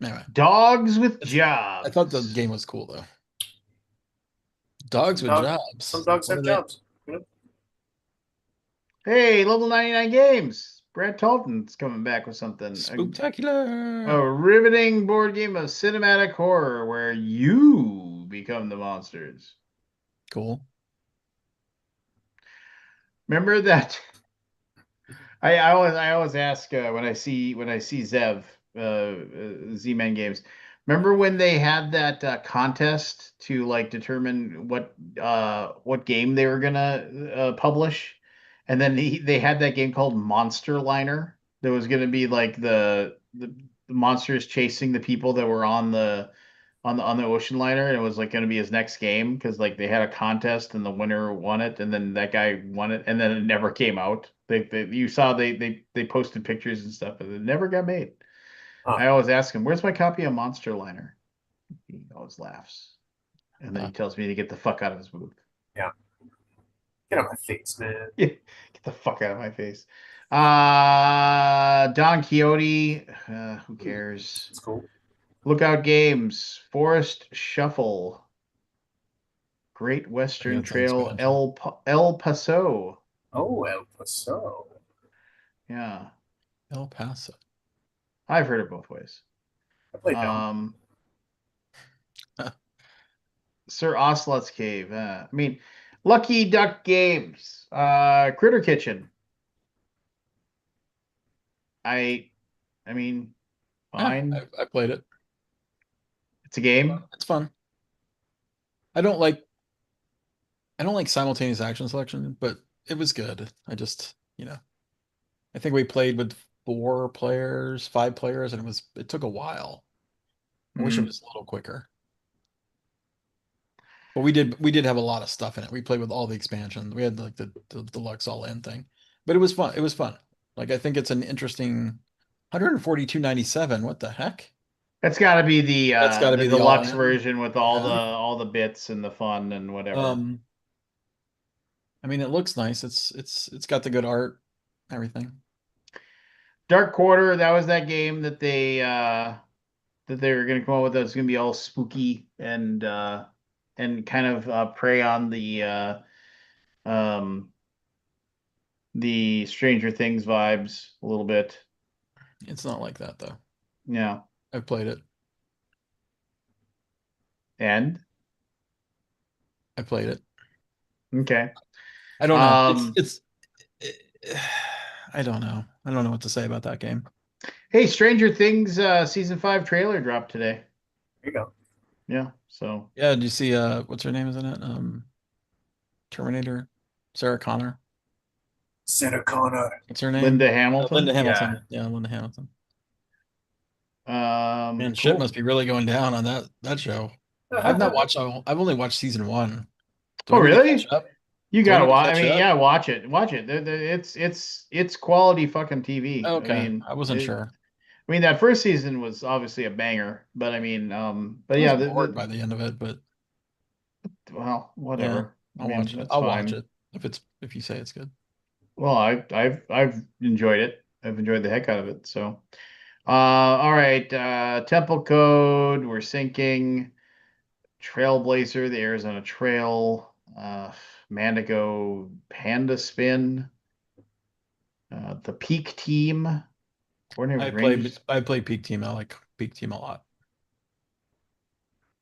Anyway, Dogs with I thought the jobs. game was cool though. Dogs with jobs. Some dogs What have are they- jobs. You know? Hey, level 99 games. Brad Talton's coming back with something. Spooktacular. A riveting board game of cinematic horror where you become the monsters. Cool. Remember that? I always ask when I see Zev Z-Man Games. Remember when they had that contest to like determine what game they were gonna publish, and then they had that game called Monster Liner that was gonna be like the monsters chasing the people that were on the ocean liner, and it was like going to be his next game because like they had a contest and the winner won it, and then that guy won it, and then it never came out. You saw they posted pictures and stuff, but it never got made. Huh. I always ask him, "Where's my copy of Monster Liner?" He always laughs, and then he tells me to get the fuck out of his booth. Yeah. Get out of my face, man. Yeah, get the fuck out of my face. Don Quixote. Who cares? It's cool. Lookout Games. Forest Shuffle. Great I Western think it's an Trail, expansion. El Paso. Oh, El Paso. Yeah, El Paso. I've heard it both ways. I played Dom. Sir Ocelot's Cave. I mean, Lucky Duck Games. Critter Kitchen. I mean, Yeah, fine. I played it. It's a game. It's fun. I don't like simultaneous action selection, but it was good. I just, I think we played with 4 players, 5 players, and it took a while. I wish it was a little quicker. But we did have a lot of stuff in it. We played with all the expansions. We had like the deluxe all in thing. But it was fun. It was fun. Like I think it's an interesting 142.97. What the heck? That's got to be the That's got to the be the deluxe all in. version with all Yeah. the bits and the fun and whatever. I mean it looks nice. It's got the good art, everything. Dark Quarter. That was that game that they were going to come up with. That's going to be all spooky and kind of prey on um the Stranger Things vibes a little bit. It's not like that though. Yeah. I've played it. And I played it. okay. I don't know. I don't know. I don't know what to say about that game. Hey, Stranger Things season 5 trailer dropped today. There you go. Yeah. So Yeah, did you see what's her name is in it? Terminator, Sarah Connor. Sarah Connor. What's her name? Linda Hamilton. Linda Hamilton. Yeah, Linda Hamilton. Man, shit Cool. must be really going down on that show. I've not watched. I've only watched season 1. Do Oh, I need to really? catch up? You Do I gotta need to watch. I catch mean, up? yeah, watch it. Watch it. It's quality fucking TV. Okay, I wasn't sure. I mean, that first season was obviously a banger, but I mean, but I yeah, was bored by the end of it, but well, yeah, whatever. I I'll mean, watch it. that's I'll watch fine. it if you say it's good. Well, I've enjoyed it. I've enjoyed the heck out of it. So, all right, Temple Code. We're syncing. Trailblazer, the Arizona Trail. Mandigo, Panda Spin. The Peak Team. Coordinated with Rangers. I played Peak Team. I like Peak Team a lot.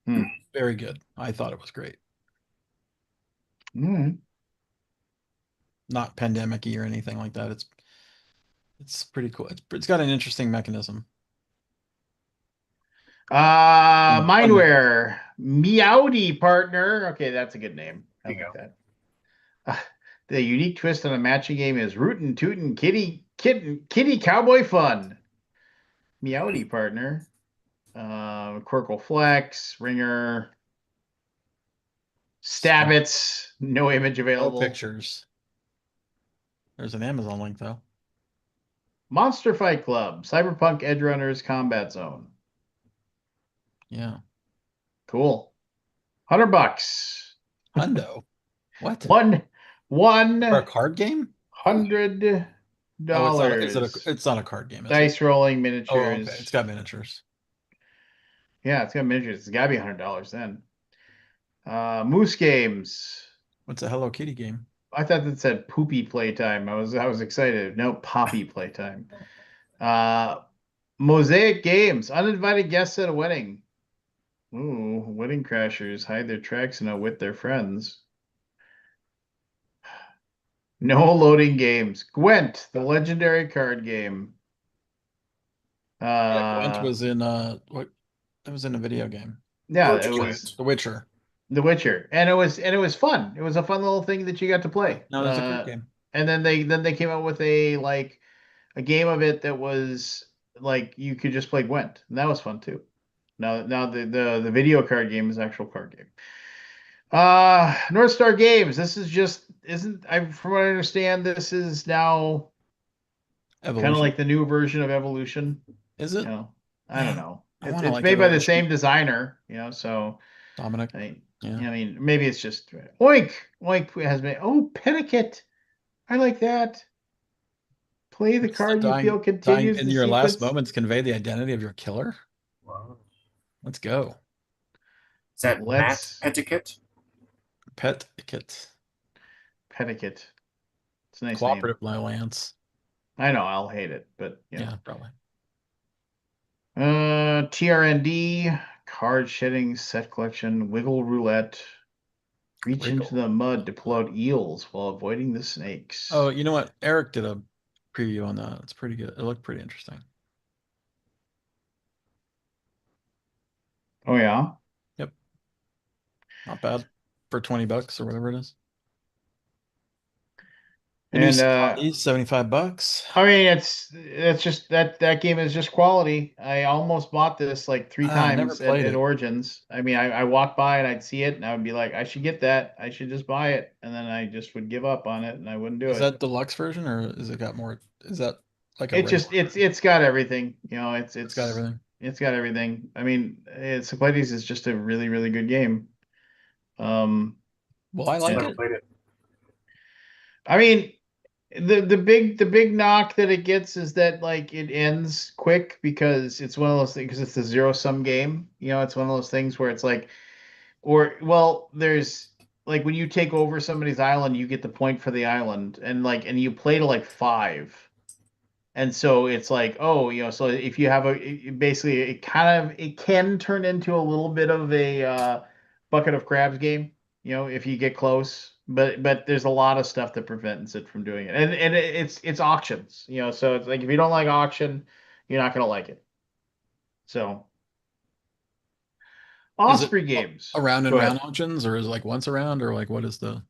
Hmm. Very good. I thought it was great. Mm. Not pandemic-y or anything like that. It's pretty cool. It's got an interesting mechanism. Mindware. Meowdy partner. Okay, that's a good name. I There you like go. that. The unique twist on a matching game is rootin' tootin' kitty cowboy fun. Meowdy partner. Quirkle Flex, Ringer, Stabbits, no image No available. pictures. There's an Amazon link though. Monster Fight Club, Cyberpunk Edge Runners Combat Zone. Yeah. Cool. $100. Hundo. What? One For a card game? $100. Oh, it's not. Is it a? It's not a card game, is it? Dice rolling Oh, miniatures. okay. It's got miniatures. Yeah, it's got miniatures. It's gotta be $100 then. Moose Games. What's a Hello Kitty game? I thought that said poopy playtime. I was excited. No, poppy playtime. Mosaic Games. Uninvited guests at a wedding. Ooh, wedding crashers hide their tracks and outwit their friends. No loading games. Gwent, the legendary card game. Yeah, Gwent Uh, was in what? It was in a video game. yeah, Which it Gwent? was The Witcher. The Witcher, and it was fun. It was a fun little thing that you got to play. No, it was a card game. And then they came out with a game of it that was like you could just play Gwent, and that was fun too. Now the video card game is an actual card game. North Star Games. This is just isn't I from what I understand, this is now kind of Evolution. like the new version of Evolution. Is You it? know, I don't Man, know. I It's wanna it's like made by the Evolution. same designer, so Dominic. yeah. Yeah. I mean, maybe it's just Oink. Oink has been. Oh, Pennant. I like that. Play the What's the card you feel dying continues in the your last sequence. moments convey the identity of your killer? Wow. Let's go. Is that Let's- Matt Petticoat? Pet kit. Pennant. It's a nice Cooperative Lance. name. I know I'll hate it, but Yeah, probably. TRND, card shedding set collection, wiggle roulette. Reach Wiggle. into the mud to pull out eels while avoiding the snakes. Oh, you know what? Eric did a preview on that. It's pretty good. It looked pretty interesting. Oh yeah. Not bad for $20 or whatever it is. The And new Safari, $75. I mean, it's just that game is just quality. I almost bought this like three I've never times played at it. Origins. I mean, I walked by and I'd see it and I would be like, I should get that. I should just buy it, and then I just would give up on it and I wouldn't do Is it. that deluxe version or is it got more? Is that like a It just regular it's got everything. It's got everything. It's got everything. I mean, Cyclades is just a really really good game. Well, I like Never it. played it. I mean, the big knock that it gets is that like it ends quick because it's one of those things because it's a zero sum game. It's one of those things where it's like, there's like when you take over somebody's island, you get the point for the island, and you play to like 5. And so it's like, oh, so if you have basically it can turn into a little bit of a bucket of crabs game, if you get close. But there's a lot of stuff that prevents it from doing it, and it's auctions, so it's like if you don't like auction, you're not gonna like it. So Is it Osprey Games. around and Go ahead. round auctions, or is it like once around, or like what is the?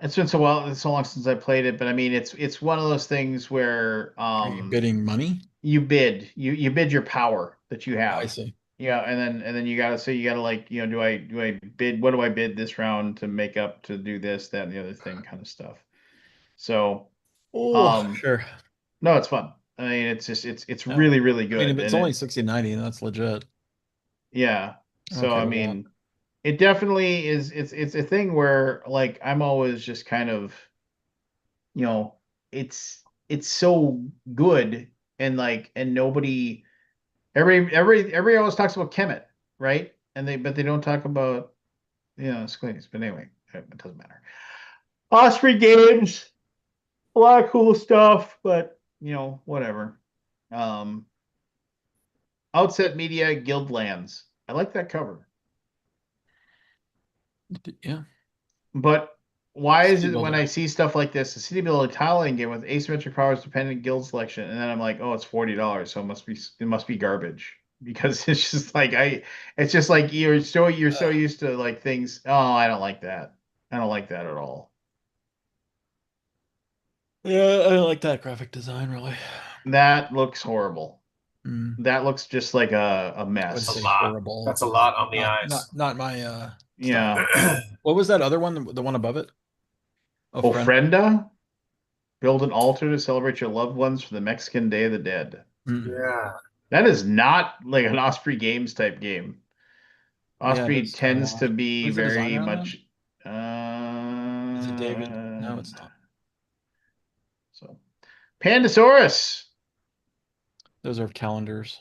It's been so long since I played it, but I mean it's one of those things where Are you bidding money? you bid your power that you have. I see. Yeah, and then you gotta like, do I bid, what do I bid this round to make up to do this, that, and the other thing kind of stuff. So Oh, sure. no, it's fun. I mean, it's just it's Yeah. really really I good. mean, if it's And only $60.90, that's legit. yeah. So Okay I with that. mean, it definitely is. It's a thing where like I'm always just kind of, it's so good, and nobody. Everybody always talks about Kemet, right? But they don't talk about Scalise. But anyway, it doesn't matter. Osprey Games, a lot of cool stuff, but whatever. Outset Media Guildlands. I like that cover, Yeah. but why is City it when builder. I see stuff like this, a city builder tiling game with asymmetric powers dependent guild selection, and then I'm like, oh, it's $40, so it must be garbage. because it's just like it's just like you're so used to like things. Oh, I don't like that. I don't like that at all. Yeah, I don't like that graphic design really. That looks horrible. Mm, That looks just like a I wouldn't That's a mess. say lot. horrible. That's a lot on the Not eyes. not my style. Yeah. What was that other one? The one above it? Friend. Ofrenda? Build an altar to celebrate your loved ones for the Mexican Day of the Dead. Mm. Yeah. That is not like an Osprey Games type game. Yeah, it Osprey is. tends to be Who's the very designer on that? much Is it David? No, it's not. so Pandasaurus. Those are calendars,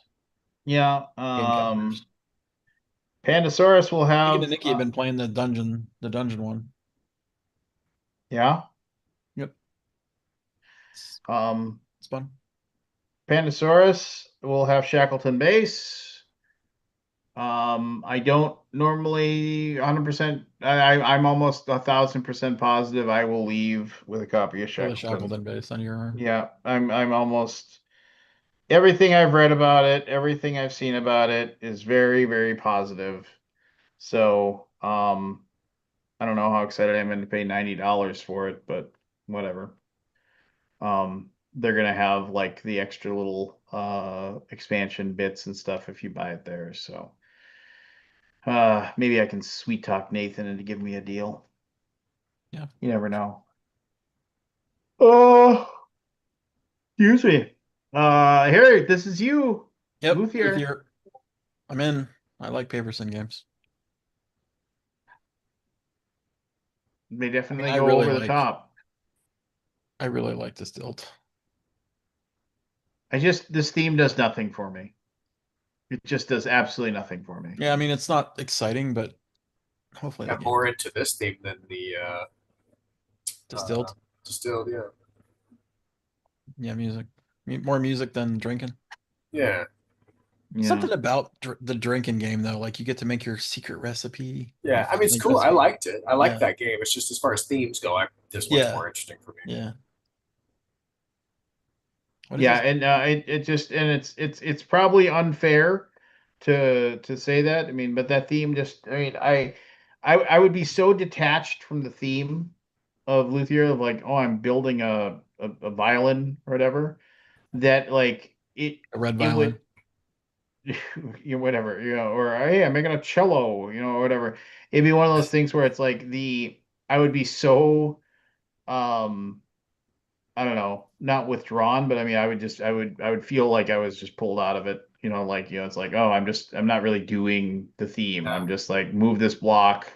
Yeah, game calendars. Pandasaurus will Megan have and Nikki have been playing the dungeon one. yeah. Yep, it's, Um it's fun. Pandasaurus will have Shackleton base. I don't normally 100%. I'm almost 1,000% positive I will leave with a copy of With a Shackleton. Shackleton base on your arm. Yeah, I'm almost everything I've read about it, everything I've seen about it is very, very positive. So, I don't know how excited I'm going to pay $90 for it, but whatever. They're gonna have like the extra little expansion bits and stuff if you buy it there. So, maybe I can sweet talk Nathan into giving me a deal. Yeah. You never know. Oh, excuse me. Harry, this is you. Yep, Booth with here. your. I'm in. I like Paperson games. They I mean, definitely go over the top. I really like Distilled. This theme does nothing for me. It just does absolutely nothing for me. Yeah, I mean it's not exciting, but hopefully the I'm game more into this theme than the Distilled. distilled. Yeah. Yeah, music. More music than drinking. Yeah. Yeah. Something about the drinking game though, like you get to make your secret recipe. Yeah. I mean, it's Like cool. that's I liked it. I liked yeah, that game. It's just as far as themes go, this one's yeah, more interesting for me. yeah. What is Yeah, this? and it just and it's probably unfair to say that. I mean, but that theme just I mean, I would be so detached from the theme of Luthier of like, oh, I'm building a violin or whatever, that like A red it would violin. whatever, or hey, I'm making a cello, or whatever. It'd be one of those things where it's like I would be so um I don't know, not withdrawn, but I mean, I would feel like I was just pulled out of it. Like, it's like, oh, I'm not really doing the theme. Yeah. I'm just like, move this block,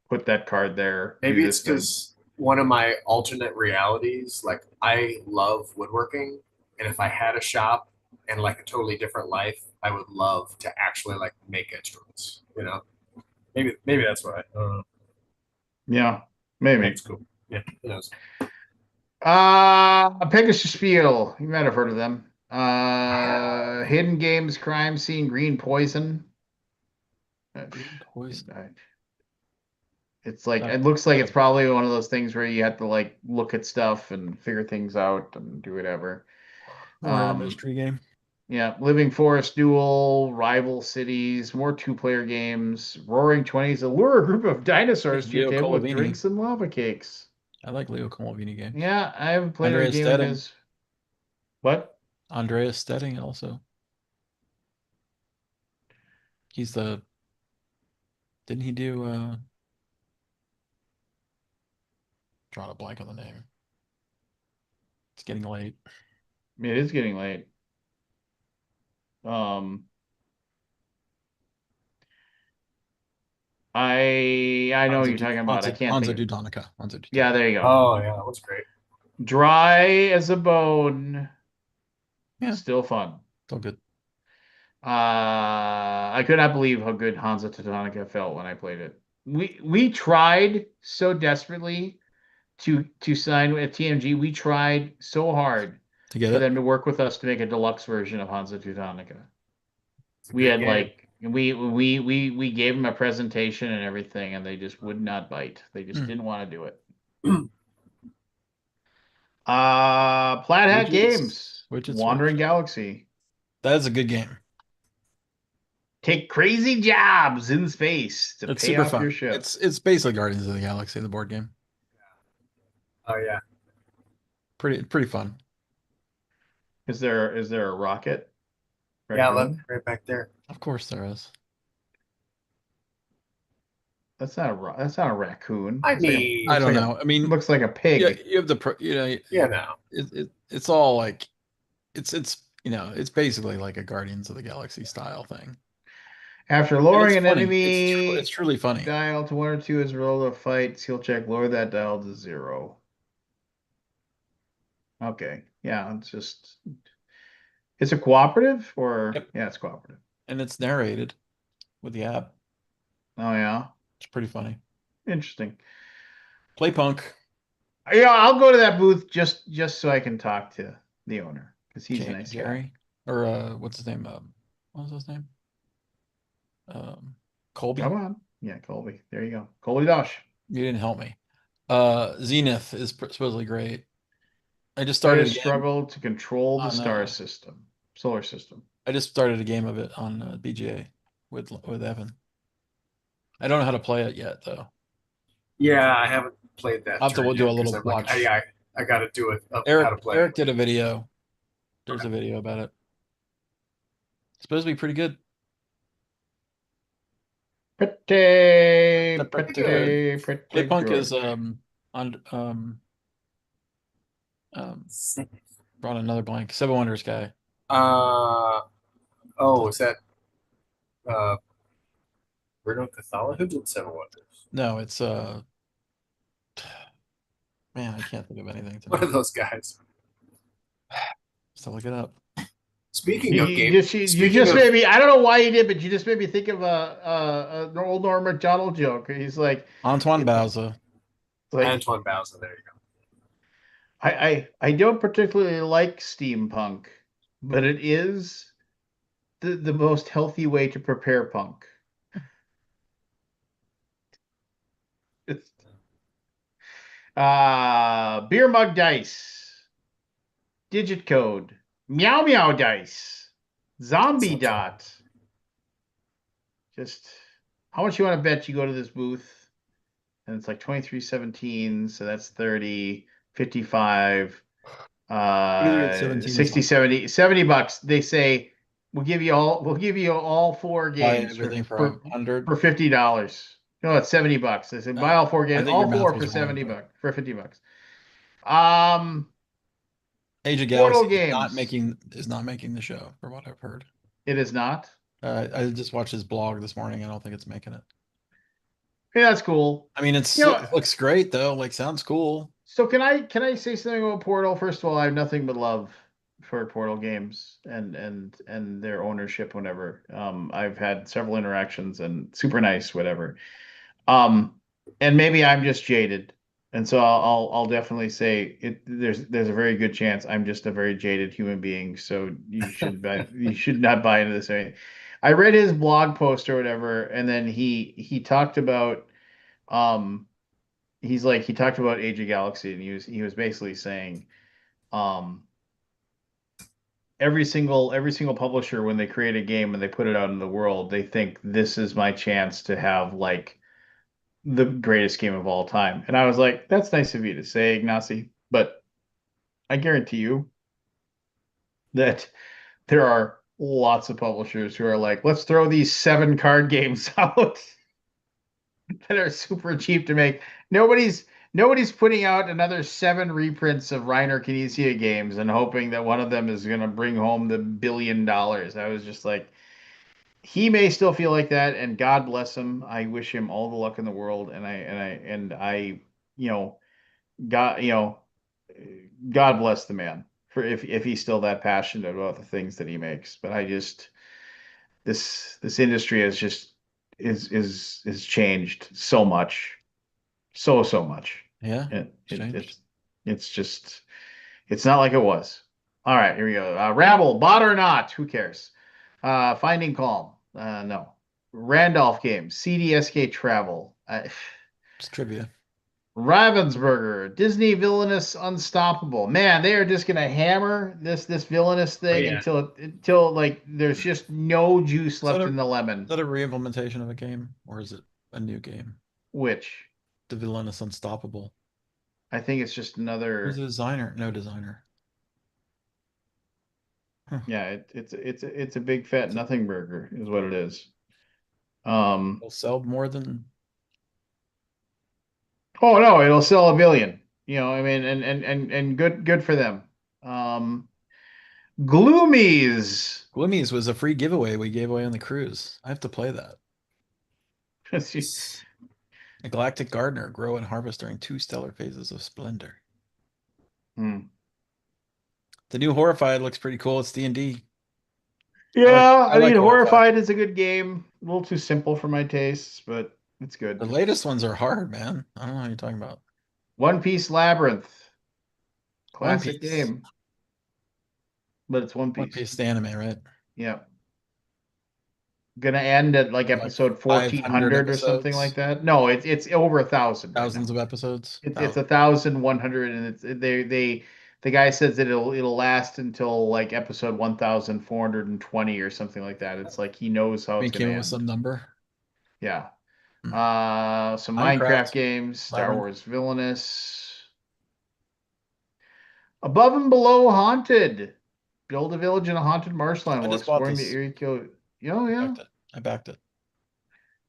put that card there, do Maybe it's this thing. because one of my alternate realities, like I love woodworking, and if I had a shop and like a totally different life, I would love to actually like make instruments. Maybe that's why. Yeah, I think maybe. it's cool. Yeah, who knows? Pegasus Spiel. You might have heard of them. Hidden Games, Crime Scene, Green Poison. Green poison. It's like Got it looks like got it's probably one of those things where you have to like look at stuff and figure things out and do whatever. a murder Um, mystery game. Yeah, Living Forest Duel, Rival Cities, more two-player games, Roaring Twenties, allure a group of dinosaurs There's to your Leo table with Colovini. drinks and lava cakes. I like Leo Colovini games. Yeah, I haven't played a Andreas game of Stedding. his. What? Andreas Stedding also. He's the. Didn't he do? Drawing a blank on the name. It's getting late. It is getting late. Um, I know what you're talking about. I can't Hansa think of. Deudonica. Hansa Yeah, Deudonica. there you go. Oh yeah, that was great. Dry as a bone. Yeah, Still fun. it's all good. I could not believe how good Hansa Teutonica felt when I played it. We tried so desperately to sign with TMG. We tried so hard To get for it. them to work with us to make a deluxe version of Hansa Teutonica. It's a We good had game. like we gave them a presentation and everything, and they just would not bite. They just didn't want to do it. Plaid Hat Witches. Games, Witches Wandering Workshop. Galaxy. That is a good game. take crazy jobs in space to It's pay super off fun. your ship. It's basically Guardians of the Galaxy, the board game. Oh yeah. Pretty fun. Is there a rocket? Yeah, look Raccoon? right back there. Of course there is. That's not a raccoon. I Looks like a mean, I looks don't like know. I mean, looks like a yeah, pig. you have yeah, no. it's all like it's it's basically like a Guardians of the Galaxy style thing. After And lowering it's an funny. It's enemy truly funny. dial to 1 or 2 as a roll of fight, skill check, lower that dial to 0. Okay. Yeah, it's a cooperative or Yep. yeah, it's cooperative. And it's narrated with the app. Oh yeah. It's pretty funny. Interesting. Play punk. Yeah, I'll go to that booth just so I can talk to the owner because he's a nice guy. Jerry. Or what's his name? What was his name? Colby. Come on. Yeah, Colby. There you go. Colby Dosh. You didn't help me. Zenith is supposedly great. I just started Players a game struggle to control the on, solar system. I just started a game of it on BGA with Evan. I don't know how to play it yet though. Yeah, I haven't played that. I'll have to turn do a yet, 'cause little I'm like, watch. I got to do it. How to play. Eric did a video. There's a video about it. It's supposed to be pretty good. Pretty Play punk is good. on brought another blank. Seven Wonders guy. Oh, is that Bruno Cathala? Who did Seven Wonders? No, it's man, I can't think of anything One of tonight. those guys. So look it up. Speaking of You games, just made me. I don't know why you did, but you just made me think of an old Norm Macdonald joke. He's like, Antoine it's Bauza. like Antoine Bauza. There you go. I don't particularly like steampunk, but it is the most healthy way to prepare punk. It's, beer mug dice, digit code, meow meow dice, zombie Sounds fun. dot. Just how much you want to bet you go to this booth? And it's like 23.17, so that's 30, 55, at 17 is 60, like 70, $70. They say we'll give you all four buy games everything for 100. for $50. No, it's $70. They say buy all four I games, think your all math four for was wrong. 70 bucks, for $50. Age of Portal Galaxy games. is not making the show, from what I've heard. It is not. I just watched his blog this morning. I don't think it's making it. Yeah, that's cool. I mean, it looks great though. Like, sounds cool. So can I say something about Portal? First of all, I have nothing but love for Portal games and their ownership whenever. I've had several interactions and super nice, whatever. Um, and maybe I'm just jaded. And so I'll definitely say there's a very good chance I'm just a very jaded human being. So you should not buy into this. I read his blog post or whatever, and then he talked about um he talked about Age of Galaxy, and he was basically saying um every single publisher, when they create a game and they put it out in the world, they think this is my chance to have like the greatest game of all time. And I was like, that's nice of you to say, Ignacy, but I guarantee you that there are lots of publishers who are like, let's throw these 7 card games out that are super cheap to make. Nobody's putting out another 7 reprints of Reiner Knizia games and hoping that one of them is going to bring home the $1 billion. I was just like, he may still feel like that, and God bless him. I wish him all the luck in the world, and I, you know, God, God bless the man for if he's still that passionate about the things that he makes. But I just this industry has just is changed so much, so much. Yeah, It, it's it changed. it's just it's not like it was. All right, here we go. Rabble, bot or not? Who cares? Finding Calm. No. Randolph Games. CDSK Travel. It's trivia. Ravensburger, Disney Villainous Unstoppable. Man, they are just gonna hammer this villainous thing yeah. until like there's just no juice left in the Is lemon. that a re-implementation of a game, or is it a new game? Which The Villainous Unstoppable. I think it's just Who's another. the designer? No designer. Yeah, it's a big fat nothing burger is what it is. Will sell more than Oh no, it'll sell a billion. You know, I mean, and good for them. Um, Gloomies. Glimmies was a free giveaway we gave away on the cruise. I have to play that. A galactic gardener grow and harvest during 2 stellar phases of splendor. Hmm. The new Horrified looks pretty cool. It's D&D. Yeah, I I like mean, Horrified. Horrified is a good game. A little too simple for my tastes, but it's The good. latest ones are hard, man. I don't know what you're talking about. One Piece Labyrinth. One Classic Piece. game. But it's One One Piece. Piece, the anime, right? Yeah. Gonna end at like Like episode 500 1400 or something like episodes, that. No, it's over 1,000 right thousands now. of episodes. It's 1,100, and they the guy says that it'll last until like episode 1,420 or something like that. It's like he knows how We it's gonna came up with end. some number. Yeah. Hmm. Some Minecraft Minecraft, games, Star Labyrinth. Wars Villainous, Above and Below Haunted. Build a village in a haunted marshland I while just bought exploring the this. eerie kill. Oh yeah. Backed it. I backed it.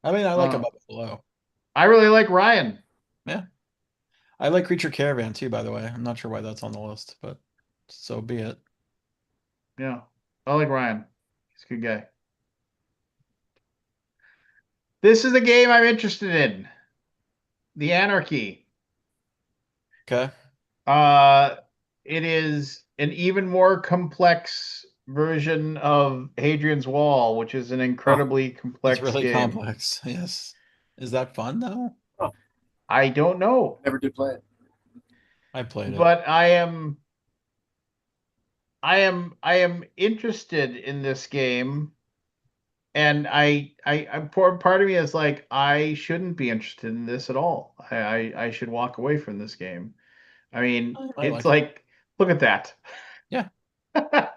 I mean, I like Uh, Above and Below. I really like Ryan. Yeah. I like Creature Caravan too, by the way. I'm not sure why that's on the list, but so be it. Yeah. I like Ryan. He's a good guy. This is the game I'm interested in. The Anarchy. Okay. Uh, it is an even more complex version of Hadrian's Wall, which is an Huh. incredibly It's complex really game. complex. Yes. Is that fun though? I don't know, Never did play it. I played it. but I am interested in this game, and part of me is like I shouldn't be interested in this at all. I should walk away from this game. I mean, I it's like it. like, look at that. Yeah. Yeah.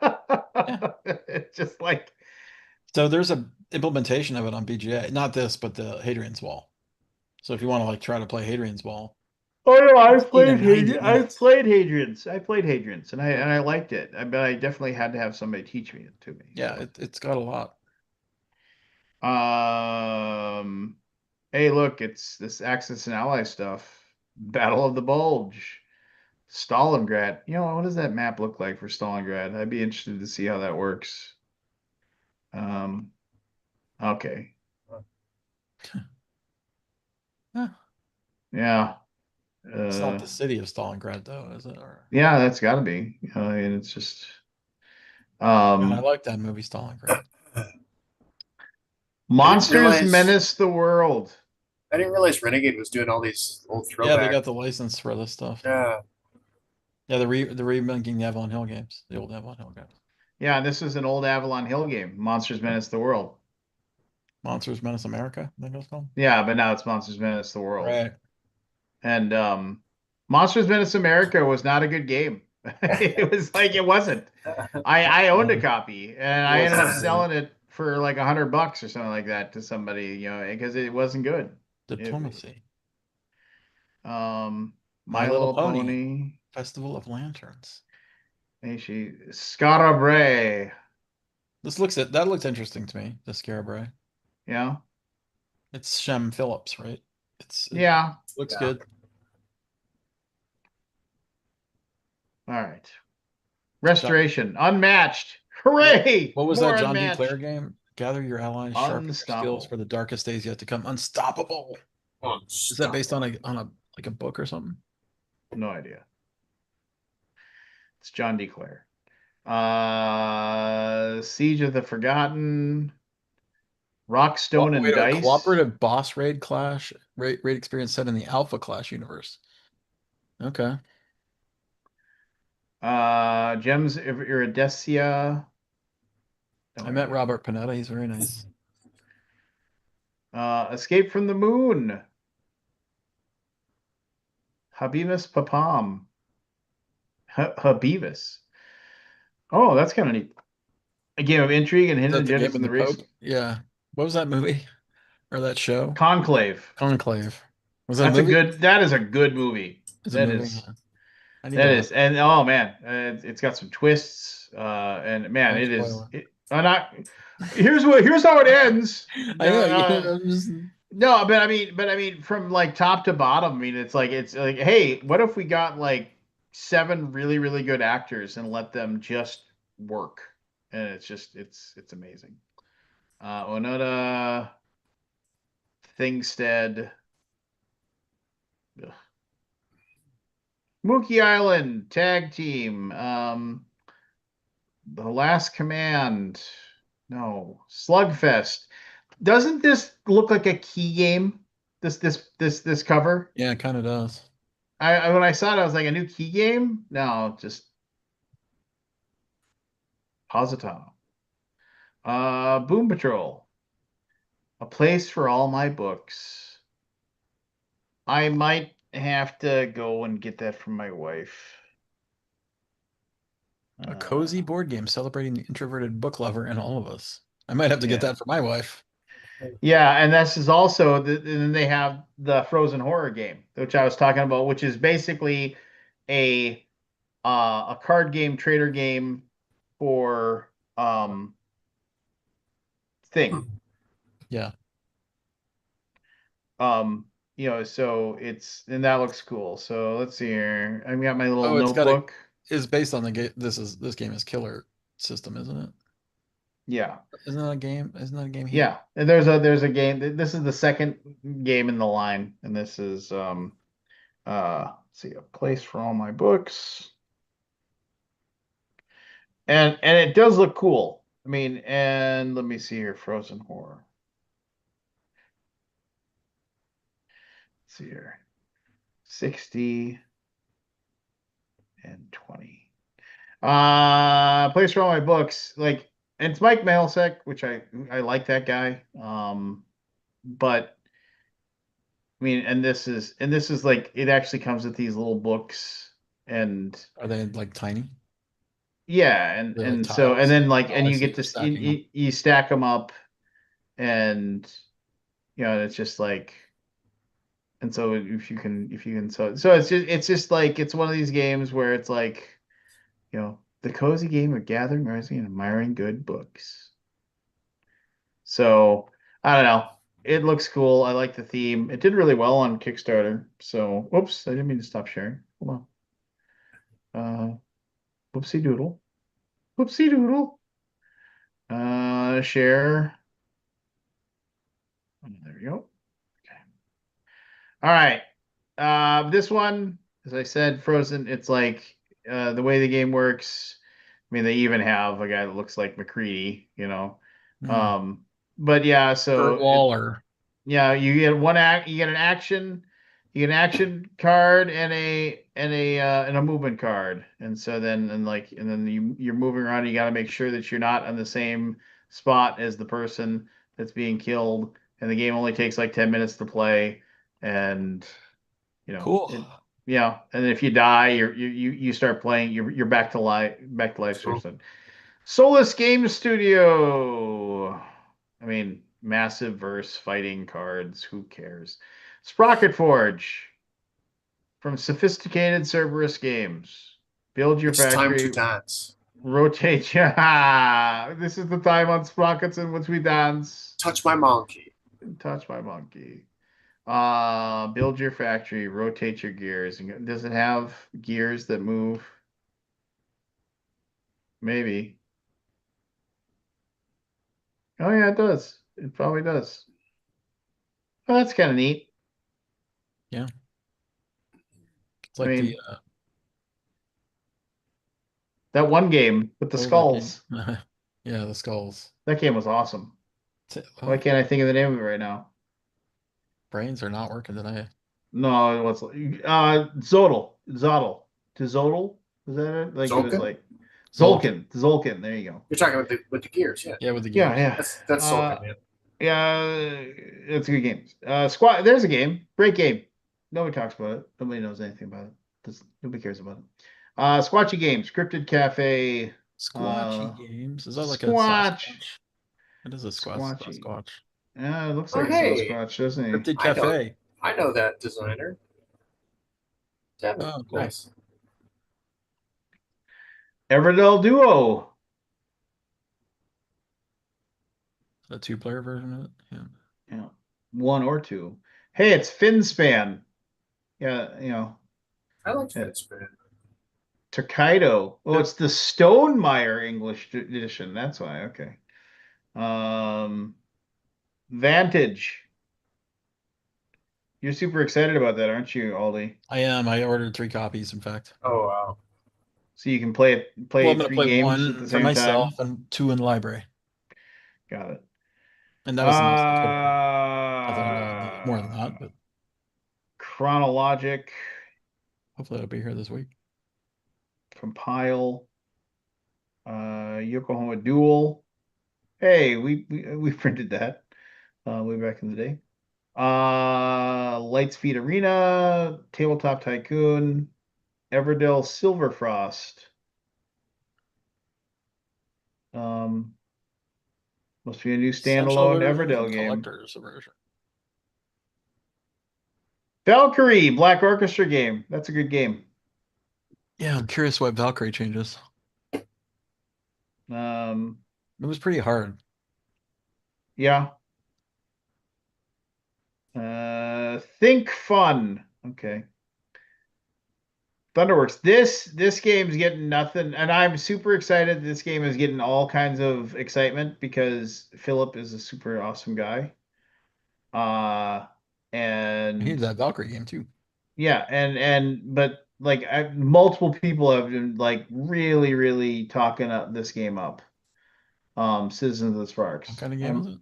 It's just like, So there's a implementation of it on BGA. Not this, but the Hadrian's Wall. So if you want to like try to play Hadrian's Wall, oh no, I've 16 to played 90 Hadrian. I've minutes. played Hadrian's. I played Hadrian's, and Okay. I liked it. But I definitely had to have somebody teach me it to me. Yeah, it's got a lot. So. Hey, look, it's this Axis and Ally stuff. Battle of the Bulge, Stalingrad. You know, what does that map look like for Stalingrad? I'd be interested to see how that works. Um, okay. Huh. Yeah. It's not the city of Stalingrad though, is it? Or Yeah, that's got to be. And it's just and I um, like that movie Stalingrad. Monsters realize- Menace the World. I didn't realize Renegade was doing all these old Yeah, throwback. they got the license for this stuff. Yeah. Yeah, they're remaking the Avalon Hill games, the old Avalon Hill games. Yeah, this is an old Avalon Hill game. Monsters Menace the World. Monsters Menace America, I think it's called. Yeah, but now it's Monsters Menace the World. Right. And Monsters Menace America was not a good game. It was like it wasn't. I owned a copy, and I ended up selling it for like $100 or something like that to somebody, you know, because it wasn't good. Diplomacy. My Little Pony. Festival of Lanterns. Hey, Scarabray. That looks interesting to me, the Scarabray. Yeah. It's Shem Phillips, right? It Yeah. looks Yeah. good. All right. Restoration. Unmatched. Hooray! What was More that John D. unmatched. Clare game? Gather your allies, sharpen your skills Unstoppable. for the darkest days yet to come. Unstoppable. Is that based on a like a book or something? No idea. It's John D. Clare. Siege of the Forgotten. Rockstone and Wait, a Dice. cooperative boss raid clash raid experience set in the Alpha Clash universe. Okay. Gems of Iridecia. I met Robert Panetta. He's very nice. Escape from the Moon. Habibus Papam. Habibus. Oh, that's kind of neat. A game of intrigue and Is hidden that the game agendas of in the the race. Pope? Yeah. What was that movie or that show? Conclave. Conclave. Was that a That's a movie? good. That is a good movie. It's a That movie. is. Yeah. I need to That watch is. And oh man, it's got some twists. And it. man, Don't it is. spoil I'm not. Here's how it ends. it. I know. I'm just, No, but I mean, from like top to bottom. I mean, it's like, hey, what if we got like seven really really good actors and let them just work? And it's amazing. Onoda, Thingstead, ugh. Mookie Island tag team. The Last Command. No, Slugfest. Doesn't this look like a key game? This cover. yeah, it kind of does. When I saw it, I was like, a new key game? No, just Positano. Boom Patrol. A place for all my books. I might have to go and get that from my wife. A cozy board game celebrating the introverted book lover in all of us. I might have to get Yeah. that for my wife. Yeah, and this is also and then they have the Frozen Horror game, which I was talking about, which is basically a a card game, trader game for thing. Yeah. So and that looks cool. So let's see here. I've got my little Oh, it's got a. notebook. It's based on the game. This game is Killer System, isn't it? Yeah. Isn't that a game? Isn't that a game? Yeah. And there's a game. This is the second game in the line, and this is let's see, a place for all my books. And it does look cool. I mean, and let me see here, Frozen Horror. Let's see here. 60 and 20. Place for all my books. Like, and it's Mike Malsek, which I like that guy. But I mean, and this is like, it actually comes with these little books, and Are they like tiny? yeah, and They're like and so and tiles. then like, Oh, and I you see. get You're to you, stacking them. you stack them up, and it's just like, and so if you can, so it's just like, it's one of these games where it's like, the cozy game of gathering, rising, and admiring good books. So I don't know. It looks cool. I like the theme. It did really well on Kickstarter. So whoops, I didn't mean to stop sharing. Hold on. Whoopsie doodle. Whoopsie doodle. Share. Oh, there we go. Okay. All right. This one, as I said, Frozen. It's like, the way the game works. I mean, they even have a guy that looks like McCready. Hmm. Um, but yeah, Kurt so Waller. yeah, you get an action, card and a movement card. And so then you're moving around, you got to make sure that you're not on the same spot as the person that's being killed. And the game only takes like 10 minutes to play. And Cool. and if you die, you start playing, you're back to life Cool. source. Solus Game Studio. I mean, massive verse fighting cards. Who cares? Sprocket Forge from Sophisticated Cerberus Games. Build your It's time to factory. dance. Rotate. Yeah, this is the time on Sprockets in which we dance. Touch my monkey. Touch my monkey. Build your factory. Rotate your gears. Does it have gears that move? Maybe. Oh yeah, it does. It probably does. Oh, that's kind of neat. Yeah. It's I like mean, that one game with the what was that game? skulls. Yeah, the skulls. That game was awesome. Why Oh, can't I think of the name of it right now? brains are not working today. No, it was Zodal. Zodal. To Zodal? Was that it? Like, it was Zolkin? like Zolkin. Zolkin. There you go. You're talking about the gears, yeah. Yeah, with the Yeah, gears. yeah. That's Uh, Sulkin, man. yeah, it's a good game. Squad. There's a game. Great game. Nobody talks about it. Nobody knows anything about it. Nobody cares about it. Squatchy Games, Scripted Cafe. Squatchy Games. Is that like a Squatch. Sasquatch? It is a Squatchy. Sasquatch. Yeah, it looks Oh, like a hey. Sasquatch, doesn't he? Cryptid I know. Cafe. I know that designer. Devin, Oh, cool. nice. Everdell Duo. A 2-player version of it. Yeah. Yeah, one or two. Hey, it's Finspan. Yeah, you know, I like yeah. Finspin. Takedo. Oh, it's the Stonemeyer English edition. That's why. Okay. Vantage. You're super excited about that, aren't you, Aldi? I am. I ordered 3 copies, in fact. Oh wow. So you can play Well, I'm going to 3 play games at the 1 for same time. myself and 2 in the library. Got it. And that was the most I could order. I thought I'd need more than that, but Chronologic, hopefully it'll be here this week. Compile, Yokohama Duel. Hey, we printed that way back in the day. Lightspeed Arena, Tabletop Tycoon, Everdell Silverfrost. Um, must be a new Essential standalone version Everdell and game. collector's version. Valkyrie, Black Orchestra game. That's a good game. Yeah, I'm curious what Valkyrie changes. Um, It was pretty hard. yeah. Think Fun. Okay. Thunderworks. This game's getting nothing, and I'm super excited. This game is getting all kinds of excitement because Philip is a super awesome guy. Uh, He's and that Valkyrie game too. yeah, but like multiple people have been like really talking up this game up. Citizens of the Sparks. What kind of game is it?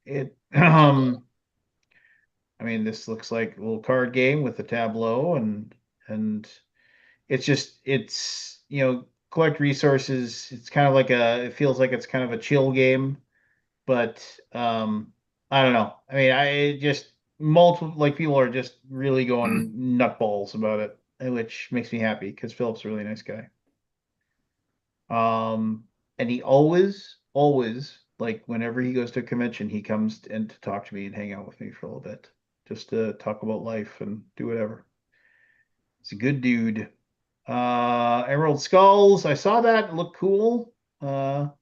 It Tableau. I mean, this looks like a little card game with a tableau and it's collect resources. It's kind of like it feels like it's kind of a chill game, but I don't know. I mean, I just multiple like people are just really going nutballs about it, which makes me happy because Philip's a really nice guy. And he always like whenever he goes to a convention, he comes in to talk to me and hang out with me for a little bit, just to talk about life and do whatever. He's a good dude. Emerald Skulls. I saw that. It looked cool. But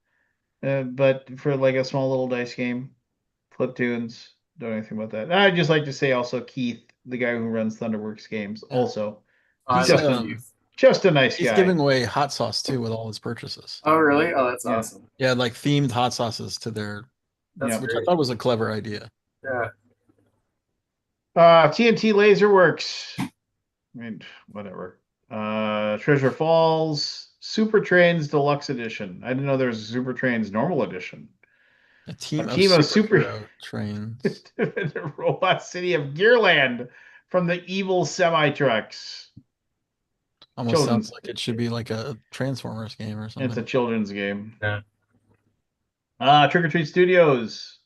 for like a small little dice game, Flip Tunes. Don't know anything about that. And I'd just like to say also Keith, the guy who runs Thunderworks Games, Yeah. also I He's just love Keith. just a nice he's guy. giving away hot sauce too with all his purchases. Oh really? Oh, that's Yeah. awesome. Yeah, like themed hot sauces to their, That's Yeah. which I great. thought was a clever idea. Yeah. TNT Laserworks. I mean, whatever. Treasure Falls, Super Trains Deluxe Edition. I didn't know there was a Super Trains Normal Edition. A team of team of superhero trains. the robot city of Gearland from the evil semi trucks. Almost Children's. sounds like it should be like a Transformers game or something. It's a children's game. Yeah. Trick or Treat Studios.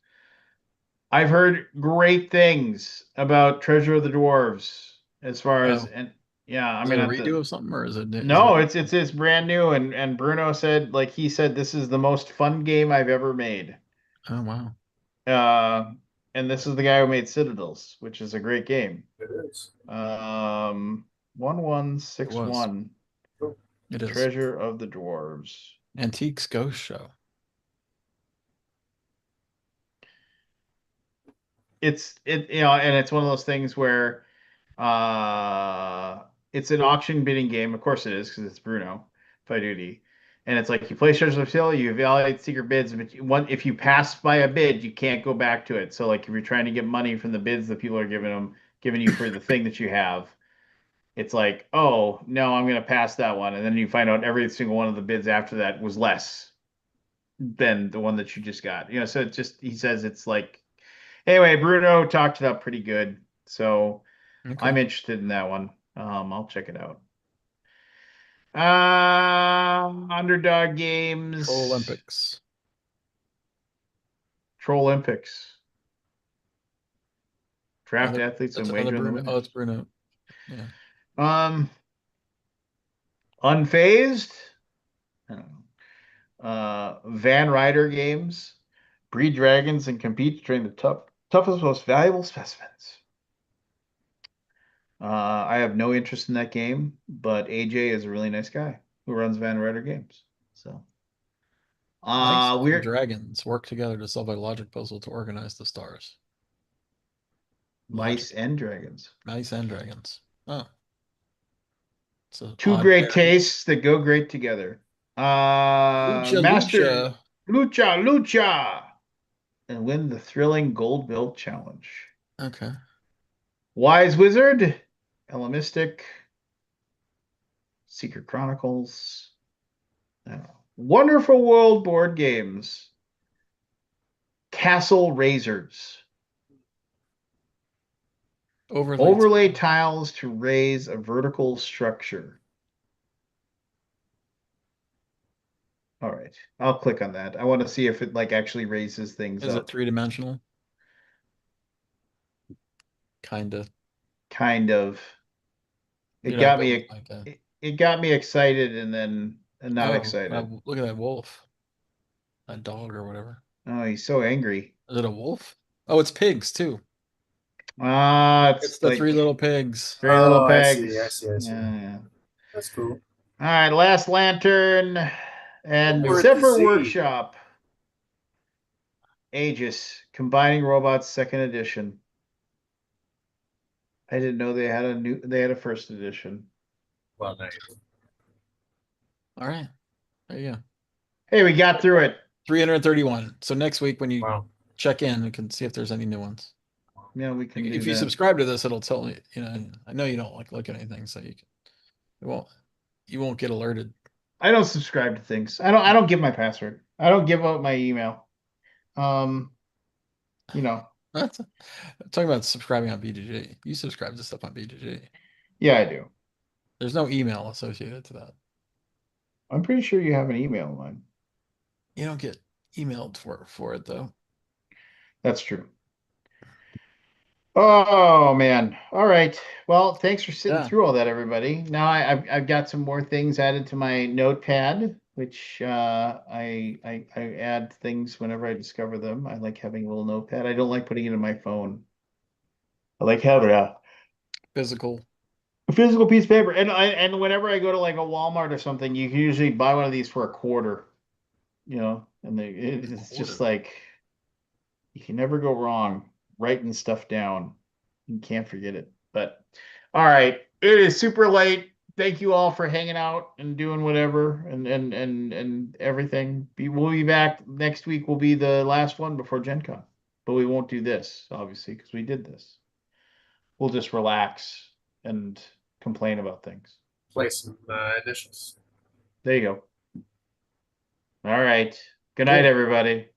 I've heard great things about Treasure of the Dwarves as far as Oh. and yeah, I Is mean it a at the redo of something or is it? no, it's brand new and Bruno said like he said this is the most fun game I've ever made. Oh wow. And this is the guy who made Citadels, which is a great game. It is. 1161. It is. Treasure of the Dwarves. Antiques Ghost Show. And it's one of those things where it's an auction bidding game. Of course it is because it's Bruno by duty. And it's like you play Treasure of Sale, you evaluate secret bids, but if you pass by a bid, you can't go back to it. So like if you're trying to get money from the bids that people are giving you for the thing that you have, it's like, oh no, I'm gonna pass that one. And then you find out every single one of the bids after that was less than the one that you just got. So it's just he says it's like anyway, Bruno talked it up pretty good. So Okay. I'm interested in that one. I'll check it out. Underdog Games. Troll Olympics. Troll Olympics. Draft Other- athletes and that's wager another on the Bruno. Oh, winners. it's Bruno. Yeah. Unfazed. I don't know. Van Ryder games. Breed dragons and compete to train the toughest, most valuable specimens. I have no interest in that game, but AJ is a really nice guy who runs Van Ryder games. So, Mice and we're dragons work together to solve a logic puzzle to organize the stars. mice and dragons. Mice and dragons. Oh. It's an Two odd great pair. tastes that go great together. Lucha, Master lucha. Lucha, and win the thrilling Gold Belt Challenge. Okay. Wise Wizard, Hellenistic, Secret Chronicles, I don't know. Wonderful World board games, Castle Razors, overlay tiles to raise a vertical structure. All right, I'll click on that. I want to see if it like actually raises things Is up. it three-dimensional? Kinda. Kind of. It You're not got building me. like that. It got me excited and then not Oh, excited. look at that wolf. That dog or whatever. Oh, he's so angry. Is it a wolf? Oh, it's pigs too. It's It's the like three little pigs. three little I see. I pegs. see. I see. Yeah. That's cool. All right, Last Lantern and Over at the Zephyr Z. Workshop. Aegis, Combining Robots, second edition. I didn't know they had a first edition. Well, nice. All right. There you go. Hey, we got through it. 331. So next week when you Wow. check in, we can see if there's any new ones. Yeah, we can do If you that. subscribe to this, it'll tell me, I know you don't like look at anything, so you won't get alerted. I don't subscribe to things. I don't give my password. I don't give out my email. You know. I'm talking about subscribing on BGG. You subscribe to stuff on BGG. Yeah, I do. There's no email associated to that. I'm pretty sure you have an email of mine. You don't get emailed for it though. That's true. Oh man. All right. Well, thanks for sitting Yeah. through all that, everybody. Now I've got some more things added to my notepad, which I add things whenever I discover them. I like having a little notepad. I don't like putting it in my phone. I like having a Physical. physical piece of paper. And whenever I go to like a Walmart or something, you can usually buy one of these for a quarter. And it's just like you can never go wrong writing stuff down. You can't forget it. But all right, it is super late. Thank you all for hanging out and doing whatever and everything. We'll be back next week. Will be the last one before Gen Con, but we won't do this obviously because we did this. We'll just relax and complain about things. Play some initials. There you go. All right. Good night, Cool. everybody.